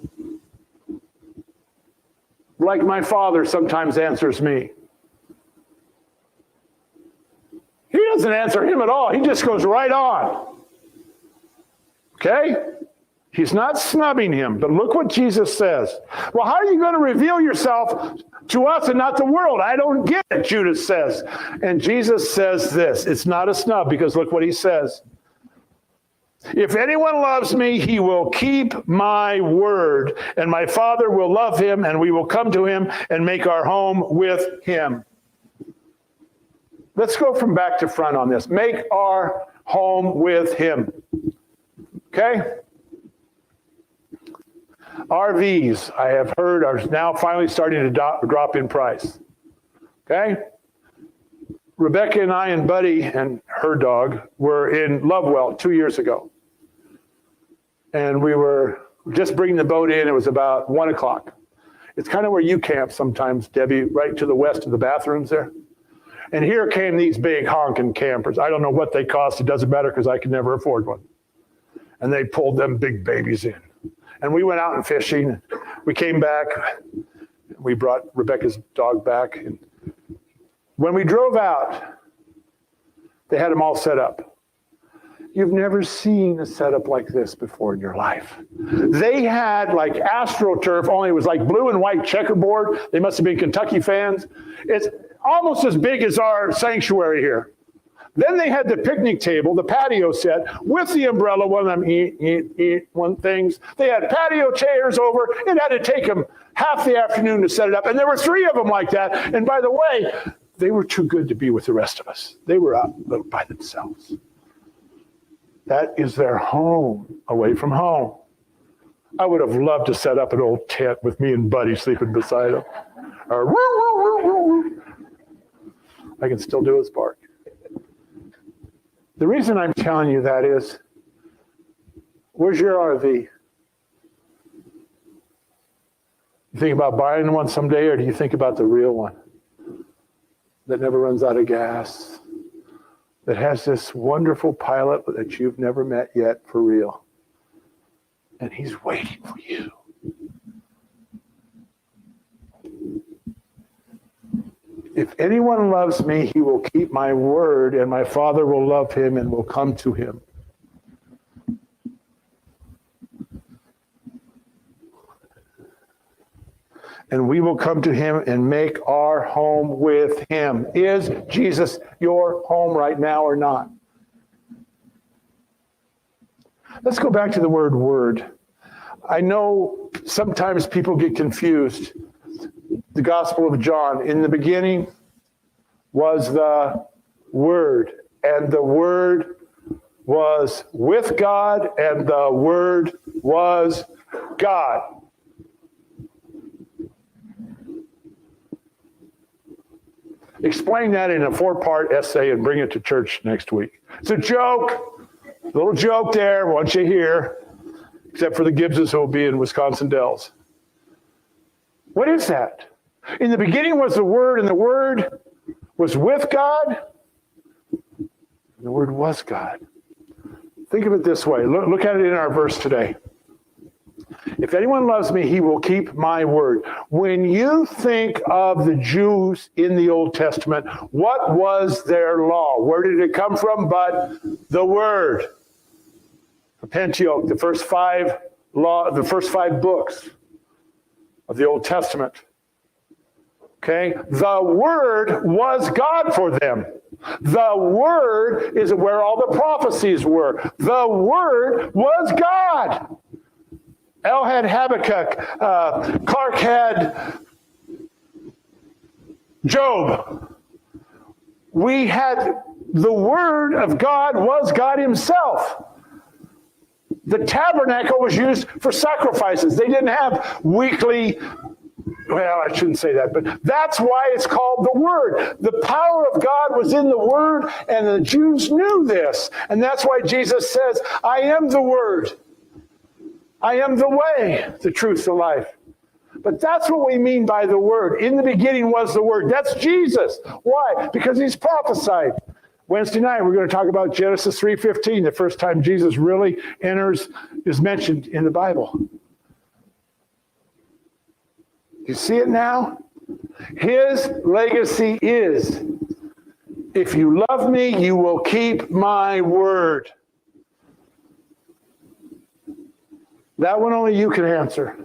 like my Father sometimes answers me. He doesn't answer him at all. He just goes right on. Okay? He's not snubbing him, but look what Jesus says. Well, how are you going to reveal yourself to us and not the world? I don't get it, Judas says. And Jesus says this. It's not a snub because look what he says. If anyone loves me, he will keep my word, and my Father will love him, and we will come to him and make our home with him. Let's go from back to front on this. Make our home with him. Okay? RVs, I have heard, are now finally starting to drop in price. Okay? Rebecca and I and Buddy and her dog were in Lovewell 2 years ago. And we were just bringing the boat in. It was about 1 o'clock. It's kind of where you camp sometimes, Debbie, right to the west of the bathrooms there. And here came these big honking campers. I don't know what they cost. It doesn't matter because I could never afford one. And they pulled them big babies in. And we went out and fishing. We came back. We brought Rebecca's dog back. And when we drove out, they had them all set up. You've never seen a setup like this before in your life. They had like AstroTurf, only it was like blue and white checkerboard. They must have been Kentucky fans. It's almost as big as our sanctuary here. Then they had the picnic table, the patio set, with the umbrella, one of them one things. They had patio chairs over. It had to take them half the afternoon to set it up. And there were 3 of them like that. And by the way, they were too good to be with the rest of us. They were out by themselves. That is their home, away from home. I would have loved to set up an old tent with me and Buddy sleeping beside him. Or, woo, woo, woo, woo, woo. I can still do his bark. The reason I'm telling you that is, where's your RV? You think about buying one someday, or do you think about the real one that never runs out of gas? That has this wonderful pilot that you've never met yet for real. And he's waiting for you. If anyone loves me, he will keep my word, and my Father will love him and will come to him. And we will come to him and make our home with him. Is Jesus your home right now or not? Let's go back to the word. I know sometimes people get confused. The Gospel of John, in the beginning was the Word, and the Word was with God, and the Word was God. Explain that in a 4-part essay and bring it to church next week. It's a joke, a little joke there, once you hear, except for the Gibbses who will be in Wisconsin Dells. What is that? In the beginning was the Word, and the Word was with God, and the Word was God. Think of it this way. Look at it in our verse today. If anyone loves me, he will keep my word. When you think of the Jews in the Old Testament, what was their law? Where did it come from? But the word. The Pentateuch, the first five books of the Old Testament. Okay? The word was God for them. The word is where all the prophecies were. The word was God. El had Habakkuk. Clark had Job. We had the word of God was God himself. The tabernacle was used for sacrifices. They didn't have weekly, well, I shouldn't say that, but that's why it's called the Word. The power of God was in the Word, and the Jews knew this. And that's why Jesus says, I am the Word. I am the way, the truth, the life. But that's what we mean by the Word. In the beginning was the Word. That's Jesus. Why? Because he's prophesied. Wednesday night, we're going to talk about Genesis 3:15, the first time Jesus really is mentioned in the Bible. You see it now? His legacy is, if you love me, you will keep my word. That one only you can answer.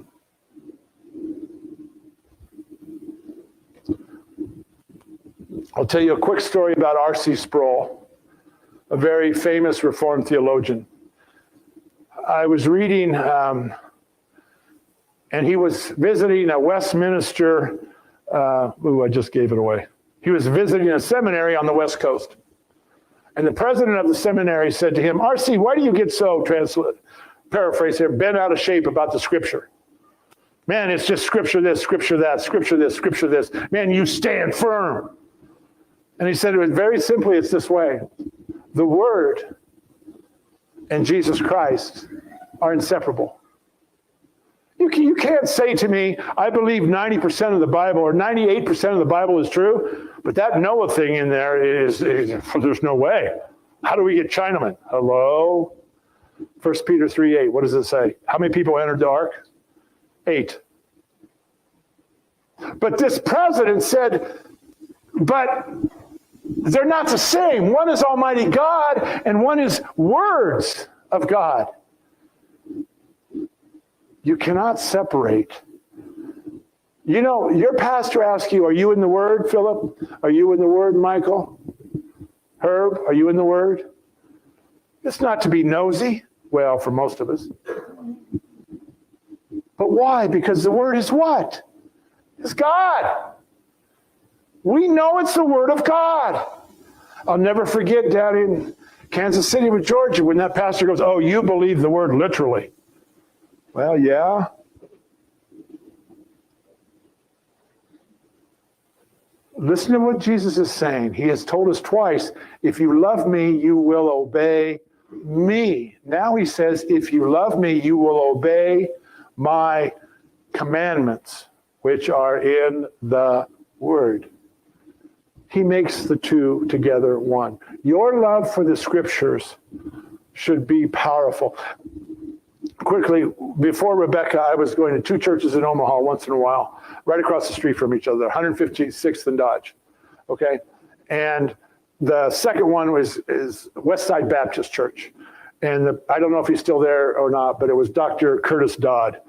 I'll tell you a quick story about R.C. Sproul, a very famous Reformed theologian. I was reading, and he was visiting a Westminster, I just gave it away. He was visiting a seminary on the West Coast. And the president of the seminary said to him, R.C., why do you get so, paraphrase here, bent out of shape about the scripture? Man, it's just scripture this, scripture that, scripture this, scripture this. Man, you stand firm. And he said it was very simply, it's this way. The Word and Jesus Christ are inseparable. You can't say to me, I believe 90% of the Bible or 98% of the Bible is true, but that Noah thing in there is there's no way. How do we get Chinaman? Hello? 1 Peter 3:8, what does it say? How many people entered the ark? 8. But this president said, but they're not the same. One is Almighty God and one is words of God. You cannot separate. You know, your pastor asks you, are you in the Word, Philip? Are you in the Word, Michael? Herb, are you in the Word? It's not to be nosy. Well, for most of us. But why? Because the Word is what? It's God. We know it's the Word of God. I'll never forget down in Kansas City with Georgia when that pastor goes, oh, you believe the Word literally. Well, yeah. Listen to what Jesus is saying. He has told us twice, if you love me, you will obey me. Now he says, if you love me, you will obey my commandments, which are in the Word. He makes the two together one. Your love for the Scriptures should be powerful. Quickly, before Rebecca, I was going to 2 churches in Omaha once in a while, right across the street from each other, 156th and Dodge. Okay? And the second one is Westside Baptist Church. And I don't know if he's still there or not, but it was Dr. Curtis Dodd.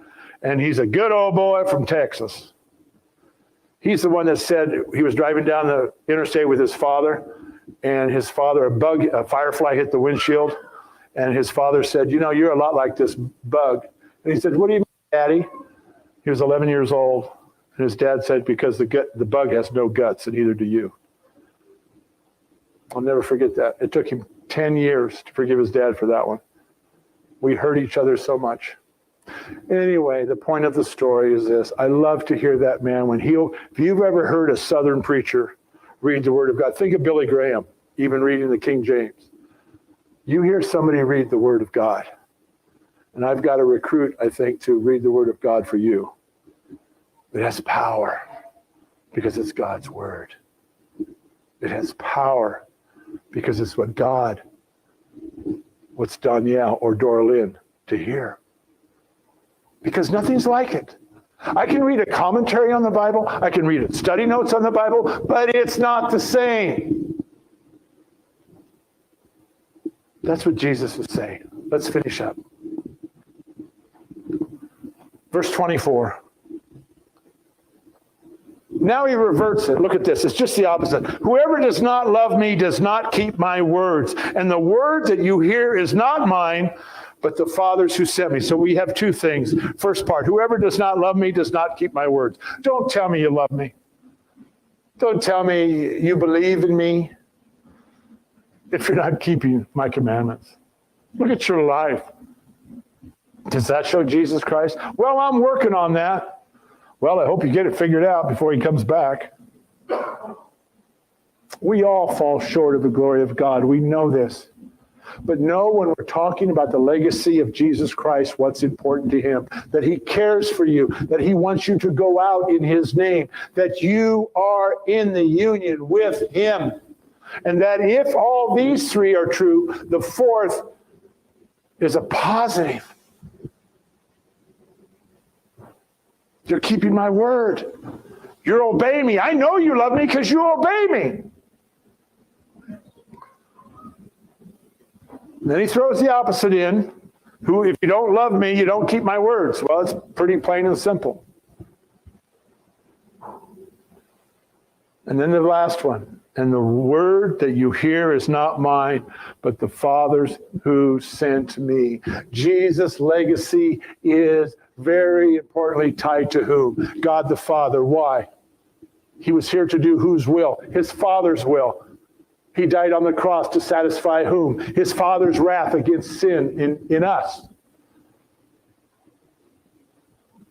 And he's a good old boy from Texas. He's the one that said he was driving down the interstate with his father, and his father, a firefly hit the windshield. And his father said, you know, you're a lot like this bug. And he said, what do you mean, Daddy? He was 11 years old. And his dad said, because the bug has no guts, and neither do you. I'll never forget that. It took him 10 years to forgive his dad for that one. We hurt each other so much. Anyway, the point of the story is this. I love to hear that man if you've ever heard a Southern preacher read the Word of God, think of Billy Graham, even reading the King James. You hear somebody read the Word of God. And I've got a recruit, I think, to read the Word of God for you. It has power because it's God's Word. It has power because it's what God what's Danielle or Dorlin to hear. Because nothing's like it. I can read a commentary on the Bible, I can read study notes on the Bible, but it's not the same. That's what Jesus is saying. Let's finish up. Verse 24. Now he reverts it. Look at this. It's just the opposite. Whoever does not love me does not keep my words. And the word that you hear is not mine, but the Father's who sent me. So we have two things. First part, whoever does not love me does not keep my words. Don't tell me you love me. Don't tell me you believe in me if you're not keeping my commandments. Look at your life. Does that show Jesus Christ? Well, I'm working on that. Well, I hope you get it figured out before he comes back. We all fall short of the glory of God. We know this. But know when we're talking about the legacy of Jesus Christ, what's important to him, that he cares for you, that he wants you to go out in his name, that you are in the union with him. And that if all these three are true, the fourth is a positive. You're keeping my word. You're obeying me. I know you love me because you obey me. And then he throws the opposite in. Who, if you don't love me, you don't keep my words. Well, it's pretty plain and simple. And then the last one. And the word that you hear is not mine, but the Father's who sent me. Jesus' legacy is very importantly tied to whom? God the Father. Why? He was here to do whose will? His Father's will. He died on the cross to satisfy whom? His Father's wrath against sin in us.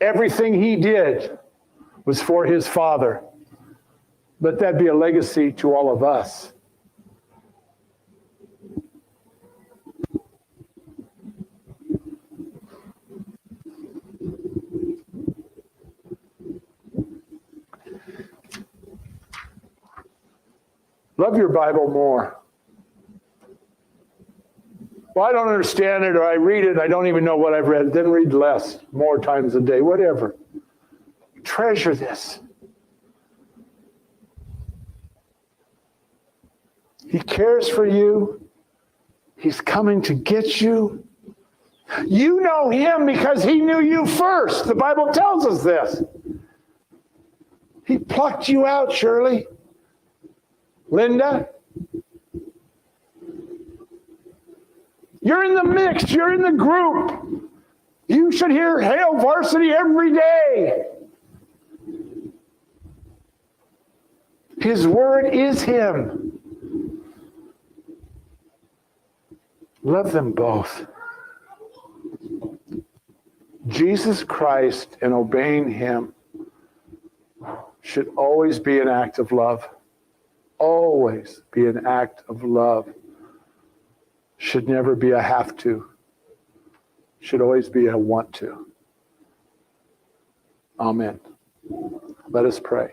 Everything he did was for his Father. Let that be a legacy to all of us. Love your Bible more. Well, I don't understand it, or I read it, and I don't even know what I've read. Then read less, more times a day, whatever. Treasure this. He cares for you. He's coming to get you. You know him because he knew you first. The Bible tells us this. He plucked you out, Shirley. Linda, you're in the mix. You're in the group. You should hear Hail Varsity every day. His word is him. Love them both. Jesus Christ and obeying him should always be an act of love. Always be an act of love. Should never be a have to. Should always be a want to. Amen. Let us pray.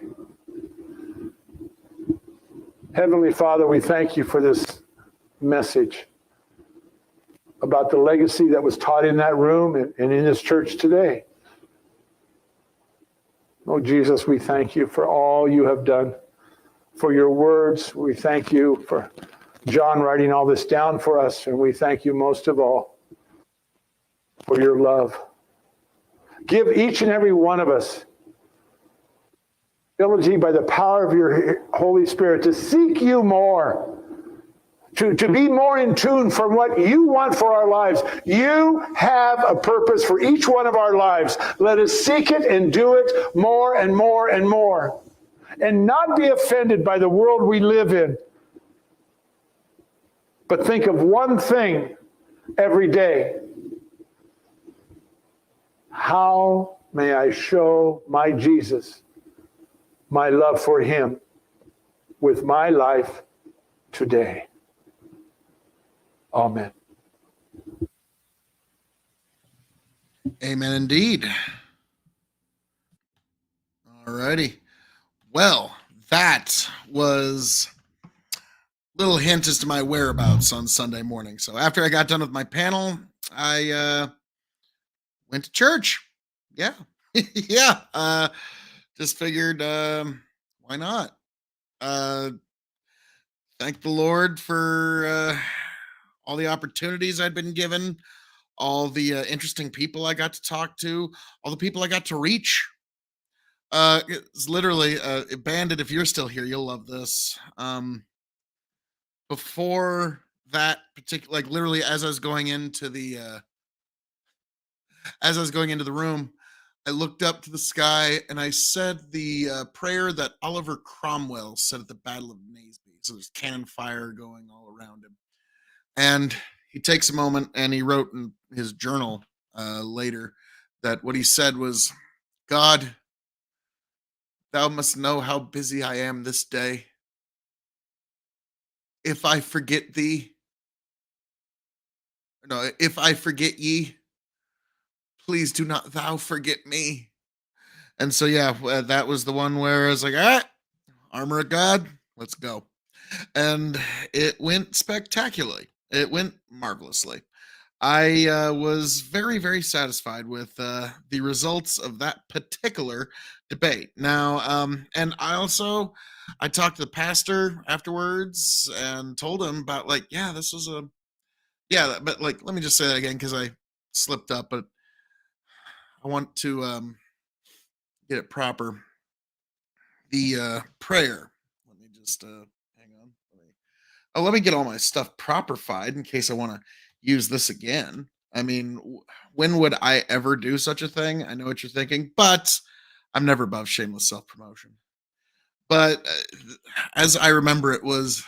Heavenly Father, we thank you for this message about the legacy that was taught in that room and in this church today. Oh, Jesus, we thank you for all you have done, for your words. We thank you for John writing all this down for us, and we thank you most of all for your love. Give each and every one of us ability by the power of your Holy Spirit to seek you more, to be more in tune from what you want for our lives. You have a purpose for each one of our lives. Let us seek it and do it more and more and more. And not be offended by the world we live in. But think of one thing every day. How may I show my Jesus my love for him with my life today? Amen. Amen indeed. All righty. Well, that was a little hint as to my whereabouts on Sunday morning. So after I got done with my panel, I went to church. Yeah. Yeah. Just figured, why not? Thank the Lord for all the opportunities I'd been given, all the interesting people I got to talk to, all the people I got to reach. It's literally, Bandit, if you're still here, you'll love this. Before that particular, like literally as I was going into the room, I looked up to the sky and I said the prayer that Oliver Cromwell said at the Battle of Naseby. So there's cannon fire going all around him. And he takes a moment and he wrote in his journal later that what he said was, God, thou must know how busy I am this day. If I forget thee, no, if I forget ye, please do not thou forget me. And so, yeah, that was the one where I was like, all right, armor of God, let's go. And it went spectacularly. It went marvelously. I was very, very satisfied with the results of that particular debate. Now, and I talked to the pastor afterwards and told him about like, yeah, this was but like, let me just say that again because I slipped up, but I want to get it proper. The prayer. Let me just hang on. Let me get all my stuff properfied in case I want to use this again. I mean, when would I ever do such a thing? I know what you're thinking, but I'm never above shameless self promotion. But as I remember, it was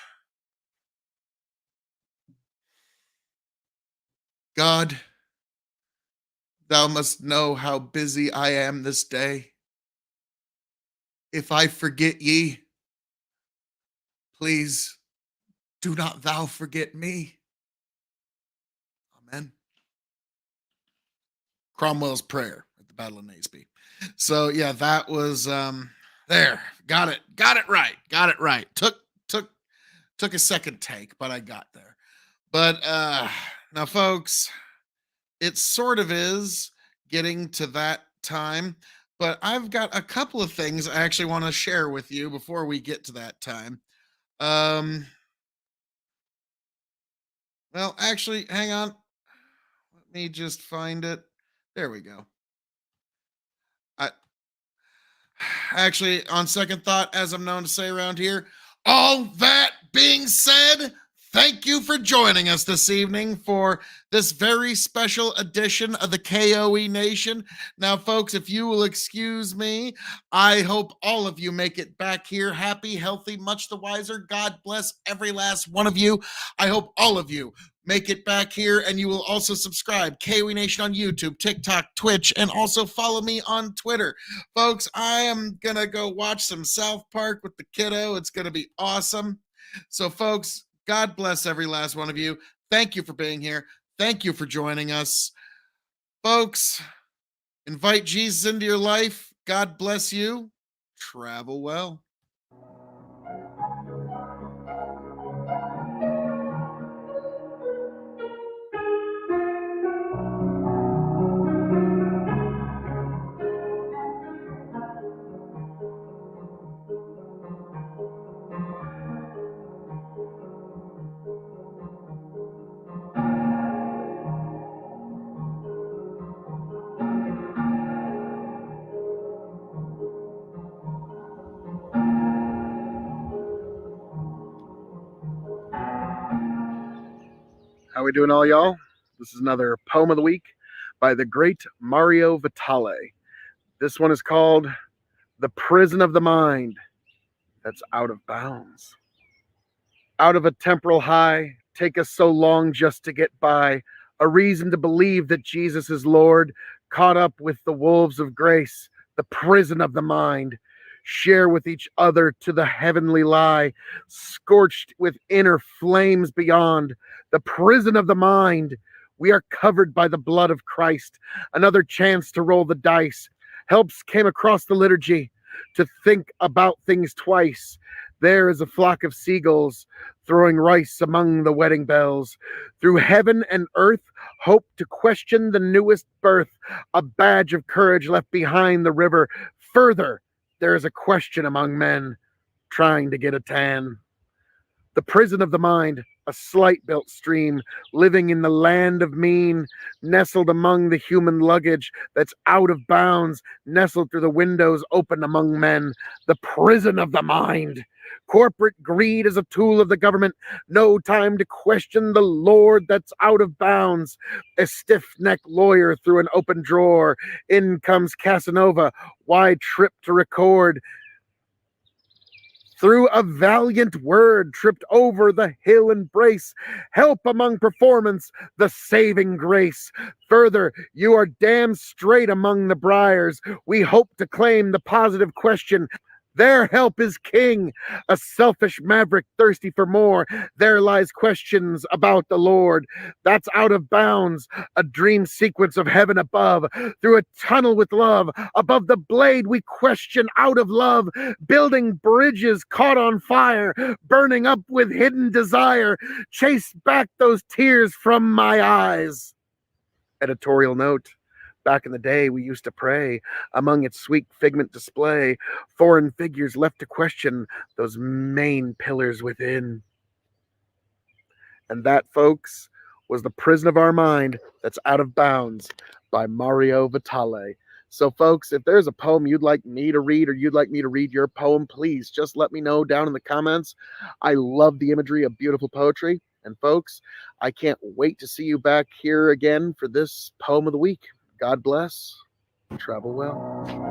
God, thou must know how busy I am this day. If I forget ye, please do not thou forget me. Amen. Cromwell's prayer at the Battle of Naseby. So yeah, that was there. Got it right. Took a second take, but I got there. But now folks, it sort of is getting to that time, but I've got a couple of things I actually want to share with you before we get to that time. Well, actually, hang on. Let me just find it. There we go. I actually, on second thought, as I'm known to say around here, all that being said, thank you for joining us this evening for this very special edition of the K.O.E. Nation. Now, folks, if you will excuse me, I hope all of you make it back here happy, healthy, much the wiser. God bless every last one of you. I hope all of you make it back here, and you will also subscribe K.O.E. Nation on YouTube, TikTok, Twitch, and also follow me on Twitter. Folks, I am going to go watch some South Park with the kiddo. It's going to be awesome. So, folks, God bless every last one of you. Thank you for being here. Thank you for joining us. Folks, invite Jesus into your life. God bless you. Travel well. How we doing, all y'all? This is another poem of the week by the great Mario Vitale. This one is called The Prison of the Mind That's Out of Bounds. Out of a temporal high, take us so long just to get by, a reason to believe that Jesus is Lord, caught up with the wolves of grace, the prison of the mind. Share with each other to the heavenly lie, scorched with inner flames beyond, the prison of the mind. We are covered by the blood of Christ. Another chance to roll the dice. Helps came across the liturgy to think about things twice. There is a flock of seagulls throwing rice among the wedding bells. Through heaven and earth, hope to question the newest birth, a badge of courage left behind the river. Further, there is a question among men trying to get a tan. The prison of the mind, a slight built stream, living in the land of mean, nestled among the human luggage that's out of bounds, nestled through the windows open among men. The prison of the mind. Corporate greed is a tool of the government. No time to question the Lord that's out of bounds. A stiff-necked lawyer through an open drawer. In comes Casanova. Why trip to record? Through a valiant word, tripped over the hill embrace, help among performance, the saving grace. Further, you are damned straight among the briars. We hope to claim the positive question. Their help is king, a selfish maverick thirsty for more. There lies questions about the Lord. That's out of bounds, a dream sequence of heaven above. Through a tunnel with love, above the blade we question out of love. Building bridges caught on fire, burning up with hidden desire. Chase back those tears from my eyes. Editorial note. Back in the day, we used to pray among its sweet figment display, foreign figures left to question those main pillars within. And that, folks, was The Prison of Our Mind That's Out of Bounds by Mario Vitale. So, folks, if there's a poem you'd like me to read or you'd like me to read your poem, please just let me know down in the comments. I love the imagery of beautiful poetry. And, folks, I can't wait to see you back here again for this poem of the week. God bless. Travel well.